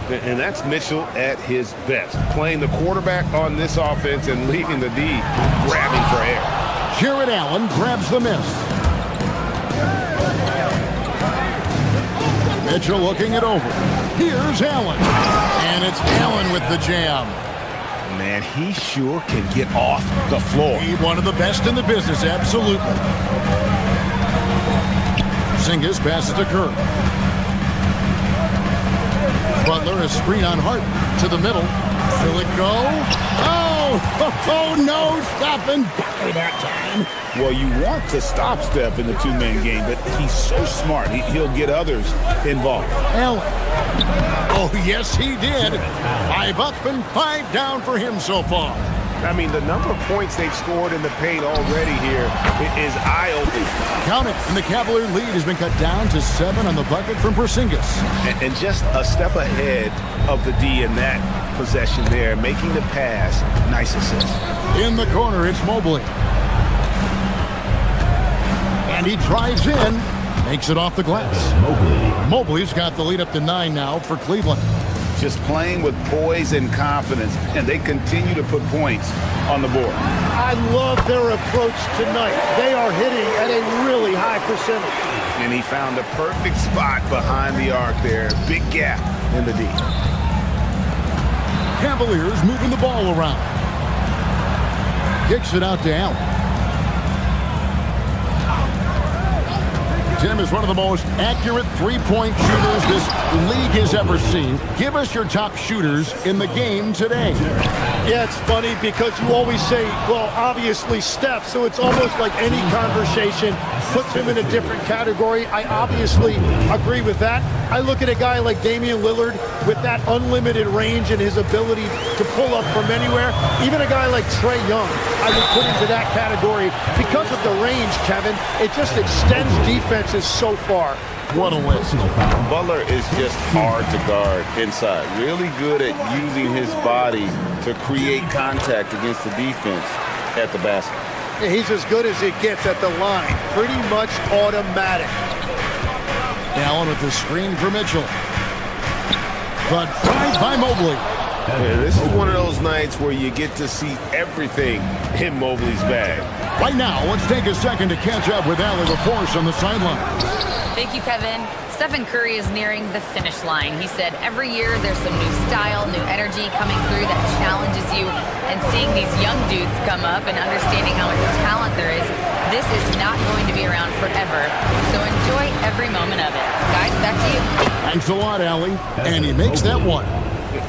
And that's Mitchell at his best. Playing the quarterback on this offense and leaving the D grabbing for air. Jared Allen grabs the miss. Mitchell looking it over. Here's Allen. And it's Allen with the jam. Man, he sure can get off the floor. He's one of the best in the business, absolutely. Porzingis passes to Curry. Butler, a screen on Harden to the middle. Will it go? Oh, no, stopping Butler that time. Well, you want to stop Steph in the two-man game, but he's so smart. He'll get others involved. Allen. Oh, yes, he did. 5 up and 5 down for him so far. I mean, the number of points they've scored in the paint already here is eye-opening. Count it, and the Cavalier lead has been cut down to 7 on the bucket from Porzingis. And just a step ahead of the D in that possession there, making the pass. Nice assist. In the corner, it's Mobley. And he drives in, makes it off the glass. Mobley's got the lead up to 9 now for Cleveland. Just playing with poise and confidence, and they continue to put points on the board. I love their approach tonight. They are hitting at a really high percentage. And he found the perfect spot behind the arc there. Big gap in the D. Cavaliers moving the ball around. Kicks it out to Allen. Tim is one of the most accurate three-point shooters this league has ever seen. Give us your top shooters in the game today. Yeah, it's funny because you always say, well, obviously Steph, so it's almost like any conversation puts him in a different category. I obviously agree with that. I look at a guy like Damian Lillard with that unlimited range and his ability to pull up from anywhere. Even a guy like Trae Young, I would put into that category because of the range, Kevin. It just extends defenses so far. What a win. Butler is just hard to guard inside. Really good at using his body to create contact against the defense at the basket. Yeah, he's as good as it gets at the line. Pretty much automatic. Allen with the screen for Mitchell. But tried by Mobley. Yeah, this is one of those nights where you get to see everything in Mobley's bag. Right now, let's take a second to catch up with Allen LaForce on the sideline. Thank you, Kevin. Stephen Curry is nearing the finish line. He said every year there's some new style, new energy coming through that challenges you. And seeing these young dudes come up and understanding how much talent there is, this is not going to be around forever. So enjoy every moment of it. Guys, back to you. Thanks a lot, Allie. And he makes that one.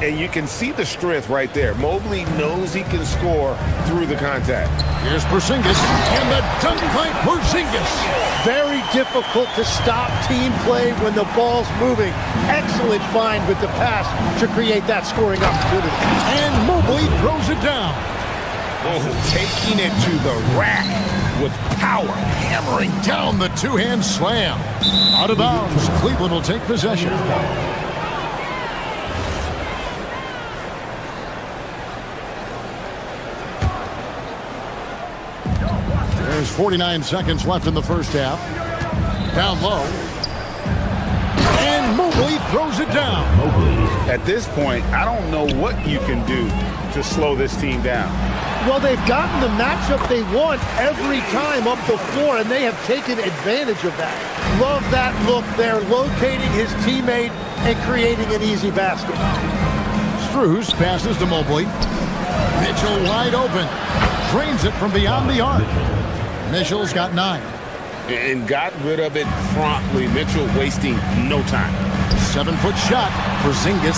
And you can see the strength right there. Mobley knows he can score through the contact. Here's Porzingis, and the dunk by Porzingis. Very difficult to stop team play when the ball's moving. Excellent find with the pass to create that scoring opportunity. And Mobley throws it down. Oh, taking it to the rack with power. Hammering down the two-hand slam. Out of bounds, Cleveland will take possession. There's 49 seconds left in the first half. Down low. And Mobley throws it down. At this point, I don't know what you can do to slow this team down. Well, they've gotten the matchup they want every time up the floor, and they have taken advantage of that. Love that look there, locating his teammate and creating an easy basket. Strus passes to Mobley. Mitchell wide open. Drains it from beyond the arc. Mitchell's got 9. And got rid of it promptly. Mitchell wasting no time. 7-foot shot. Porzingis.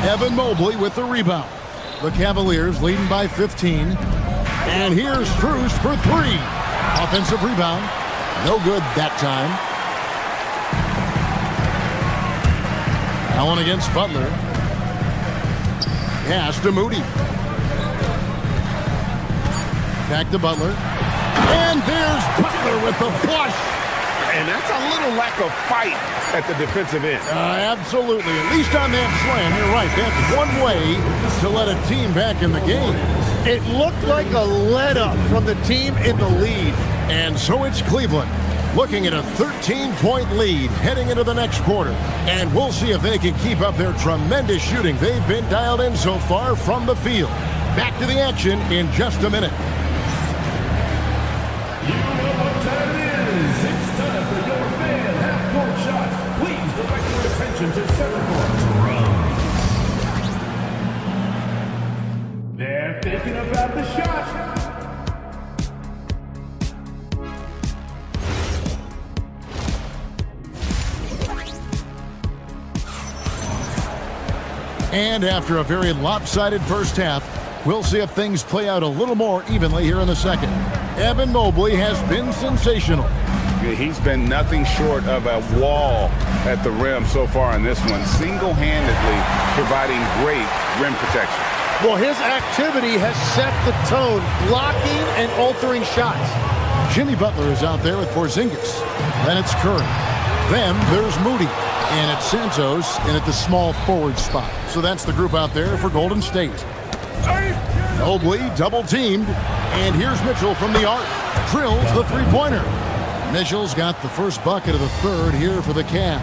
Evan Mobley with the rebound. The Cavaliers leading by 15. And here's Strus for 3. Offensive rebound. No good that time. Allen against Butler. Pass to Moody. Back to Butler. And there's Butler with the flush. And that's a little lack of fight at the defensive end. Absolutely. At least on that slam, you're right. That's one way to let a team back in the game. It looked like a let-up from the team in the lead. And so it's Cleveland looking at a 13-point lead heading into the next quarter. And we'll see if they can keep up their tremendous shooting they've been dialed in so far from the field. Back to the action in just a minute. You know what time it is. It's time for your fan half-court shot. Please direct your attention to center court. They're thinking about the shot. And after a very lopsided first half, we'll see if things play out a little more evenly here in the second. Evan Mobley has been sensational. He's been nothing short of a wall at the rim so far in this one, single-handedly providing great rim protection. Well, his activity has set the tone, blocking and altering shots. Jimmy Butler is out there with Porzingis. Then it's Curry. Then there's Moody. And it's Santos in at the small forward spot. So that's the group out there for Golden State. Mobley double-teamed. And here's Mitchell from the arc. Drills the three-pointer. Mitchell's got the first bucket of the third here for the Cavs.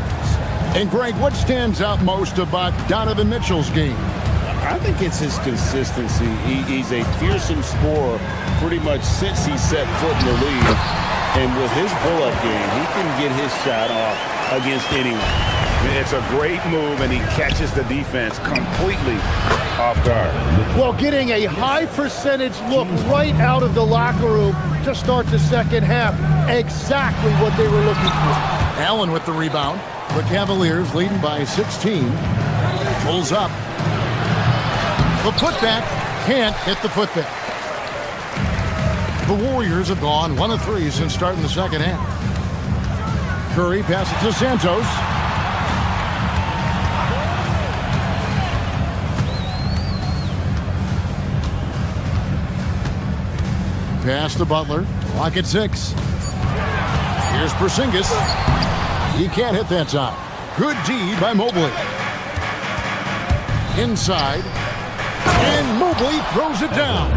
And Greg, what stands out most about Donovan Mitchell's game? I think it's his consistency. He's a fearsome scorer pretty much since he set foot in the league. And with his pull-up game, he can get his shot off against anyone. It's a great move, and he catches the defense completely off guard. Well, getting a high percentage look right out of the locker room to start the second half. Exactly what they were looking for. Allen with the rebound. The Cavaliers leading by 16. Pulls up. The putback can't hit the putback. The Warriors have gone 1 of 3 since starting the second half. Curry passes to Santos. Pass to Butler. Clock at 6. Here's Porzingis. He can't hit that time. Good D by Mobley. Inside. And Mobley throws it down.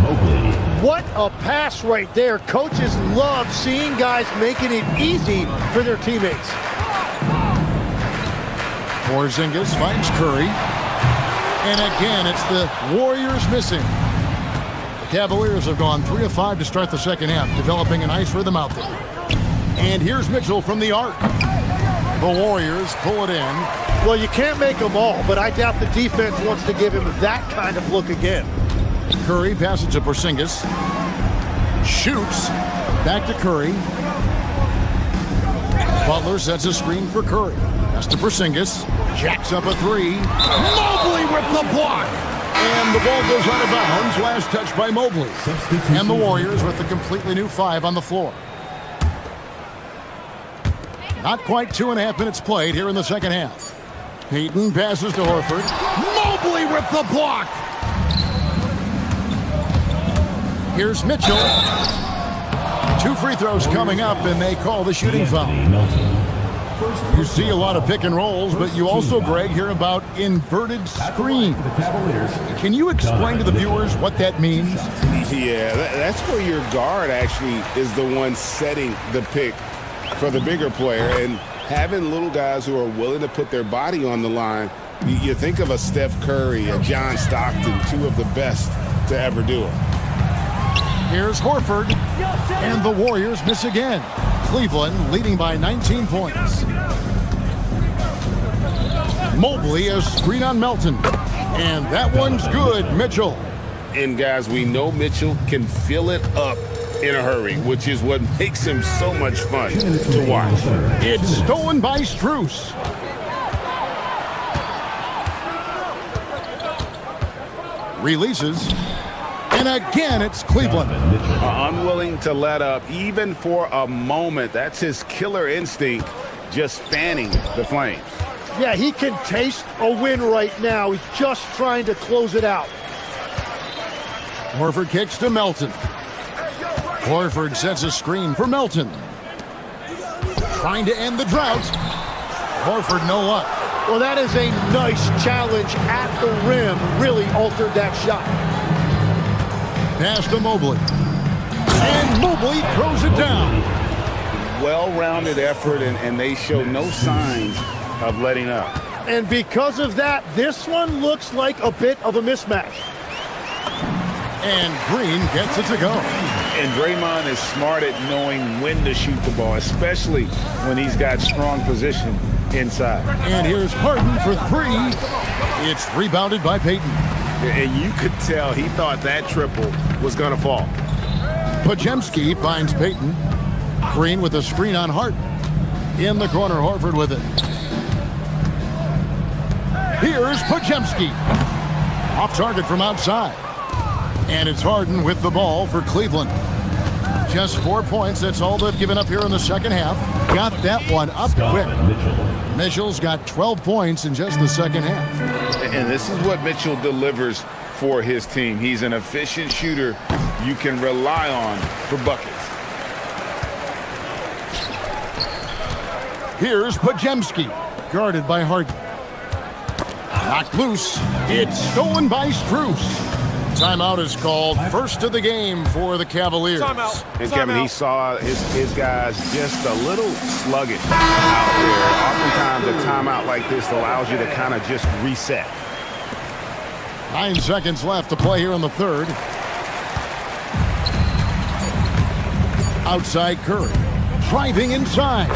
What a pass right there. Coaches love seeing guys making it easy for their teammates. Porzingis finds Curry. And again, it's the Warriors missing. The Cavaliers have gone 3 of 5 to start the second half, developing a nice rhythm out there. And here's Mitchell from the arc. The Warriors pull it in. Well, you can't make them all, but I doubt the defense wants to give him that kind of look again. Curry passes to Porzingis. Shoots. Back to Curry. Butler sets a screen for Curry. Pass to Porzingis. Jacks up a 3. Mobley with the block. And the ball goes out of bounds. Last touch by Mobley. And the Warriors with a completely new 5 on the floor. Not quite 2.5 minutes played here in the second half. Payton passes to Horford. Mobley with the block. Here's Mitchell. 2 free throws coming up, and they call the shooting foul. You see a lot of pick and rolls, but you also, Greg, hear about inverted screen. Can you explain to the viewers what that means? Yeah, that's where your guard actually is the one setting the pick for the bigger player, and having little guys who are willing to put their body on the line. You think of a Steph Curry, a John Stockton, 2 of the best to ever do it. Here's Horford, and the Warriors miss again. Cleveland leading by 19 points. Mobley a screen on Melton, and that one's good. Mitchell. And guys, we know Mitchell can fill it up in a hurry, which is what makes him so much fun to watch. It's stolen by Strus. Releases. And again, it's Cleveland. Unwilling to let up even for a moment. That's his killer instinct, just fanning the flames. Yeah, he can taste a win right now. He's just trying to close it out. Horford kicks to Melton. Horford sets a screen for Melton. Trying to end the drought. Horford no luck. Well, that is a nice challenge at the rim. Really altered that shot. Pass to Mobley. And Mobley throws it down. Well-rounded effort, and they show no signs of letting up. And because of that, this one looks like a bit of a mismatch. And Green gets it to go. And Draymond is smart at knowing when to shoot the ball, especially when he's got strong position inside. And here's Harden for 3. It's rebounded by Payton. And you could tell he thought that triple was going to fall. Podziemski finds Payton. Green with a screen on Harden. In the corner, Horford with it. Here's Podziemski. Off target from outside. And it's Harden with the ball for Cleveland. Just 4 points. That's all they've given up here in the second half. Got that one up quick. Mitchell's got 12 points in just the second half. And this is what Mitchell delivers for his team. He's an efficient shooter you can rely on for buckets. Here's Podziemski, guarded by Harden. Knocked loose. It's stolen by Strus. Timeout is called. First of the game for the Cavaliers. And Kevin, he saw his guys just a little sluggish out there. Oftentimes a timeout like this allows you to kind of just reset. 9 seconds left to play here in the third. Outside Curry. Driving inside.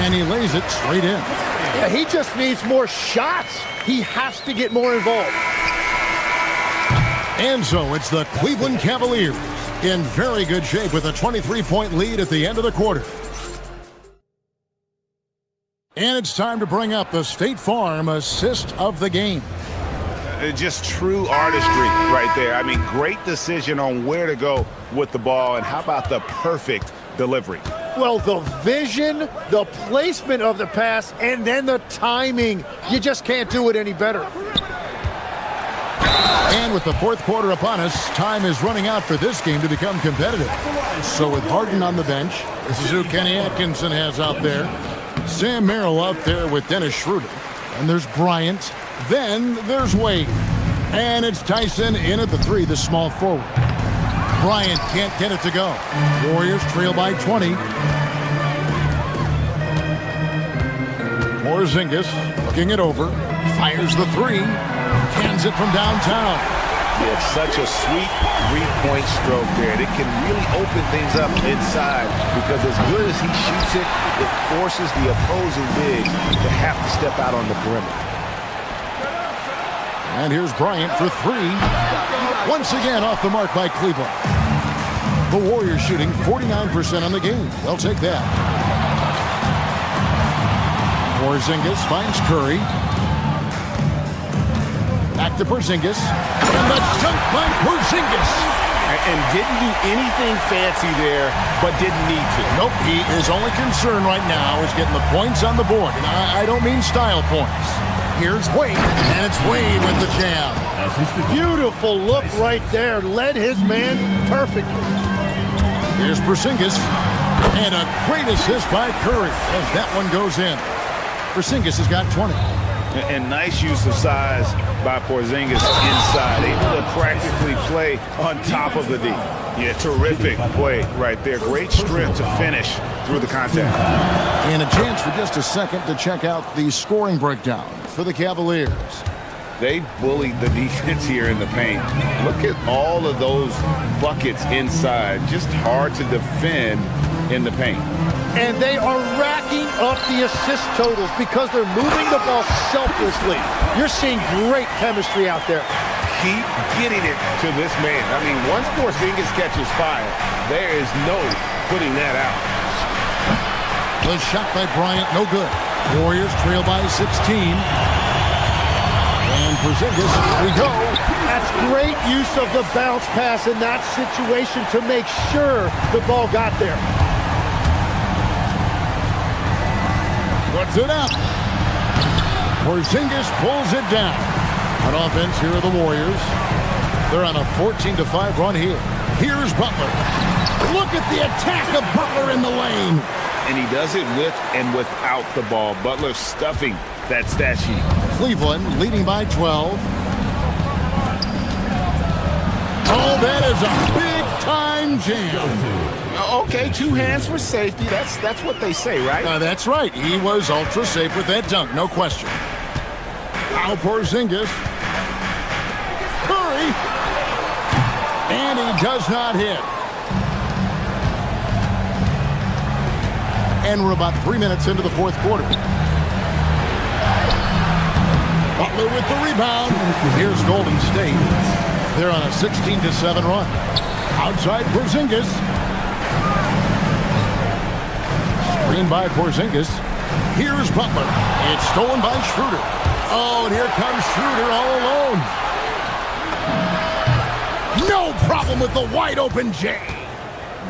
And he lays it straight in. Yeah, he just needs more shots. He has to get more involved. And so it's the Cleveland Cavaliers in very good shape with a 23-point lead at the end of the quarter. And it's time to bring up the State Farm assist of the game. Just true artistry right there. I mean, great decision on where to go with the ball, and how about the perfect delivery? Well, the vision, the placement of the pass, and then the timing. You just can't do it any better. And with the fourth quarter upon us, time is running out for this game to become competitive. So with Harden on the bench, this is who Kenny Atkinson has out there. Sam Merrill out there with Dennis Schroeder. And there's Bryant. Then there's Wade. And it's Tyson in at the three, the small forward. Bryant can't get it to go. Warriors trail by 20. Porzingis looking it over. Fires the three. Cans it from downtown. Yeah, such a sweet three-point stroke there. It can really open things up inside, because as good as he shoots it, it forces the opposing bigs to have to step out on the perimeter. And here's Bryant for three. Once again off the mark by Cleveland. The Warriors shooting 49% on the game. They'll take that. Porzingis finds Curry. Back to Porzingis. And the dunk by Porzingis. And didn't do anything fancy there, but didn't need to. Nope, his only concern right now is getting the points on the board. And I don't mean style points. Here's Wade, and it's Wade with the jam. Beautiful look right there. Led his man perfectly. Here's Porzingis, and a great assist by Curry as that one goes in. Porzingis has got 20. And nice use of size by Porzingis inside, able to practically play on top of the D. Yeah, terrific play right there. Great strength to finish through the contact. And a chance for just a second to check out the scoring breakdown for the Cavaliers. They bullied the defense here in the paint. Look at all of those buckets inside. Just hard to defend in the paint. And they are racking up the assist totals because they're moving the ball selflessly. You're seeing great chemistry out there. Keep getting it to this man. I mean, once Porzingis catches fire, there is no putting that out. The shot by Bryant, no good. Warriors trail by 16. And Porzingis, here we go. That's great use of the bounce pass in that situation to make sure the ball got there. Puts it up. Porzingis pulls it down. On offense, here are the Warriors. They're on a 14-5 run here. Here's Butler. Look at the attack of Butler in the lane. And he does it with and without the ball. Butler stuffing that stat sheet. Cleveland leading by 12. Oh, that is a big-time jam. Okay, two hands for safety. That's what they say, right? That's right. He was ultra safe with that dunk, no question. Now Porzingis. Curry. And he does not hit. And we're about 3 minutes into the fourth quarter. Butler with the rebound. Here's Golden State. They're on a 16-7 run. Outside Porzingis. Screen by Porzingis. Here's Butler. It's stolen by Schroeder. Oh, and here comes Schroeder all alone. No problem with the wide open J.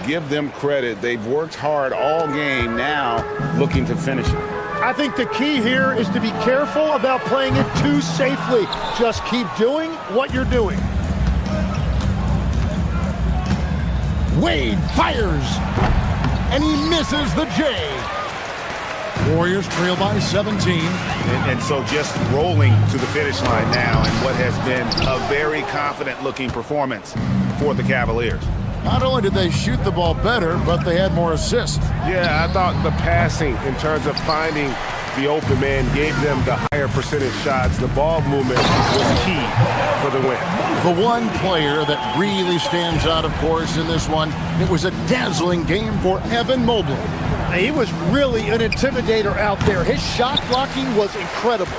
Give them credit. They've worked hard all game, now looking to finish it. I think the key here is to be careful about playing it too safely. Just keep doing what you're doing. Wade fires, and he misses the J. Warriors trail by 17. And so just rolling to the finish line now in what has been a very confident-looking performance for the Cavaliers. Not only did they shoot the ball better, but they had more assists. Yeah, I thought the passing in terms of finding the open man gave them the higher percentage shots. The ball movement was key for the win. The one player that really stands out, of course, in this one, it was a dazzling game for Evan Mobley. He was really an intimidator out there. His shot blocking was incredible.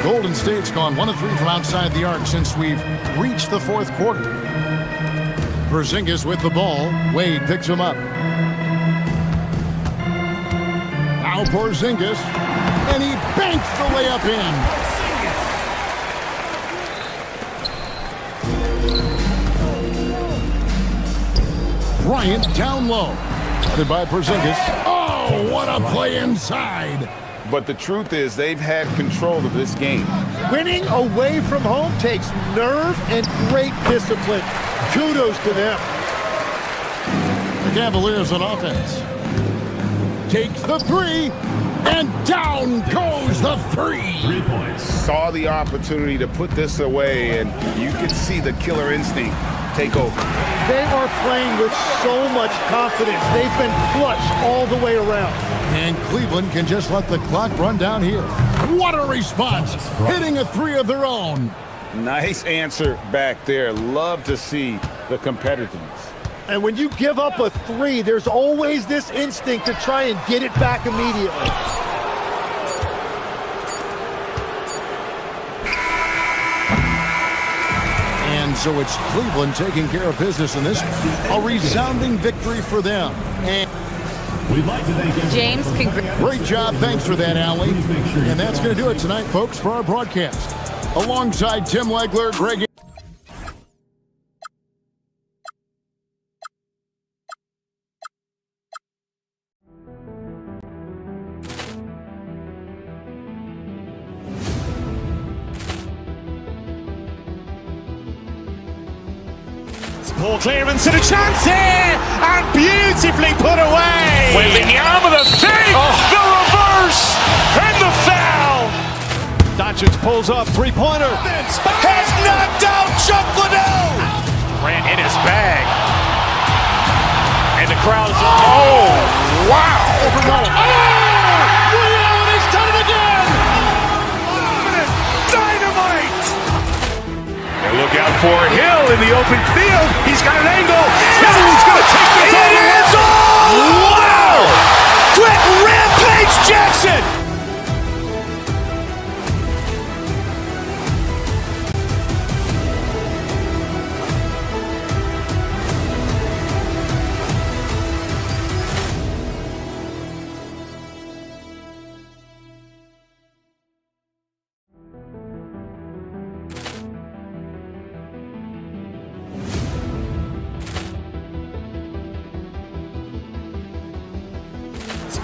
Golden State's gone 1 of 3 from outside the arc since we've reached the fourth quarter. Porzingis with the ball. Wade picks him up. Now Porzingis, and he banks the layup in. Bryant down low. Started by Porzingis. Oh, what a play inside. But the truth is they've had control of this game. Winning away from home takes nerve and great discipline. Kudos to them. The Cavaliers on offense. Takes the three, and down goes the three. 3 points. Saw the opportunity to put this away, and you could see the killer instinct take over. They are playing with so much confidence. They've been clutch all the way around. And Cleveland can just let the clock run down here. What a response, hitting a three of their own. Nice answer back there. Love to see the competitiveness. And when you give up a three, there's always this instinct to try and get it back immediately. And so it's Cleveland taking care of business in this. A resounding victory for them. And we'd like to thank James, great job. Thanks for that, Allie. And that's going to do it tonight, folks, for our broadcast. Alongside Tim Legler, Greg. Ball clearance and a chance here, and beautifully put away. Wembanyama with a three, the reverse, and the foul. Doncic pulls up, three-pointer. Has knocked out Chuck Liddell. Ran in his bag. And the crowd is, oh, wow. William, he's done it again. Dynamite. And look out for Hill in the open field. He's got an angle. He's going to take this all the way. Wow! Quick Rampage Jackson.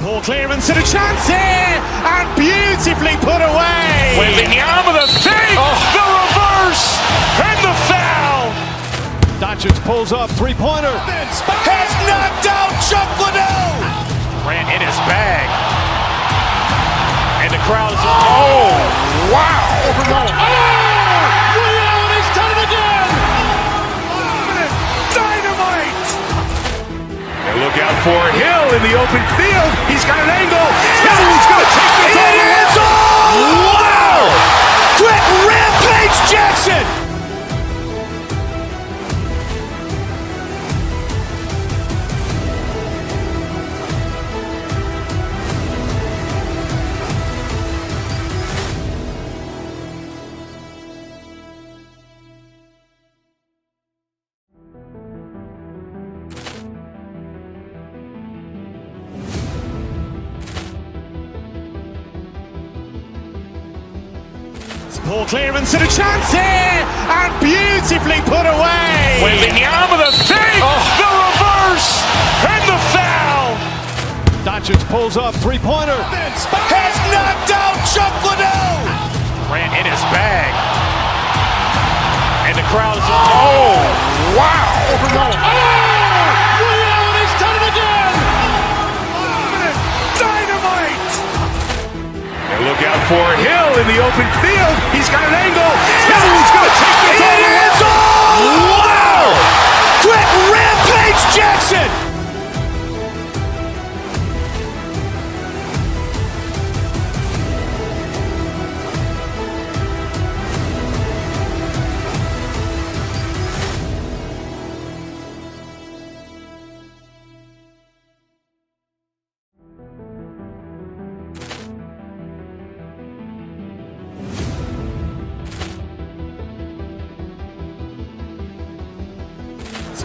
Ball clearance and a chance here, and beautifully put away. Wembanyama with a three, the reverse, and the foul. Doncic pulls up, three-pointer. Has knocked out Chuck Liddell. Ran in his bag. And the crowd is, oh, wow. William, he's done it again. Dynamite. And look out for Hill in the open field. He's got an angle. He's going to take this all the way. Wow! Quick Rampage Jackson. Ball clearance and a chance here, and beautifully put away. Wembanyama with a three, the reverse, and the foul. Doncic pulls up, three-pointer. Has knocked out Chuck Liddell. Ran in his bag. And the crowd is, oh, wow. William, he's done it again. Dynamite. And look out for Hill in the open field. He's got an angle. He's going to take this all the way. Wow! Quick Rampage Jackson.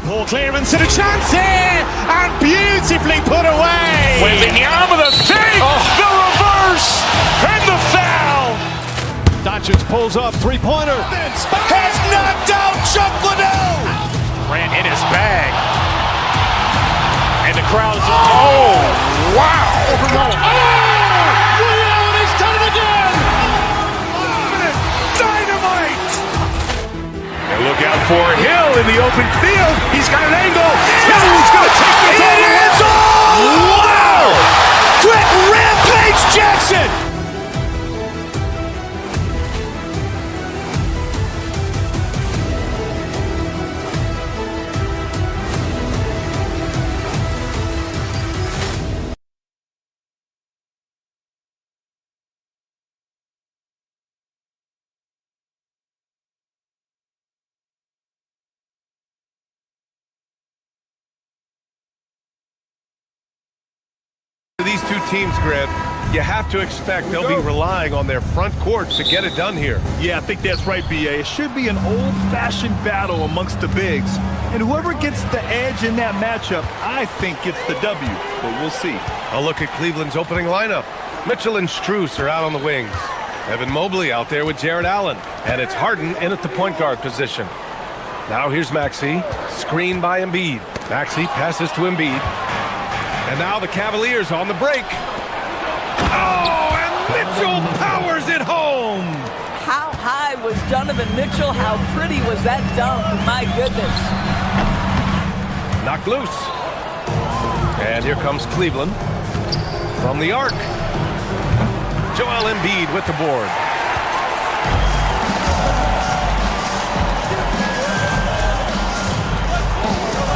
Poor clearance and a chance here, and beautifully put away. Wembanyama the fake, the reverse, and the foul. Doncic pulls up, three-pointer. Has knocked out Chuck Liddell. Ran in his bag. And the crowd is, oh, wow. Ray Allen has done it again. Dynamite. And look out for Hill in the open field. He's got an angle. Hill's going to take this all the way. Wow. Quick Rampage Jackson. These two teams, Grant, you have to expect they'll be relying on their front courts to get it done here. Yeah, I think that's right, B.A. It should be an old-fashioned battle amongst the bigs. And whoever gets the edge in that matchup, I think gets the W. But we'll see. A look at Cleveland's opening lineup. Mitchell and Strus are out on the wings. Evan Mobley out there with Jared Allen. And it's Harden in at the point guard position. Now here's Maxey, screened by Embiid. Maxey passes to Embiid. And now the Cavaliers on the break. Oh, and Mitchell powers it home. How high was Donovan Mitchell? How pretty was that dunk? My goodness. Knocked loose. And here comes Cleveland from the arc. Joel Embiid with the board.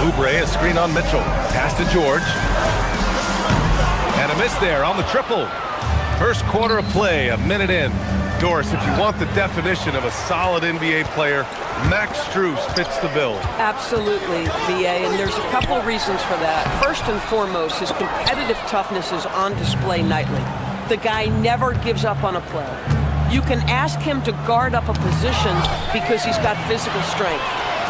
Oubre, a screen on Mitchell. Pass to George. And a miss there on the triple. First quarter of play, a minute in. Doris, if you want the definition of a solid NBA player, Max Strus fits the bill. Absolutely, B.A., and there's a couple reasons for that. First and foremost, his competitive toughness is on display nightly. The guy never gives up on a play. You can ask him to guard up a position because he's got physical strength.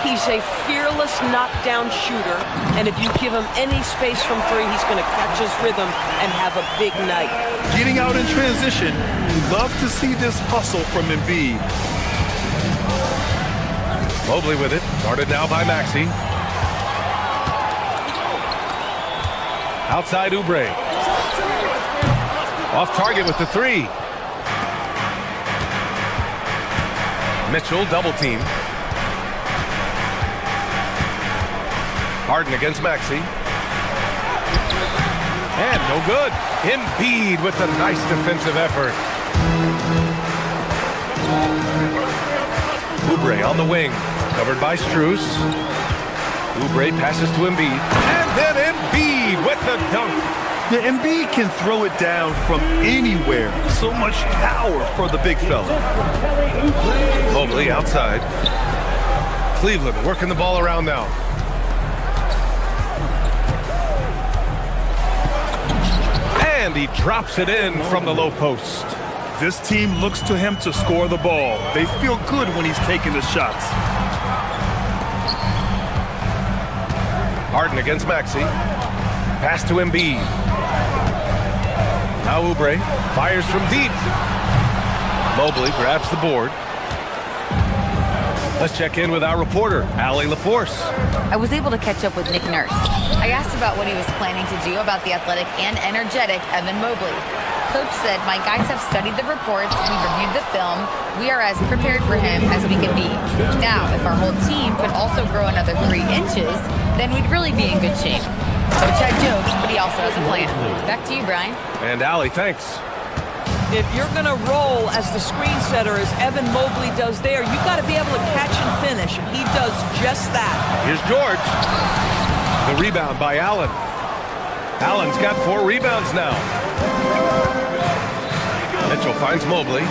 He's a fearless knockdown shooter, and if you give him any space from three, he's going to catch his rhythm and have a big night. Getting out in transition, you love to see this hustle from Embiid. Mobley with it, guarded now by Maxey. Outside Oubre. Off target with the three. Mitchell double team. Harden against Maxey. And no good. Embiid with a nice defensive effort. Oubre on the wing. Covered by Strus. Oubre passes to Embiid. And then Embiid with the dunk. Yeah, Embiid can throw it down from anywhere. So much power for the big fella. Mobley outside. Cleveland working the ball around now. And he drops it in from the low post. This team looks to him to score the ball. They feel good when he's taking the shots. Harden against Maxey. Pass to Embiid. Now Oubre fires from deep. Mobley grabs the board. Let's check in with our reporter, Allie LaForce. I was able to catch up with Nick Nurse. I asked about what he was planning to do about the athletic and energetic Evan Mobley. Coach said, my guys have studied the reports, we've reviewed the film, we are as prepared for him as we can be. Now, if our whole team could also grow another 3 inches, then we'd really be in good shape. Coach had jokes, but he also has a plan. Back to you, Brian. And Allie, thanks. If you're going to roll as the screen setter as Evan Mobley does there, you got to be able to catch and finish. He does just that. Here's George. The rebound by Allen. Allen's got 4 rebounds now. Mitchell finds Mobley.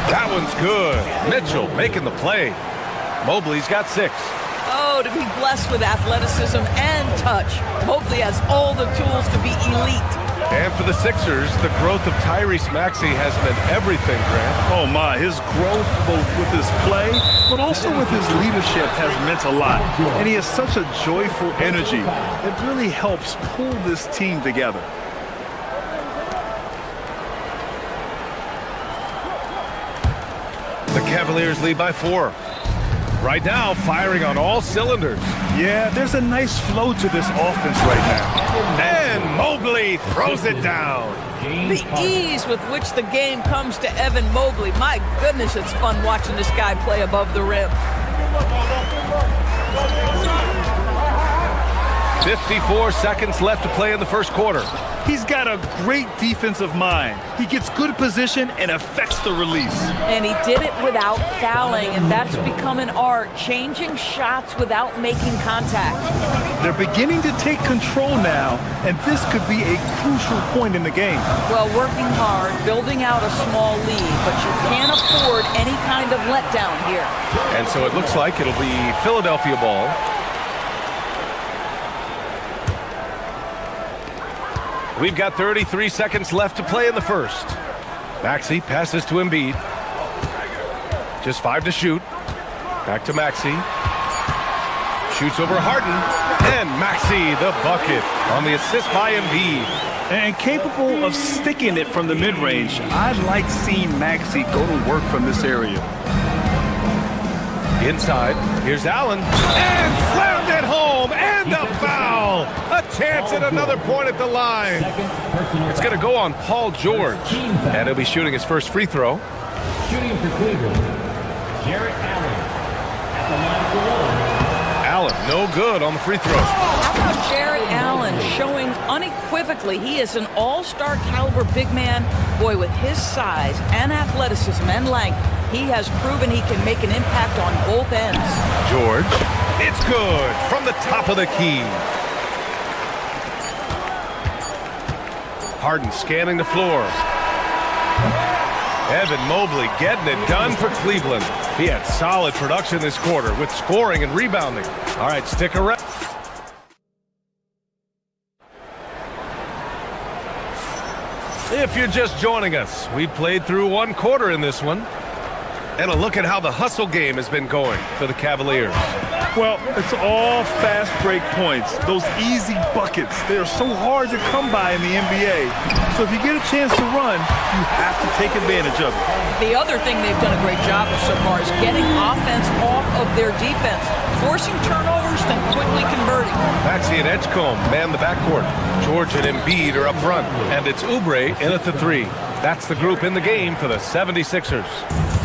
That one's good. Mitchell making the play. Mobley's got 6. Oh, to be blessed with athleticism and touch. Mobley has all the tools to be elite. And for the Sixers, the growth of Tyrese Maxey has meant everything, Grant. Oh my, his growth both with his play, but also with his leadership has meant a lot. And he has such a joyful energy. It really helps pull this team together. The Cavaliers lead by 4. Right now, firing on all cylinders. Yeah, there's a nice flow to this offense right now. And Mobley throws it down. The ease with which the game comes to Evan Mobley. My goodness, it's fun watching this guy play above the rim. 54 seconds left to play in the first quarter. He's got a great defensive mind. He gets good position and affects the release. And he did it without fouling, and that's become an art, changing shots without making contact. They're beginning to take control now, and this could be a crucial point in the game. Well, working hard, building out a small lead, but you can't afford any kind of letdown here. And so it looks like it'll be Philadelphia ball. We've got 33 seconds left to play in the first. Maxey passes to Embiid. Just 5 to shoot. Back to Maxey. Shoots over Harden. And Maxey, the bucket on the assist by Embiid. And capable of sticking it from the mid-range. I like seeing Maxey go to work from this area. Inside, here's Allen. And slammed it home. And a foul. A chance at another point at the line. It's going to go on Paul George. And he'll be shooting his first free throw. Shooting for Cleveland, Jarrett Allen at the line for one. Allen, no good on the free throw. How about Jarrett Allen showing unequivocally he is an all-star caliber big man? Boy, with his size and athleticism and length, he has proven he can make an impact on both ends. George, it's good from the top of the key. Harden scanning the floor. Evan Mobley getting it done for Cleveland. He had solid production this quarter with scoring and rebounding. All right, stick around. If you're just joining us, we played through one quarter in this one. And a look at how the hustle game has been going for the Cavaliers. Well, it's all fast break points. Those easy buckets. They're so hard to come by in the NBA. So if you get a chance to run, you have to take advantage of it. The other thing they've done a great job of so far is getting offense off of their defense, forcing turnovers, then quickly converting. Maxey and Edgecombe man the backcourt. George and Embiid are up front. And it's Oubre in at the 3. That's the group in the game for the 76ers.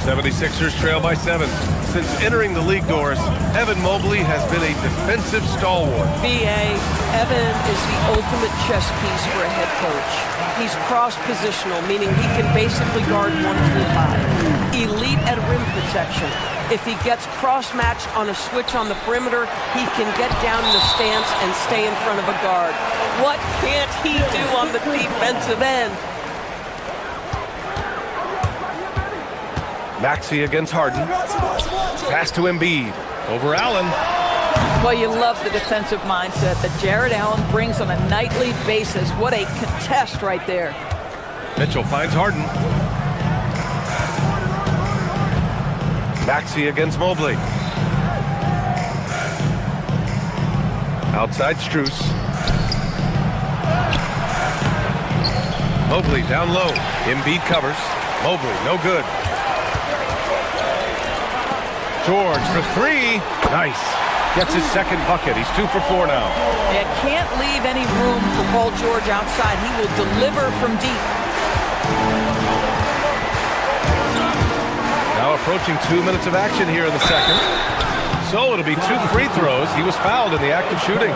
76ers trail by 7. Since entering the league doors, Evan Mobley has been a defensive stalwart. B.A., Evan is the ultimate chess piece for a head coach. He's cross-positional, meaning he can basically guard 1 through 5. Elite at rim protection. If he gets cross-matched on a switch on the perimeter, he can get down in the stance and stay in front of a guard. What can't he do on the defensive end? Maxey against Harden. Pass to Embiid. Over Allen. Well, you love the defensive mindset that Jarrett Allen brings on a nightly basis. What a contest right there. Mitchell finds Harden. Maxey against Mobley. Outside Strus. Mobley down low. Embiid covers. Mobley, no good. George for 3. Nice. Gets his second bucket. He's 2 for 4 now. You can't leave any room for Paul George outside. He will deliver from deep. Now approaching 2 minutes of action here in the second. So it'll be 2 free throws. He was fouled in the act of shooting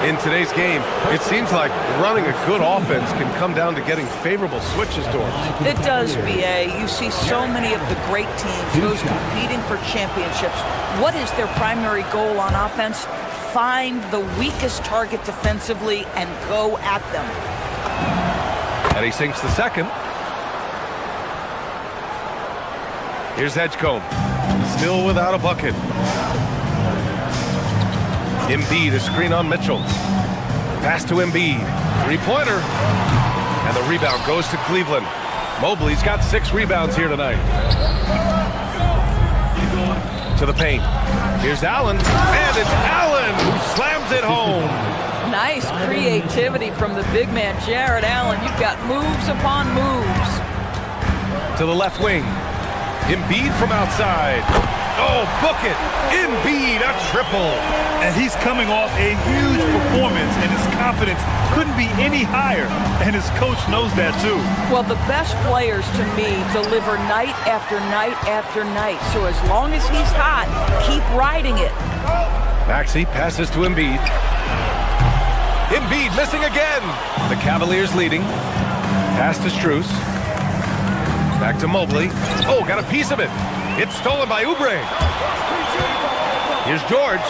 in today's game. It seems like running a good offense can come down to getting favorable switches to him. It does, B.A. You see so many of the great teams, those competing for championships. What is their primary goal on offense? Find the weakest target defensively and go at them. And he sinks the second. Here's Edgecombe. Still without a bucket. Embiid, a screen on Mitchell. Pass to Embiid. 3-pointer. And the rebound goes to Cleveland. Mobley's got 6 rebounds here tonight. To the paint. Here's Allen, and it's Allen who slams it home. Nice creativity from the big man, Jared Allen. You've got moves upon moves. To the left wing. Embiid from outside. Oh, book it. Embiid, a triple. And he's coming off a huge performance, and his confidence couldn't be any higher. And his coach knows that, too. Well, the best players, to me, deliver night after night after night. So as long as he's hot, keep riding it. Maxey passes to Embiid. Embiid missing again. The Cavaliers leading. Pass to Strus. Back to Mobley. Oh, got a piece of it. It's stolen by Oubre. Here's George.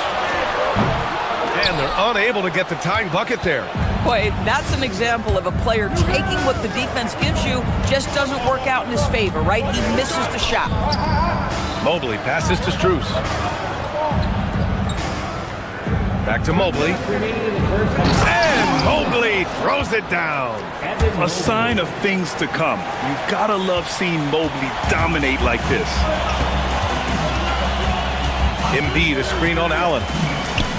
And they're unable to get the tying bucket there. Boy, that's an example of a player taking what the defense gives you, just doesn't work out in his favor, right? He misses the shot. Mobley passes to Strus. Back to Mobley. And Mobley throws it down. A sign of things to come. You gotta love seeing Mobley dominate like this. Embiid, a screen on Allen.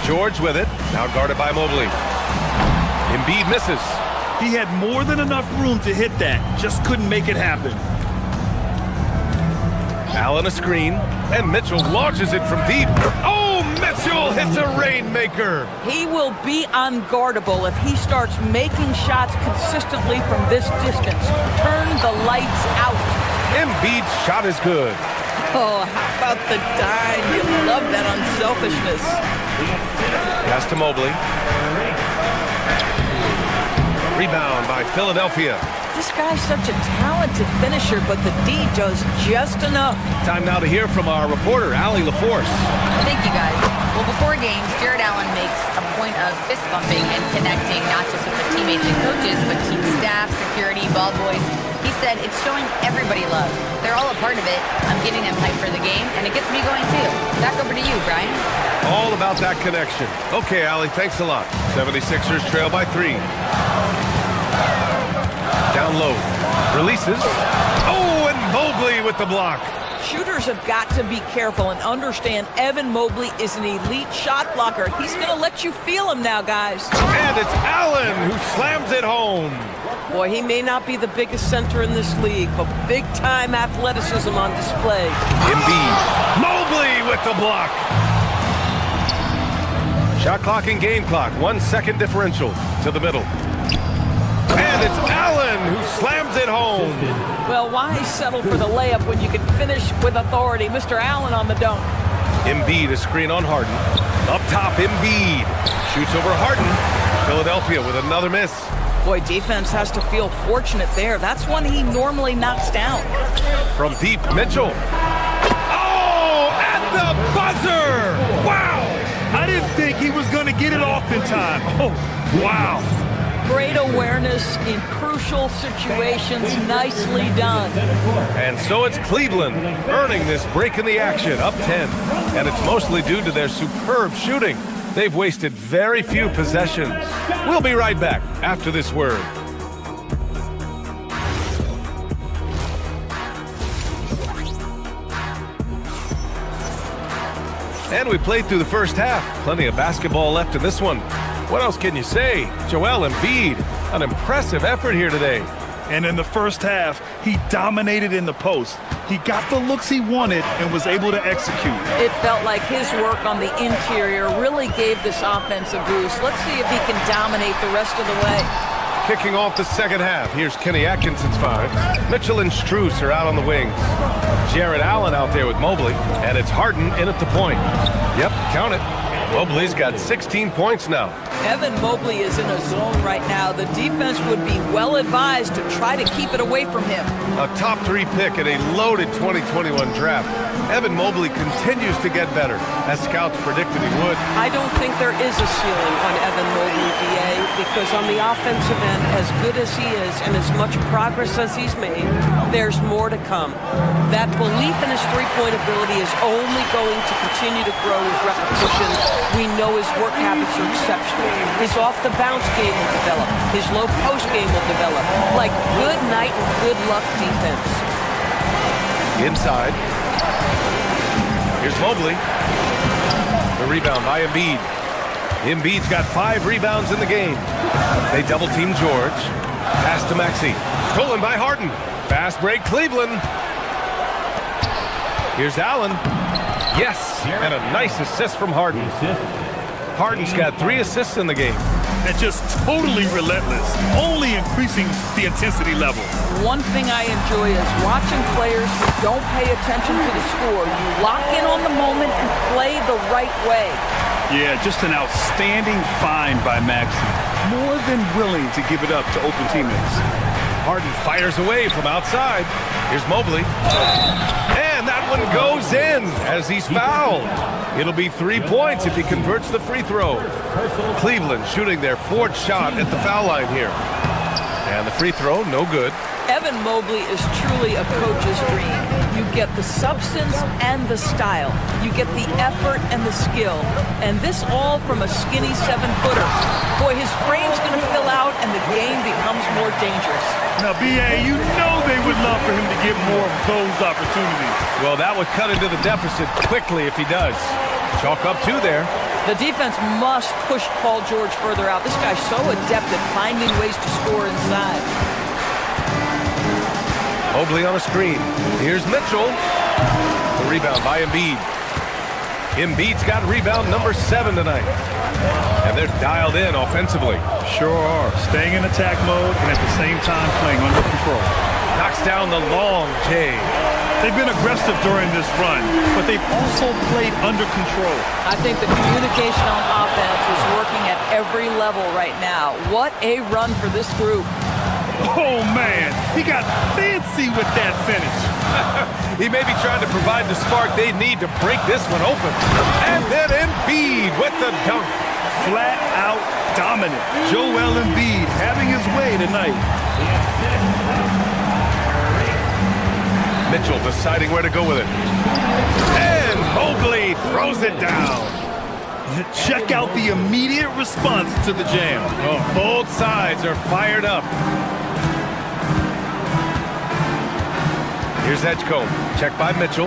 George with it, now guarded by Mobley. Embiid misses. He had more than enough room to hit that, just couldn't make it happen. Allen a screen, and Mitchell launches it from deep. Oh, Mitchell hits a rainmaker. He will be unguardable if he starts making shots consistently from this distance. Turn the lights out. Embiid's shot is good. Oh, how about the dime? You love that unselfishness. Pass to Mobley. Rebound by Philadelphia. This guy's such a talented finisher, but the D does just enough. Time now to hear from our reporter, Allie LaForce. Thank you, guys. Well, before games, Jared Allen makes a point of fist bumping and connecting not just with the teammates and coaches, but team staff, security, ball boys. He said it's showing everybody love. They're all a part of it. I'm getting them hyped for the game, and it gets me going too. Back over to you, Brian. All about that connection. Okay, Allie, thanks a lot. 76ers trail by 3. Down low. Releases. Oh, and Mobley with the block. Shooters have got to be careful and understand Evan Mobley is an elite shot blocker. He's going to let you feel him now, guys. And it's Allen who slams it home. Boy, he may not be the biggest center in this league, but big-time athleticism on display. Embiid. Mobley with the block. Shot clock and game clock. 1 second differential to the middle. And it's Allen who slams it home. Well, why settle for the layup when you can finish with authority? Mr. Allen on the dunk. Embiid, a screen on Harden. Up top, Embiid. Shoots over Harden. Philadelphia with another miss. Boy, defense has to feel fortunate there. That's one he normally knocks down. From deep, Mitchell. Oh, at the buzzer! Wow! I didn't think he was going to get it off in time. Oh, wow. Great awareness in crucial situations. Nicely done. And so it's Cleveland earning this break in the action, up 10. And it's mostly due to their superb shooting. They've wasted very few possessions. We'll be right back after this word. And we played through the first half. Plenty of basketball left in this one. What else can you say? Joel Embiid, an impressive effort here today. And in the first half, he dominated in the post. He got the looks he wanted and was able to execute. It felt like his work on the interior really gave this offense a boost. Let's see if he can dominate the rest of the way. Kicking off the second half, here's Kenny Atkinson's 5. Mitchell and Strus are out on the wings. Jared Allen out there with Mobley, and it's Harden in at the point. Yep, count it. Mobley's got 16 points now. Evan Mobley is in a zone right now. The defense would be well advised to try to keep it away from him. A top 3 pick in a loaded 2021 draft. Evan Mobley continues to get better, as scouts predicted he would. I don't think there is a ceiling on Evan Mobley, BA, because on the offensive end, as good as he is and as much progress as he's made, there's more to come. That belief in his three-point ability is only going to continue to grow with repetition. We know his work habits are exceptional. His off-the-bounce game will develop. His low post game will develop. Like good night and good luck defense. Inside. Here's Mobley. The rebound by Embiid. Embiid's got 5 rebounds in the game. They double-team George. Pass to Maxey. Stolen by Harden. Fast break, Cleveland. Here's Allen. Yes, and a nice assist from Harden. Harden's got 3 assists in the game. And just totally relentless, only increasing the intensity level. One thing I enjoy is watching players who don't pay attention to the score. You lock in on the moment and play the right way. Yeah, just an outstanding find by Maxey. More than willing to give it up to open teammates. Harden fires away from outside. Here's Mobley. And that one goes in as he's fouled. It'll be 3 points if he converts the free throw. Cleveland shooting their 4th shot at the foul line here. And the free throw, no good. Evan Mobley is truly a coach's dream. You get the substance and the style. You get the effort and the skill. And this all from a skinny 7-footer. Boy, his frame's going to fill out and the game becomes more dangerous. Now, B.A., you know they would love for him to get more of those opportunities. Well, that would cut into the deficit quickly if he does. Chalk up 2 there. The defense must push Paul George further out. This guy's so adept at finding ways to score inside. Mobley on a screen. Here's Mitchell. The rebound by Embiid. Embiid's got rebound number 7 tonight. And they're dialed in offensively. Sure are. Staying in attack mode and at the same time playing under control. Knocks down the long J. They've been aggressive during this run, but they've also played under control. I think the communication on offense is working at every level right now. What a run for this group. Oh, man, he got fancy with that finish. He may be trying to provide the spark they need to break this one open. And then Embiid with the dunk. Flat out dominant. Joel Embiid having his way tonight. Mitchell deciding where to go with it. And Mobley throws it down. Check out the immediate response to the jam. Oh, both sides are fired up. Here's Edgecombe. Check by Mitchell.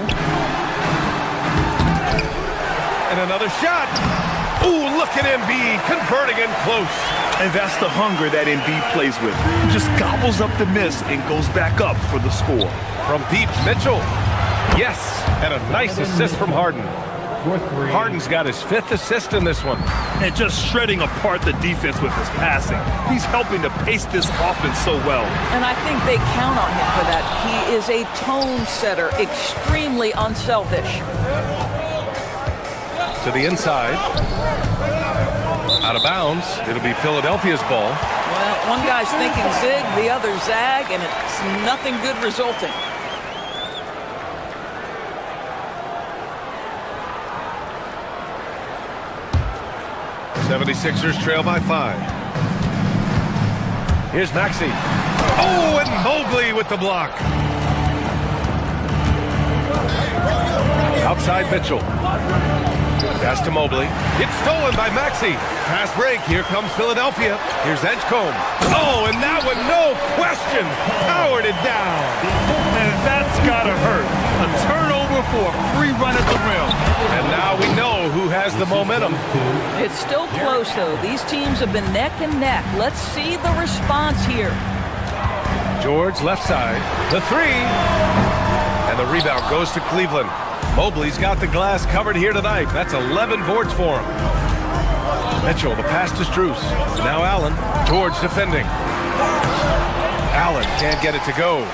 And another shot. Ooh, look at Embiid converting in close. And that's the hunger that Embiid plays with. He just gobbles up the miss and goes back up for the score. From deep, Mitchell. Yes, and a nice assist from Harden. Harden's got his 5th assist in this one. And just shredding apart the defense with his passing. He's helping to pace this offense so well. And I think they count on him for that. He is a tone setter, extremely unselfish. To the inside. Out of bounds. It'll be Philadelphia's ball. Well, one guy's thinking zig, the other zag, and it's nothing good resulting. 76ers trail by 5. Here's Maxey. Oh, and Mobley with the block. Outside Mitchell. Pass to Mobley. It's stolen by Maxey. Fast break. Here comes Philadelphia. Here's Edgecombe. Oh, and that one, no question, powered it down. And that's gotta hurt. A turnover for a free run at the rim. And now we know who has the momentum. It's still close, though. These teams have been neck and neck. Let's see the response here. George left side. The 3. And the rebound goes to Cleveland. Mobley's got the glass covered here tonight. That's 11 boards for him. Mitchell, the pass to Strus. Now Allen. George defending. Allen can't get it to go.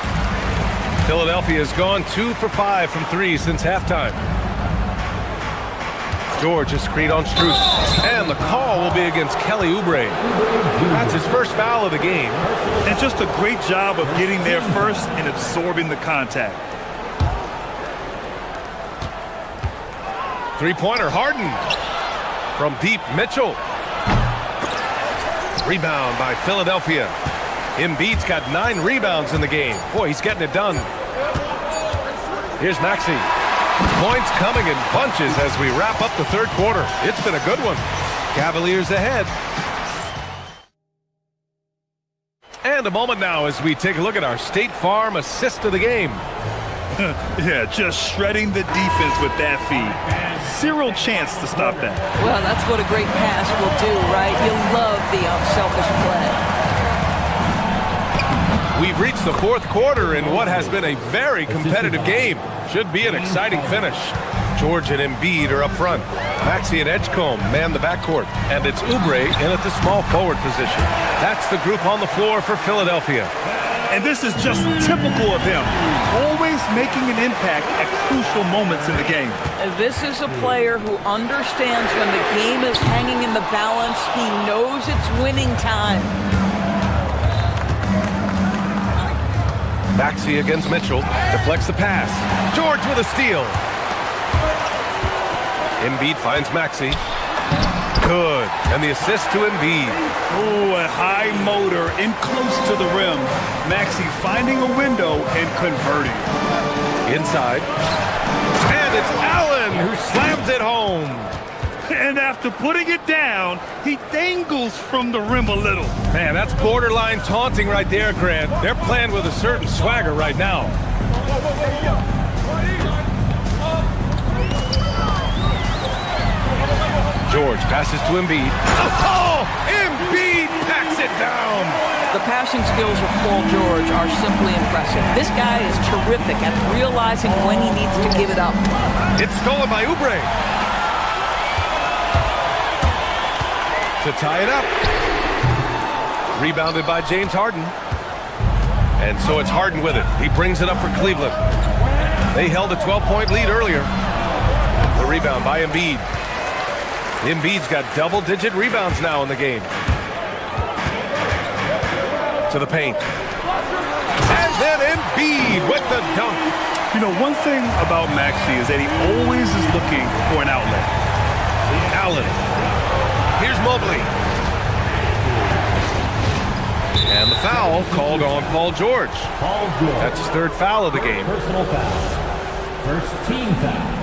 Philadelphia has gone 2 for 5 from 3 since halftime. George is screen on Strus. And the call will be against Kelly Oubre. That's his first foul of the game. And just a great job of getting there first and absorbing the contact. 3-pointer, Harden. From deep, Mitchell. Rebound by Philadelphia. Embiid's got 9 rebounds in the game. Boy, he's getting it done. Here's Maxey. Points coming in bunches as we wrap up the third quarter. It's been a good one. Cavaliers ahead. And a moment now as we take a look at our State Farm assist of the game. Yeah, just shredding the defense with that feed. Zero chance to stop that. Well, that's what a great pass will do, right? You love the unselfish play. We've reached the fourth quarter in what has been a very competitive game. Should be an exciting finish. George and Embiid are up front. Maxey and Edgecombe man the backcourt. And it's Oubre in at the small forward position. That's the group on the floor for Philadelphia. And this is just typical of him. Always making an impact at crucial moments in the game. This is a player who understands when the game is hanging in the balance. He knows it's winning time. Maxey against Mitchell. Deflects the pass. George with a steal. Embiid finds Maxey. Good. And the assist to Embiid. Oh, a high motor in close to the rim. Maxey finding a window and converting. Inside. And it's Allen who slams it home. And after putting it down, he dangles from the rim a little. Man, that's borderline taunting right there, Grant. They're playing with a certain swagger right now. George passes to Embiid. Oh! Embiid packs it down! The passing skills of Paul George are simply impressive. This guy is terrific at realizing when he needs to give it up. It's stolen by Oubre. To tie it up. Rebounded by James Harden. And so it's Harden with it. He brings it up for Cleveland. They held a 12-point lead earlier. The rebound by Embiid. Embiid's got double-digit rebounds now in the game. To the paint. And then Embiid with the dunk. You know, one thing about Maxey is that he always is looking for an outlet. Allen. Here's Mobley. And the foul called on Paul George. That's his third foul of the game. Personal foul. First team foul.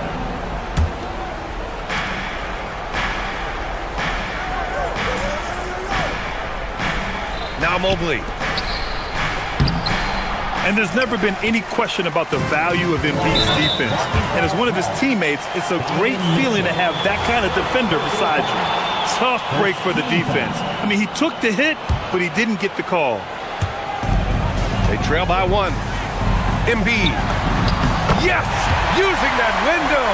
Now Mobley. And there's never been any question about the value of Embiid's defense. And as one of his teammates, it's a great feeling to have that kind of defender beside you. Tough break for the defense. I mean, he took the hit, but he didn't get the call. They trail by one. Embiid. Yes! Using that window!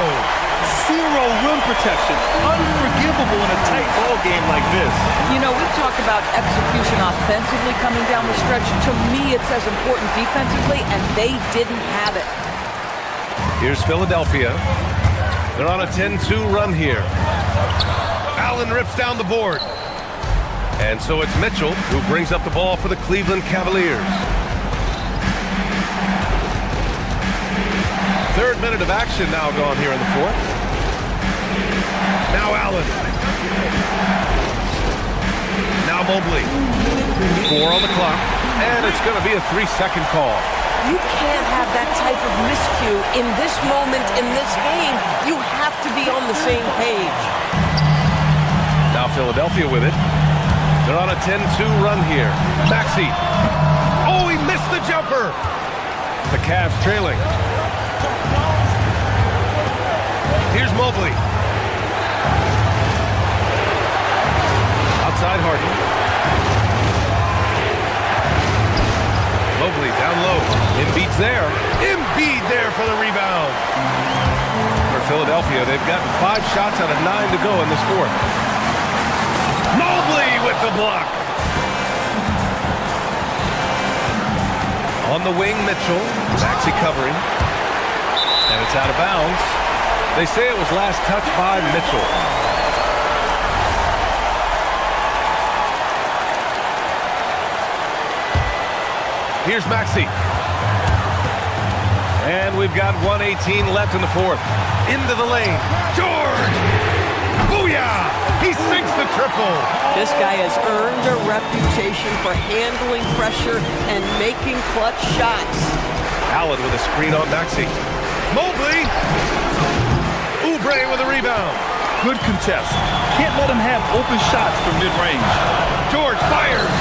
Zero rim protection. Unforgivable in a tight ball game like this. You know, we talked about execution offensively coming down the stretch. To me, it's as important defensively, and they didn't have it. Here's Philadelphia. They're on a 10-2 run here. Allen rips down the board. And so it's Mitchell who brings up the ball for the Cleveland Cavaliers. Third minute of action now gone here in the fourth. Now Allen. Now Mobley. 4 on the clock. And it's going to be a 3-second call. You can't have that type of miscue in this moment, in this game. You have to be on the same page. Now Philadelphia with it. They're on a 10-2 run here. Maxey. Oh, he missed the jumper. The Cavs trailing. Here's Mobley. Outside Harden. Mobley down low. Embiid's there. Embiid there for the rebound. For Philadelphia, they've gotten 5 shots out of 9 to go in this fourth. Mobley with the block. On the wing, Mitchell. Maxey covering. And it's out of bounds. They say it was last touched by Mitchell. Here's Maxey. And we've got 1:18 left in the fourth. Into the lane. George! Booyah! He sinks the triple. This guy has earned a reputation for handling pressure and making clutch shots. Allen with a screen on Maxey. Mobley! Oubre with a rebound. Good contest. Can't let him have open shots from mid-range. George fires.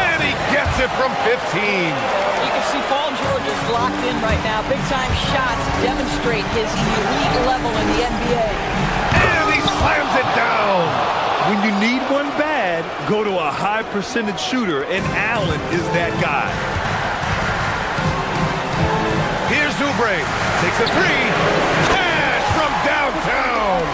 And he gets it from 15. You can see Paul George is locked in right now. Big-time shots demonstrate his elite level in the NBA. And he slams it down. When you need one bad, go to a high-percentage shooter, and Allen is that guy. Here's Oubre. Takes a three. Cash from downtown.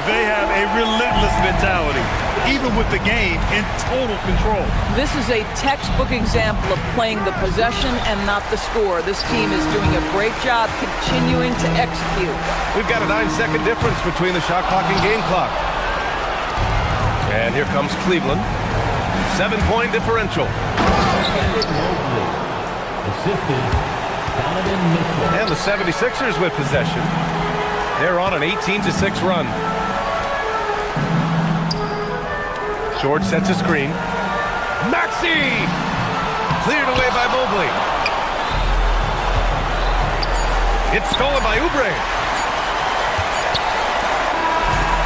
They have a relentless mentality, even with the game in total control. This is a textbook example of playing the possession and not the score. This team is doing a great job continuing to execute. We've got a 9-second difference between the shot clock and game clock. And here comes Cleveland. 7-point differential. And the 76ers with possession. They're on an 18-6 run. George sets a screen. Maxey! Cleared away by Mobley. It's stolen by Oubre.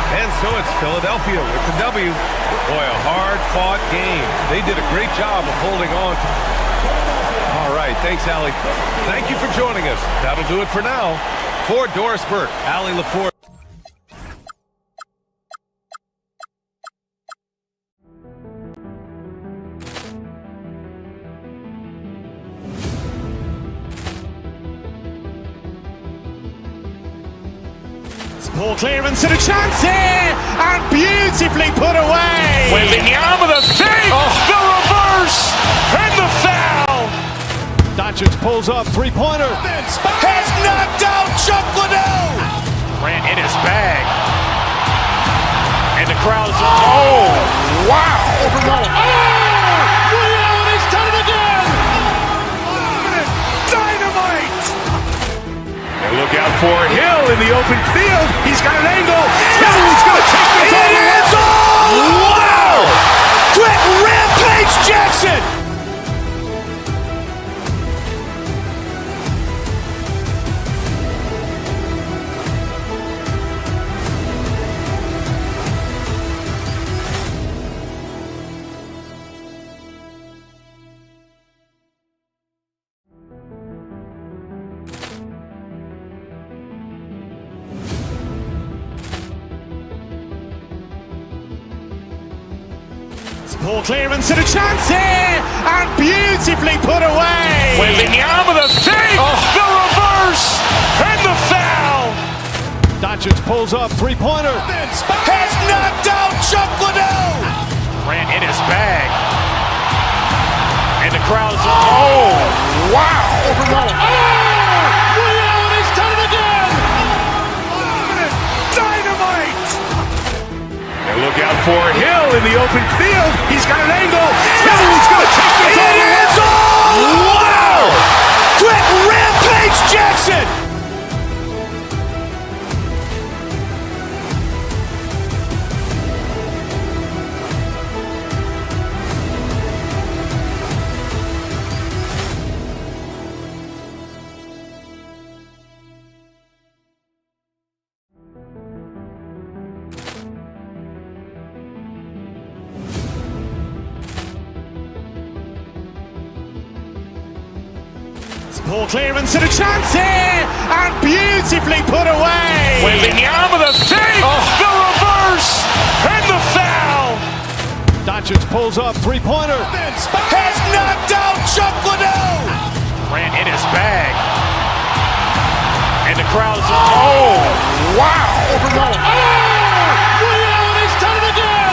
And so it's Philadelphia with the W. Boy, a hard-fought game. They did a great job of holding on. All right, thanks, Allie. Thank you for joining us. That'll do it for now. For Doris Burke, Allie LaForge. Ball clearance and a chance here, and beautifully put away. Wembanyama the save, the reverse, and the foul. Doncic pulls up, three-pointer. Has knocked out Chuck Liddell. Ran in his bag. And the crowd's... Oh, wow. Ray Allen, he's done it again. Dynamite. And look out for Hill in the open field. He's got an angle. He's going to take this all the way. Wow. Quick rampage Jackson. Ball clearance and a chance here, and beautifully put away. Wembanyama the save, the reverse, and the foul. Doncic pulls up, three-pointer. Has knocked out Chuck Liddell. Ran in his bag. And the crowd's... Oh, wow. Ray Allen, he's done it again. Dynamite. And look out for Hill in the open field. He's got an angle. He's going to take this all the way. Wow. Quick rampage Jackson. Ball clearance and a chance here, and beautifully put away. Wembanyama the save, the reverse, and the foul. Doncic pulls up, three-pointer. Has knocked out Chuck Liddell. Ran in his bag. And the crowd's... Oh, wow. Ray Allen, he's done it again.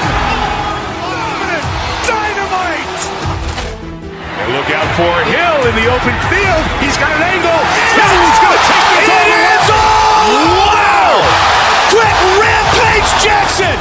Dynamite. And look out for Hill in the open field. He's got an angle. He's going to take this all the way. Wow. Quick rampage Jackson.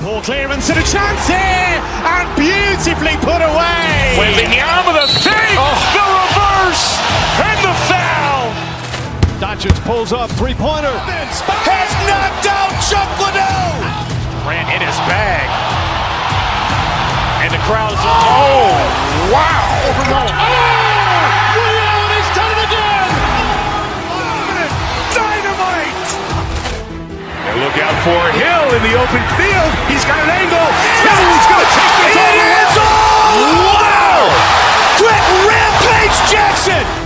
Ball clearance and a chance here, and beautifully put away. Wembanyama the fake, the reverse, and the foul. Doncic pulls up, three-pointer. Has knocked out Chuck Liddell. Grant in his bag. And the crowd is, oh, wow. Ray Allen has done it again. Dynamite. And look out for Hill in the open field. He's got an angle. He's going to take this all the way. Wow. Quick Rampage Jackson.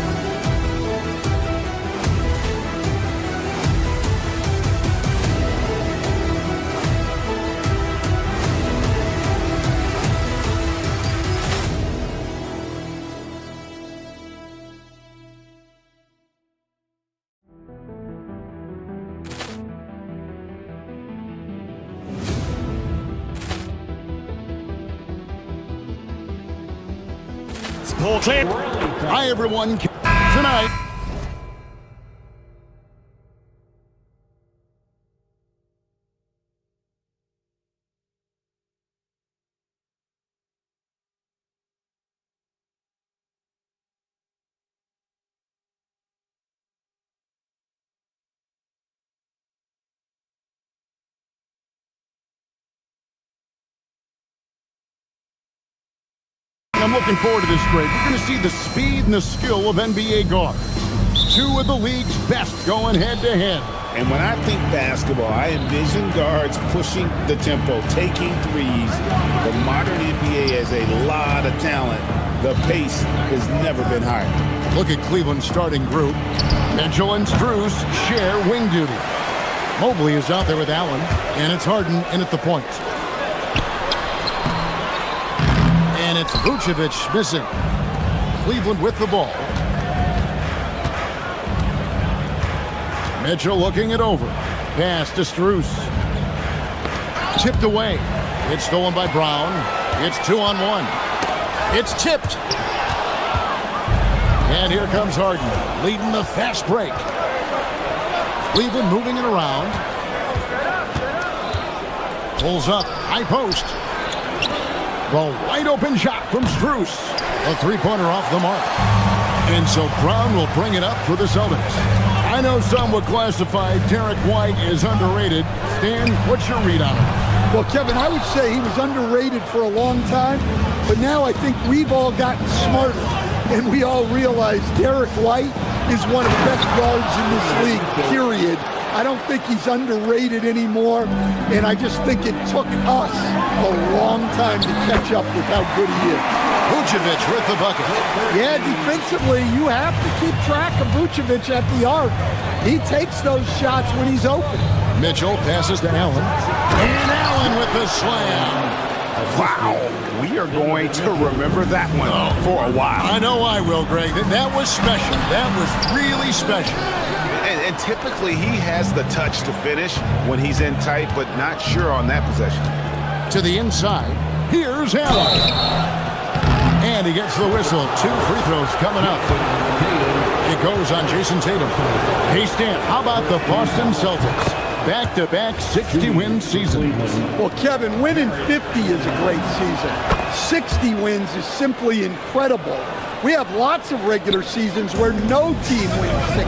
Ball clear. Hi, everyone. Tonight. I'm looking forward to this grade. We're going to see the speed and the skill of NBA guards. Two of the league's best going head-to-head. And when I think basketball, I envision guards pushing the tempo, taking threes. The modern NBA has a lot of talent. The pace has never been higher. Look at Cleveland's starting group. Mitchell and Strus share wing duty. Mobley is out there with Allen, and it's Harden in at the point. And it's Vucevic missing. Cleveland with the ball. Mitchell looking it over. Pass to Strus. Tipped away. It's stolen by Brown. It's 2-on-1. It's tipped. And here comes Harden, leading the fast break. Cleveland moving it around. Pulls up, high post. The wide open shot from Strus. A three-pointer off the mark. And so Brown will bring it up for the Celtics. I know some would classify Derek White as underrated. Stan, what's your read on him? Well, Kevin, I would say he was underrated for a long time, but now I think we've all gotten smarter, and we all realize Derek White is one of the best guards in this league, period. I don't think he's underrated anymore, and I just think it took us a long time to catch up with how good he is. Vucevic with the bucket. Yeah, defensively, you have to keep track of Vucevic at the arc. He takes those shots when he's open. Mitchell passes to Allen. And Allen with the slam. Wow. We are going to remember that one for a while. I know I will, Greg. That was special. That was really special. And typically he has the touch to finish when he's in tight, but not sure on that possession. To the inside, here's Allen. And he gets the whistle. 2 free throws coming up. It goes on Jason Tatum. Hey, Stan, how about the Boston Celtics? Back-to-back 60-win season. Well, Kevin, winning 50 is a great season. 60 wins is simply incredible. We have lots of regular seasons where no team wins 60.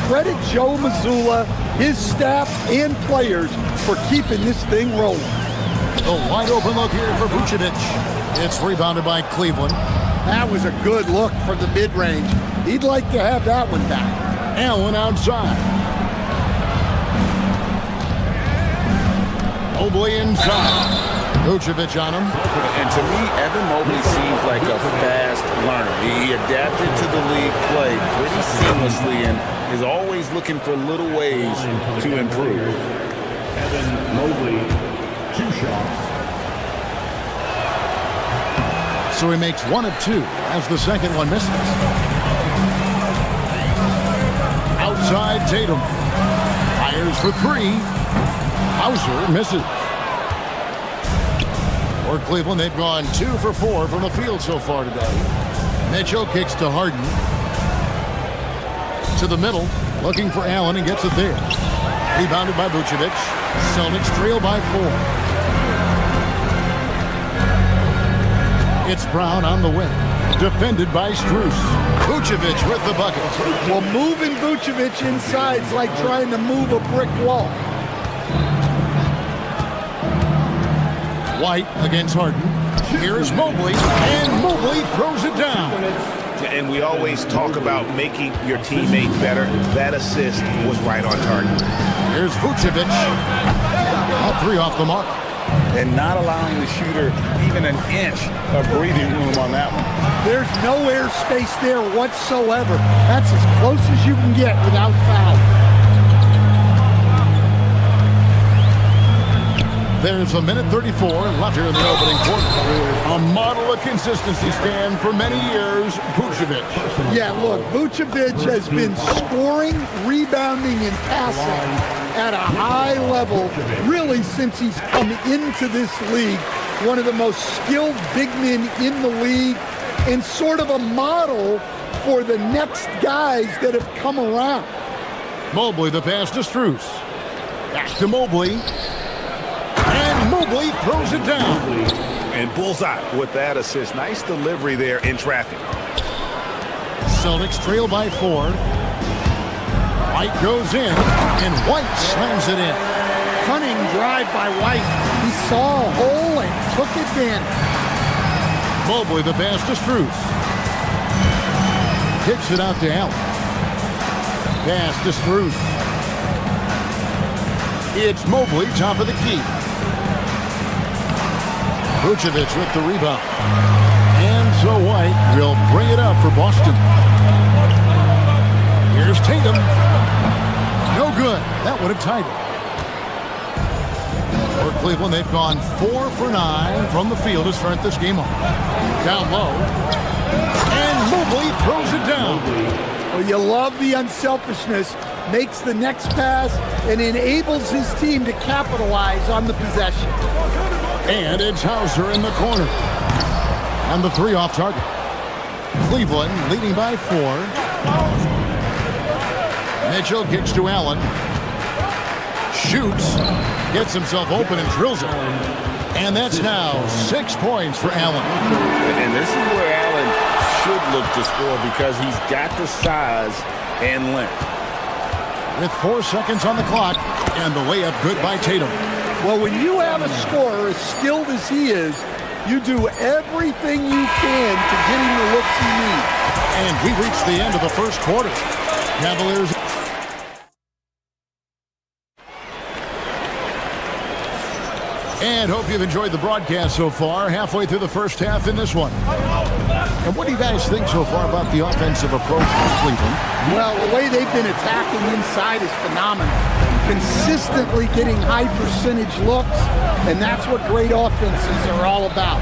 Credit Joe Mazzulla, his staff, and players for keeping this thing rolling. A wide open look here for Vucevic. It's rebounded by Cleveland. That was a good look for the mid-range. He'd like to have that one back. Allen outside. Mobley inside. Vucevic on him. And to me, Evan Mobley seems like a fast learner. He adapted to the league play pretty seamlessly and is always looking for little ways to improve. Evan Mobley, 2 shots. So he makes 1 of 2 as the second one misses. Outside Tatum. Fires for 3. Hauser misses. For Cleveland, they've gone 2 for 4 from the field so far today. Mitchell kicks to Harden. To the middle, looking for Allen and gets it there. Rebounded by Vucevic. Celtics trail by 4. It's Brown on the wing. Defended by Strus. Vucevic with the bucket. Well, moving Vucevic inside is like trying to move a brick wall. White against Harden. Here's Mobley, and Mobley throws it down. And we always talk about making your teammate better. That assist was right on target. Here's Vucevic. All three off the mark. And not allowing the shooter even an inch of breathing room on that one. There's no air space there whatsoever. That's as close as you can get without foul. There's a minute 34 left here in the opening quarter. A model of consistency stand for many years, Vucevic. Yeah, look, Vucevic has been scoring, rebounding, and passing at a high level really since he's come into this league. One of the most skilled big men in the league and sort of a model for the next guys that have come around. Mobley, the pass to Strus. Back to Mobley. And Mobley throws it down. And bullseye with that assist. Nice delivery there in traffic. Celtics trail by 4. White goes in, and White slams it in. Cunning drive by White. He saw a hole and took advantage. Mobley, the pass to Strus. Kicks it out to Allen. Pass to Strus. It's Mobley, top of the key. Vucevic with the rebound. And so White will bring it up for Boston. Here's Tatum. No good. That would have tied it. For Cleveland, they've gone 4 for 9 from the field to start this game off. Down low. And Mobley throws it down. Well, you love the unselfishness. Makes the next pass and enables his team to capitalize on the possession. And it's Hauser in the corner. And the three off target. Cleveland leading by 4. Mitchell kicks to Allen. Shoots. Gets himself open and drills it. And that's now 6 points for Allen. And this is where Allen should look to score because he's got the size and length. With 4 seconds on the clock, and the layup good by Tatum. Well, when you have a scorer as skilled as he is, you do everything you can to get him the looks he needs. And we reached the end of the first quarter. Cavaliers. And hope you've enjoyed the broadcast so far. Halfway through the first half in this one. And what do you guys think so far about the offensive approach for Cleveland? Well, the way they've been attacking inside is phenomenal. Consistently getting high percentage looks, and that's what great offenses are all about.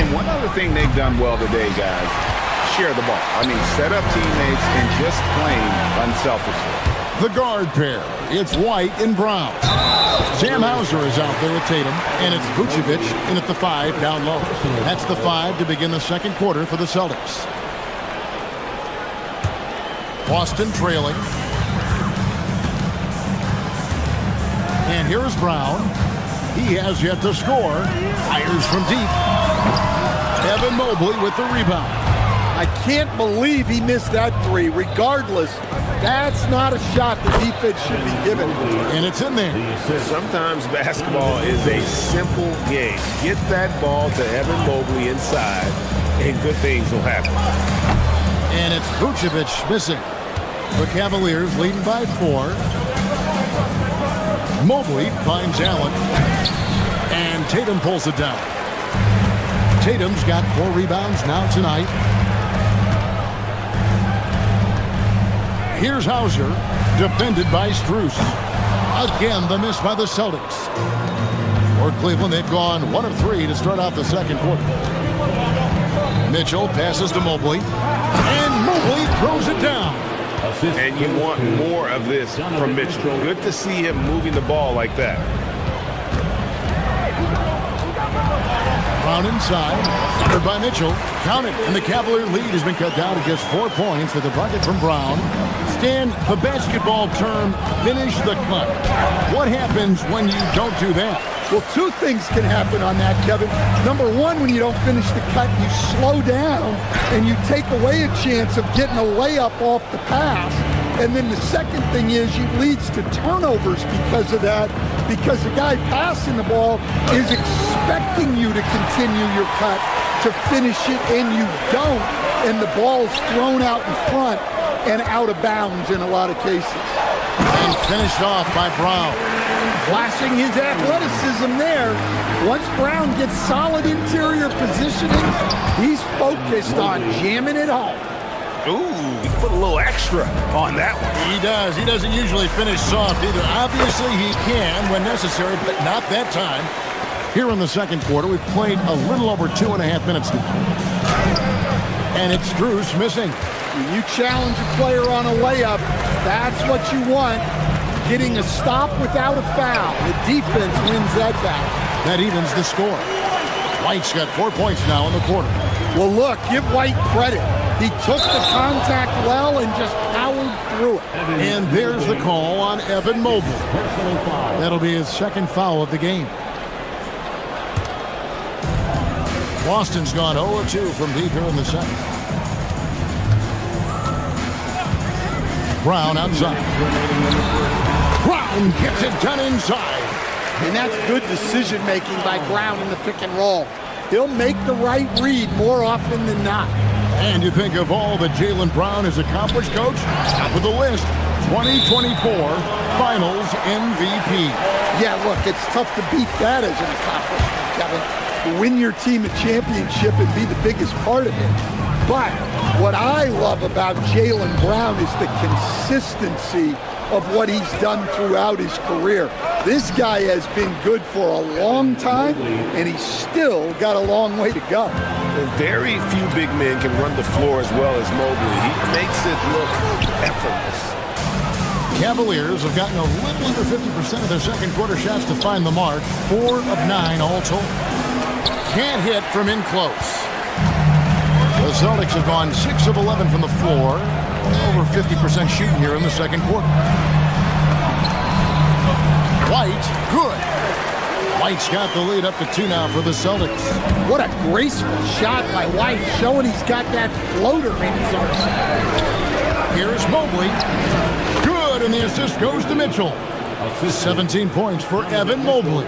And one other thing they've done well today, guys, share the ball. I mean, set up teammates and just playing unselfishly. The guard pair, it's White and Brown. Sam Hauser is out there with Tatum, and it's Vucevic in at the 5 down low. That's the 5 to begin the second quarter for the Celtics. Boston trailing. And here's Brown. He has yet to score. Fires from deep. Evan Mobley with the rebound. I can't believe he missed that 3. Regardless, that's not a shot the defense should be given. And it's in there. Sometimes basketball is a simple game. Get that ball to Evan Mobley inside, and good things will happen. And it's Vucevic missing. The Cavaliers leading by 4. Mobley finds Allen. And Tatum pulls it down. Tatum's got 4 rebounds now tonight. Here's Hauser, defended by Strus. Again, the miss by the Celtics. For Cleveland, they've gone 1 of 3 to start out the second quarter. Mitchell passes to Mobley. And Mobley throws it down. And you want more of this from Mitchell. Good to see him moving the ball like that. Brown inside, covered by Mitchell. Count it, and the Cavalier lead has been cut down to just 4 points with a bucket from Brown. Stan, the basketball term, finish the cut. What happens when you don't do that? Well, two things can happen on that, Kevin. Number one, when you don't finish the cut, you slow down and you take away a chance of getting a layup off the pass. And then the second thing is it leads to turnovers because of that, because the guy passing the ball is expecting you to continue your cut to finish it, and you don't, and the ball's thrown out in front and out of bounds in a lot of cases. And finished off by Brown. Flashing his athleticism there. Once Brown gets solid interior positioning, he's focused on jamming it home. Ooh, he put a little extra on that one. He does. He doesn't usually finish soft either. Obviously, he can when necessary, but not that time. Here in the second quarter, we've played a little over 2.5 minutes now. And it's Strus missing. When you challenge a player on a layup, that's what you want. Getting a stop without a foul. The defense wins that foul. That evens the score. White's got 4 points now in the quarter. Well, look, give White credit. He took the contact well and just powered through it. And there's the call on Evan Mobley. That'll be his second foul of the game. Boston's gone 0-2 from deep here in the second. Brown outside. Brown gets it done inside. And that's good decision-making by Brown in the pick and roll. He'll make the right read more often than not. And you think of all that Jaylen Brown has accomplished, Coach? Top of the list, 2024 Finals MVP. Yeah, look, it's tough to beat that as an accomplishment, Kevin. To win your team a championship and be the biggest part of it. But what I love about Jaylen Brown is the consistency of what he's done throughout his career. This guy has been good for a long time, and he's still got a long way to go. Very few big men can run the floor as well as Mobley. He makes it look effortless. Cavaliers have gotten a little under 50% of their second quarter shots to find the mark. 4 of 9 all told. Can't hit from in close. The Celtics have gone 6 of 11 from the floor. Over 50% shooting here in the second quarter. White, good. White's got the lead up to 2 now for the Celtics. What a graceful shot by White, showing he's got that floater in his arsenal. Here's Mobley. Good, and the assist goes to Mitchell. 17 points for Evan Mobley.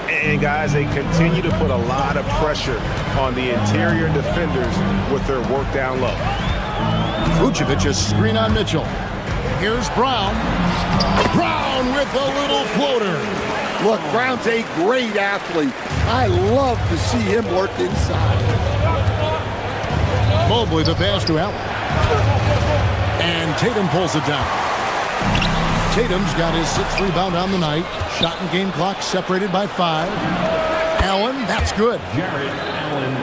And guys, they continue to put a lot of pressure on the interior defenders with their work down low. Vucevic's screen on Mitchell. Here's Brown. Brown with a little floater. Look, Brown's a great athlete. I love to see him work inside. Mobley the pass to Allen. And Tatum pulls it down. Tatum's got his 6th rebound on the night. Shot and game clock separated by 5. Allen, that's good. Jared Allen.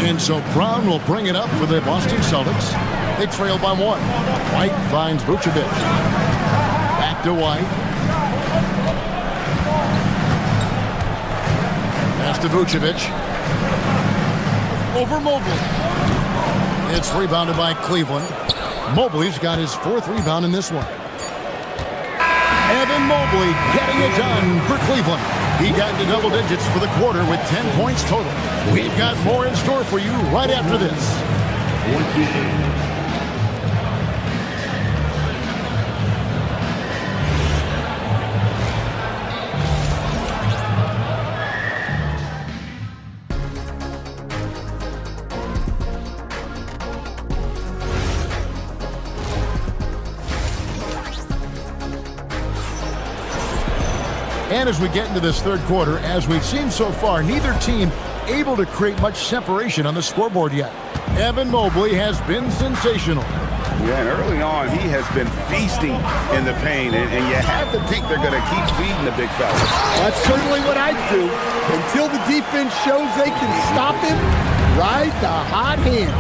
And so Brown will bring it up for the Boston Celtics. They trail by 1. White finds Vucevic. Back to White. Pass to Vucevic. Over Mobley. It's rebounded by Cleveland. Mobley's got his 4th rebound in this one. Evan Mobley getting it done for Cleveland. He got into double digits for the quarter with 10 points total. We've got more in store for you right after this. And as we get into this third quarter, as we've seen so far, neither team able to create much separation on the scoreboard yet. Evan Mobley has been sensational. Yeah, and early on, he has been feasting in the paint, and you have to think they're going to keep feeding the big fella. That's certainly what I'd do. Until the defense shows they can stop him, ride the hot hand.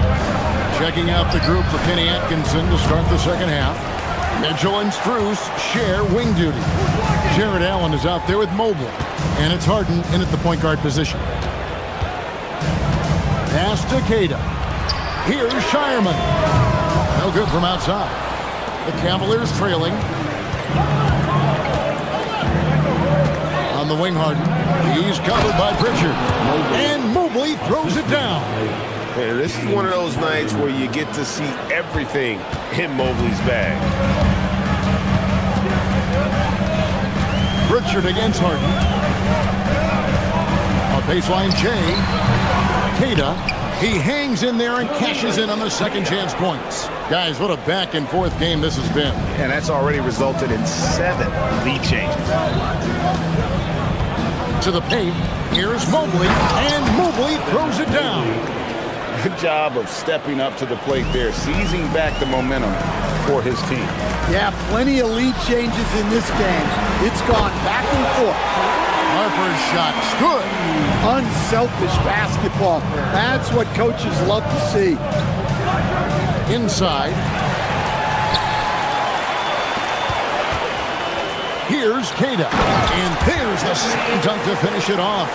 Checking out the group for Kenny Atkinson to start the second half. Mitchell and Strus share wing duty. Jared Allen is out there with Mobley, and it's Harden in at the point guard position. Pass to Cada. Here's Shireman. No good from outside. The Cavaliers trailing. the wing, Harden. He's covered by Pritchard. And Mobley throws it down. Hey, this is one of those nights where you get to see everything in Mobley's bag. Pritchard against Harden. A baseline J. Queta. He hangs in there and cashes in on the second chance points. Guys, what a back-and-forth game this has been. And that's already resulted in 7 lead changes. To the paint. Here's Mobley. And Mobley throws it down. Good job of stepping up to the plate there, seizing back the momentum for his team. Yeah, plenty of lead changes in this game. It's gone back and forth. Harper's shot's good. Unselfish basketball. That's what coaches love to see. Inside. Here's Queta. And there's the slam dunk to finish it off.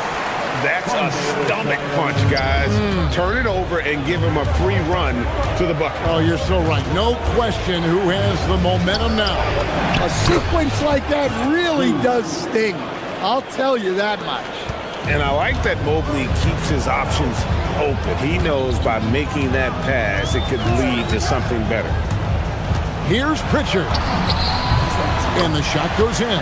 That's a stomach punch, guys. Turn it over and give him a free run to the bucket. Oh, you're so right. No question who has the momentum now. A sequence like that really does sting. I'll tell you that much. And I like that Mobley keeps his options open. He knows by making that pass, it could lead to something better. Here's Pritchard. And the shot goes in.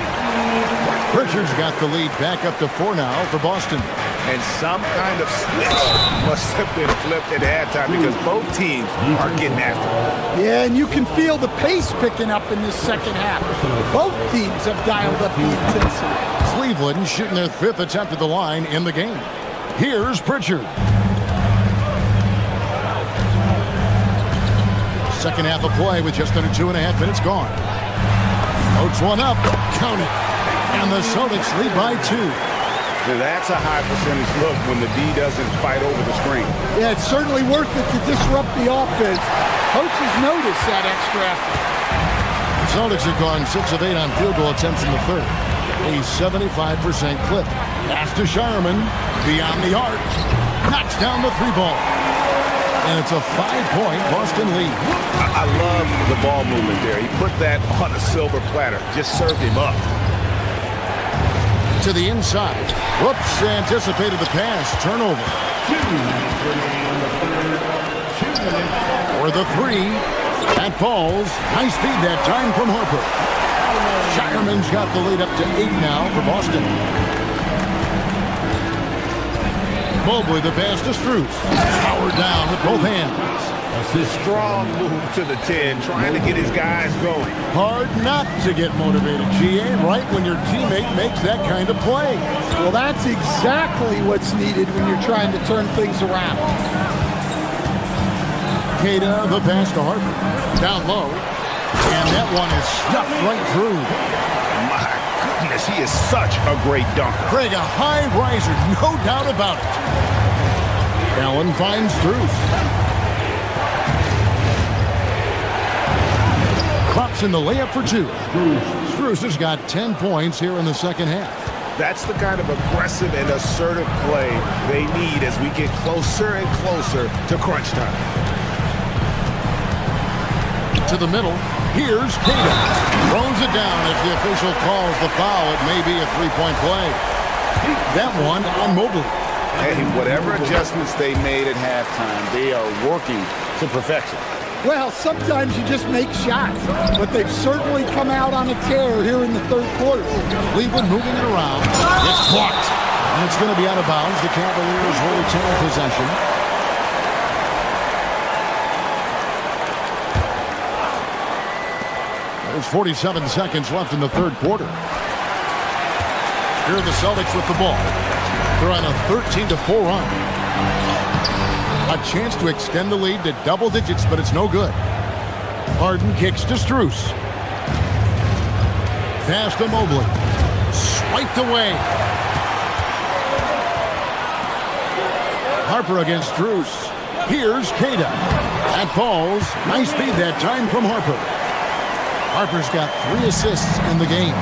Pritchard's got the lead back up to 4 now for Boston. And some kind of switch must have been flipped at halftime because both teams are getting after it. Yeah, and you can feel the pace picking up in this second half. Both teams have dialed up the intensity. Cleveland shooting their 5th attempt at the line in the game. Here's Pritchard. Second half of play with just under 2.5 minutes gone. Floats one up. Count it. And the Celtics lead by 2. Now that's a high percentage look when the D doesn't fight over the screen. Yeah, it's certainly worth it to disrupt the offense. Coaches notice that extra effort. The Celtics have gone 6 of 8 on field goal attempts in the third. A 75% clip. Pass to Shireman. Beyond the arc. Knocks down the 3-ball. And it's a 5-point Boston lead. I love the ball movement there. He put that on a silver platter. Just served him up. To the inside. Whoops, anticipated the pass. Turnover. For the 3. That falls. Nice feed that time from Harper. Shireman's got the lead up to 8 now for Boston. Mobley the pass to Strus. Powered down with both hands. Strong move to the 10, trying to get his guys going. Hard not to get motivated, GA, right when your teammate makes that kind of play. Well, that's exactly what's needed when you're trying to turn things around. Queta, the pass to Harper. Down low. And that one is stuffed right through. My goodness, he is such a great dunker. Craig, a high riser, no doubt about it. Allen finds Strus. Klops in the layup for 2. Strus has got 10 points here in the second half. That's the kind of aggressive and assertive play they need as we get closer and closer to crunch time. To the middle. Here's Queta. Throws it down as the official calls the foul. It may be a 3-point play. That one on Mobley. Hey, whatever adjustments they made at halftime, they are working to perfection. Well, sometimes you just make shots, but they've certainly come out on a tear here in the third quarter. Cleveland moving it around. It's blocked. And it's going to be out of bounds. The Cavaliers will retain possession. There's 47 seconds left in the third quarter. Here are the Celtics with the ball. They're on a 13-4 run. A chance to extend the lead to double digits, but it's no good. Harden kicks to Strus. Pass to Mobley. Swiped away. Harper against Strus. Here's Queta. That falls. Nice feed that time from Harper. Harper's got 3 assists in the game.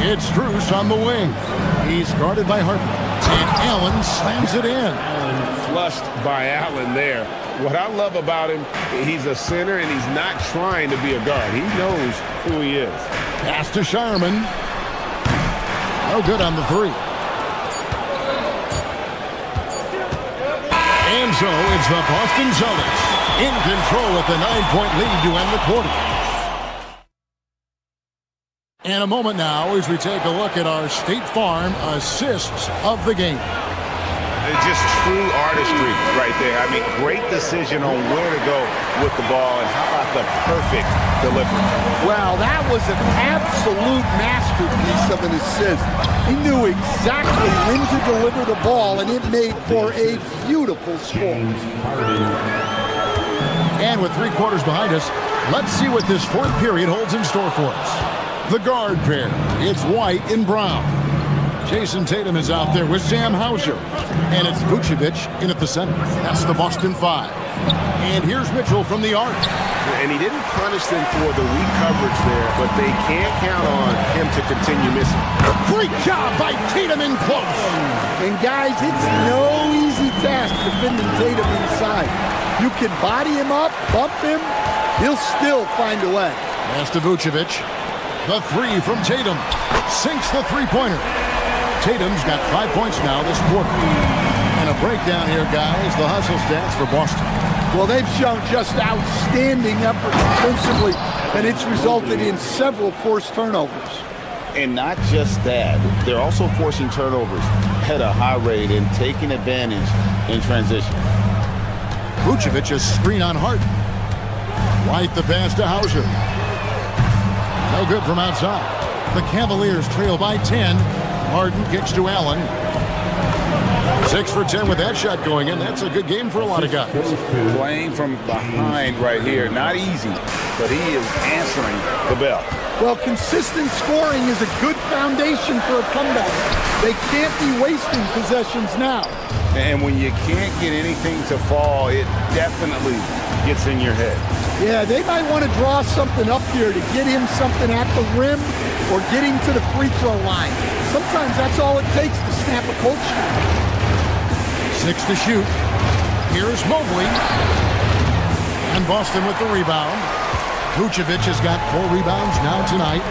It's Strus on the wing. He's guarded by Harper. And Allen slams it in. Flushed by Allen there. What I love about him, he's a center and he's not trying to be a guard. He knows who he is. Pass to Shireman. No good on the three. And so it's the Boston Celtics in control with the 9-point lead to end the quarter. And a moment now as we take a look at our State Farm assists of the game. Just true artistry right there. I mean, great decision on where to go with the ball, and how about the perfect delivery? Wow, that was an absolute masterpiece of an assist. He knew exactly when to deliver the ball, and it made for a beautiful score. And with 3 quarters behind us, let's see what this fourth period holds in store for us. The guard pair, it's White and Brown. Jason Tatum is out there with Sam Hauser. And it's Vucevic in at the center. That's the Boston 5. And here's Mitchell from the arc. And he didn't punish them for the weak coverage there, but they can't count on him to continue missing. Great job by Tatum in close. And guys, it's no easy task defending Tatum inside. You can body him up, bump him, he'll still find a way. Pass to Vucevic. The 3 from Tatum. Sinks the three-pointer. Tatum's got 5 points now this quarter. And a breakdown here, guys. The hustle stats for Boston. Well, they've shown just outstanding effort defensively, and it's resulted in several forced turnovers. And not just that, they're also forcing turnovers at a high rate and taking advantage in transition. Vucevic's screen on Harden. White the pass to Hauser. No good from outside. The Cavaliers trail by 10. Harden kicks to Allen. 6 for 10 with that shot going in. That's a good game for a lot of guys. Playing from behind right here. Not easy, but he is answering the bell. Well, consistent scoring is a good foundation for a comeback. They can't be wasting possessions now. And when you can't get anything to fall, it definitely gets in your head. Yeah, they might want to draw something up here to get him something at the rim or get him to the free throw line. Sometimes that's all it takes to snap a cold streak. 6 to shoot. Here's Mobley. And Boston with the rebound. Vucevic has got 4 rebounds now tonight.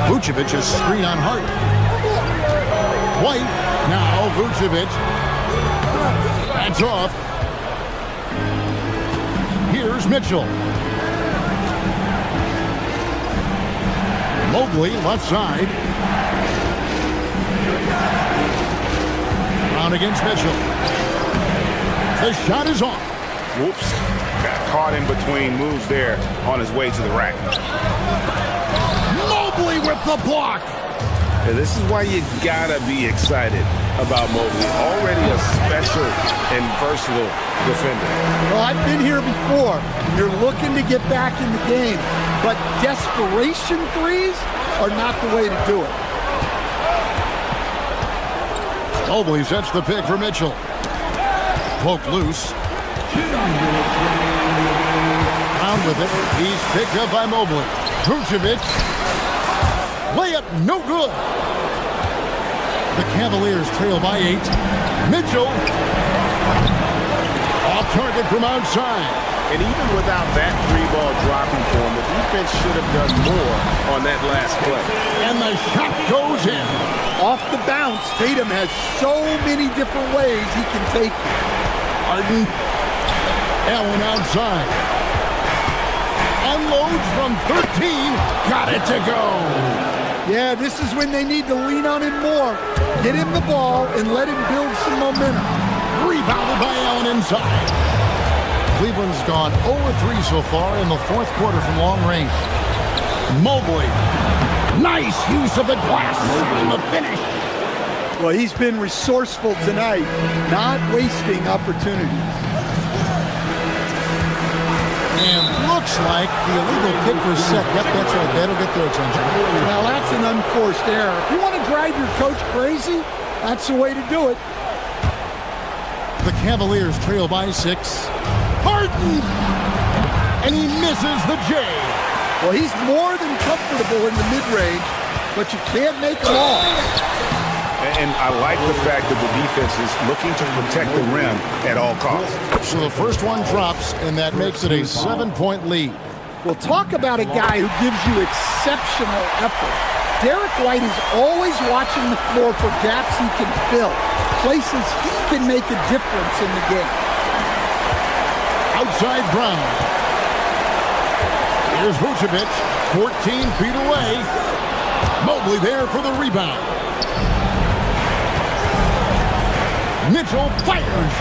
Vucevic's screen on Harden. White, now Vucevic. That's off. Here's Mitchell. Mobley, left side. Brown against Mitchell. The shot is off. Whoops. Got caught in between moves there on his way to the rack. Mobley with the block. And this is why you gotta be excited about Mobley. Already a special and versatile defender. Well, I've been here before. You're looking to get back in the game, but desperation threes are not the way to do it. Mobley sets the pick for Mitchell. Poke loose. Brown with it. He's picked up by Mobley. Vucevic. Layup no good. The Cavaliers trail by 8. Mitchell. Off target from outside. And even without that 3-ball dropping for him, the defense should have done more on that last play. And the shot goes in. Off the bounce, Tatum has so many different ways he can take it. Harden. Allen outside. Unloads from 13. Got it to go. Yeah, this is when they need to lean on him more. Get him the ball and let him build some momentum. Rebounded by Allen inside. Cleveland's gone 0-3 so far in the fourth quarter from long range. Mobley. Nice use of the glass in the finish. Well, he's been resourceful tonight, not wasting opportunities. And looks like the illegal kick was set. Yep, that's right. That'll get their attention. Well, that's an unforced error. If you want to drive your coach crazy, that's the way to do it. The Cavaliers trail by 6. Harden! And he misses the J. Well, he's more than comfortable in the mid-range, but you can't make them all. And I like the fact that the defense is looking to protect the rim at all costs. So the first one drops, and that makes it a 7-point lead. Well, talk about a guy who gives you exceptional effort. Derek White is always watching the floor for gaps he can fill, places he can make a difference in the game. Outside Brown. Here's Vucevic, 14 feet away. Mobley there for the rebound. Mitchell fires.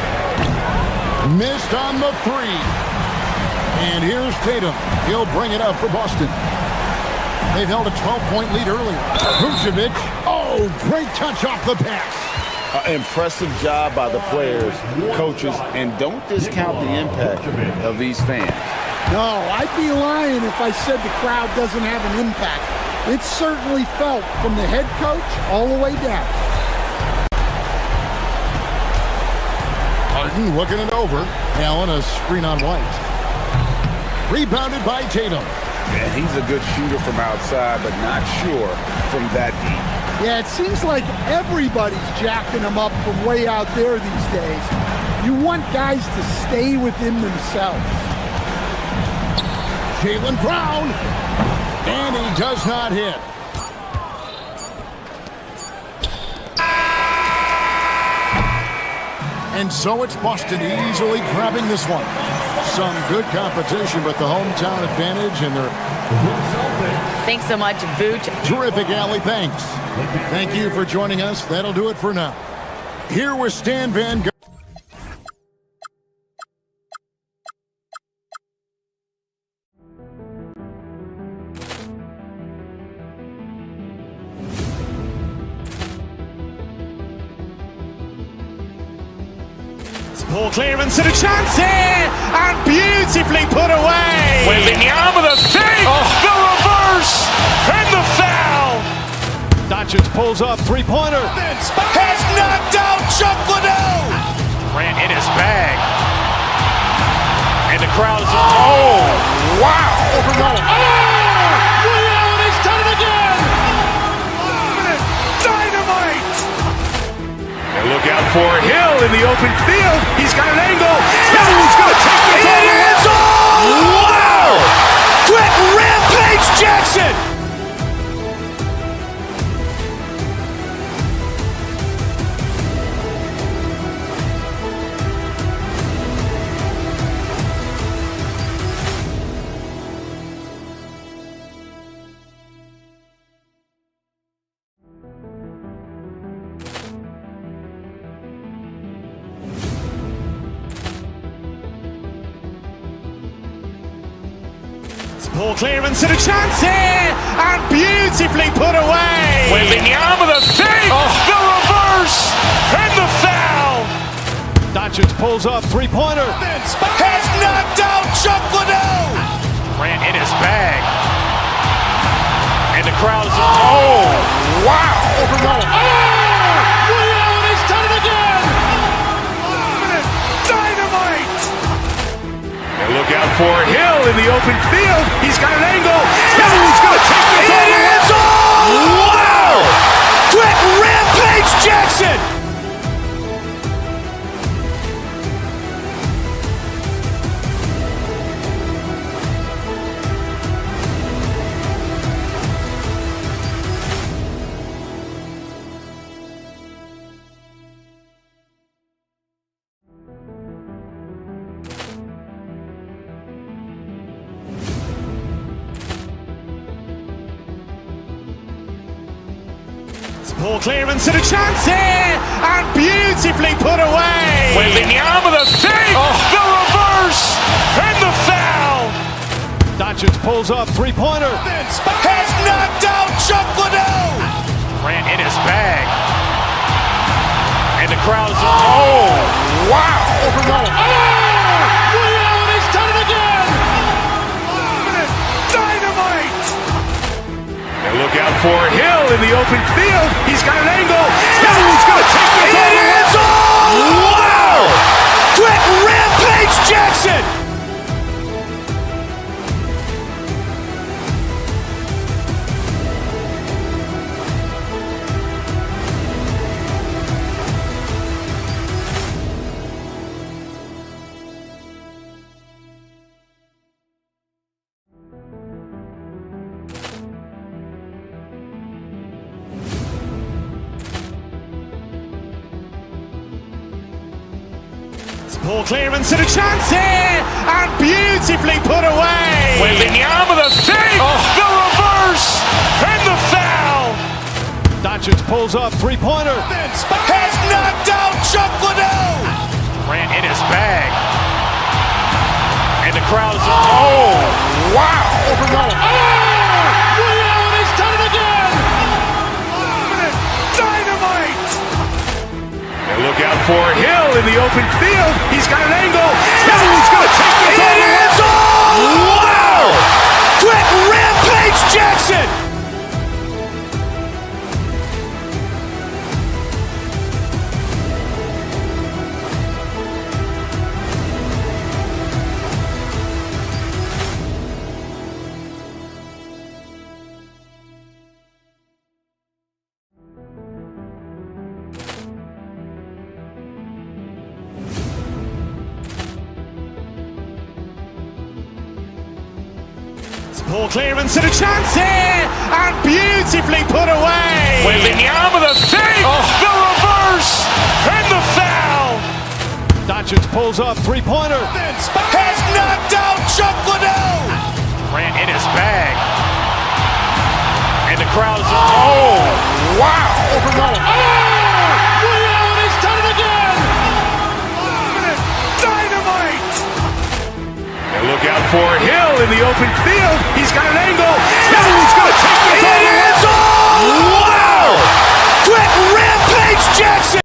Missed on the three. And here's Tatum. He'll bring it up for Boston. They've held a 12-point lead earlier. Vucevic. Oh, great touch off the pass. Impressive job by the players, coaches, and don't discount the impact of these fans. No, I'd be lying if I said the crowd doesn't have an impact. It's certainly felt from the head coach all the way down. Harden looking it over. Allen a screen on White. Rebounded by Tatum. And he's a good shooter from outside, but not sure from that deep. Yeah, it seems like everybody's jacking him up from way out there these days. You want guys to stay within themselves. Jaylen Brown. And he does not hit. And so it's Boston easily grabbing this one. Some good competition, but the hometown advantage and their... Thanks so much, Vooch. Terrific, Allie. Thanks. Thank you for joining us. That'll do it for now. Here with Stan Van Gundy. Ball clearance and a chance here, and beautifully put away. Wembanyama the save, the reverse, and the foul. Doncic pulls up, three-pointer. Has knocked out Chuck Liddell. Grant in his bag. And the crowd is, oh, wow. Ray Allen has done it again. Dynamite. And look out for Hill in the open field. He's got an angle. Hill's going to take this all the way. Wow. Quick Rampage Jackson. Ball clearance and a chance here, and beautifully put away. Wembanyama the save, the reverse, and the foul. Doncic pulls up, three-pointer. Has knocked out Chuck Liddell. Grant in his bag. And the crowd is, oh, wow. Ray Allen has done it again. Dynamite. And look out for Hill in the open field. He's got an angle. Hill's going to take this all the way. Wow. Quick Rampage Jackson. Ball clearance and a chance here, and beautifully put away. Wembanyama the save, the reverse, and the foul. Doncic pulls up, three-pointer. Has knocked out Chuck Liddell. Grant in his bag. And the crowd is, oh, wow. Ray Allen has done it again. Dynamite. And look out for Hill in the open field. He's got an angle. Hill's going to take this all the way. Wow. Quick Rampage Jackson. Ball clearance and a chance here, and beautifully put away. Wembanyama with a save, the reverse, and the foul. Doncic pulls up, three-pointer. Has knocked out Chuck Liddell. Ran in his bag. And the crowd is, oh, wow. He's done it again. Dynamite. And look out for Hill in the open field. He's got an angle. Hill's going to take this all the way. Wow. Quick Rampage Jackson. Ball clearance and a chance here, and beautifully put away. Wembanyama with a save, the reverse, and the foul. Doncic pulls up, three-pointer. Has knocked out Chuck Liddell. Ran in his bag. And the crowd is, oh, wow. He's done it again. Dynamite. And look out for Hill in the open field. He's got an angle. Hill's going to take this all the way. Wow. Quick Rampage Jackson.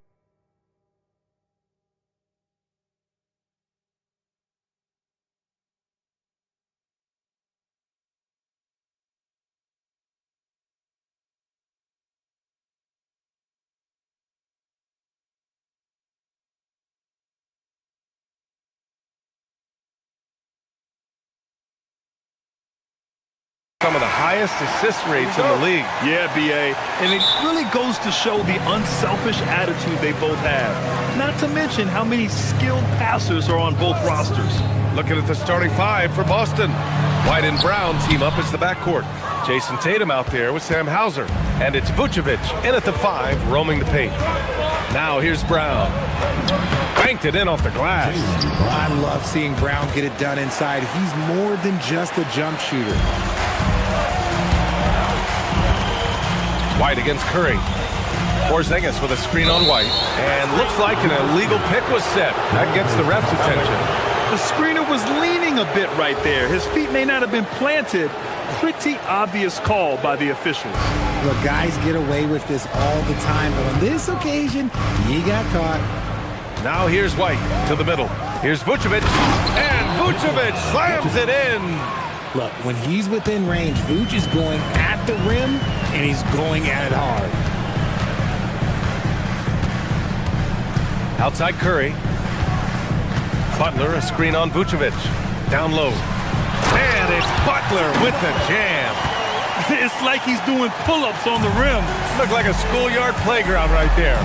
Some of the highest assist rates in the league. Yeah, B.A. And it really goes to show the unselfish attitude they both have. Not to mention how many skilled passers are on both rosters. Looking at the starting five for Boston. White and Brown team up as the backcourt. Jason Tatum out there with Sam Hauser. And it's Vucevic in at the 5, roaming the paint. Now here's Brown. Banked it in off the glass. I love seeing Brown get it done inside. He's more than just a jump shooter. White against Curry. Porzingis with a screen on White. And looks like an illegal pick was set. That gets the ref's attention. The screener was leaning a bit right there. His feet may not have been planted. Pretty obvious call by the officials. Look, guys get away with this all the time, but on this occasion, he got caught. Now here's White to the middle. Here's Vucevic. And Vucevic slams it in. Look, when he's within range, Vuce is going at the rim, and he's going at it hard. Outside Curry. Butler, a screen on Vucevic. Down low. And it's Butler with the jam. It's like he's doing pull-ups on the rim. Looked like a schoolyard playground right there.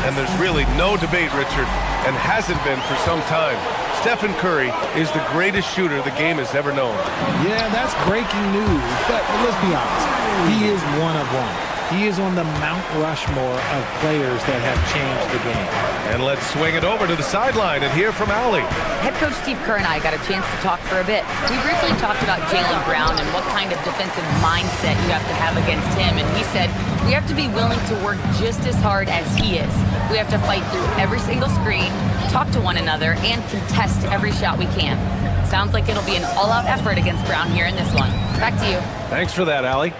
And there's really no debate, Richard, and hasn't been for some time. Stephen Curry is the greatest shooter the game has ever known. Yeah, that's breaking news, but let's be honest. He is one of one. He is on the Mount Rushmore of players that have changed the game. And let's swing it over to the sideline and hear from Allie. Head coach Steve Kerr and I got a chance to talk for a bit. We briefly talked about Jaylen Brown and what kind of defensive mindset you have to have against him. And he said, we have to be willing to work just as hard as he is. We have to fight through every single screen, talk to one another, and contest every shot we can. Sounds like it'll be an all-out effort against Brown here in this one. Back to you. Thanks for that, Allie.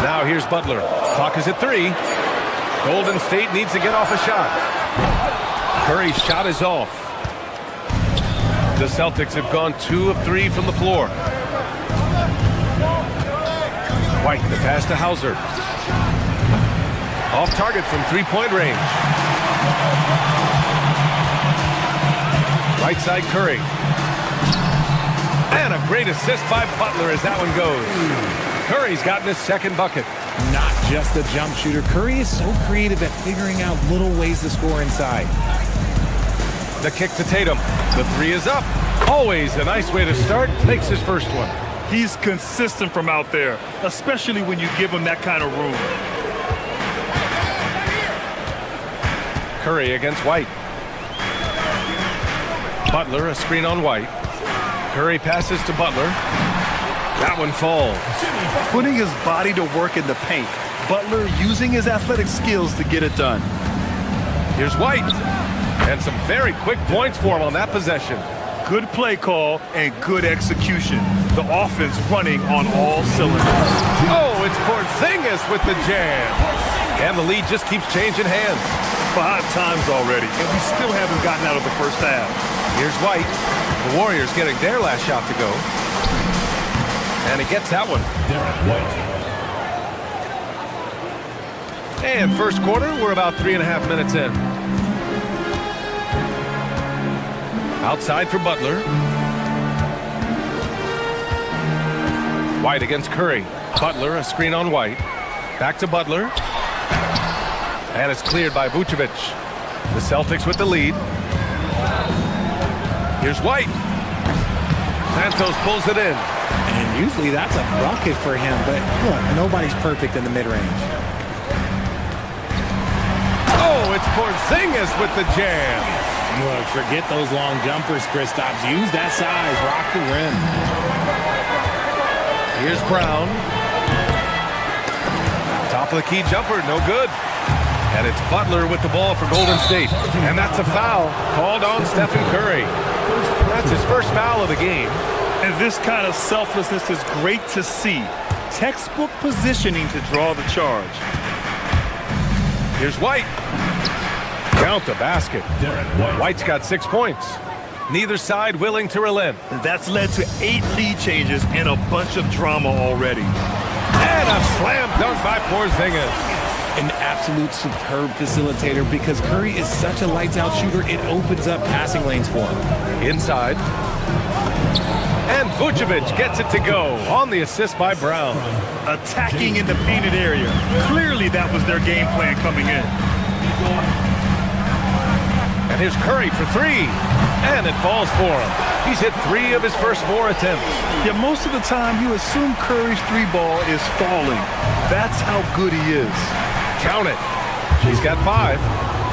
Now here's Butler. Clock is at 3. Golden State needs to get off a shot. Curry's shot is off. The Celtics have gone 2 of 3 from the floor. White, the pass to Hauser. Off target from three-point range. Right side Curry. And a great assist by Butler as that one goes. Curry's gotten his second bucket. Not just a jump shooter. Curry is so creative at figuring out little ways to score inside. The kick to Tatum. The 3 is up. Always a nice way to start. Makes his first one. He's consistent from out there, especially when you give him that kind of room. Curry against White. Butler, a screen on White. Curry passes to Butler. That one falls. Putting his body to work in the paint. Butler using his athletic skills to get it done. Here's White. And some very quick points for him on that possession. Good play call and good execution. The offense running on all cylinders. Oh, it's Porzingis with the jam. And the lead just keeps changing hands. 5 times already, and we still haven't gotten out of the first half. Here's White. The Warriors getting their last shot to go. And he gets that one. And first quarter, we're about 3.5 minutes in. Outside for Butler. White against Curry. Butler, a screen on White. Back to Butler. And it's cleared by Vucevic. The Celtics with the lead. Here's White. Santos pulls it in. And usually that's a bucket for him, but look, nobody's perfect in the mid-range. Oh, it's Porzingis with the jam. Look, forget those long jumpers, Kristaps. Use that size. Rock the rim. Here's Brown. Top of the key jumper, no good. And it's Butler with the ball for Golden State. And that's a foul called on Stephen Curry. That's his first foul of the game. And this kind of selflessness is great to see. Textbook positioning to draw the charge. Here's White. Count the basket. White's got 6 points. Neither side willing to relent. That's led to 8 lead changes and a bunch of drama already. And a slam dunk by Porzingis. An absolute superb facilitator because Curry is such a lights-out shooter, it opens up passing lanes for him. Inside. And Vucevic gets it to go on the assist by Brown. Attacking in the painted area. Clearly that was their game plan coming in. And here's Curry for 3. And it falls for him. He's hit 3 of his first 4 attempts. Yeah, most of the time you assume Curry's 3-ball is falling. That's how good he is. Count it. He's got 5.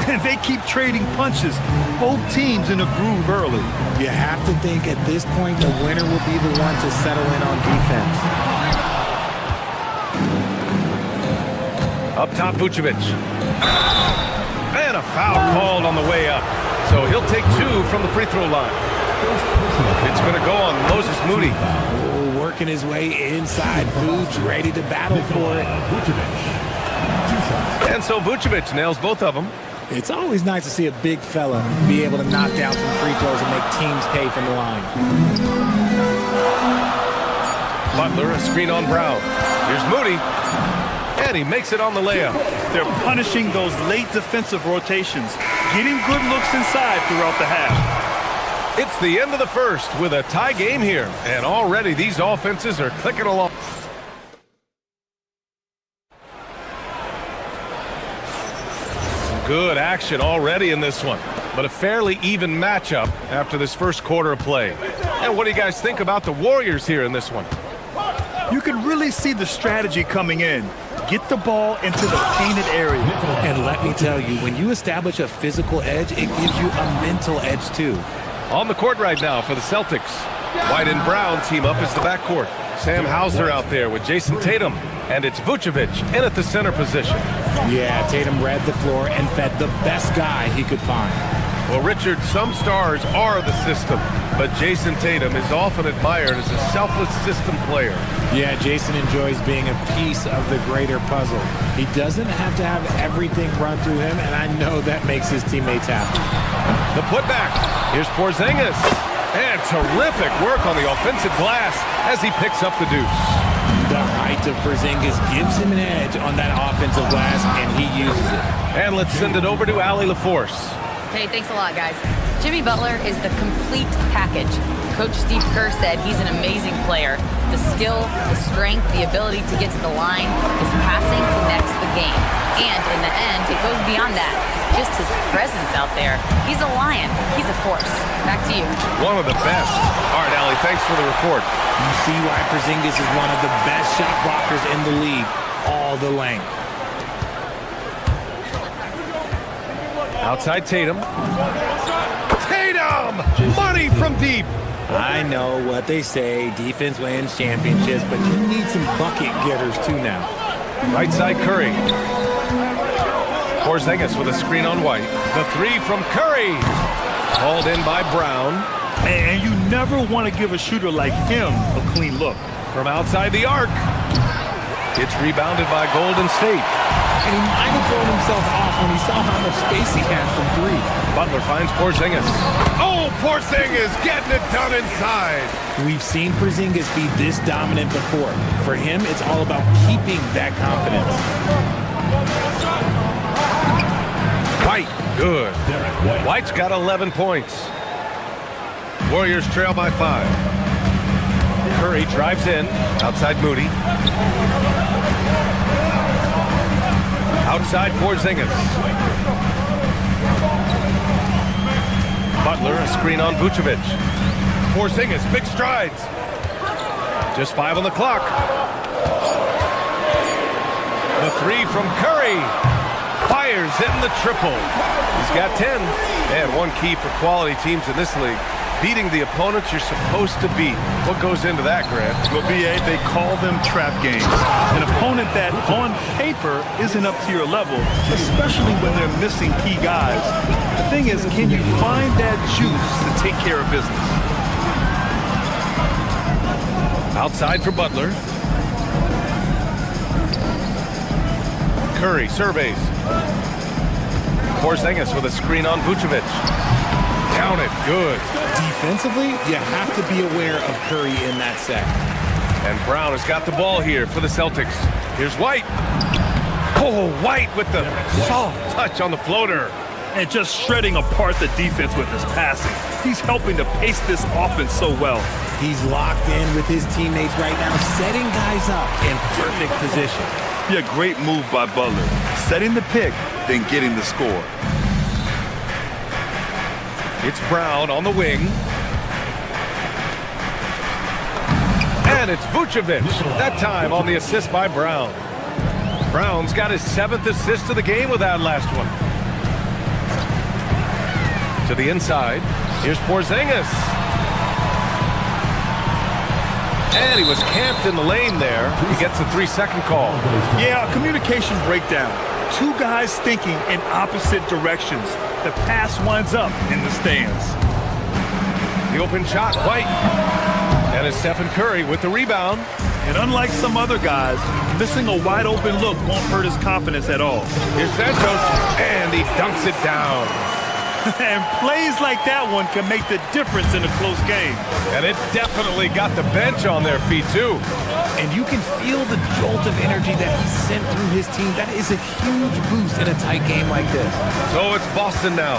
And they keep trading punches. Both teams in a groove early. You have to think at this point the winner will be the one to settle in on defense. Up top, Vucevic. And a foul called on the way up. So he'll take 2 from the free throw line. It's going to go on Moses Moody. Oh, working his way inside. Vooch ready to battle for it. And so Vucevic nails both of them. It's always nice to see a big fella be able to knock down some free throws and make teams pay from the line. Butler, a screen on Brown. Here's Moody. And he makes it on the layup. They're punishing those late defensive rotations, getting good looks inside throughout the half. It's the end of the first with a tie game here. And already these offenses are clicking along. Good action already in this one, but a fairly even matchup after this first quarter of play. And what do you guys think about the Warriors here in this one? You can really see the strategy coming in. Get the ball into the painted area. And let me tell you, when you establish a physical edge, it gives you a mental edge too. On the court right now for the Celtics. White and Brown team up as the backcourt. Sam Hauser out there with Jason Tatum. And it's Vucevic in at the center position. Yeah, Tatum read the floor and fed the best guy he could find. Well, Richard, some stars are the system, but Jason Tatum is often admired as a selfless system player. Yeah, Jason enjoys being a piece of the greater puzzle. He doesn't have to have everything run through him, and I know that makes his teammates happy. The putback. Here's Porzingis. And terrific work on the offensive glass as he picks up the deuce. The height of Porzingis gives him an edge on that offensive glass, and he uses it. And let's send it over to Allie LaForce. Hey, thanks a lot, guys. Jimmy Butler is the complete package. Coach Steve Kerr said he's an amazing player. The skill, the strength, the ability to get to the line, his passing connects the game. And in the end, it goes beyond that. Just his presence out there. He's a lion. He's a force. Back to you. One of the best. All right, Allie, thanks for the report. You see why Porzingis is one of the best shot blockers in the league. All the length. Outside Tatum. Tatum! Money from deep. I know what they say, defense wins championships, but you need some bucket getters too now. Right side Curry. Porzingis with a screen on White. The three from Curry. Hauled in by Brown. And you never want to give a shooter like him a clean look. From outside the arc. It's rebounded by Golden State. And he might have thrown himself off when he saw how much space he had from three. Butler finds Porzingis. Oh, Porzingis getting it done inside. We've seen Porzingis be this dominant before. For him, it's all about keeping that confidence. White, good. White's got 11 points. Warriors trail by 5. Curry drives in. Outside Moody. Outside Porzingis. Butler, a screen on Vucevic. Porzingis, big strides. Just 5 on the clock. The three from Curry. Fires hitting the triple. He's got 10. And one key for quality teams in this league. Beating the opponents you're supposed to beat. What goes into that, Grant? Well, BA, they call them trap games. An opponent that, on paper, isn't up to your level, especially when they're missing key guys. The thing is, can you find that juice to take care of business? Outside for Butler. Curry surveys. Porzingis with a screen on Vucevic. Count it, good. Defensively, you have to be aware of Curry in that set. And Brown has got the ball here for the Celtics. Here's White. Oh, White with the soft touch on the floater. And just shredding apart the defense with his passing. He's helping to pace this offense so well. He's locked in with his teammates right now, setting guys up in perfect position. Yeah, great move by Butler. Setting the pick, then getting the score. It's Brown on the wing. And it's Vucevic. That time on the assist by Brown. Brown's got his 7th assist of the game with that last one. To the inside. Here's Porzingis. And he was camped in the lane there. He gets a 3-second call. Yeah, a communication breakdown. Two guys thinking in opposite directions. The pass winds up in the stands. The open shot, White. And it's Stephen Curry with the rebound. And unlike some other guys, missing a wide open look won't hurt his confidence at all. Here's Santos, and he dunks it down. And plays like that one can make the difference in a close game. And it definitely got the bench on their feet, too. And you can feel the jolt of energy that he sent through his team. That is a huge boost in a tight game like this. So it's Boston now,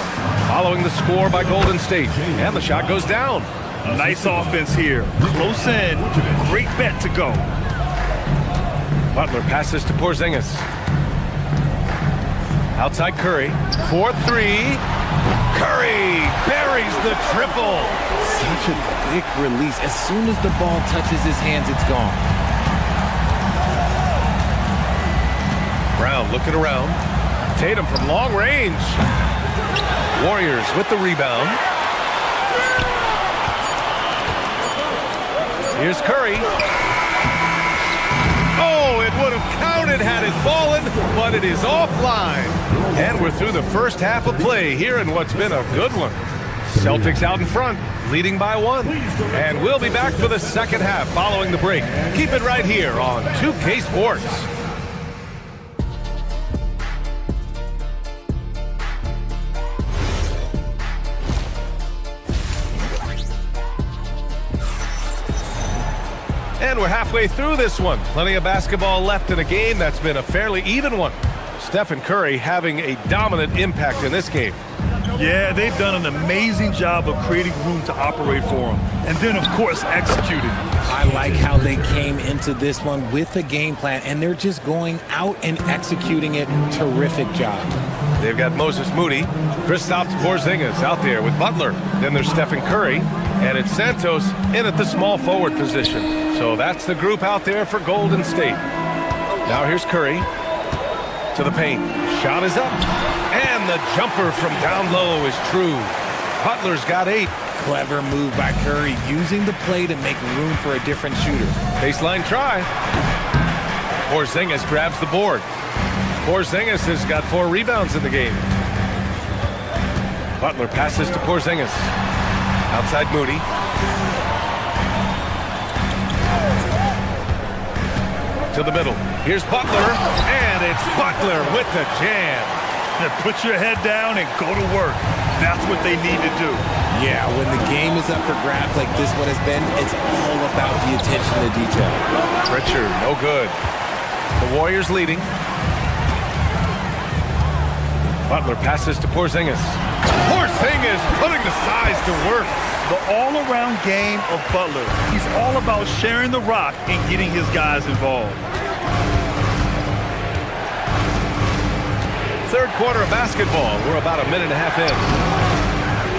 following the score by Golden State. And the shot goes down. Nice offense here. Close in. Great bet to go. Butler passes to Porzingis. Outside Curry. 4-3. Curry buries the triple. Such a quick release. As soon as the ball touches his hands, it's gone. Brown looking around. Tatum from long range. Warriors with the rebound. Here's Curry. Oh, it would have counted had it fallen, but it is offline. And we're through the first half of play here in what's been a good one. Celtics out in front, leading by 1. And we'll be back for the second half following the break. Keep it right here on 2K Sports. And we're halfway through this one. Plenty of basketball left in a game that's been a fairly even one. Stephen Curry having a dominant impact in this game. Yeah, they've done an amazing job of creating room to operate for him. And then, of course, executing. I like how they came into this one with a game plan, and they're just going out and executing it. Terrific job. They've got Moses Moody. Kristaps Porzingis out there with Butler. Then there's Stephen Curry. And it's Santos in at the small forward position. So that's the group out there for Golden State. Now here's Curry to the paint. Shot is up. And the jumper from down low is true. Butler's got 8. Clever move by Curry, using the play to make room for a different shooter. Baseline try. Porzingis grabs the board. Porzingis has got 4 rebounds in the game. Butler passes to Porzingis. Outside Moody. To the middle. Here's Butler, and it's Butler with the jam. Put your head down and go to work. That's what they need to do. Yeah, when the game is up for grabs like this one has been, it's all about the attention to detail. Pritchard, no good. The Warriors leading. Butler passes to Porzingis. Porzingis putting the size to work. The all-around game of Butler. He's all about sharing the rock and getting his guys involved. Third quarter of basketball. We're about a minute and a half in.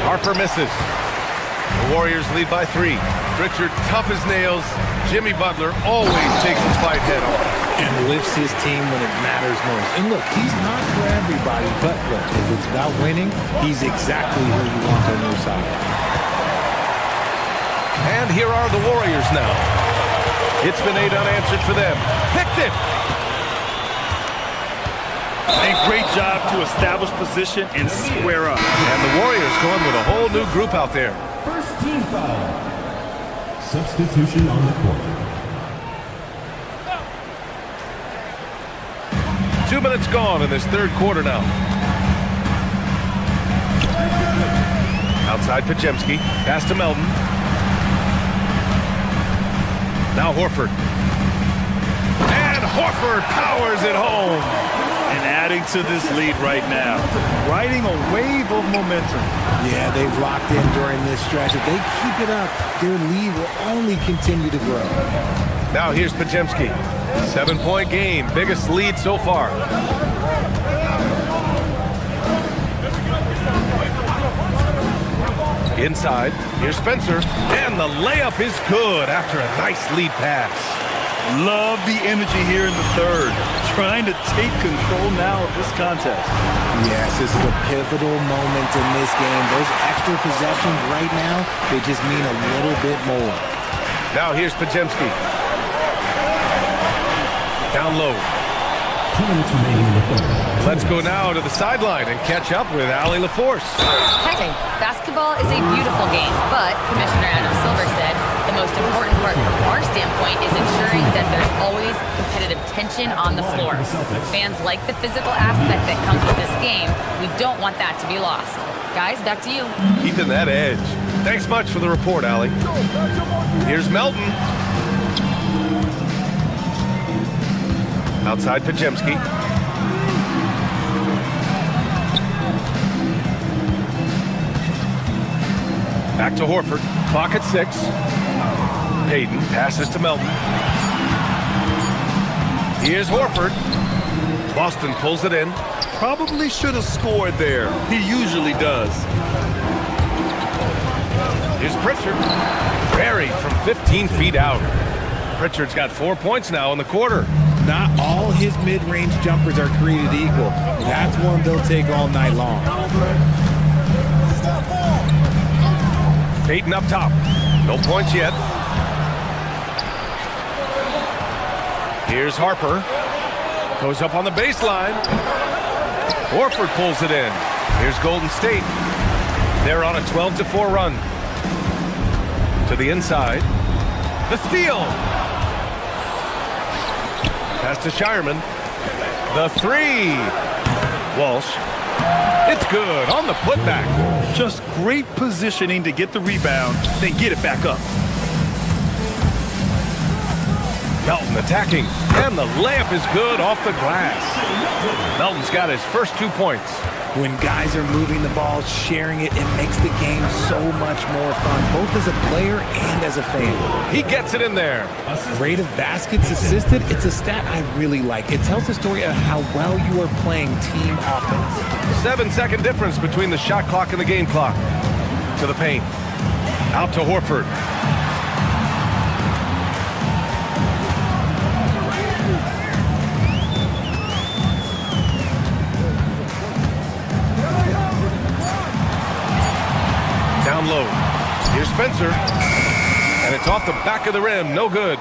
Harper misses. The Warriors lead by 3. Pritchard tough as nails. Jimmy Butler always takes the fight head on. And lifts his team when it matters most. And look, he's not for everybody, but look, if it's about winning, he's exactly who you want on your side. And here are the Warriors now. It's been 8 unanswered for them. Picked it! A great job to establish position and square up. And the Warriors going with a whole new group out there. First team foul. Substitution on the court. 2 minutes gone in this third quarter now. Outside Podziemski. Pass to Melton. Now Horford. And Horford powers it home. And adding to this lead right now. Riding a wave of momentum. Yeah, they've locked in during this stretch. If they keep it up, their lead will only continue to grow. Now here's Podziemski. 7-point game. Biggest lead so far. Inside. Here's Spencer. And the layup is good after a nice lead pass. Love the energy here in the third. Trying to take control now of this contest. Yes, this is a pivotal moment in this game. Those extra possessions right now, they just mean a little bit more. Now here's Podziemski. Down low. 2 minutes remaining in the third. Let's go now to the sideline and catch up with Allie LaForce. Hey, basketball is a beautiful game, but Commissioner Adam Silver said the most important part from our standpoint is ensuring that there's always competitive tension on the floor. Fans like the physical aspect that comes with this game. We don't want that to be lost. Guys, back to you. Keeping that edge. Thanks much for the report, Allie. Here's Melton. Outside Podziemski. Back to Horford. Clock at 6. Payton passes to Melton. Here's Horford. Boston pulls it in. Probably should have scored there. He usually does. Here's Pritchard. Buried from 15 feet out. Pritchard's got 4 points now in the quarter. Not all his mid-range jumpers are created equal. That's one they'll take all night long. Payton up top. No points yet. Here's Harper. Goes up on the baseline. Horford pulls it in. Here's Golden State. They're on a 12-4 run. To the inside. The steal. Pass to Shireman. The 3. Walsh. It's good on the putback. Just great positioning to get the rebound, then get it back up. Melton attacking, and the layup is good off the glass. Melton's got his first 2 points. When guys are moving the ball, sharing it makes the game so much more fun, both as a player and as a fan. He gets it in there. Rate of baskets assisted, it's a stat I really like. It tells the story of how well you are playing team offense. 7-second difference between the shot clock and the game clock. To the paint. Out to Horford. Down low. Spencer. And it's off the back of the rim. No good.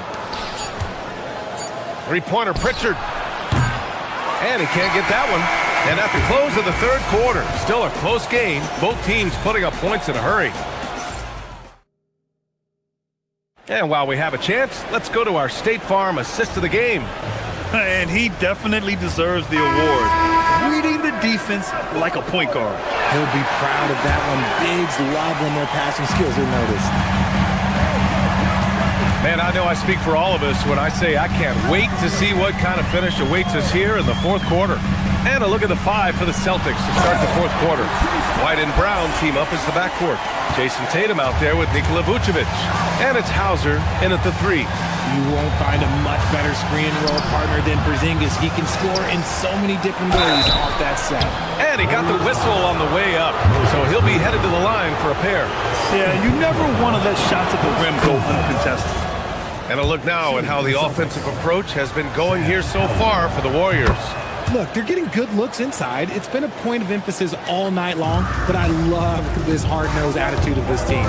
Three-pointer, Pritchard. And he can't get that one. And at the close of the third quarter, still a close game. Both teams putting up points in a hurry. And while we have a chance, let's go to our State Farm assist of the game. And he definitely deserves the award. Reading the defense like a point guard. He'll be proud of that one. Bigs love when their passing skills are noticed. Man, I know I speak for all of us when I say I can't wait to see what kind of finish awaits us here in the fourth quarter. And a look at the five for the Celtics to start the fourth quarter. White and Brown team up as the backcourt. Jason Tatum out there with Nikola Vucevic. And it's Hauser in at the three. You won't find a much better screen and roll partner than Porzingis. He can score in so many different ways off that set. And he got the whistle on the way up, so he'll be headed to the line for a pair. Yeah, you never want to let shots at the rim go uncontested. And a look now at how the offensive approach has been going here so far for the Warriors. Look, they're getting good looks inside. It's been a point of emphasis all night long, but I love this hard-nosed attitude of this team.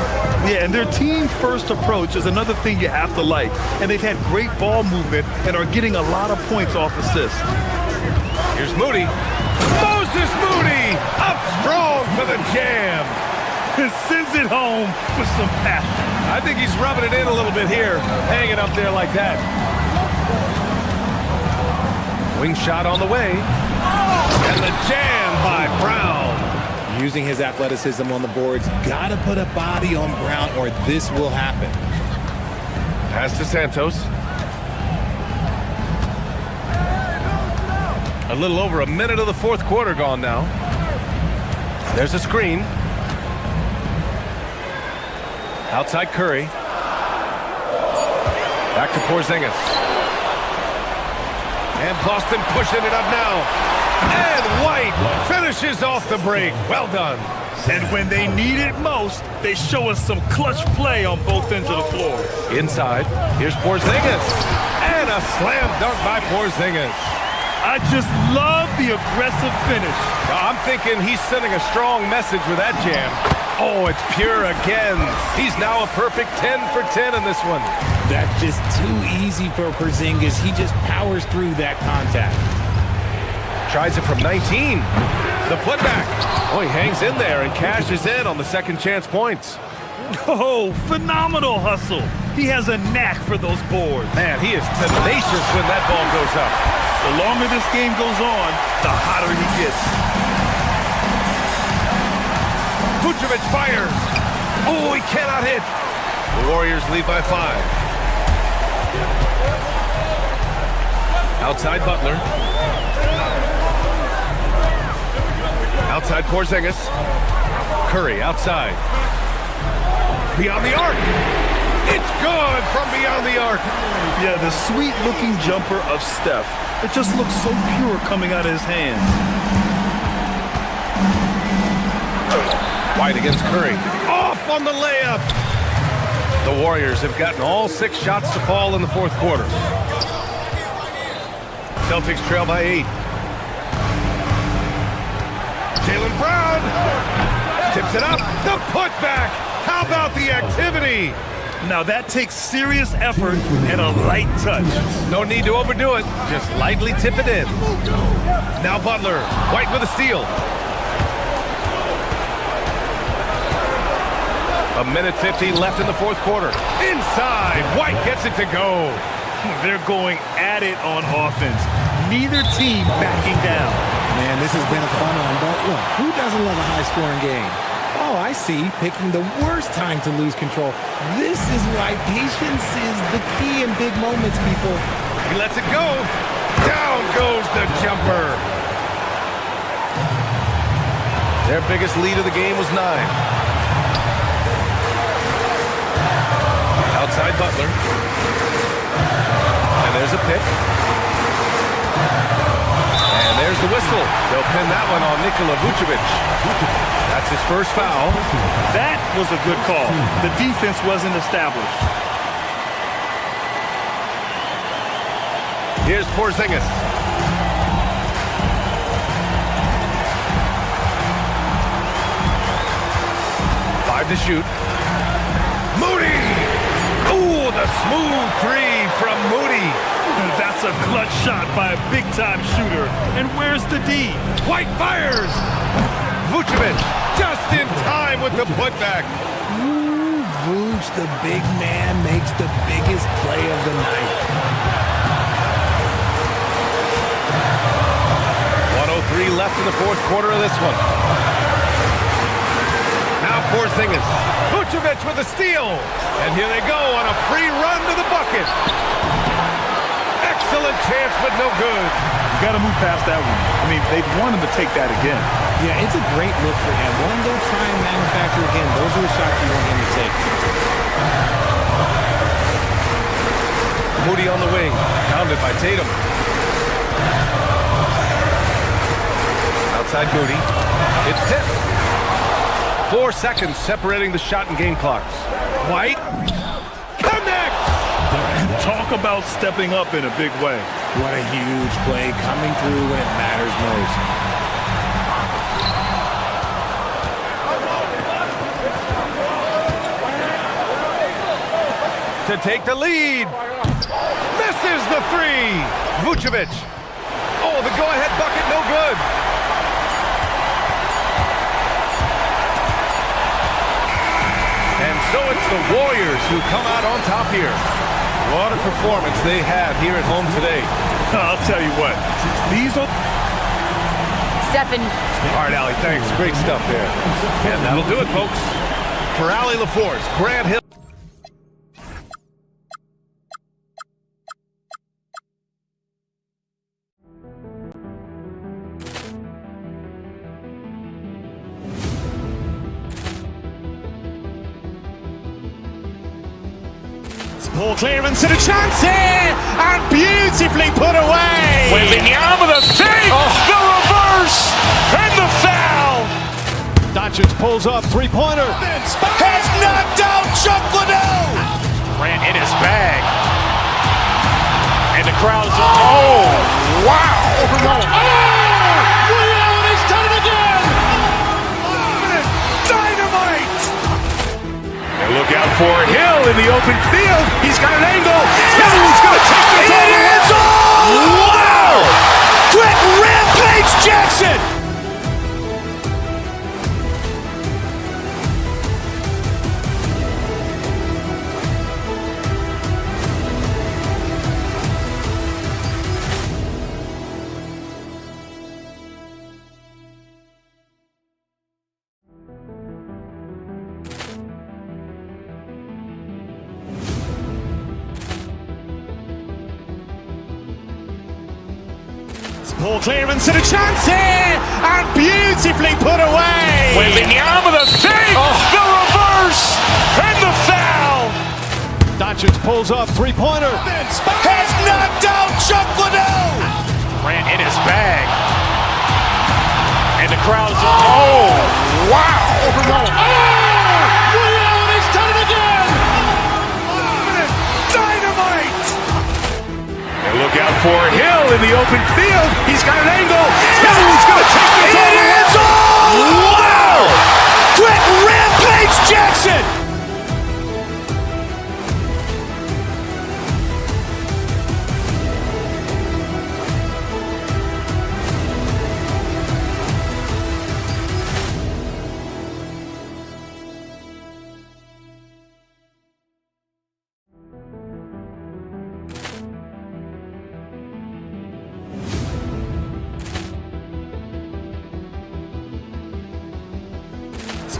Yeah, and their team-first approach is another thing you have to like. And they've had great ball movement and are getting a lot of points off assists. Here's Moody. Moses Moody up strong for the jam. And sends it home with some passion. I think he's rubbing it in a little bit here, hanging up there like that. Wing shot on the way. And the jam by Brown. Using his athleticism on the boards. Got to put a body on Brown or this will happen. Pass to Santos. A little over a minute of the fourth quarter gone now. There's a screen. Outside Curry. Back to Porzingis. And Boston pushing it up now. And White finishes off the break. Well done. And when they need it most, they show us some clutch play on both ends of the floor. Inside, here's Porzingis. And a slam dunk by Porzingis. I just love the aggressive finish. I'm thinking he's sending a strong message with that jam. Oh, it's pure again. He's now a perfect 10 for 10 in this one. That's just too easy for Porzingis. He just powers through that contact. Tries it from 19. The putback. Oh, he hangs in there and cashes in on the second chance points. Oh, phenomenal hustle. He has a knack for those boards. Man, he is tenacious when that ball goes up. The longer this game goes on, the hotter he gets. Vucevic fires. Oh, he cannot hit. The Warriors lead by 5. Outside Butler. Outside Porzingis. Curry outside. Beyond the arc. It's good from beyond the arc. Yeah, the sweet-looking jumper of Steph. It just looks so pure coming out of his hands. White against Curry. Off on the layup. The Warriors have gotten all 6 shots to fall in the fourth quarter. Celtics trail by 8. Jaylen Brown tips it up. The putback. How about the activity? Now that takes serious effort and a light touch. No need to overdo it. Just lightly tip it in. Now Butler. White with a steal. A minute 15 left in the fourth quarter. Inside. White gets it to go. They're going at it on offense. Neither team backing down. Man, this has been a fun one, but look, who doesn't love a high-scoring game? Oh, I see. Picking the worst time to lose control. This is why patience is the key in big moments, people. He lets it go. Down goes the jumper. Their biggest lead of the game was 9. Outside Butler. And there's a pick. And there's the whistle. They'll pin that one on Nikola Vucevic. That's his first foul. That was a good call. The defense wasn't established. Here's Porzingis. Five to shoot. Moody! Ooh, the smooth three from Moody. That's a clutch shot by a big-time shooter. And where's the D? White fires! Vucevic just in time with the putback. Ooh, Vuce, the big man, makes the biggest play of the night. 1:03 left in the fourth quarter of this one. Now Porzingis. Vucevic with a steal. And here they go on a free run to the bucket. Excellent chance, but no good. You got to move past that one. I mean, they've wanted to take that again. Yeah, it's a great look for him. Let him go try and manufacture again. Those are the shots you want him to take. Moody on the wing. Pounded by Tatum. Outside Moody. It's tipped. 4 seconds separating the shot and game clocks. White. Connects! Talk about stepping up in a big way. What a huge play, coming through when it matters most. To take the lead. Misses the three. Vucevic. Oh, the go-ahead bucket, no good. And so it's the Warriors who come out on top here. What a performance they have here at home today. I'll tell you what, these are... Stephen. All right, Allie, thanks. Great stuff there. And that'll do it, folks. For Allie LaForce, Grant Hill. Ball clearance and a chance here, and beautifully put away. Wembanyama the save, the reverse, and the foul. Doncic pulls up, three-pointer. Has knocked out Chuck Liddell. Grant in his bag. And the crowd's, oh, wow. Ray Allen has done it again. Dynamite. And look out for Hill in the open field. He's got an angle. Hill's going to take this all the way. Wow. Quick Rampage Jackson. Ball clearance and a chance here, and beautifully put away. Wembanyama the save, the reverse, and the foul. Doncic pulls up, three-pointer. Has knocked out Chuck Liddell. Grant in his bag. And the crowd's, oh, wow. Ray Allen has done it again. Dynamite. And look out for Hill in the open field. He's got an angle. Hill's going to take this all the way. Wow. Quick Rampage Jackson.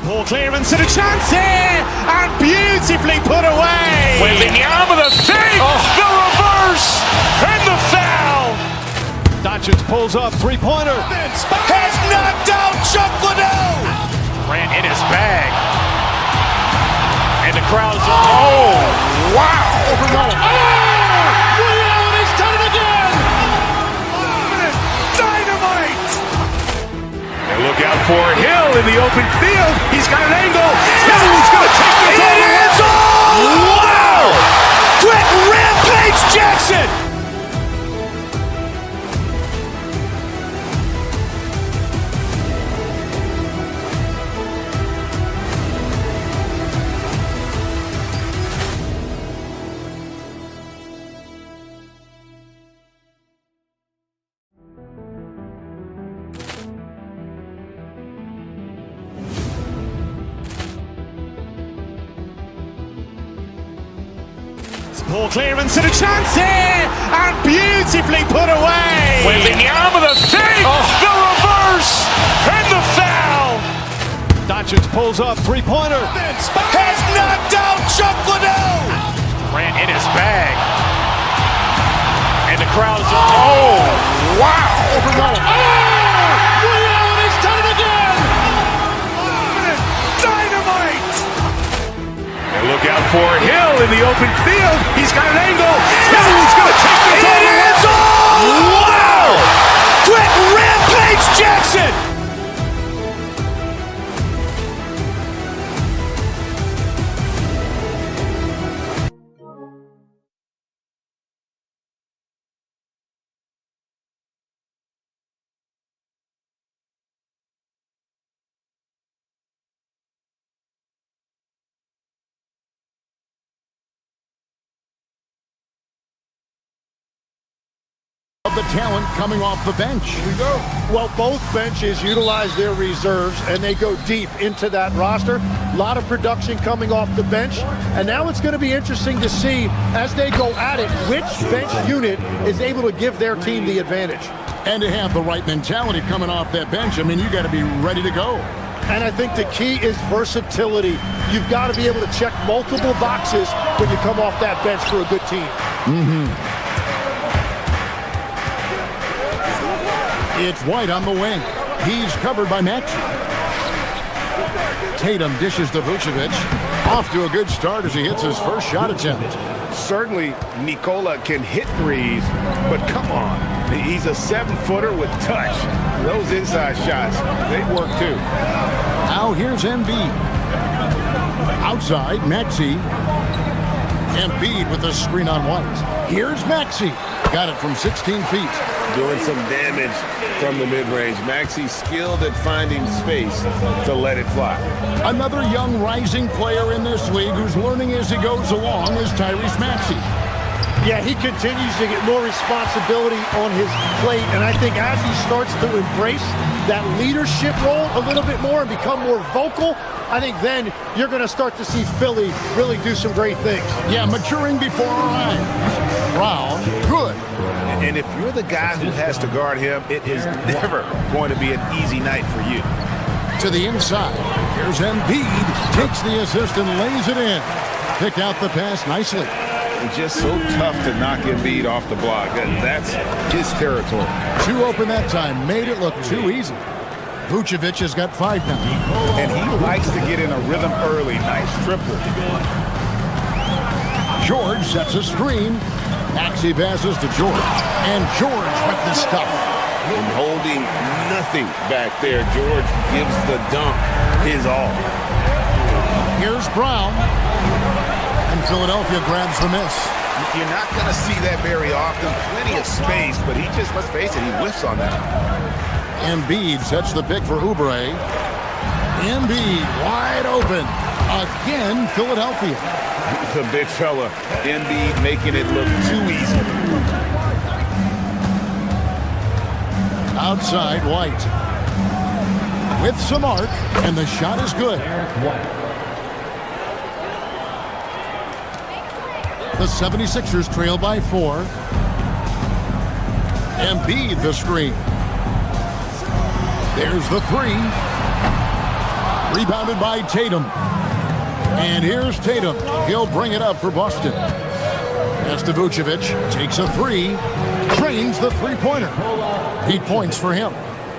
Ball clearance and a chance here, and beautifully put away. Wembanyama the save, the reverse, and the foul. Doncic pulls up, three-pointer. Has knocked out Chuck Liddell. Grant in his bag. And the crowd's, oh, wow. Ray Allen has done it again. Dynamite. And look out for Hill in the open field. He's got an angle. Hill's going to take this all the way. Wow. Quick Rampage Jackson. Ball clearance and a chance here, and beautifully put away. Wembanyama the save, the reverse, and the foul. Doncic pulls up, three-pointer. Has knocked out Chuck Liddell. Ran in his bag. And the crowd is... Oh, wow. He's done it again. Dynamite. And look out for Hill in the open field. He's got an angle. He's going to take this all the way. Wow. Quick rampage Jackson. Of the talent coming off the bench. Here we go. Well, both benches utilize their reserves, and they go deep into that roster. A lot of production coming off the bench, and now it's going to be interesting to see, as they go at it, which bench unit is able to give their team the advantage. And to have the right mentality coming off that bench, I mean, you got to be ready to go. And I think the key is versatility. You've got to be able to check multiple boxes when you come off that bench for a good team. It's White on the wing. He's covered by Maxey. Tatum dishes to Vucevic. Off to a good start as he hits his first shot attempt. Certainly, Nikola can hit threes, but come on. He's a 7-footer with touch. Those inside shots, they work too. Now here's Embiid. Outside, Maxey. Embiid with the screen on White. Here's Maxey. Got it from 16 feet. Doing some damage from the mid-range. Maxey's skilled at finding space to let it fly. Another young rising player in this league who's learning as he goes along is Tyrese Maxey. Yeah, he continues to get more responsibility on his plate, and I think as he starts to embrace that leadership role a little bit more and become more vocal, I think then you're going to start to see Philly really do some great things. Yeah, maturing before our eyes. Brown, good. And if you're the guy who has to guard him, it is never going to be an easy night for you. To the inside. Here's Embiid. Takes the assist and lays it in. Picked out the pass nicely. It's just so tough to knock Embiid off the block. That's his territory. Too open that time. Made it look too easy. Vucevic has got 5 now. And he likes to get in a rhythm early. Nice triple. George sets a screen. Maxey passes to George. And George with the stuff. And holding nothing back there. George gives the dunk his all. Here's Brown. And Philadelphia grabs the miss. You're not going to see that very often. Plenty of space, but he just, let's face it, he whiffs on that. Embiid sets the pick for Oubre. Embiid wide open. Again, Philadelphia. The big fella, Embiid, making it look too easy. Outside, White. With some arc, and the shot is good. The 76ers trail by 4. Embiid the screen. There's the 3. Rebounded by Tatum. And here's Tatum. He'll bring it up for Boston. Pass to Vucevic. Takes a 3. Drains the three-pointer. 8 points for him.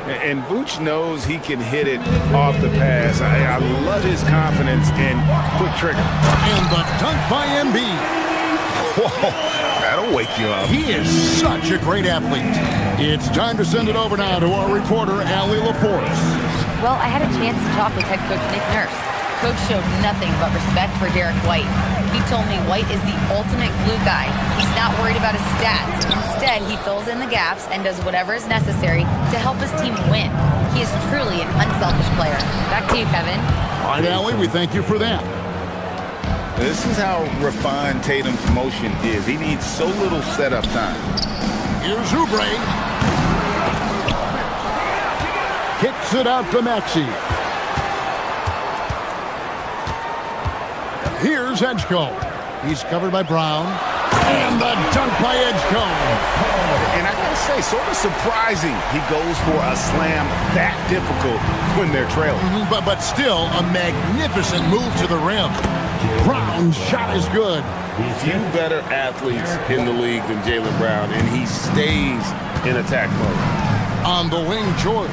And Vooch knows he can hit it off the pass. I love his confidence and quick trigger. And the dunk by Embiid. Whoa, that'll wake you up. He is such a great athlete. It's time to send it over now to our reporter, Allie LaForce. Well, I had a chance to talk with head coach Nick Nurse. Coach showed nothing but respect for Derek White. He told me White is the ultimate glue guy. He's not worried about his stats. Instead, he fills in the gaps and does whatever is necessary to help his team win. He is truly an unselfish player. Back to you, Kevin. All right, Allie, we thank you for that. This is how refined Tatum's motion is. He needs so little setup time. Here's Oubre. Kicks it out to Maxey. Here's Edgecombe. He's covered by Brown. And the dunk by Edgecombe. And I gotta say, sort of surprising he goes for a slam that difficult when they're trailing. But still, a magnificent move to the rim. Brown's shot is good. Few better athletes in the league than Jaylen Brown, and he stays in attack mode. On the wing, George.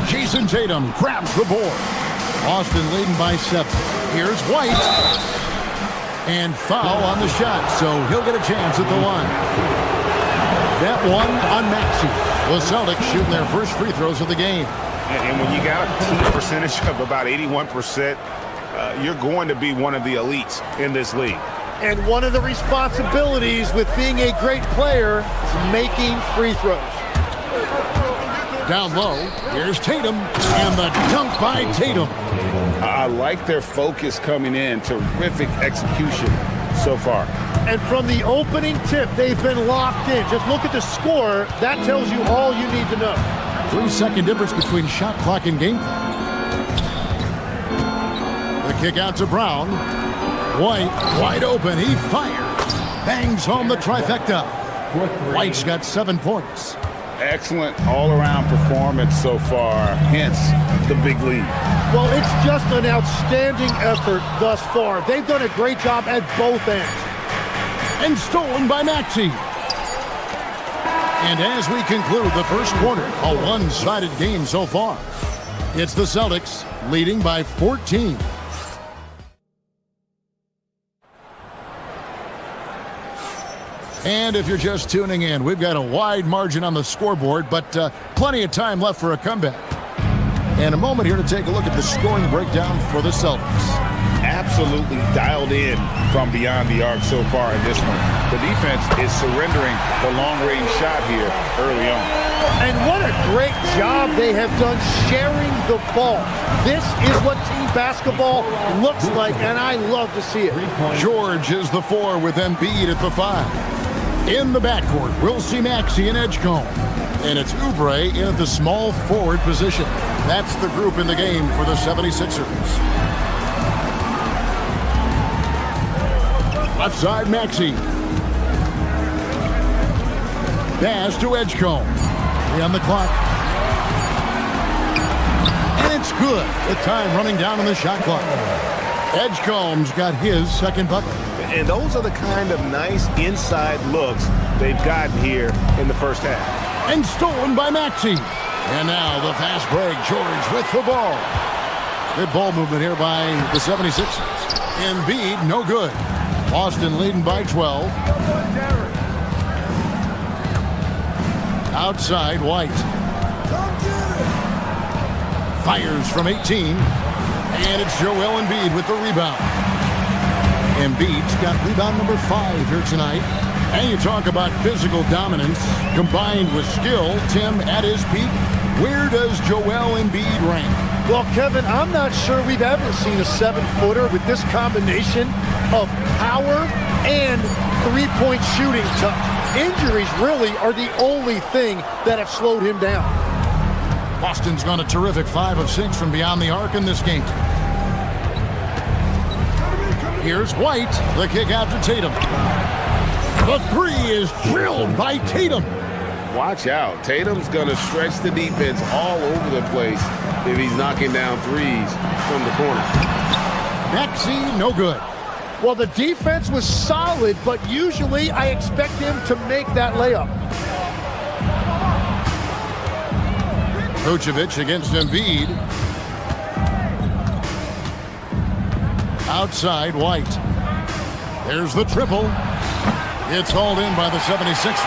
Jason Tatum grabs the board. Boston leading by 7. Here's White. And foul on the shot, so he'll get a chance at the line. That one on Maxey. The Celtics shooting their first free throws of the game. And when you got a team percentage of about 81%, you're going to be one of the elites in this league. And one of the responsibilities with being a great player is making free throws. Down low, here's Tatum, and the dunk by Tatum. I like their focus coming in. Terrific execution so far. And from the opening tip, they've been locked in. Just look at the score. That tells you all you need to know. 3-second difference between shot clock and game clock. The kick out to Brown. White, wide open. He fires. Bangs home the trifecta. White's got 7 points. Excellent all-around performance so far, hence the big lead. Well, it's just an outstanding effort thus far. They've done a great job at both ends. And stolen by Maxey. And as we conclude the first quarter, a one-sided game so far. It's the Celtics leading by 14. And if you're just tuning in, we've got a wide margin on the scoreboard, but plenty of time left for a comeback. And a moment here to take a look at the scoring breakdown for the Celtics. Absolutely dialed in from beyond the arc so far in this one. The defense is surrendering the long-range shot here early on. And what a great job they have done sharing the ball. This is what team basketball looks like, and I love to see it. George is the 4 with Embiid at the 5. In the backcourt, we'll see Maxey and Edgecombe. And it's Oubre in at the small forward position. That's the group in the game for the 76ers. Left side, Maxey. Pass to Edgecombe. 3 on the clock. And it's good. The time running down on the shot clock. Edgecombe's got his second bucket. And those are the kind of nice inside looks they've gotten here in the first half. And stolen by Maxey. And now the fast break. George with the ball. Good ball movement here by the 76ers. Embiid, no good. Boston leading by 12. Outside, White. Fires from 18. And it's Joel Embiid with the rebound. Embiid's got rebound number 5 here tonight. And you talk about physical dominance combined with skill. Tim, at his peak, where does Joel Embiid rank? Well, Kevin, I'm not sure we've ever seen a 7-footer with this combination of power and three-point shooting touch. Injuries really are the only thing that have slowed him down. Boston's gone a terrific 5 of 6 from beyond the arc in this game. Here's White, the kick out to Tatum. The 3 is drilled by Tatum. Watch out. Tatum's going to stretch the defense all over the place if he's knocking down threes from the corner. Maxey, no good. Well, the defense was solid, but usually I expect him to make that layup. Vucevic against Embiid. Outside, White. There's the triple. It's hauled in by the 76ers.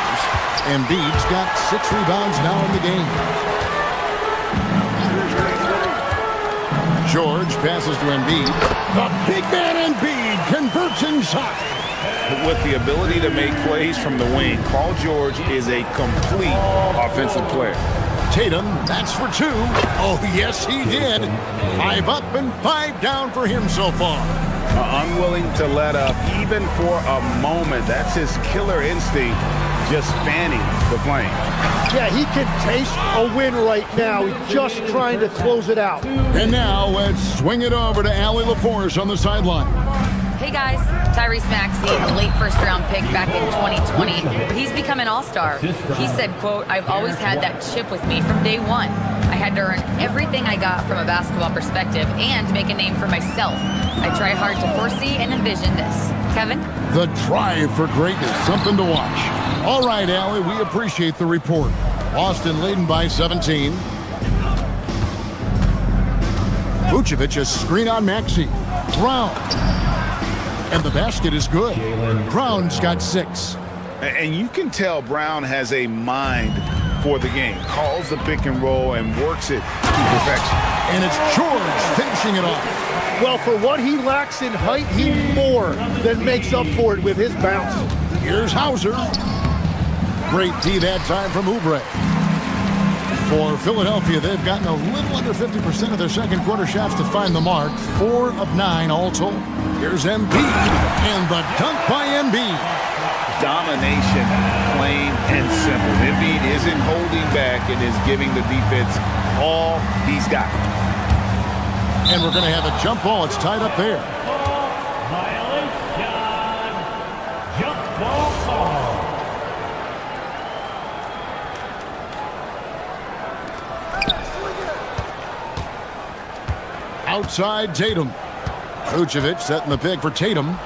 Embiid's got 6 rebounds now in the game. George passes to Embiid. The big man Embiid converts inside. With the ability to make plays from the wing, Paul George is a complete offensive player. Tatum, that's for 2. Oh, yes, he did. 5 up and 5 down for him so far. Unwilling to let up even for a moment. That's his killer instinct just fanning the flame. Yeah, he can taste a win right now. He's just trying to close it out. And now let's swing it over to Allie LaForce on the sideline. Hey guys, Tyrese Maxey, a late first-round pick back in 2020, but he's become an all-star. He said, quote, "I've always had that chip with me from day one. I had to earn everything I got from a basketball perspective and make a name for myself. I try hard to foresee and envision this." Kevin? The drive for greatness, something to watch. All right, Allie, we appreciate the report. Boston leading by 17. Vucevic a screen on Maxey. Brown. And the basket is good. Brown's got 6. And you can tell Brown has a mind for the game. Calls the pick and roll and works it to perfection. And it's George finishing it off. Well, for what he lacks in height, he more than makes up for it with his bounce. Here's Hauser. Great D that time from Oubre. For Philadelphia, they've gotten a little under 50% of their second quarter shots to find the mark. 4 of 9 all told. Here's Embiid, and the dunk by Embiid. Domination, plain and simple. Embiid isn't holding back and is giving the defense all he's got. And we're going to have a jump ball. It's tied up there. Jump ball call. Outside Tatum. Vucevic setting the pick for Tatum.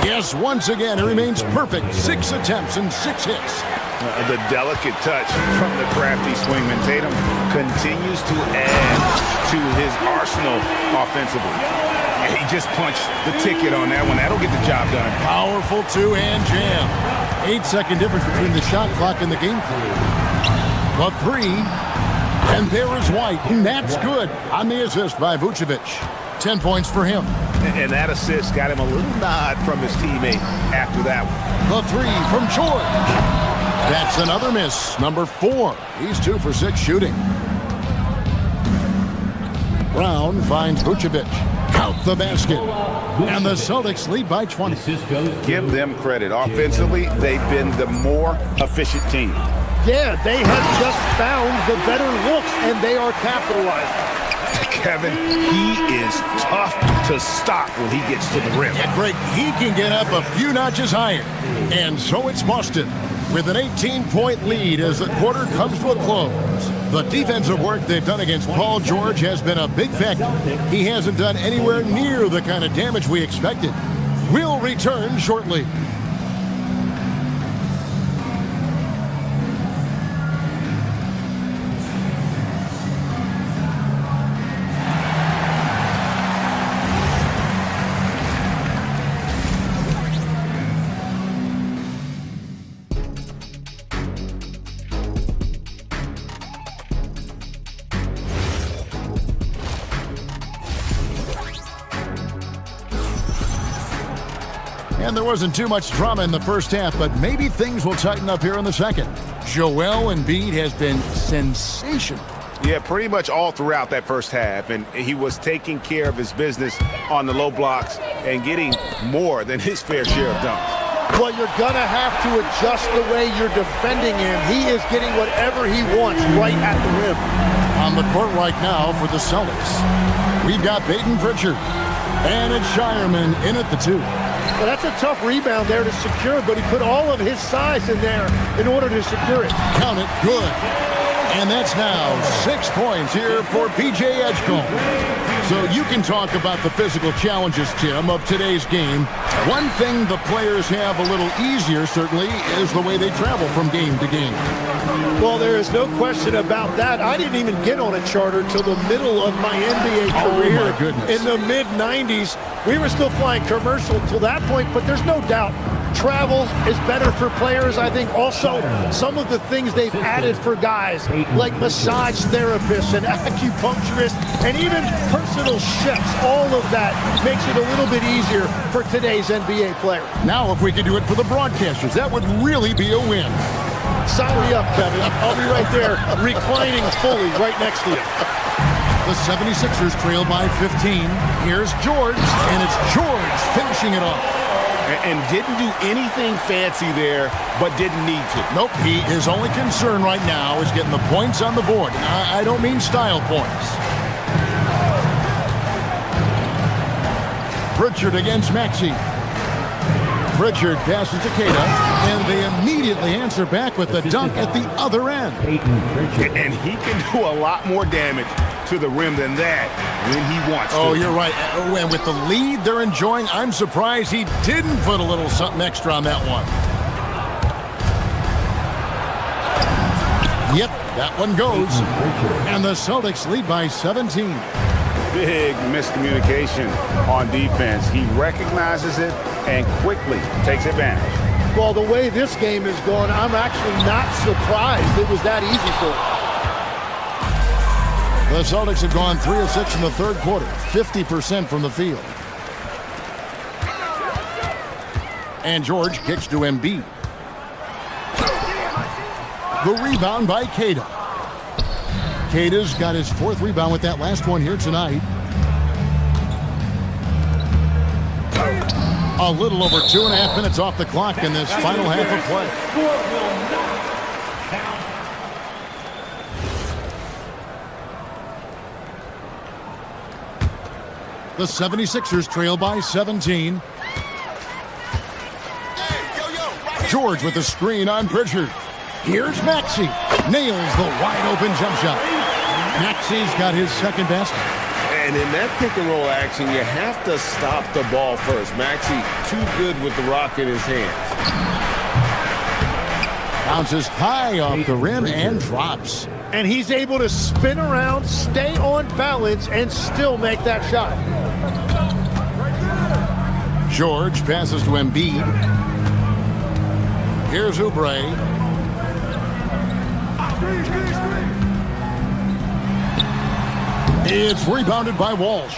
Yes, once again, he remains perfect. 6 attempts and 6 hits. The delicate touch from the crafty swingman. Tatum continues to add to his arsenal offensively. And he just punched the ticket on that one. That'll get the job done. Powerful two-hand jam. 8-second difference between the shot clock and the game clock. The 3. And there is White. And that's good on the assist by Vucevic. 10 points for him. And that assist got him a little nod from his teammate after that one. The 3 from George. That's another miss. Number 4. He's 2 for 6 shooting. Brown finds Vucevic. Count the basket. And the Celtics lead by 20. Give them credit. Offensively, they've been the more efficient team. Yeah, they have just found the better looks, and they are capitalizing. Kevin, he is tough to stop when he gets to the rim. Yeah, Greg, he can get up a few notches higher. And so it's Boston with an 18-point lead as the quarter comes to a close. The defensive work they've done against Paul George has been a big factor. He hasn't done anywhere near the kind of damage we expected. We'll return shortly. And there wasn't too much drama in the first half, but maybe things will tighten up here in the second. Joel Embiid has been sensational. Yeah, pretty much all throughout that first half, and he was taking care of his business on the low blocks and getting more than his fair share of dunks. Well, you're going to have to adjust the way you're defending him. He is getting whatever he wants right at the rim. On the court right now for the Celtics, we've got Peyton Pritchard, and it's Shireman in at the 2. Well, that's a tough rebound there to secure, but he put all of his size in there in order to secure it. Count it, good. And that's now 6 points here for P.J. Edgecombe. So you can talk about the physical challenges, Tim, of today's game. One thing the players have a little easier, certainly, is the way they travel from game to game. Well, there is no question about that. I didn't even get on a charter till the middle of my NBA career. Oh, my goodness. In the mid-90s. We were still flying commercial till that point, but there's no doubt travel is better for players. I think also some of the things they've added for guys like massage therapists and acupuncturists and even personal chefs, all of that makes it a little bit easier for today's NBA player. Now if we could do it for the broadcasters, that would really be a win. Sign me up, Kevin. I'll be right there reclining fully right next to you. The 76ers trail by 15. Here's George, and it's George finishing it off. and didn't do anything fancy there, but didn't need to. Nope, his only concern right now is getting the points on the board. And I don't mean style points. Pritchard against Maxey. Pritchard passes to Keita, and they immediately answer back with the dunk at the other end. And he can do a lot more damage to the rim than that when he wants to. Oh, you're right. And with the lead they're enjoying, I'm surprised he didn't put a little something extra on that one. Yep, that one goes. And the Celtics lead by 17. Big miscommunication on defense. He recognizes it and quickly takes advantage. Well, the way this game is going, I'm actually not surprised it was that easy for him. The Celtics have gone 3 of 6 in the third quarter, 50% from the field. And George kicks to Embiid. The rebound by Keita. Keita's got his 4th rebound with that last one here tonight. A little over 2.5 minutes off the clock in this final half of play. The 76ers trail by 17. George with the screen on Pritchard. Here's Maxey. Nails the wide-open jump shot. Maxey's got his 2nd basket. And in that pick-and-roll action, you have to stop the ball first. Maxey too good with the rock in his hand. Bounces high off the rim and drops. And he's able to spin around, stay on balance, and still make that shot. George passes to Embiid. Here's Oubre. It's rebounded by Walsh.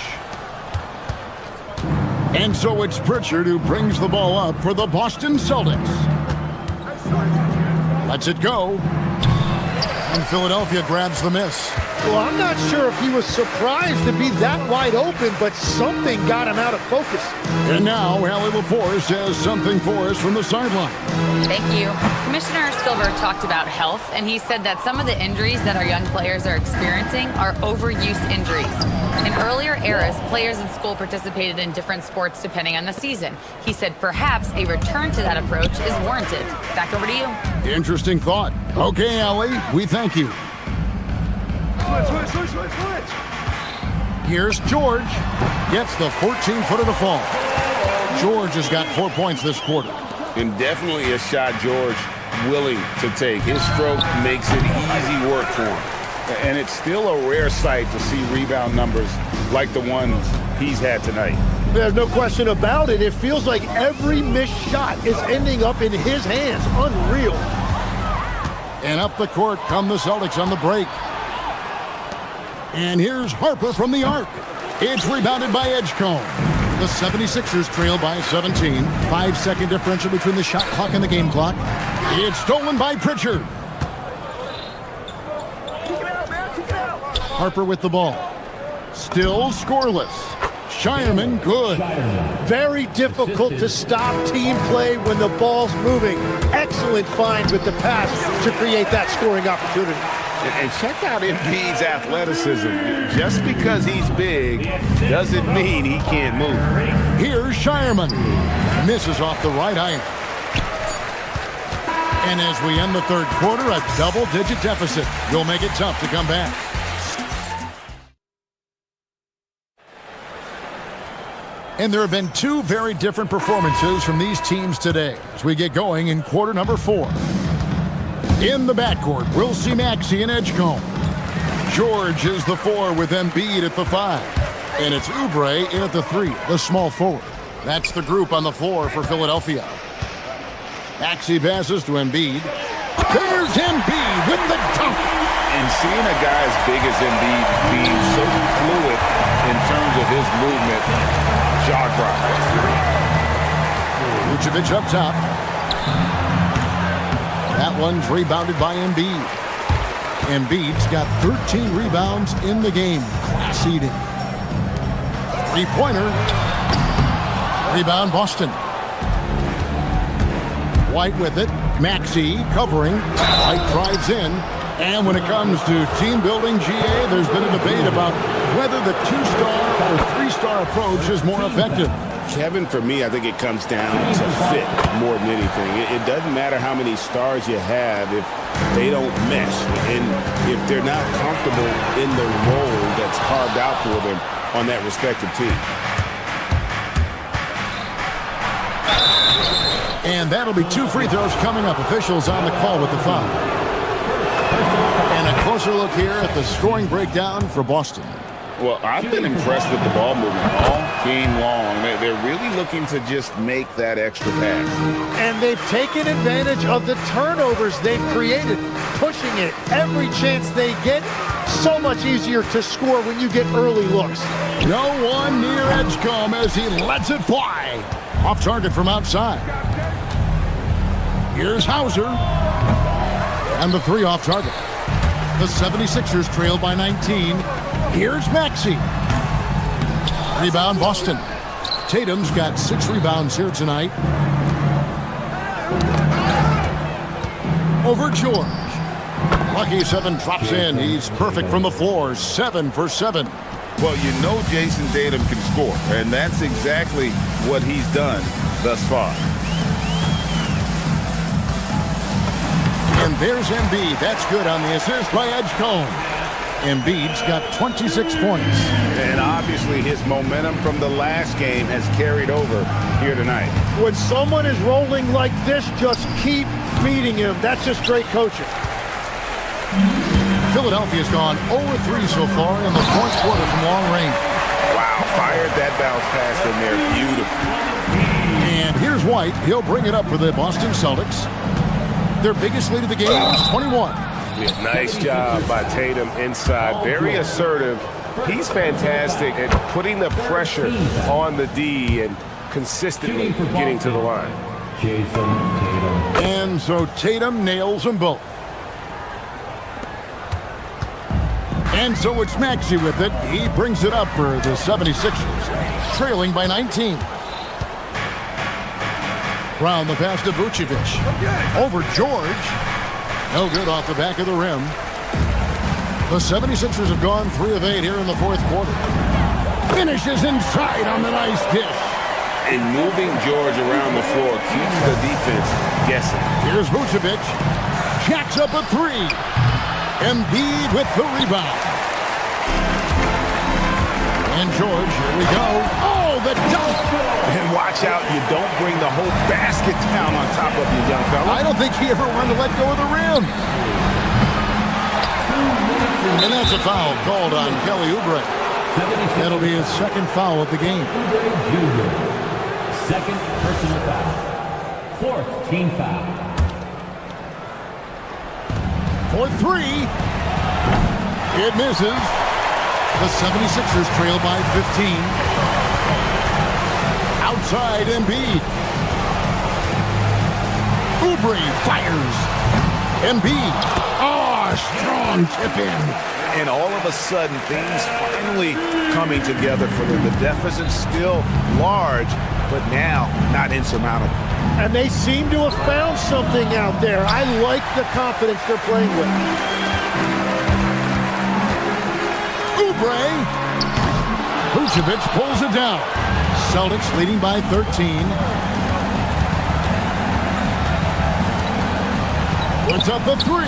And so it's Pritchard who brings the ball up for the Boston Celtics. Lets it go. And Philadelphia grabs the miss. Well, I'm not sure if he was surprised to be that wide open, but something got him out of focus. And now, Allie LaForce has something for us from the sideline. Thank you. Commissioner Silver talked about health, and he said that some of the injuries that our young players are experiencing are overuse injuries. In earlier eras, players in school participated in different sports depending on the season. He said perhaps a return to that approach is warranted. Back over to you. Interesting thought. Okay, Allie, we thank you. Switch. Here's George. Gets the 14-footer to fall. George has got 4 points this quarter. And definitely a shot George willing to take. His stroke makes it easy work for him. And it's still a rare sight to see rebound numbers like the ones he's had tonight. There's no question about it. It feels like every missed shot is ending up in his hands. Unreal. And up the court come the Celtics on the break. And here's Harper from the arc. It's rebounded by Edgecombe. The 76ers trail by 17. 5-second differential between the shot clock and the game clock. It's stolen by Pritchard. Harper with the ball. Still scoreless. Shireman good. Very difficult to stop team play when the ball's moving. Excellent find with the pass to create that scoring opportunity. And check out Embiid's athleticism. Just because he's big doesn't mean he can't move. Here's Shireman. Misses off the right iron. And as we end the third quarter, a double-digit deficit. You'll make it tough to come back. And there have been 2 very different performances from these teams today as we get going in quarter number 4. In the backcourt, we'll see Maxey and Edgecombe. George is the 4 with Embiid at the 5. And it's Oubre in at the 3, the small forward. That's the group on the floor for Philadelphia. Maxey passes to Embiid. There's Embiid with the dunk. And seeing a guy as big as Embiid being so fluid in terms of his movement, jaw dropping. Vucevic up top. That one's rebounded by Embiid. Embiid's got 13 rebounds in the game. Class eating. 3-pointer. Rebound Boston. White with it. Maxey covering. White drives in. And when it comes to team building, GA, there's been a debate about whether the 2-star or 3-star approach is more effective. Kevin, for me, I think it comes down to fit more than anything. It doesn't matter how many stars you have if they don't mesh and if they're not comfortable in the role that's carved out for them on that respective team. And that'll be 2 free throws coming up. Officials on the call with the foul. And a closer look here at the scoring breakdown for Boston. Well, I've been impressed with the ball movement all game long. They're really looking to just make that extra pass. And they've taken advantage of the turnovers they've created, pushing it every chance they get. So much easier to score when you get early looks. No one near Edgecombe as he lets it fly. Off target from outside. Here's Hauser. And the 3 off target. The 76ers trail by 19. Here's Maxey. Rebound, Boston. Tatum's got 6 rebounds here tonight. Over George. Lucky 7 drops in. He's perfect from the floor. 7 for 7. Well, you know Jason Tatum can score, and that's exactly what he's done thus far. And there's Embiid. That's good on the assist by Edgecombe. Embiid's got 26 points. And obviously his momentum from the last game has carried over here tonight. When someone is rolling like this, just keep feeding him. That's just great coaching. Philadelphia's gone 0-3 so far in the 4th quarter from long range. Wow, fired that bounce pass in there. Beautiful. And here's White. He'll bring it up for the Boston Celtics. Their biggest lead of the game is 21. Nice job by Tatum inside. Very assertive. He's fantastic at putting the pressure on the D and consistently getting to the line. And so Tatum nails them both. And so it's Maxey with it. He brings it up for the 76ers, trailing by 19. Brown the pass to Vucevic. Over George. No good off the back of the rim. The 76ers have gone 3 of 8 here in the 4th quarter. Finishes inside on the nice dish. And moving George around the floor keeps the defense guessing. Here's Vucevic. Jacks up a 3. Embiid with the rebound. And George, here we go. Oh, the dunk. And watch out, you don't bring the whole basket down on top of you, young fella. I don't think he ever wanted to let go of the rim. And that's a foul called on Kelly Oubre. That'll be his 2nd foul of the game. Second personal foul. 4th team foul. For 3. It misses. The 76ers trail by 15. Outside Embiid. Oubre fires. Embiid. Oh, strong tip in. And all of a sudden, things finally coming together for them. The deficit's still large, but now not insurmountable. And they seem to have found something out there. I like the confidence they're playing with. Oubre. Vucevic pulls it down. Celtics leading by 13. Puts up the 3.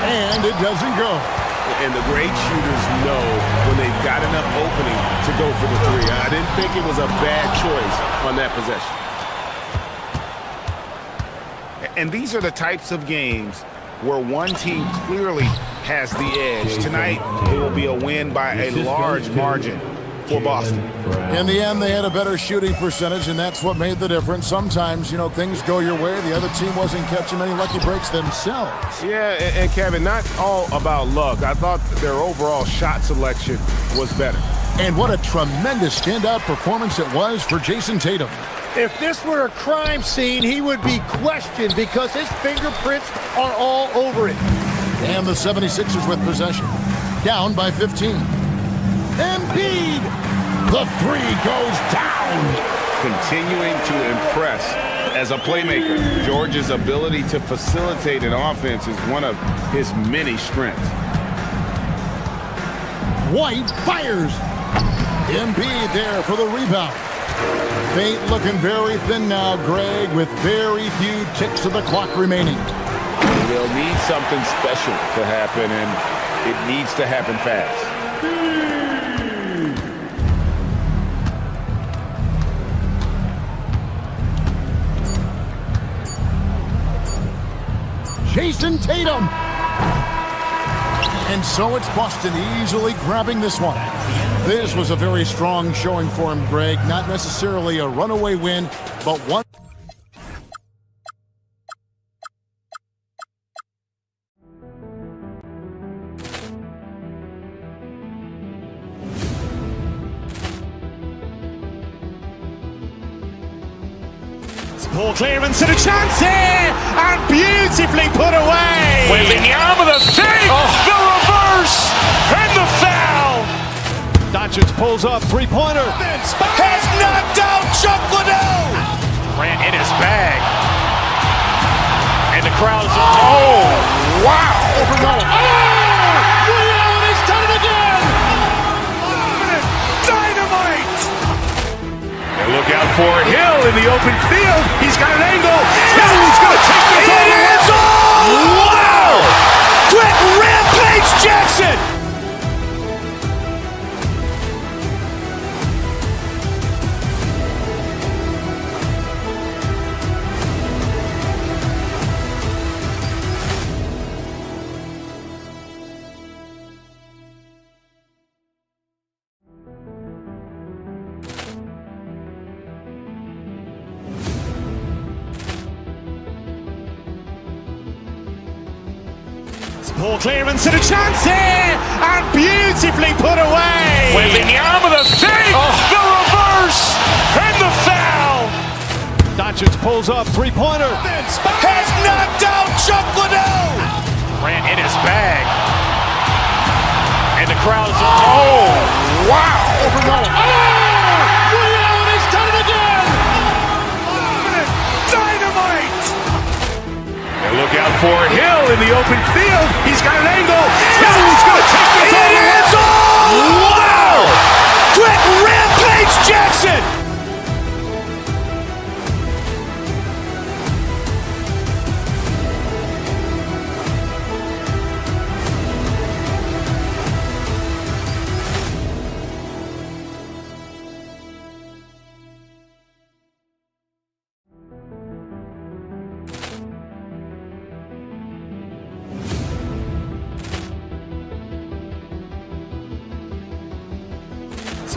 And it doesn't go. And the great shooters know when they've got enough opening to go for the 3. I didn't think it was a bad choice on that possession. And these are the types of games where one team clearly has the edge. Tonight, it will be a win by a large margin for Boston. In the end, they had a better shooting percentage, and that's what made the difference. Sometimes, you know, things go your way. The other team wasn't catching many lucky breaks themselves. Yeah, and Kevin, not all about luck. I thought their overall shot selection was better. And what a tremendous standout performance it was for Jason Tatum. If this were a crime scene, he would be questioned because his fingerprints are all over it. And the 76ers with possession. Down by 15. Embiid! The 3 goes down! Continuing to impress as a playmaker. George's ability to facilitate an offense is one of his many strengths. White fires. Embiid there for the rebound. Fate looking very thin now, Greg, with very few ticks of the clock remaining. They'll need something special to happen, and it needs to happen fast. Jason Tatum. And so it's Boston easily grabbing this one. This was a very strong showing for him, Greg. Not necessarily a runaway win, but one. Ball clearance and a chance here, and beautifully put away. Wembanyama the save, the reverse, and the foul. Doncic pulls up, three-pointer. Has knocked out Chuck Liddell. Ran in his bag. And the crowd is, oh, wow. Ray Allen has done it again. Dynamite. And look out for Hill in the open field. He's got an angle. He's going to take this all the way. Wow! Quick Rampage Jackson. Ball clearance and a chance here, and beautifully put away. Wembanyama the save, the reverse, and the foul. Doncic pulls up, three-pointer. Has knocked out Chuck Liddell. Ran in his bag. And the crowd is, oh, wow. Ray Allen has done it again. Dynamite. And look out for Hill in the open field. He's got an angle. He's going to take this all the way. Wow! Quick Rampage Jackson.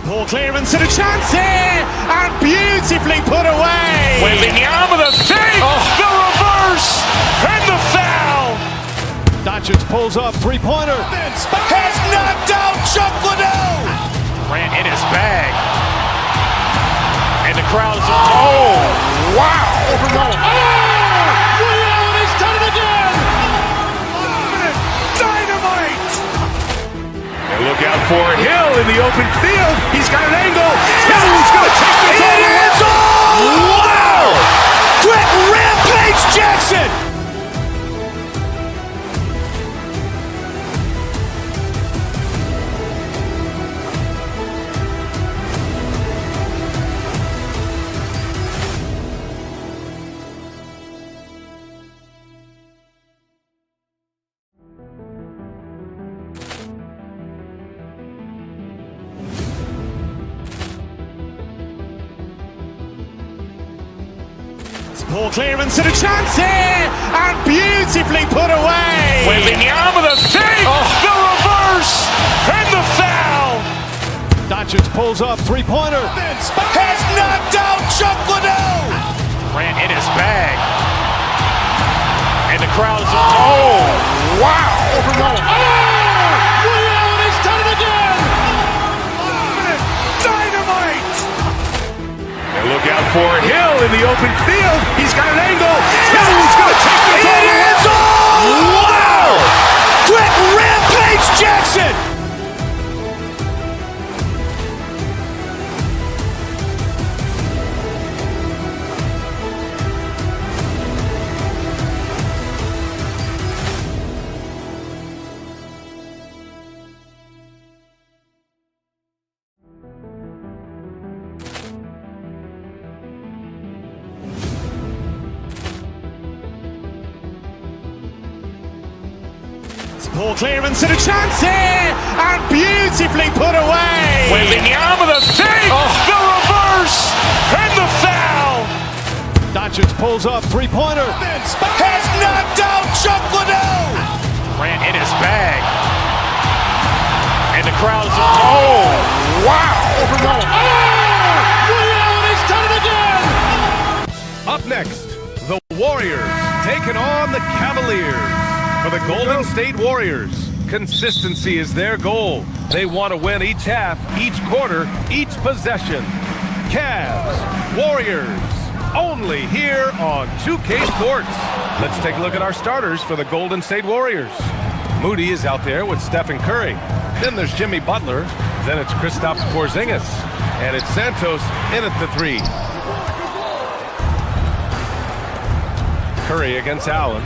Ball clearance and a chance here, and beautifully put away. Wembanyama the save, the reverse, and the foul. Doncic pulls up, three-pointer. Has knocked out Chuck Liddell. Ran in his bag. And the crowd is, oh, wow. Ray Allen has done it again. Dynamite. And look out for Hill in the open field. He's got an angle. He's going to take this all the way. Wow! Quick Rampage Jackson. Ball clearance and a chance here, and beautifully put away. Wembanyama the save, the reverse, and the foul. Doncic pulls up, three-pointer. Has knocked out Chuck Liddell. Ran in his bag. And the crowd is, oh, wow. Ray Allen has done it again. Dynamite. And look out for Hill in the open field. He's got an angle. He's going to take this all the way. Wow! Quick Rampage Jackson. Ball clearance and a chance here, and beautifully put away. Wembanyama the save, the reverse, and the foul. Doncic pulls up, three-pointer. Has knocked out Chuck Liddell. Grant in his bag. And the crowd's wow. He's done it again. Up next, the Warriors taking on the Cavaliers. For the Golden State Warriors, consistency is their goal. They want to win each half, each quarter, each possession. Cavs, Warriors, only here on 2K Sports. Let's take a look at our starters for the Golden State Warriors. Moody is out there with Stephen Curry. Then there's Jimmy Butler. Then it's Kristaps Porzingis. And it's Santos in at the 3. Curry against Allen.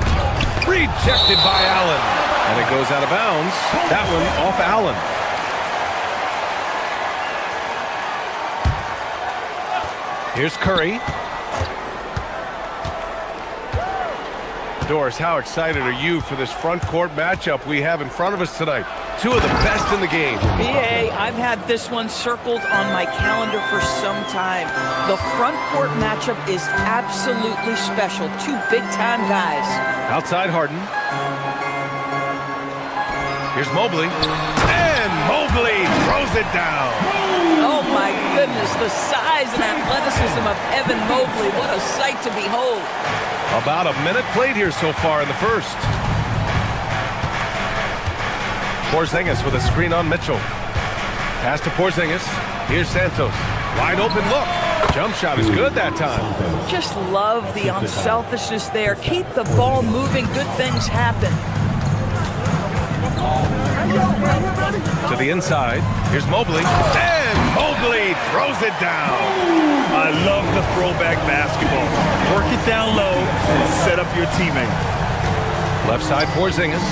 Rejected by Allen. And it goes out of bounds. That one off Allen. Here's Curry. Doris, how excited are you for this front court matchup we have in front of us tonight? Two of the best in the game. BA, I've had this one circled on my calendar for some time. The front court matchup is absolutely special. Two big-time guys. Outside Harden. Here's Mobley. And Mobley throws it down. Oh my goodness, the size and athleticism of Evan Mobley. What a sight to behold. About a minute played here so far in the first. Porzingis with a screen on Mitchell. Pass to Porzingis. Here's Santos. Wide open look. Jump shot is good that time. Just love the unselfishness there. Keep the ball moving. Good things happen. To the inside. Here's Mobley. And Mobley throws it down. I love the throwback basketball. Work it down low and set up your teammate. Left side Porzingis.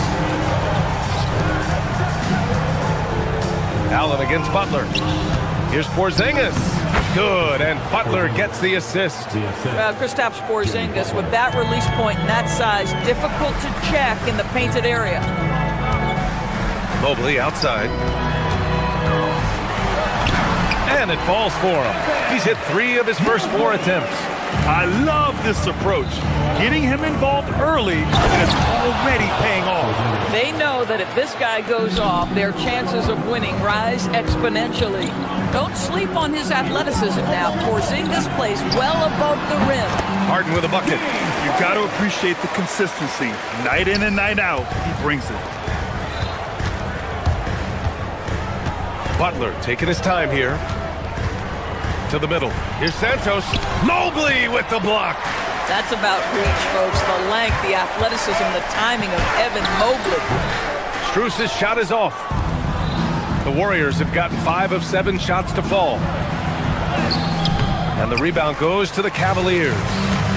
Allen against Butler. Here's Porzingis. Good, and Butler gets the assist. Well, Kristaps Porzingis with that release point and that size, difficult to check in the painted area. Mobley outside. And it falls for him. He's hit 3 of his first 4 attempts. I love this approach. Getting him involved early, and it's already paying off. They know that if this guy goes off, their chances of winning rise exponentially. Don't sleep on his athleticism now. Porzingis plays well above the rim. Harden with a bucket. You've got to appreciate the consistency. Night in and night out, he brings it. Butler taking his time here. To the middle. Here's Santos. Mobley with the block. That's about reach, folks. The length, the athleticism, the timing of Evan Mobley. Strus's shot is off. The Warriors have gotten 5 of 7 shots to fall. And the rebound goes to the Cavaliers.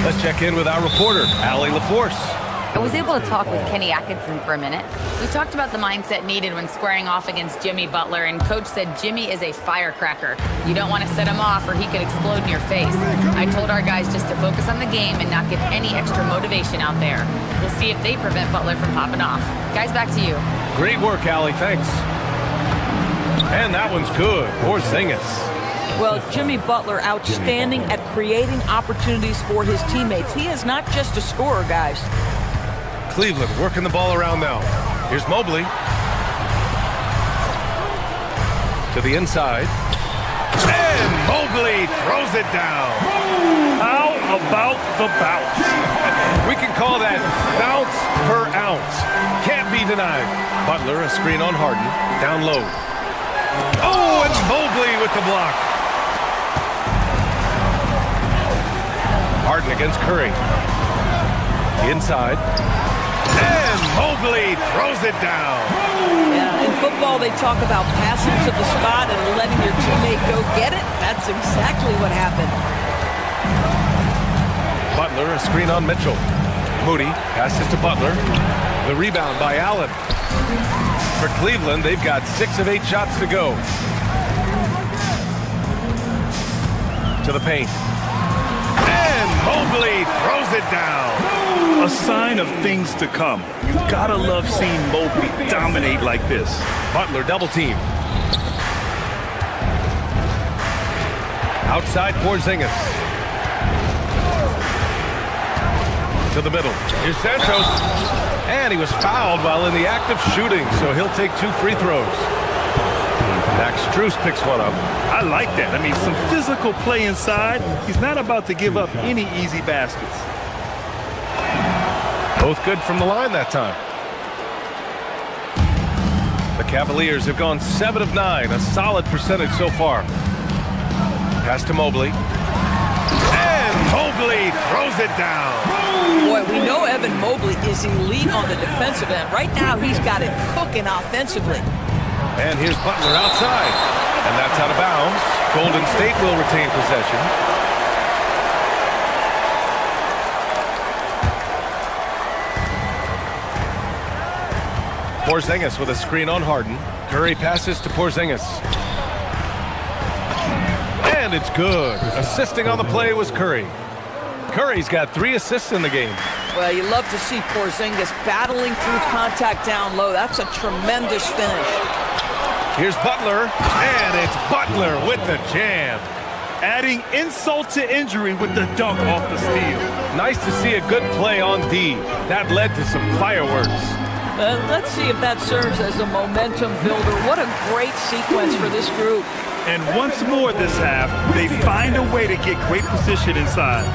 Let's check in with our reporter, Allie LaForce. I was able to talk with Kenny Atkinson for a minute. We talked about the mindset needed when squaring off against Jimmy Butler, and Coach said Jimmy is a firecracker. You don't want to set him off or he could explode in your face. I told our guys just to focus on the game and not get any extra motivation out there. We'll see if they prevent Butler from popping off. Guys, back to you. Great work, Allie. Thanks. And that one's good. Porzingis. Well, Jimmy Butler outstanding at creating opportunities for his teammates. He is not just a scorer, guys. Cleveland working the ball around now. Here's Mobley. To the inside. And Mobley throws it down. How about the bounce? We can call that bounce per ounce. Can't be denied. Butler, a screen on Harden. Down low. Oh, and Mobley with the block. Harden against Curry. Inside. And Mobley throws it down. Yeah, in football, they talk about passing to the spot and letting your teammate go get it. That's exactly what happened. Butler, a screen on Mitchell. Moody passes to Butler. The rebound by Allen. For Cleveland, they've got 6 of 8 shots to go. To the paint. And Mobley throws it down. A sign of things to come. You gotta love seeing Mobley dominate like this. Butler double team. Outside Porzingis. To the middle. Here's Santos. And he was fouled while in the act of shooting, so he'll take 2 free throws. Max Strus picks one up. I like that. I mean, some physical play inside. He's not about to give up any easy baskets. Both good from the line that time. The Cavaliers have gone 7 of 9, a solid percentage so far. Pass to Mobley. And Mobley throws it down. Boy, we know Evan Mobley is elite on the defensive end. Right now, he's got it cooking offensively. And here's Butler outside. And that's out of bounds. Golden State will retain possession. Porzingis with a screen on Harden. Curry passes to Porzingis. And it's good. Assisting on the play was Curry. Curry's got 3 assists in the game. Well, you love to see Porzingis battling through contact down low. That's a tremendous finish. Here's Butler, and it's Butler with the jam. Adding insult to injury with the dunk off the steal. Nice to see a good play on D. That led to some fireworks. Let's see if that serves as a momentum builder. What a great sequence for this group. And once more this half, they find a way to get great position inside.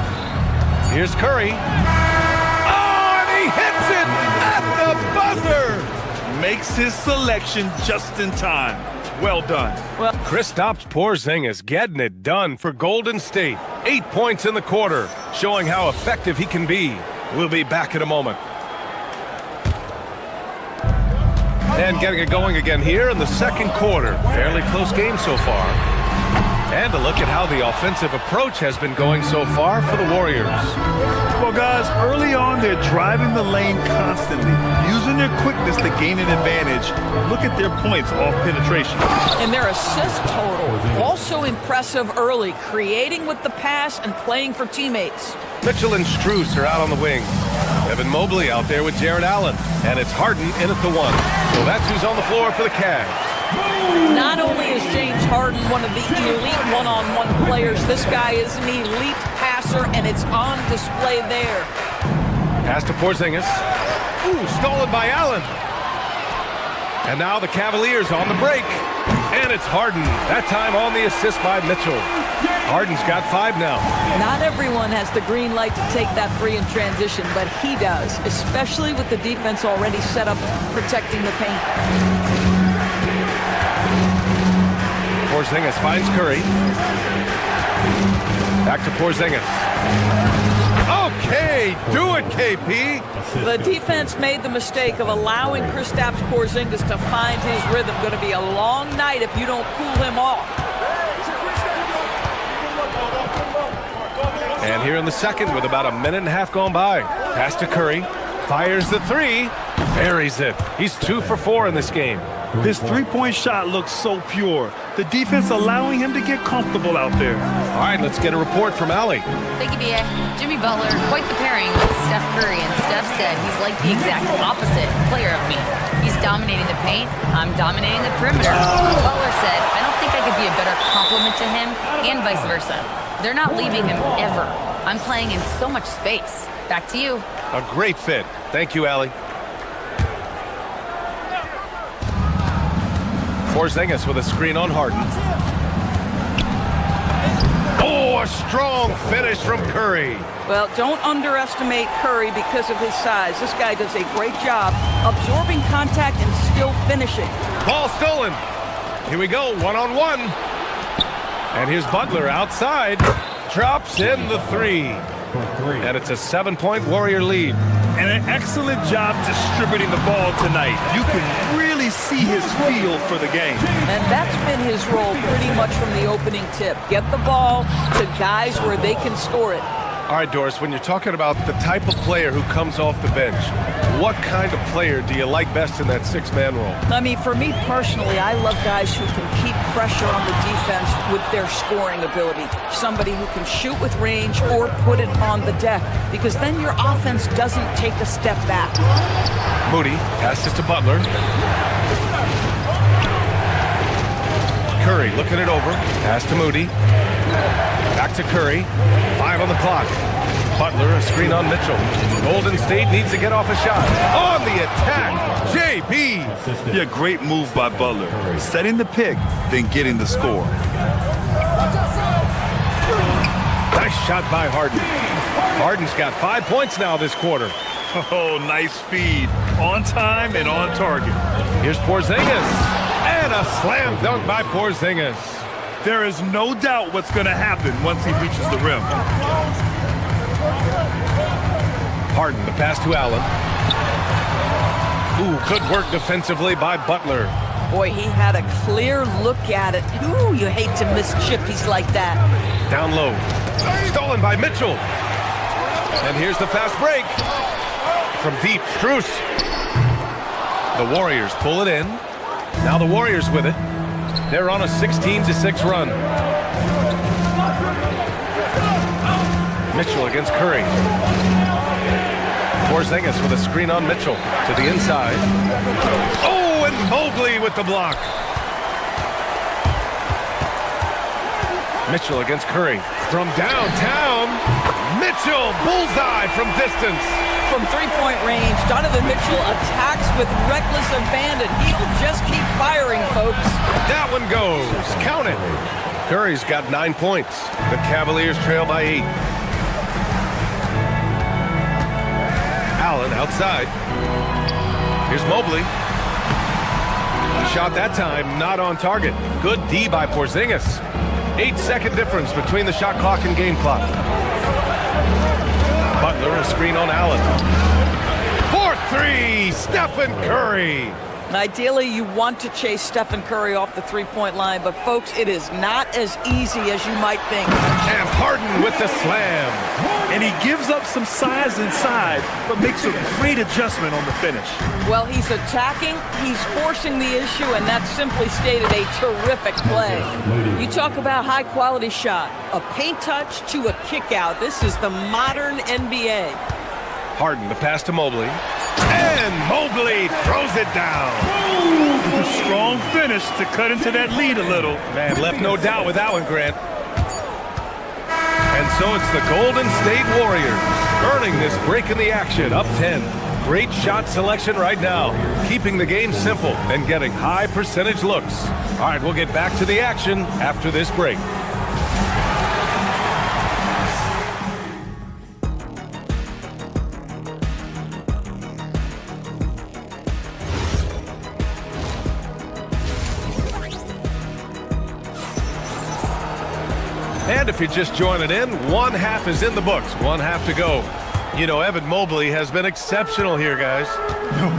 Here's Curry. Oh, and he hits it at the buzzer. Makes his selection just in time. Well done. Well, Kristaps Porzingis getting it done for Golden State. 8 points in the quarter, showing how effective he can be. We'll be back in a moment. And getting it going again here in the second quarter. Fairly close game so far. And a look at how the offensive approach has been going so far for the Warriors. Well, guys, early on, they're driving the lane constantly, using their quickness to gain an advantage. Look at their points off penetration. And their assist total, also impressive early, creating with the pass and playing for teammates. Mitchell and Strus are out on the wing. Evan Mobley out there with Jared Allen. And it's Harden in at the 1. So that's who's on the floor for the Cavs. Not only is James Harden one of the elite one-on-one players, this guy is an elite passer, and it's on display there. Pass to Porzingis. Ooh, stolen by Allen. And now the Cavaliers on the break. And it's Harden, that time on the assist by Mitchell. Harden's got 5 now. Not everyone has the green light to take that free in transition, but he does, especially with the defense already set up protecting the paint. Porzingis finds Curry. Back to Porzingis. Okay, do it, KP. The defense made the mistake of allowing Kristaps Porzingis to find his rhythm. Going to be a long night if you don't cool him off. And here in the second with about a minute and a half gone by. Pass to Curry. Fires the 3. Buries it. He's 2 for 4 in this game. His three-point shot looks so pure. The defense allowing him to get comfortable out there. All right, let's get a report from Allie. Thank you, B.A. Jimmy Butler, quite the pairing with Steph Curry, and Steph said he's like the exact opposite player of me. He's dominating the paint, I'm dominating the perimeter. Butler said, I don't think I could be a better complement to him, and vice versa. They're not leaving him ever. I'm playing in so much space. Back to you. A great fit. Thank you, Allie. Porzingis with a screen on Harden. Oh, a strong finish from Curry. Well, don't underestimate Curry because of his size. This guy does a great job absorbing contact and still finishing. Ball stolen. Here we go, 1-on-1. And here's Butler outside. Drops in the 3. And it's a 7-point Warrior lead. And an excellent job distributing the ball tonight. You can really see his feel for the game. And that's been his role pretty much from the opening tip. Get the ball to guys where they can score it. All right, Doris, when you're talking about the type of player who comes off the bench, what kind of player do you like best in that six-man role? I mean, for me personally, I love guys who can keep pressure on the defense with their scoring ability. Somebody who can shoot with range or put it on the deck, because then your offense doesn't take a step back. Moody passes to Butler. Curry looking it over. Pass to Moody. Back to Curry. 5 on the clock. Butler, a screen on Mitchell. Golden State needs to get off a shot. On the attack, JB. Yeah, great move by Butler. Setting the pick, then getting the score. Nice shot by Harden. Harden's got 5 points now this quarter. Oh, nice feed. On time and on target. Here's Porzingis. And a slam dunk by Porzingis. There is no doubt what's going to happen once he reaches the rim. Harden, the pass to Allen. Ooh, good work defensively by Butler. Boy, he had a clear look at it. Ooh, you hate to miss chippies like that. Down low. Stolen by Mitchell. And here's the fast break. From deep, Strus. The Warriors pull it in. Now the Warriors with it. They're on a 16-6 run. Mitchell against Curry. Porzingis with a screen on Mitchell to the inside. Oh, and Mobley with the block. Mitchell against Curry. From downtown, Mitchell, bullseye from distance. From three-point range, Donovan Mitchell attacks with reckless abandon. He'll just keep firing, folks. That one goes. Count it. Curry's got 9 points. The Cavaliers trail by 8. Allen outside. Here's Mobley. He shot that time, not on target. Good D by Porzingis. 8-second difference between the shot clock and game clock. Butler, a screen on Allen. 4-3, Stephen Curry. Ideally, you want to chase Stephen Curry off the three-point line, but folks, it is not as easy as you might think. And Harden with the slam. And he gives up some size inside, but makes a great adjustment on the finish. Well, he's attacking, he's forcing the issue, and that's simply stated a terrific play. You talk about high-quality shot, a paint touch to a kick-out. This is the modern NBA. Harden, the pass to Mobley. And Mobley throws it down. Ooh, strong finish to cut into that lead a little. Man, left no doubt with that one, Grant. And so it's the Golden State Warriors earning this break in the action, up 10. Great shot selection right now, keeping the game simple and getting high percentage looks. All right, we'll get back to the action after this break. And if you're just joining in, one half is in the books, one half to go. You know, Evan Mobley has been exceptional here, guys.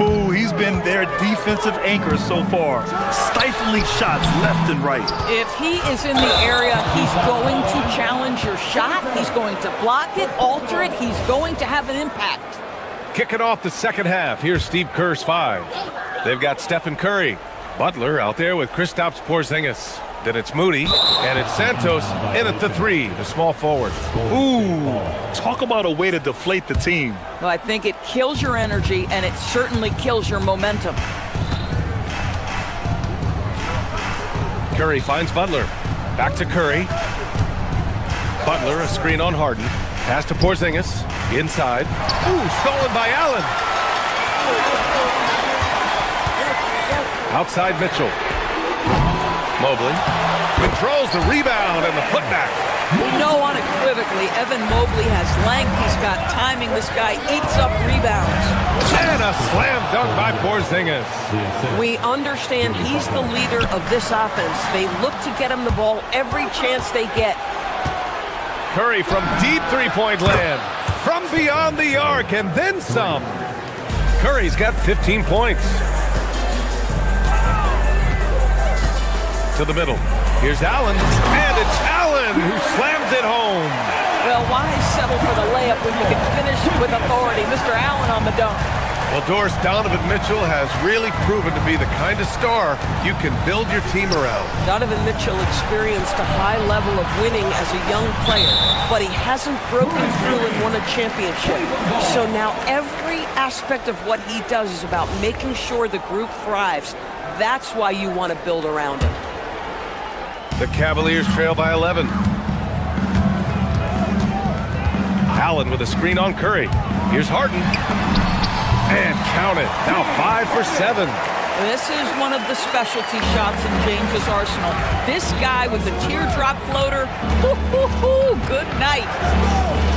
Oh, he's been their defensive anchor so far. Stifling shots left and right. If he is in the area, he's going to challenge your shot. He's going to block it, alter it. He's going to have an impact. Kicking off the second half, here's Steve Kerr's 5. They've got Stephen Curry. Butler out there with Kristaps Porzingis. Then it's Moody, and it's Santos in at the 3, the small forward. Ooh, talk about a way to deflate the team. Well, I think it kills your energy, and it certainly kills your momentum. Curry finds Butler. Back to Curry. Butler, a screen on Harden. Pass to Porzingis, inside. Ooh, stolen by Allen. Outside Mitchell. Mobley controls the rebound and the putback. We know unequivocally Evan Mobley has length. He's got timing. This guy eats up rebounds. And a slam dunk by Porzingis. We understand he's the leader of this offense. They look to get him the ball every chance they get. Curry from deep three-point land. From beyond the arc and then some. Curry's got 15 points. To the middle. Here's Allen, and it's Allen who slams it home. Well, why settle for the layup when you can finish with authority? Mr. Allen on the dunk. Well, Doris, Donovan Mitchell has really proven to be the kind of star you can build your team around. Donovan Mitchell experienced a high level of winning as a young player, but he hasn't broken through and won a championship. So now every aspect of what he does is about making sure the group thrives. That's why you want to build around him. The Cavaliers trail by 11. Allen with a screen on Curry. Here's Harden. And count it. Now 5 for 7. This is one of the specialty shots in James's arsenal. This guy with the teardrop floater. Good night.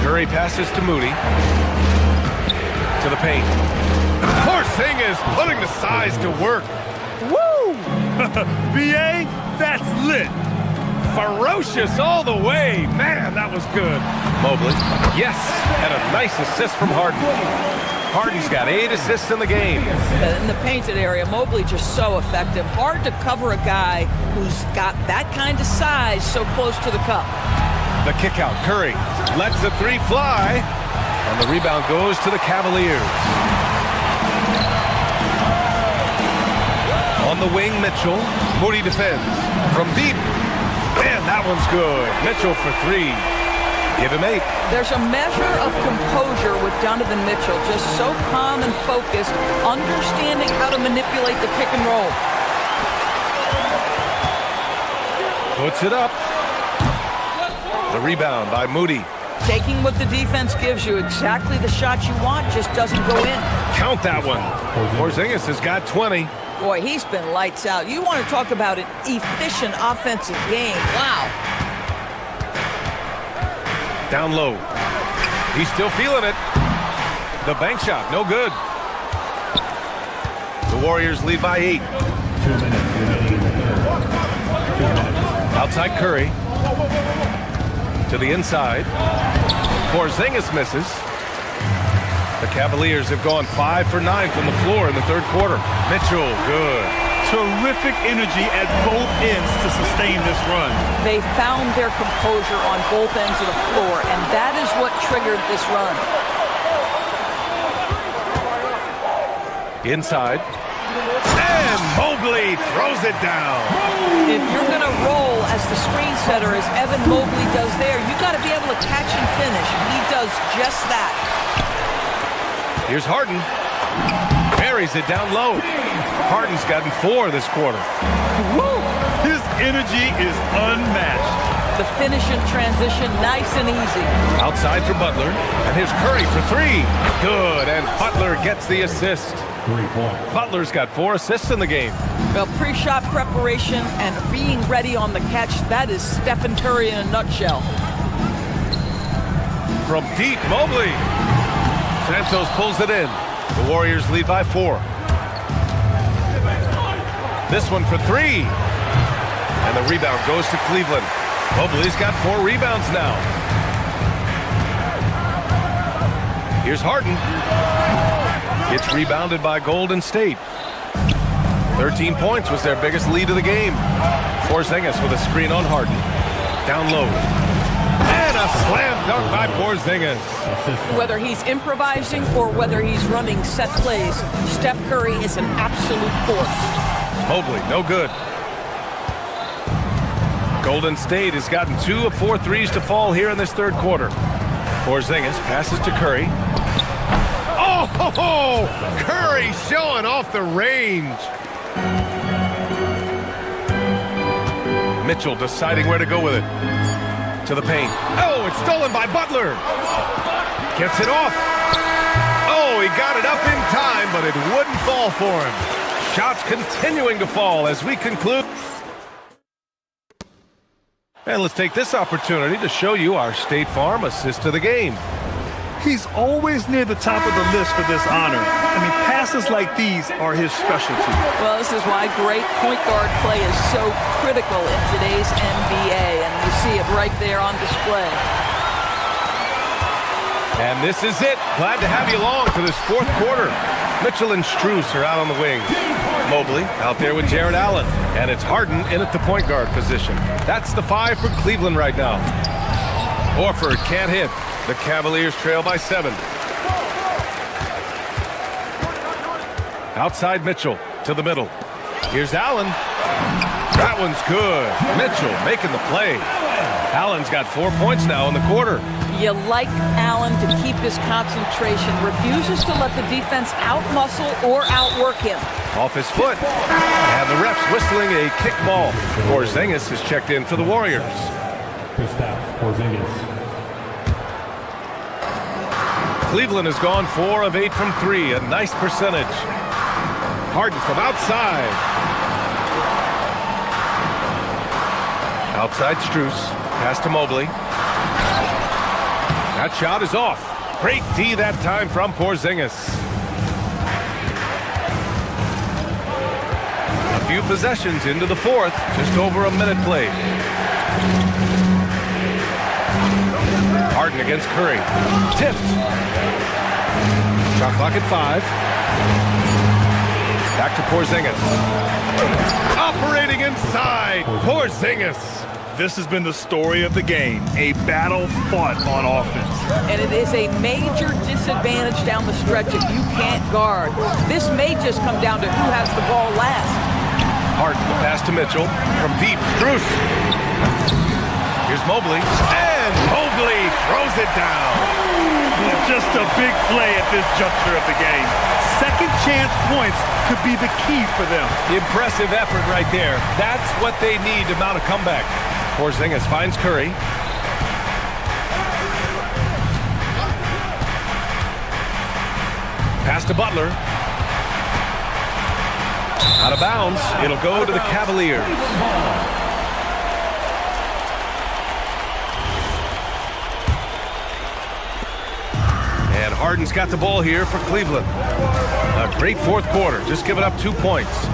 Curry passes to Moody. To the paint. Porzingis putting the size to work. Woo! BA, that's lit. Ferocious all the way. Man, that was good. Mobley. Yes. And a nice assist from Harden. Harden's got 8 assists in the game. In the painted area, Mobley just so effective. Hard to cover a guy who's got that kind of size so close to the cup. The kick out. Curry lets the 3 fly. And the rebound goes to the Cavaliers. On the wing, Mitchell. Moody defends. From deep. Man, that one's good. Mitchell for 3. Give him 8. There's a measure of composure with Donovan Mitchell, just so calm and focused, understanding how to manipulate the pick and roll. Puts it up. The rebound by Moody. Taking what the defense gives you, exactly the shot you want, just doesn't go in. Count that one. Porzingis has got 20. Boy, he's been lights out. You want to talk about an efficient offensive game. Wow. Down low. He's still feeling it. The bank shot, no good. The Warriors lead by 8. 2 minutes remaining in the third. 2 minutes. Outside Curry. To the inside. Porzingis misses. The Cavaliers have gone 5 for 9 from the floor in the third quarter. Mitchell, good. Terrific energy at both ends to sustain this run. They found their composure on both ends of the floor, and that is what triggered this run. Inside. And Mobley throws it down. If you're going to roll as the screen setter, as Evan Mobley does there, you got to be able to catch and finish. He does just that. Here's Harden. Buries it down low. Harden's gotten 4 this quarter. Woo! His energy is unmatched. The finish in transition, nice and easy. Outside for Butler. And here's Curry for 3. Good. And Butler gets the assist. 3 points. Butler's got 4 assists in the game. Well, pre-shot preparation and being ready on the catch, that is Stephen Curry in a nutshell. From deep, Mobley. Santos pulls it in. The Warriors lead by 4. This one for 3. And the rebound goes to Cleveland. Mobley's got 4 rebounds now. Here's Harden. It's rebounded by Golden State. 13 points was their biggest lead of the game. Porzingis with a screen on Harden. Down low. And a slam dunk by Porzingis. Whether he's improvising or whether he's running set plays, Steph Curry is an absolute force. Mobley, no good. Golden State has gotten 2 of 4 threes to fall here in this third quarter. Porzingis passes to Curry. Oh, Curry showing off the range. Mitchell deciding where to go with it. To the paint. Oh, it's stolen by Butler. Gets it off. Oh, he got it up in time, but it wouldn't fall for him. Shots continuing to fall as we conclude. And let's take this opportunity to show you our State Farm assist of the game. He's always near the top of the list for this honor. I mean, passes like these are his specialty. Well, this is why great point guard play is so critical in today's NBA, and you see it right there on display. And this is it. Glad to have you along for this fourth quarter. Mitchell and Strus are out on the wings. Mobley out there with Jared Allen. And it's Harden in at the point guard position. That's the 5 for Cleveland right now. Horford can't hit. The Cavaliers trail by 7. Outside Mitchell to the middle. Here's Allen. That one's good. Mitchell making the play. Allen's got 4 points now in the quarter. You like Allen to keep his concentration. Refuses to let the defense outmuscle or outwork him. Off his foot. And the ref's whistling a kick ball. Porzingis is checked in for the Warriors. Cleveland has gone 4 of 8 from 3. A nice percentage. Harden from outside. Outside Strus. Pass to Mobley. That shot is off. Great D that time from Porzingis. A few possessions into the fourth. Just over a minute played. Harden against Curry. Tipped. Shot clock at 5. Back to Porzingis. Operating inside. Porzingis. This has been the story of the game, a battle fought on offense. And it is a major disadvantage down the stretch if you can't guard. This may just come down to who has the ball last. Harden, the pass to Mitchell. From deep, Strus. Here's Mobley. And Mobley throws it down. Just a big play at this juncture of the game. Second chance points could be the key for them. Impressive effort right there. That's what they need to mount a comeback. Porzingis finds Curry. Pass to Butler. Out of bounds. It'll go to the Cavaliers. And Harden's got the ball here for Cleveland. A great fourth quarter. Just giving up 2 points.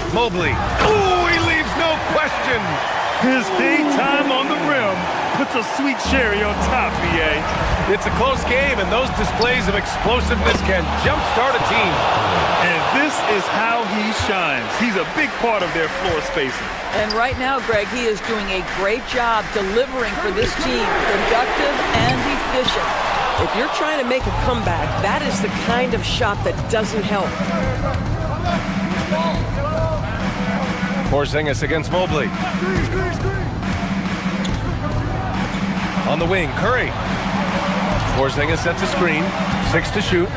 Mobley. Ooh, he leaves no question. His hang time on the rim puts a sweet cherry on top, B.A. It's a close game, and those displays of explosiveness can jumpstart a team. And this is how he shines. He's a big part of their floor spacing. And right now, Greg, he is doing a great job delivering for this team, productive and efficient. If you're trying to make a comeback, that is the kind of shot that doesn't help. Porzingis against Mobley. On the wing, Curry. Porzingis sets a screen. 6 to shoot.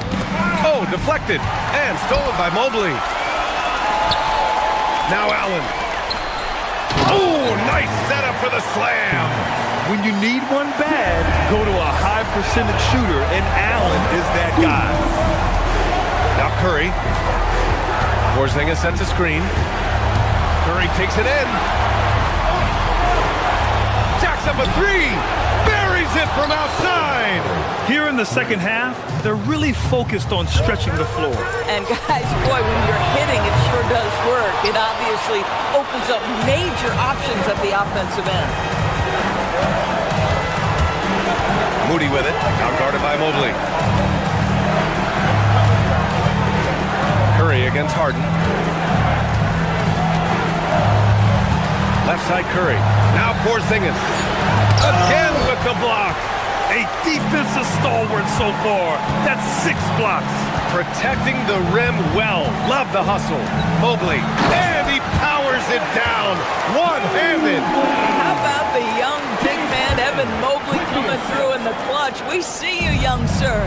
Oh, deflected. And stolen by Mobley. Now Allen. Oh, nice setup for the slam. When you need one bad, go to a high percentage shooter, and Allen is that guy. Now Curry. Porzingis sets a screen. Curry takes it in. Jacks up a 3. Buries it from outside. Here in the second half, they're really focused on stretching the floor. And guys, boy, when you're hitting, it sure does work. It obviously opens up major options at the offensive end. Moody with it. Out guarded by Mobley. Curry against Harden. Left side Curry. Now Porzingis. Again with the block. A defensive stalwart so far. That's 6 blocks. Protecting the rim well. Love the hustle. Mobley. And he powers it down. One-handed. How about the young big man, Evan Mobley, coming through in the clutch? We see you, young sir.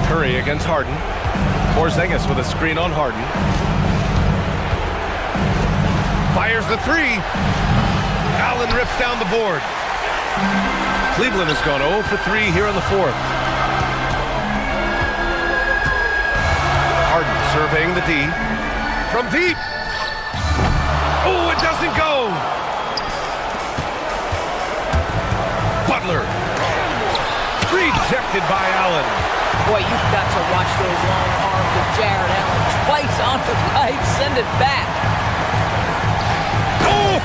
Curry against Harden. Porzingis with a screen on Harden. Fires the 3. Allen rips down the board. Cleveland has gone 0 for 3 here in the fourth. Harden surveying the D. From deep. Oh, it doesn't go. Butler. Rejected by Allen. Boy, you've got to watch those long arms of Jared Allen. Twice on the pipe, send it back.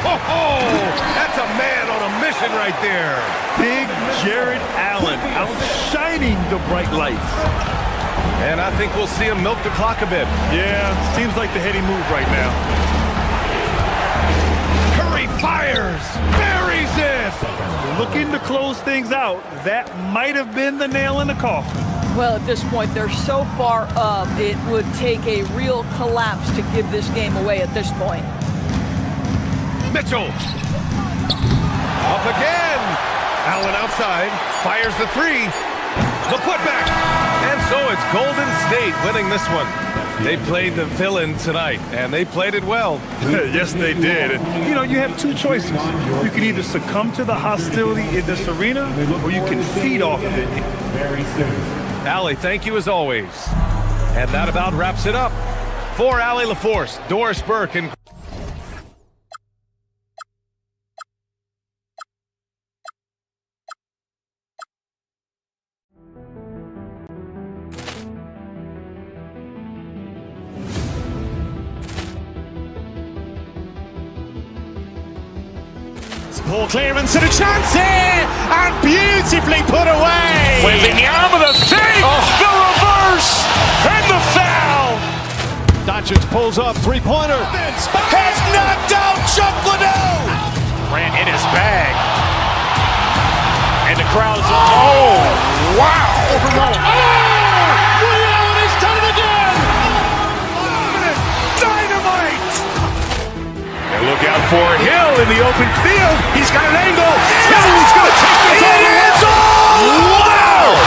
That's a man on a mission right there. Big Jared Allen outshining the bright lights. And I think we'll see him milk the clock a bit. Yeah, seems like the heady move right now. Curry fires. Buries it. Looking to close things out, that might have been the nail in the coffin. Well, at this point, they're so far up, it would take a real collapse to give this game away at this point. Mitchell. Up again. Allen outside. Fires the three. The putback. And so it's Golden State winning this one. They played the villain tonight, and they played it well. Yes, they did. And, you know, you have two choices. You can either succumb to the hostility in this arena, or you can feed off of it. Very soon. Allie, thank you as always. And that about wraps it up. For Allie LaForce, Doris Burke, and Ball clearance and a chance here, and beautifully put away. Wembanyama the save, the reverse, and the foul. Doncic pulls up, three-pointer. Has knocked out Chuck Liddell. Grant in his bag. And the crowd's, oh, wow. Ray Allen has done it again. Dynamite. And look out for Hill in the open field. He's got an angle. Hill's going to take this all the way. Wow.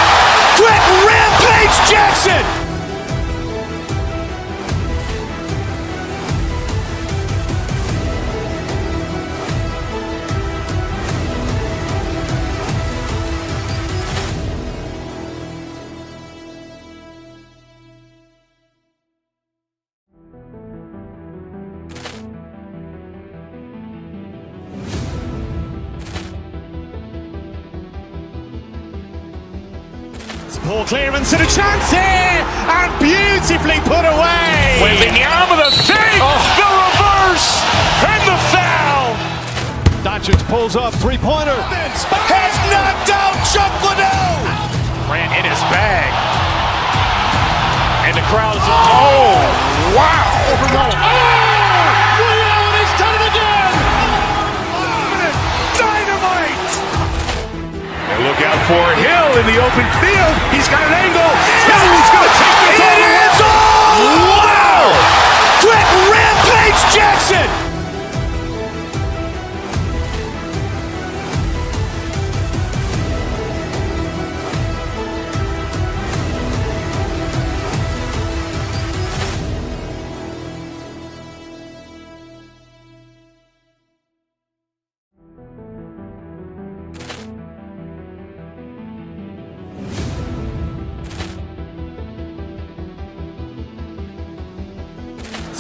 Quick Rampage Jackson. Ball clearance and a chance here, and beautifully put away. Wembanyama the save, the reverse, and the foul. Doncic pulls up, three-pointer. Has knocked out Chuck Liddell. Grant in his bag. And the crowd's, oh, wow. Ray Allen has done it again. Dynamite. And look out for Hill in the open field. He's got an angle. Hill's going to take this all the way. Wow. Quick Rampage Jackson.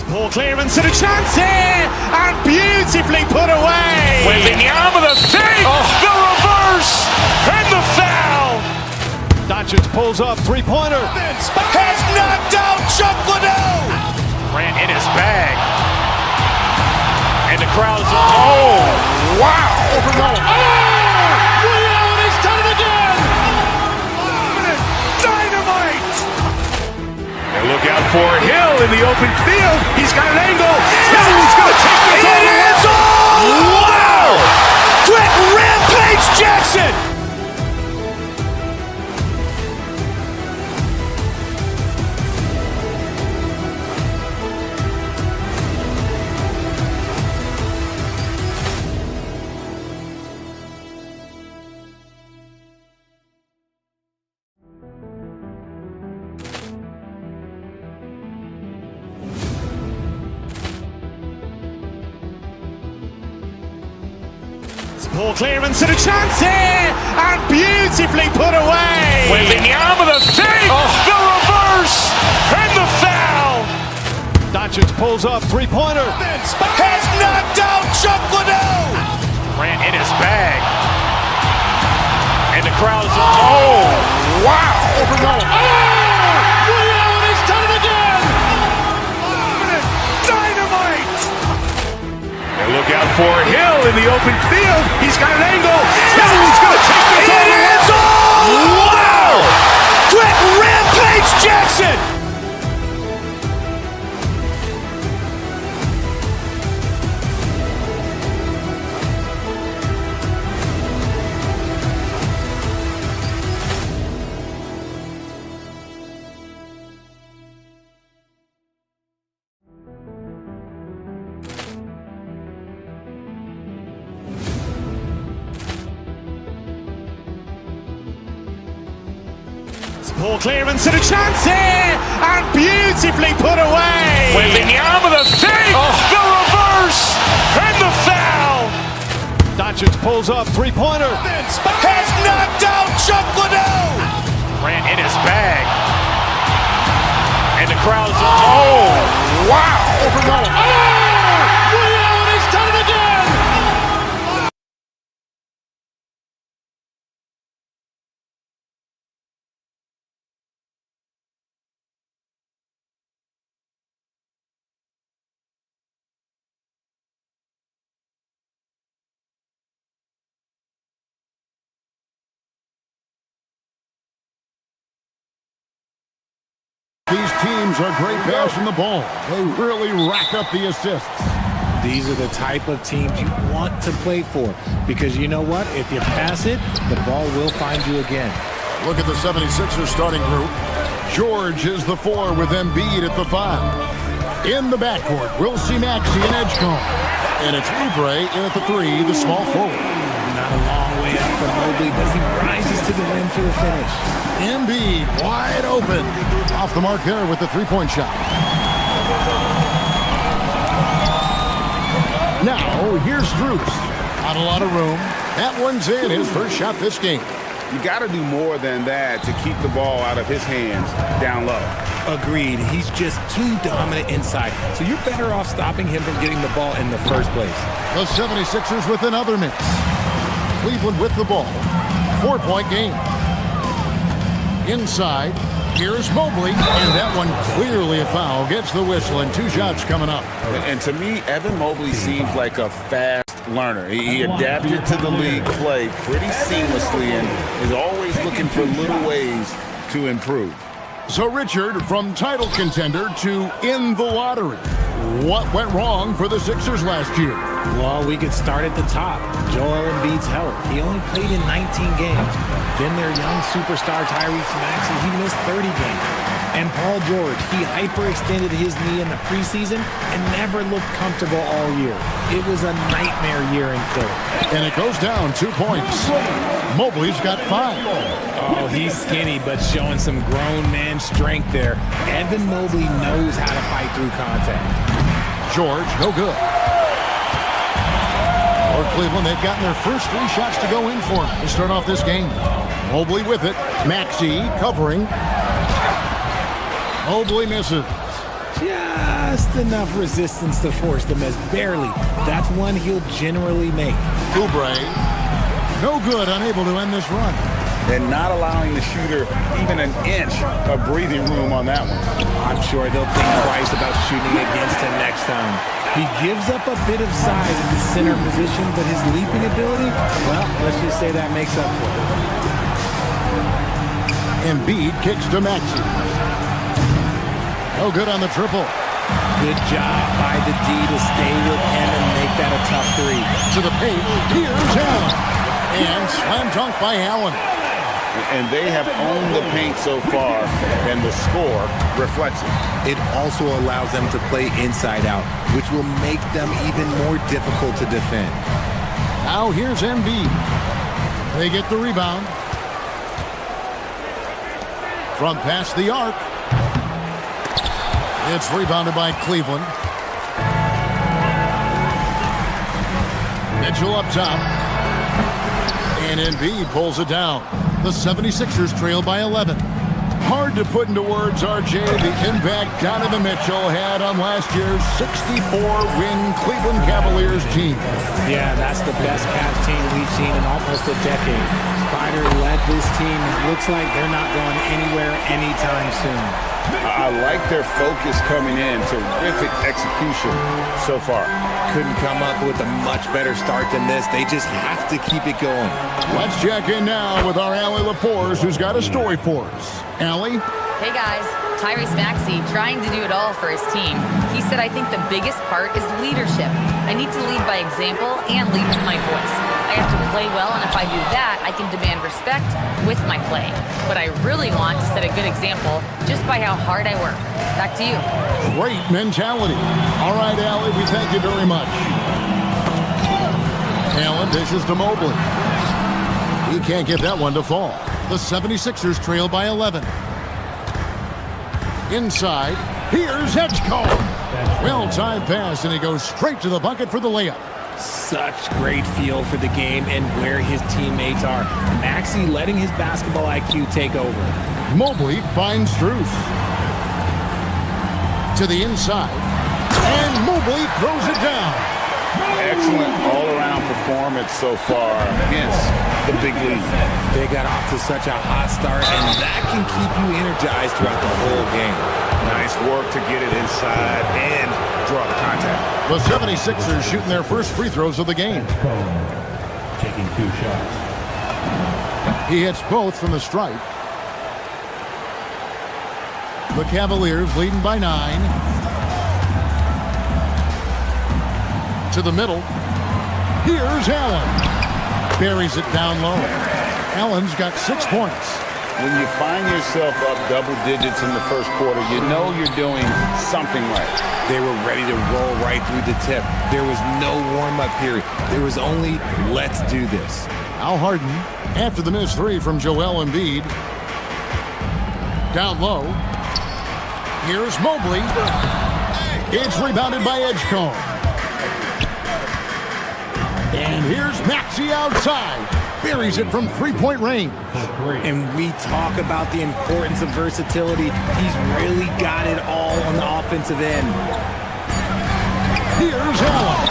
Ball clearance and a chance here, and beautifully put away. Wembanyama the save, the reverse, and the foul. Doncic pulls up, three-pointer. Has knocked out Chuck Liddell. Grant in his bag. And the crowd's, oh, wow. Ray Allen has done it again. Dynamite. And look out for Hill in the open field. He's got an angle. Hill's going to take this all the way. Wow. Quick Rampage Jackson. Ball clearance and a chance here, and beautifully put away. Wembanyama the save, the reverse, and the foul. Doncic pulls up, three-pointer. Has knocked out Chuck Liddell. Grant in his bag. And the crowd's, oh, wow. Ray Allen has done it again. Dynamite. And look out for Hill in the open field. He's got an angle. Hill's going to take this all the way. Wow. Quick Rampage Jackson. Ball clearance and a chance here, and beautifully put away. Wembanyama the fake, the reverse, and the foul. Doncic pulls up, three-pointer. Has knocked out Chuck Liddell. Ran in his bag. And the crowd is, oh, wow. Ray Allen has done it again. These teams are great passing the ball. They really rack up the assists. These are the type of teams you want to play for because you know what? If you pass it, the ball will find you again. Look at the 76ers starting group. George is the 4 with Embiid at the 5. In the backcourt, we'll see Maxey and Edgecombe. And it's Oubre in at the 3, the small forward. Not a long way up for Mobley, but he rises to the rim for the finish. Embiid wide open. Off the mark there with the three-point shot. Now, here's Strus. Not a lot of room. That one's in, his first shot this game. You got to do more than that to keep the ball out of his hands down low. Agreed. He's just too dominant inside. So you're better off stopping him from getting the ball in the first place. The 76ers with another miss. Cleveland with the ball. 4-point game. Inside, here's Mobley, and that one clearly a foul. Gets the whistle, and 2 shots coming up. And to me, Evan Mobley seems like a fast learner. He adapted to the league play pretty seamlessly and is always looking for little ways to improve. So, Richard, from title contender to in the lottery, what went wrong for the Sixers last year? Well, we could start at the top. Joel Embiid's health. He only played in 19 games. Then their young superstar Tyrese Maxey, he missed 30 games. And Paul George, he hyperextended his knee in the preseason and never looked comfortable all year. It was a nightmare year in Philly. And it goes down 2 points. Mobley's got 5. Oh, he's skinny, but showing some grown man strength there. Evan Mobley knows how to fight through contact. George, no good. For Cleveland, they've gotten their first 3 shots to go in for him to start off this game. Mobley with it. Maxey covering. Mobley misses. Just enough resistance to force the miss. Barely. That's one he'll generally make. Oubre, no good, unable to end this run. And not allowing the shooter even an inch of breathing room on that one. I'm sure they'll think twice about shooting against him next time. He gives up a bit of size at the center position, but his leaping ability, well, let's just say that makes up for it. Embiid kicks to Maxey. No good on the triple. Good job by the D to stay with him and make that a tough 3. To the paint, here's Allen. And slam dunk by Allen. And they have owned the paint so far, and the score reflects it. It also allows them to play inside out, which will make them even more difficult to defend. Now here's Embiid. They get the rebound. From past the arc. It's rebounded by Cleveland. Mitchell up top. And Embiid pulls it down. The 76ers trail by 11. Hard to put into words, RJ, the impact Donovan Mitchell had on last year's 64-win Cleveland Cavaliers team. Yeah, that's the best Cavs team we've seen in almost a decade. Spider led this team. It looks like they're not going anywhere anytime soon. I like their focus coming in. Terrific execution so far. Couldn't come up with a much better start than this. They just have to keep it going. Let's check in now with our Allie LaForce, who's got a story for us. Allie? Hey guys, Tyrese Maxey trying to do it all for his team. He said, I think the biggest part is leadership. I need to lead by example and lead with my voice. I have to play well, and if I do that, I can demand respect with my play. But I really want to set a good example just by how hard I work. Back to you. Great mentality. All right, Allie, we thank you very much. Allen dishes to Mobley. He can't get that one to fall. The 76ers trail by 11. Inside, here's Edgecombe. Well-timed pass, and he goes straight to the bucket for the layup. Such great feel for the game and where his teammates are. Maxey letting his basketball IQ take over. Mobley finds Strus. To the inside, and Mobley throws it down. Excellent all-around performance so far against the big league. They got off to such a hot start, and that can keep you energized throughout the whole game. Nice work to get it inside and draw the contact. The 76ers shooting their first free throws of the game. Taking 2 shots. He hits both from the stripe. The Cavaliers leading by 9. To the middle. Here's Allen. Buries it down low. Allen's got 6 points. When you find yourself up double digits in the first quarter, you know you're doing something right. They were ready to roll right through the tip. There was no warm-up period. There was only, let's do this. Al Harden, after the missed 3 from Joel Embiid. Down low. Here's Mobley. It's rebounded by Edgecombe. And here's Maxey outside. Buries it from 3-point range. And we talk about the importance of versatility. He's really got it all on the offensive end. Here's Allen.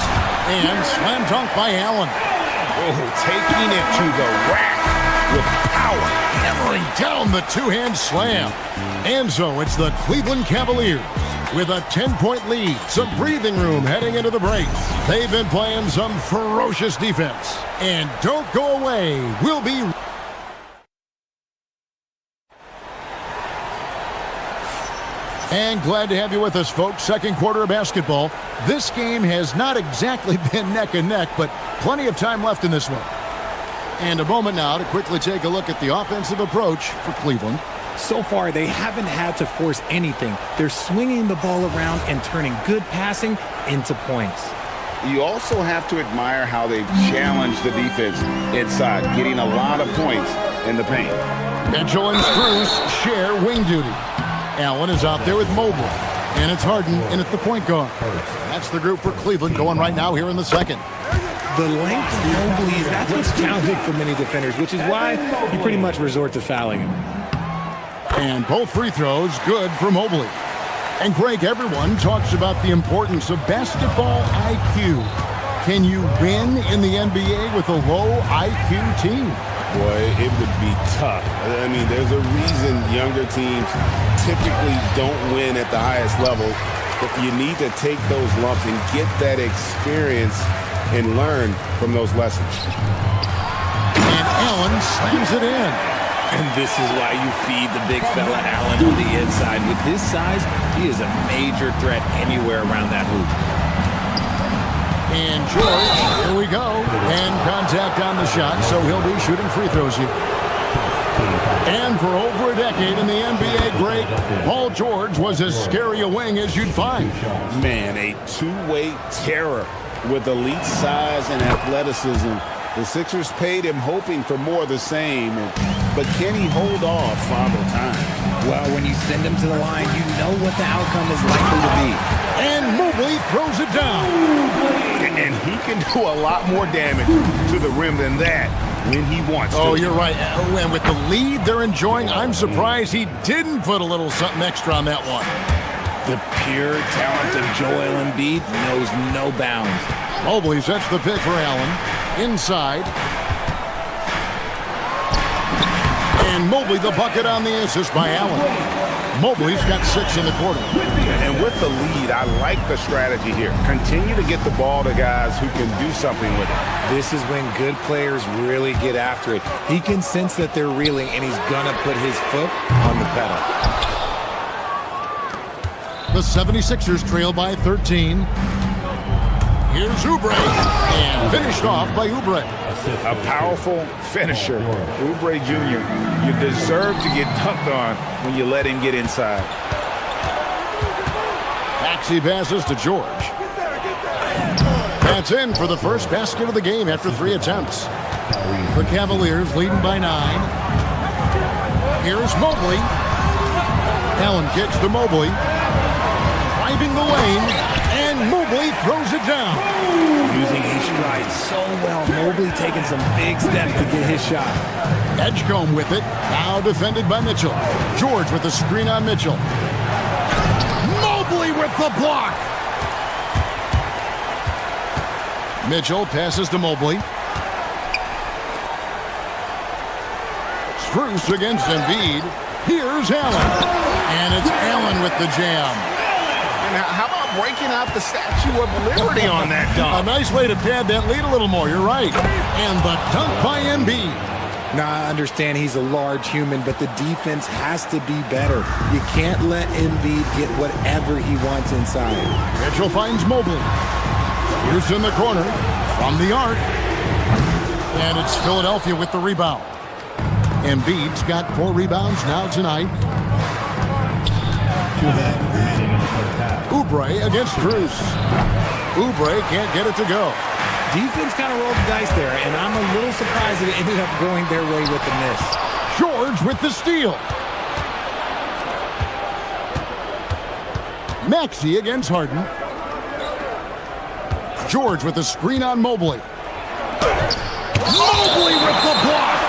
And slam dunk by Allen. Oh, taking it to the rack with power. Hammering down the two-hand slam. And so it's the Cleveland Cavaliers with a 10-point lead. Some breathing room heading into the break. They've been playing some ferocious defense. And don't go away. We'll be... And glad to have you with us, folks. Second quarter of basketball. This game has not exactly been neck and neck, but plenty of time left in this one. And a moment now to quickly take a look at the offensive approach for Cleveland. So far, they haven't had to force anything. They're swinging the ball around and turning good passing into points. You also have to admire how they've challenged the defense inside, getting a lot of points in the paint. Mitchell and Strus share wing duty. Allen is out there with Mobley. And it's Harden in at the point guard. That's the group for Cleveland going right now here in the second. The length of Mobley, that's what's challenging for many defenders, which is why you pretty much resort to fouling him. And both free throws good for Mobley. And Greg, everyone talks about the importance of basketball IQ. Can you win in the NBA with a low IQ team? Boy, it would be tough. I mean, there's a reason younger teams typically don't win at the highest level. But you need to take those lumps and get that experience and learn from those lessons. And Allen slams it in. And this is why you feed the big fella Allen on the inside. With his size, he is a major threat anywhere around that hoop. And George, here we go. And contact on the shot, so he'll be shooting free throws here. And for over a decade in the NBA, Greg, Paul George was as scary a wing as you'd find. Man, a two-way terror with elite size and athleticism. The Sixers paid him hoping for more of the same, but can he hold off Father Time? Well, when you send him to the line, you know what the outcome is likely to be. And Mobley throws it down. And he can do a lot more damage to the rim than that when he wants to. Oh, you're right. And with the lead they're enjoying, I'm surprised he didn't put a little something extra on that one. The pure talent of Joel Embiid knows no bounds. Mobley sets the pick for Allen. Inside. And Mobley the bucket on the assist by Allen. Mobley's got 6 in the quarter. And with the lead, I like the strategy here. Continue to get the ball to guys who can do something with it. This is when good players really get after it. He can sense that they're reeling, and he's going to put his foot on the pedal. The 76ers trail by 13. Here's Oubre, and finished off by Oubre. A powerful finisher. Oubre Jr., you deserve to get dunked on when you let him get inside. Maxey passes to George. That's in for the first basket of the game after 3 attempts. The Cavaliers leading by 9. Here's Mobley. Allen kicks to Mobley. Driving the lane, and Mobley throws it down. Using his stride so well. Mobley taking some big steps to get his shot. Edgecombe with it. Now defended by Mitchell. George with the screen on Mitchell. Mobley with the block. Mitchell passes to Mobley. Strus against Embiid. Here's Allen. And it's Allen with the jam. And how about breaking out the Statue of Liberty on that dunk? A nice way to pad that lead a little more. You're right. And the dunk by Embiid. Now, I understand he's a large human, but the defense has to be better. You can't let Embiid get whatever he wants inside. Mitchell finds Mobley. Here's in the corner from the arc. And it's Philadelphia with the rebound. Embiid's got 4 rebounds now tonight. Oubre against Strus. Oubre can't get it to go. Defense kind of rolled the dice there, and I'm a little surprised that it ended up going their way with the miss. George with the steal. Maxey against Harden. George with the screen on Mobley. Mobley with the block.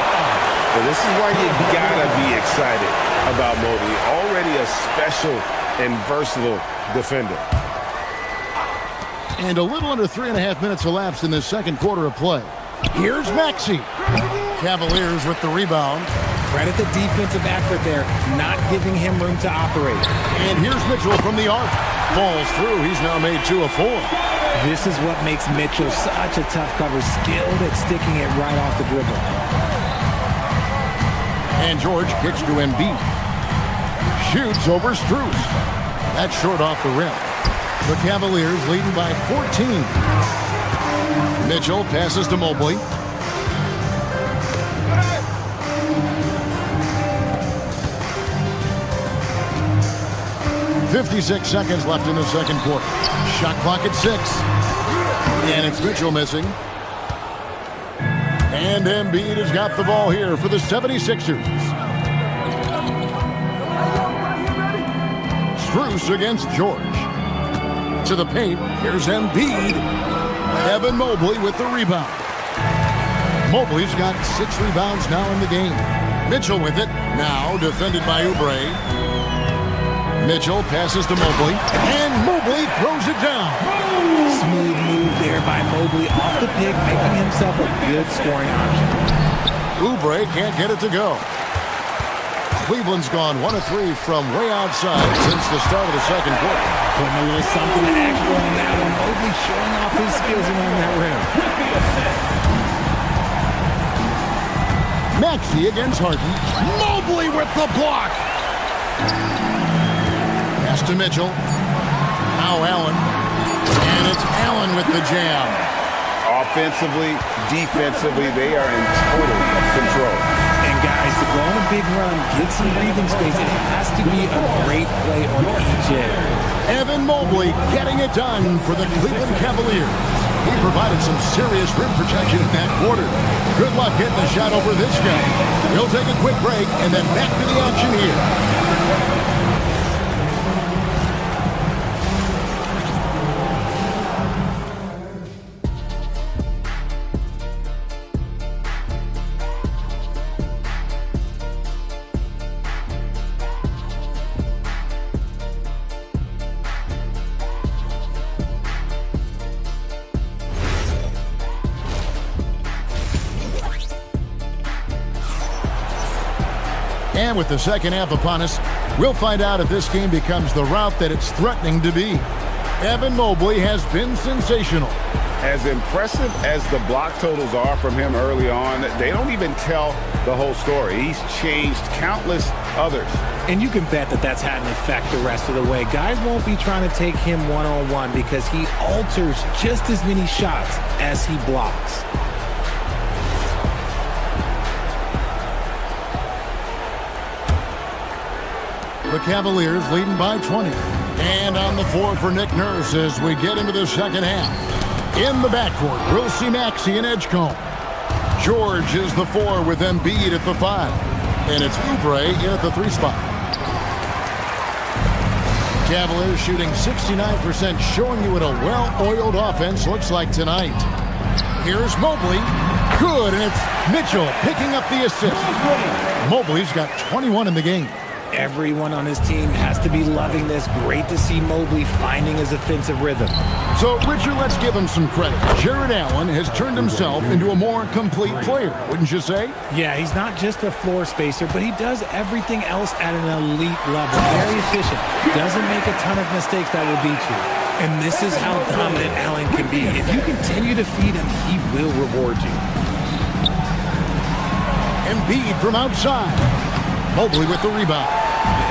Well, this is why you gotta be excited about Mobley. Already a special and versatile defender. And a little under 3.5 minutes elapsed in the second quarter of play. Here's Maxey. Cavaliers with the rebound. Credit the defensive effort there, not giving him room to operate. And here's Mitchell from the arc. Falls through. He's now made 2 of 4. This is what makes Mitchell such a tough cover, skilled at sticking it right off the dribble. And George kicks to Embiid. Shoots over Strus. That's short off the rim. The Cavaliers leading by 14. Mitchell passes to Mobley. .56 seconds left in the second quarter. Shot clock at 6. And it's Mitchell missing. And Embiid has got the ball here for the 76ers. Strus against George. To the paint, here's Embiid. Evan Mobley with the rebound. Mobley's got 6 rebounds now in the game. Mitchell with it, now defended by Oubre. Mitchell passes to Mobley, and Mobley throws it down. Smooth move there by Mobley off the pick, making himself a good scoring option. Oubre can't get it to go. Cleveland's gone 1 of 3 from way outside since the start of the second quarter. Putting a little something extra on that one. Mobley showing off his skills around that rim. Maxey against Harden. Mobley with the block. Pass to Mitchell. Now Allen. And it's Allen with the jam. Offensively, defensively, they are in total control. And guys, to go on a big run, get some breathing space, it has to be a great play on each end. Evan Mobley getting it done for the Cleveland Cavaliers. He provided some serious rim protection in that quarter. Good luck getting the shot over this guy. We'll take a quick break and then back to the action here. And with the second half upon us, we'll find out if this game becomes the route that it's threatening to be. Evan Mobley has been sensational. As impressive as the block totals are from him early on, they don't even tell the whole story. He's changed countless others. And you can bet that that's had an effect the rest of the way. Guys won't be trying to take him one-on-one because he alters just as many shots as he blocks. The Cavaliers leading by 20. And on the floor for Nick Nurse as we get into the second half. In the backcourt, we'll see Maxey and Edgecombe. George is the 4 with Embiid at the 5. And it's Oubre in at the 3 spot. Cavaliers shooting 69%, showing you what a well-oiled offense looks like tonight. Here's Mobley. Good, and it's Mitchell picking up the assist. Mobley's got 21 in the game. Everyone on his team has to be loving this. Great to see Mobley finding his offensive rhythm. So, Richard, let's give him some credit. Jared Allen has turned himself into a more complete player, wouldn't you say? Yeah, he's not just a floor spacer, but he does everything else at an elite level. Very efficient. Doesn't make a ton of mistakes that will beat you. And this is how dominant Allen can be. If you continue to feed him, he will reward you. Embiid from outside. Mobley with the rebound.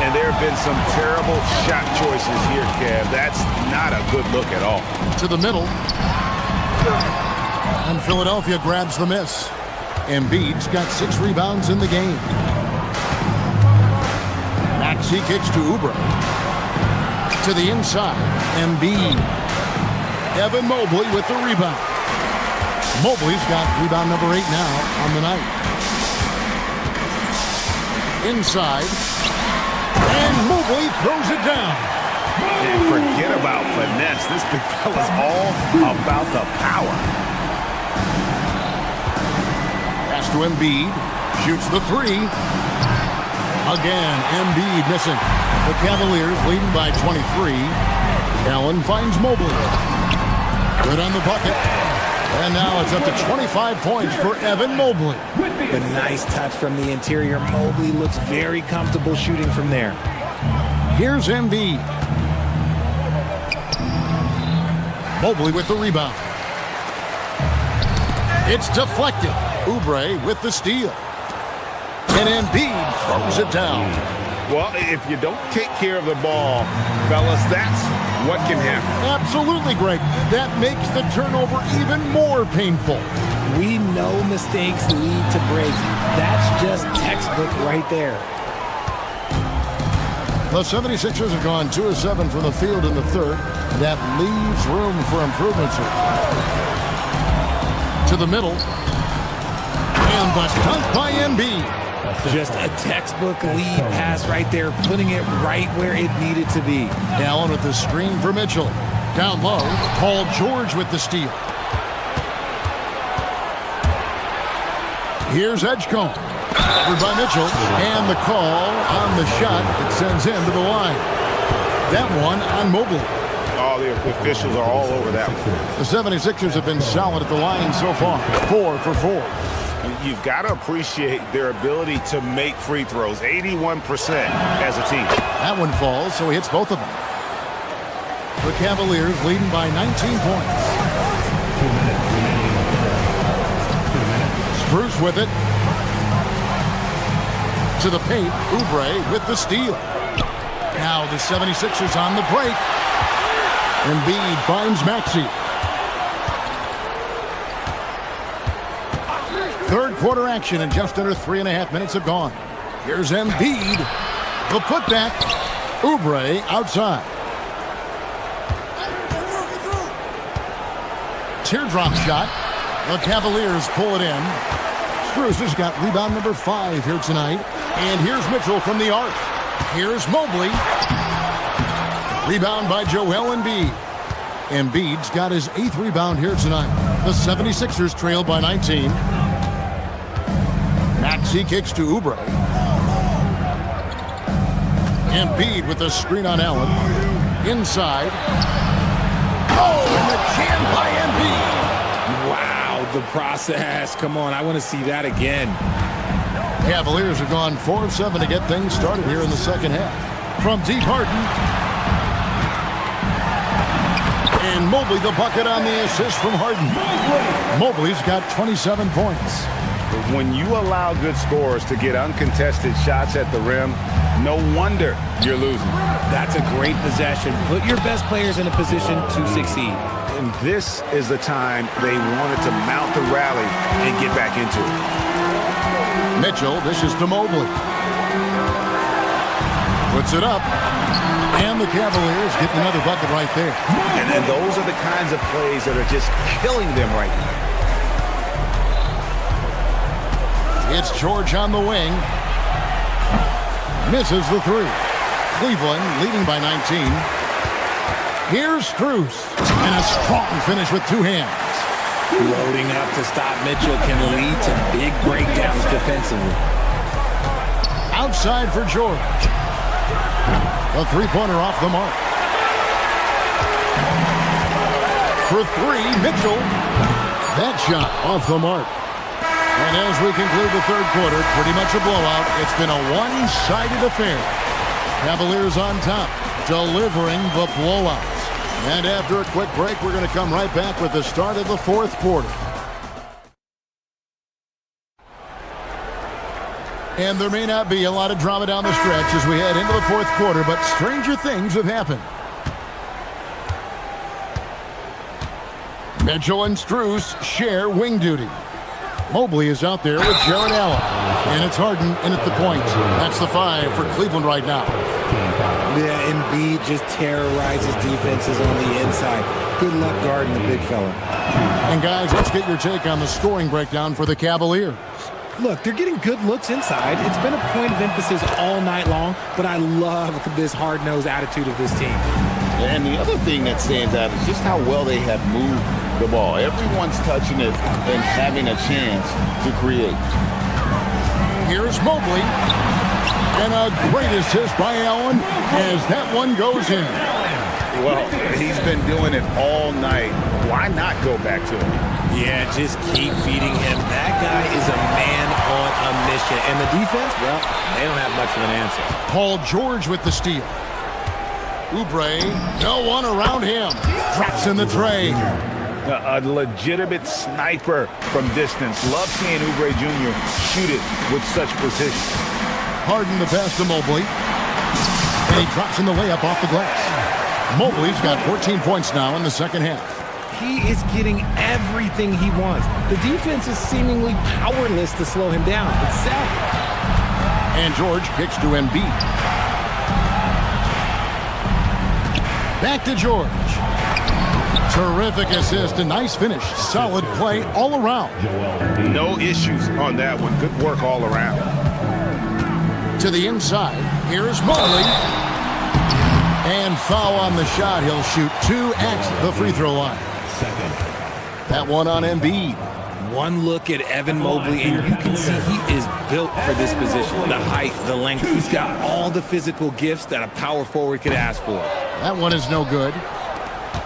And there have been some terrible shot choices here, Kev. That's not a good look at all. To the middle. And Philadelphia grabs the miss. Embiid's got 6 rebounds in the game. Maxey kicks to Oubre. To the inside. Embiid. Evan Mobley with the rebound. Mobley's got rebound number 8 now on the night. Inside. And Mobley throws it down. And forget about finesse. This big fella's all about the power. Pass to Embiid. Shoots the 3. Again, Embiid missing. The Cavaliers leading by 23. Allen finds Mobley. Good on the bucket. And now it's up to 25 points for Evan Mobley. The nice touch from the interior. Mobley looks very comfortable shooting from there. Here's Embiid. Mobley with the rebound. It's deflected. Oubre with the steal. And Embiid throws it down. Well, if you don't take care of the ball, fellas, that's what can happen. Absolutely, Greg. That makes the turnover even more painful. We know mistakes lead to breaks. That's just textbook right there. The 76ers have gone 2 of 7 from the field in the third. That leaves room for improvements here. To the middle. And the dunk by Embiid. Just a textbook lead pass right there, putting it right where it needed to be. Allen with the screen for Mitchell. Down low, Paul George with the steal. Here's Edgecombe. Covered by Mitchell. And the call on the shot that sends him to the line. That one on Mobley. Oh, the officials are all over that one. The 76ers have been solid at the line so far. 4 for 4. You've got to appreciate their ability to make free throws. 81% as a team. That one falls, so he hits both of them. The Cavaliers leading by 19 points. Spruce with it. To the paint. Oubre with the steal. Now the 76ers on the break. Embiid finds Maxey. Third quarter action, and just under 3.5 minutes have gone. Here's Embiid. The putback. Oubre outside. Teardrop shot. The Cavaliers pull it in. Spruce has got rebound number 5 here tonight. And here's Mitchell from the arc. Here's Mobley. Rebound by Joel Embiid. Embiid's got his 8th rebound here tonight. The 76ers trail by 19. Maxey kicks to Oubre. Embiid with the screen on Allen. Inside. Oh, and the jam by Embiid. Wow, the process. Come on, I want to see that again. Cavaliers have gone 4 of 7 to get things started here in the second half. From deep, Harden. And Mobley the bucket on the assist from Harden. Mobley's got 27 points. When you allow good scorers to get uncontested shots at the rim, no wonder you're losing. That's a great possession. Put your best players in a position to succeed. And this is the time they wanted to mount the rally and get back into it. Mitchell dishes to Mobley. Puts it up. And the Cavaliers get another bucket right there. And those are the kinds of plays that are just killing them right now. It's George on the wing. Misses the 3. Cleveland, leading by 19. Here's Strus, and a strong finish with two hands. Loading up to stop Mitchell can lead to big breakdowns defensively. Outside for George. A three-pointer off the mark. For three, Mitchell. That shot off the mark. And as we conclude the third quarter, pretty much a blowout. It's been a one-sided affair. Cavaliers on top, delivering the blowout. And after a quick break, we're going to come right back with the start of the fourth quarter. And there may not be a lot of drama down the stretch as we head into the fourth quarter, but stranger things have happened. Mitchell and Strus share wing duty. Mobley is out there with Jared Allen. And it's Harden in at the point. That's the 5 for Cleveland right now. Yeah, Embiid just terrorizes defenses on the inside. Good luck guarding the big fella. And guys, let's get your take on the scoring breakdown for the Cavaliers. Look, they're getting good looks inside. It's been a point of emphasis all night long, but I love this hard-nosed attitude of this team. And the other thing that stands out is just how well they have moved the ball. Everyone's touching it and having a chance to create. Here's Mobley. And a great assist by Allen as that one goes in. Well, he's been doing it all night. Why not go back to him? Yeah, just keep feeding him. That guy is a man on a mission. And the defense, well, they don't have much of an answer. Paul George with the steal. Oubre, no one around him. Drops in the tray. A legitimate sniper from distance. Love seeing Oubre Jr. shoot it with such precision. Harden the pass to Mobley. And he drops in the layup off the glass. Mobley's got 14 points now in the second half. He is getting everything he wants. The defense is seemingly powerless to slow him down. It's sad. And George kicks to Embiid. Back to George. Terrific assist, a nice finish. Solid play all around. No issues on that one. Good work all around. To the inside, here's Mobley. And foul on the shot. He'll shoot 2 at the free throw line. That one on Embiid. One look at Evan Mobley, and you can see he is built for this position. The height, the length. He's got all the physical gifts that a power forward could ask for. That one is no good.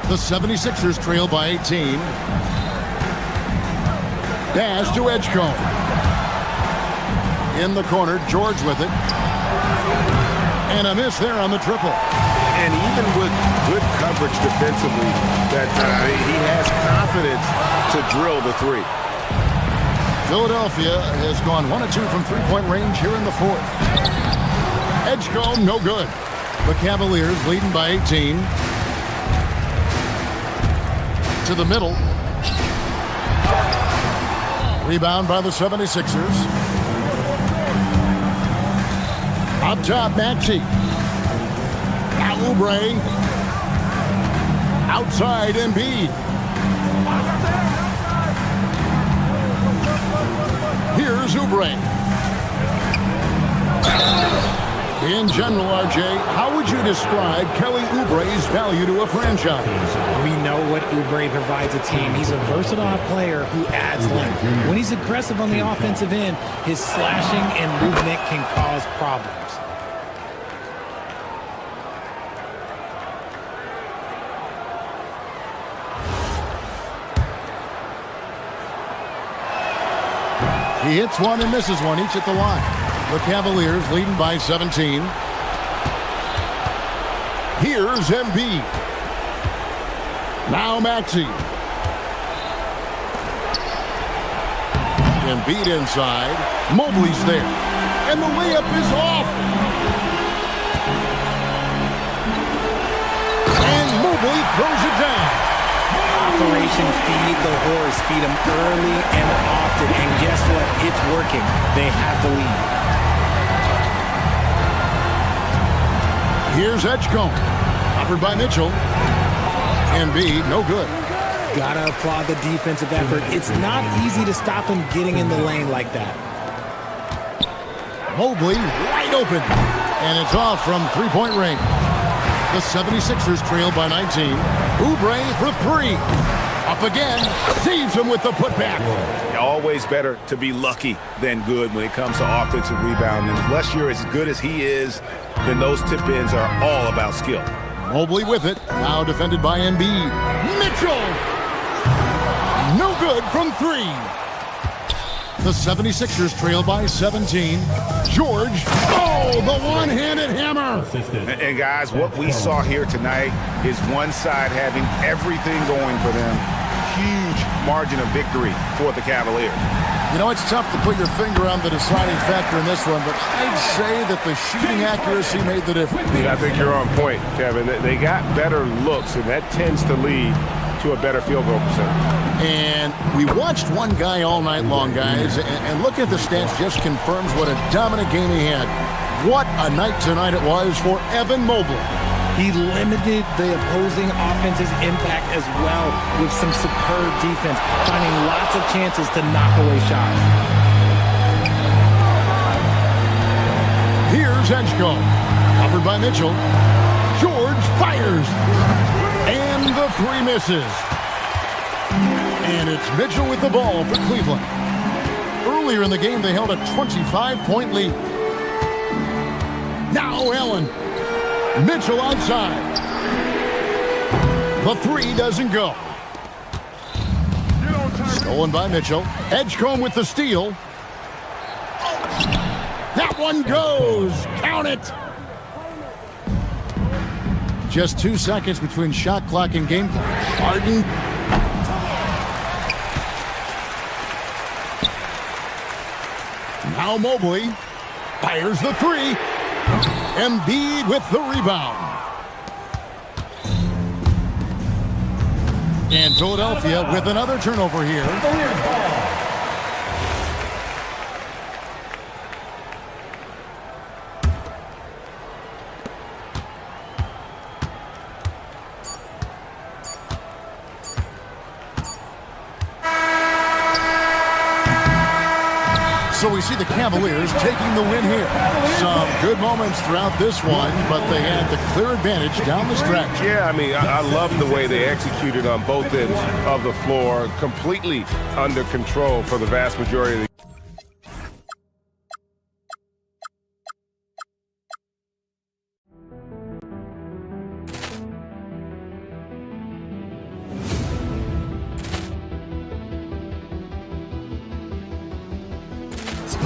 The 76ers trail by 18. Dash to Edgecombe. In the corner, George with it. And a miss there on the triple. And even with good coverage defensively, that he has confidence to drill the three. Philadelphia has gone 1 of 2 from three-point range here in the fourth. Edgecombe, no good. The Cavaliers leading by 18. To the middle. Rebound by the 76ers. Up top, Maxey. Now Oubre. Outside, Embiid. Here's Oubre. In general, RJ, how would you describe Kelly Oubre's value to a franchise? We know what Oubre provides a team. He's a versatile player who adds length. When he's aggressive on the offensive end, his slashing and movement can cause problems. He hits one and misses one, each at the line. The Cavaliers leading by 17. Here's Embiid. Now Maxey. Embiid inside. Mobley's there. And the layup is off. And Mobley throws it down. Operation Feed the Horse. Feed them early and often. And guess what? It's working. They have the lead. Here's Edgecombe. Covered by Mitchell. Embiid, no good. Gotta applaud the defensive effort. It's not easy to stop him getting in the lane like that. Mobley wide open. And it's off from three-point range. The 76ers trail by 19. Oubre for three. Up again. Saves him with the putback. Always better to be lucky than good when it comes to offensive rebounding. Unless you're as good as he is, then those tip-ins are all about skill. Mobley with it. Now defended by Embiid. Mitchell! No good from three. The 76ers trail by 17. George. Oh, the one-handed hammer. And guys, what we saw here tonight is one side having everything going for them. Huge margin of victory for the Cavaliers. You know, it's tough to put your finger on the deciding factor in this one, but I'd say that the shooting accuracy made the difference. I think you're on point, Kevin. They got better looks, and that tends to lead to a better field goal percentage. And we watched one guy all night long, guys, and looking at the stats just confirms what a dominant game he had. What a night tonight it was for Evan Mobley. He limited the opposing offense's impact as well with some superb defense, finding lots of chances to knock away shots. Here's Edgecombe, covered by Mitchell. George fires, and the three misses. And it's Mitchell with the ball for Cleveland. Earlier in the game, they held a 25-point lead. Now Allen. Mitchell outside. The three doesn't go. Stolen by Mitchell. Edgecombe with the steal. That one goes. Count it. Just 2 seconds between shot clock and game clock. Harden. Now Mobley fires the three. Embiid with the rebound. And Philadelphia with another turnover here. So we see the Cavaliers taking the win here. Some good moments throughout this one, but they had the clear advantage down the stretch. Yeah, I mean, I love the way they executed on both ends of the floor. Completely under control for the vast majority of the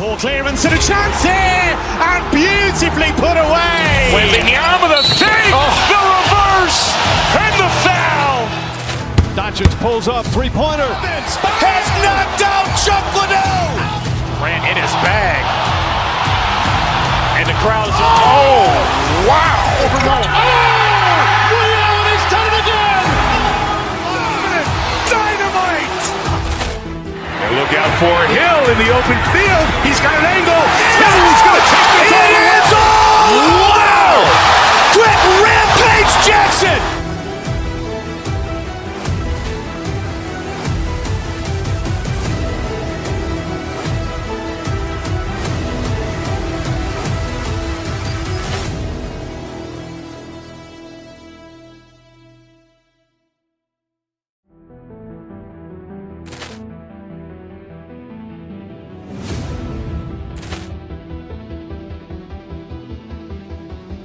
Ball clearance and a chance here, and beautifully put away. Wembanyama the fake, the reverse, and the foul. Doncic pulls up, three-pointer. Has knocked out Chuck Liddell. Grant in his bag. And the crowd is, oh, wow. Ray Allen has done it again. Dynamite. And look out for Hill in the open field. He's got an angle.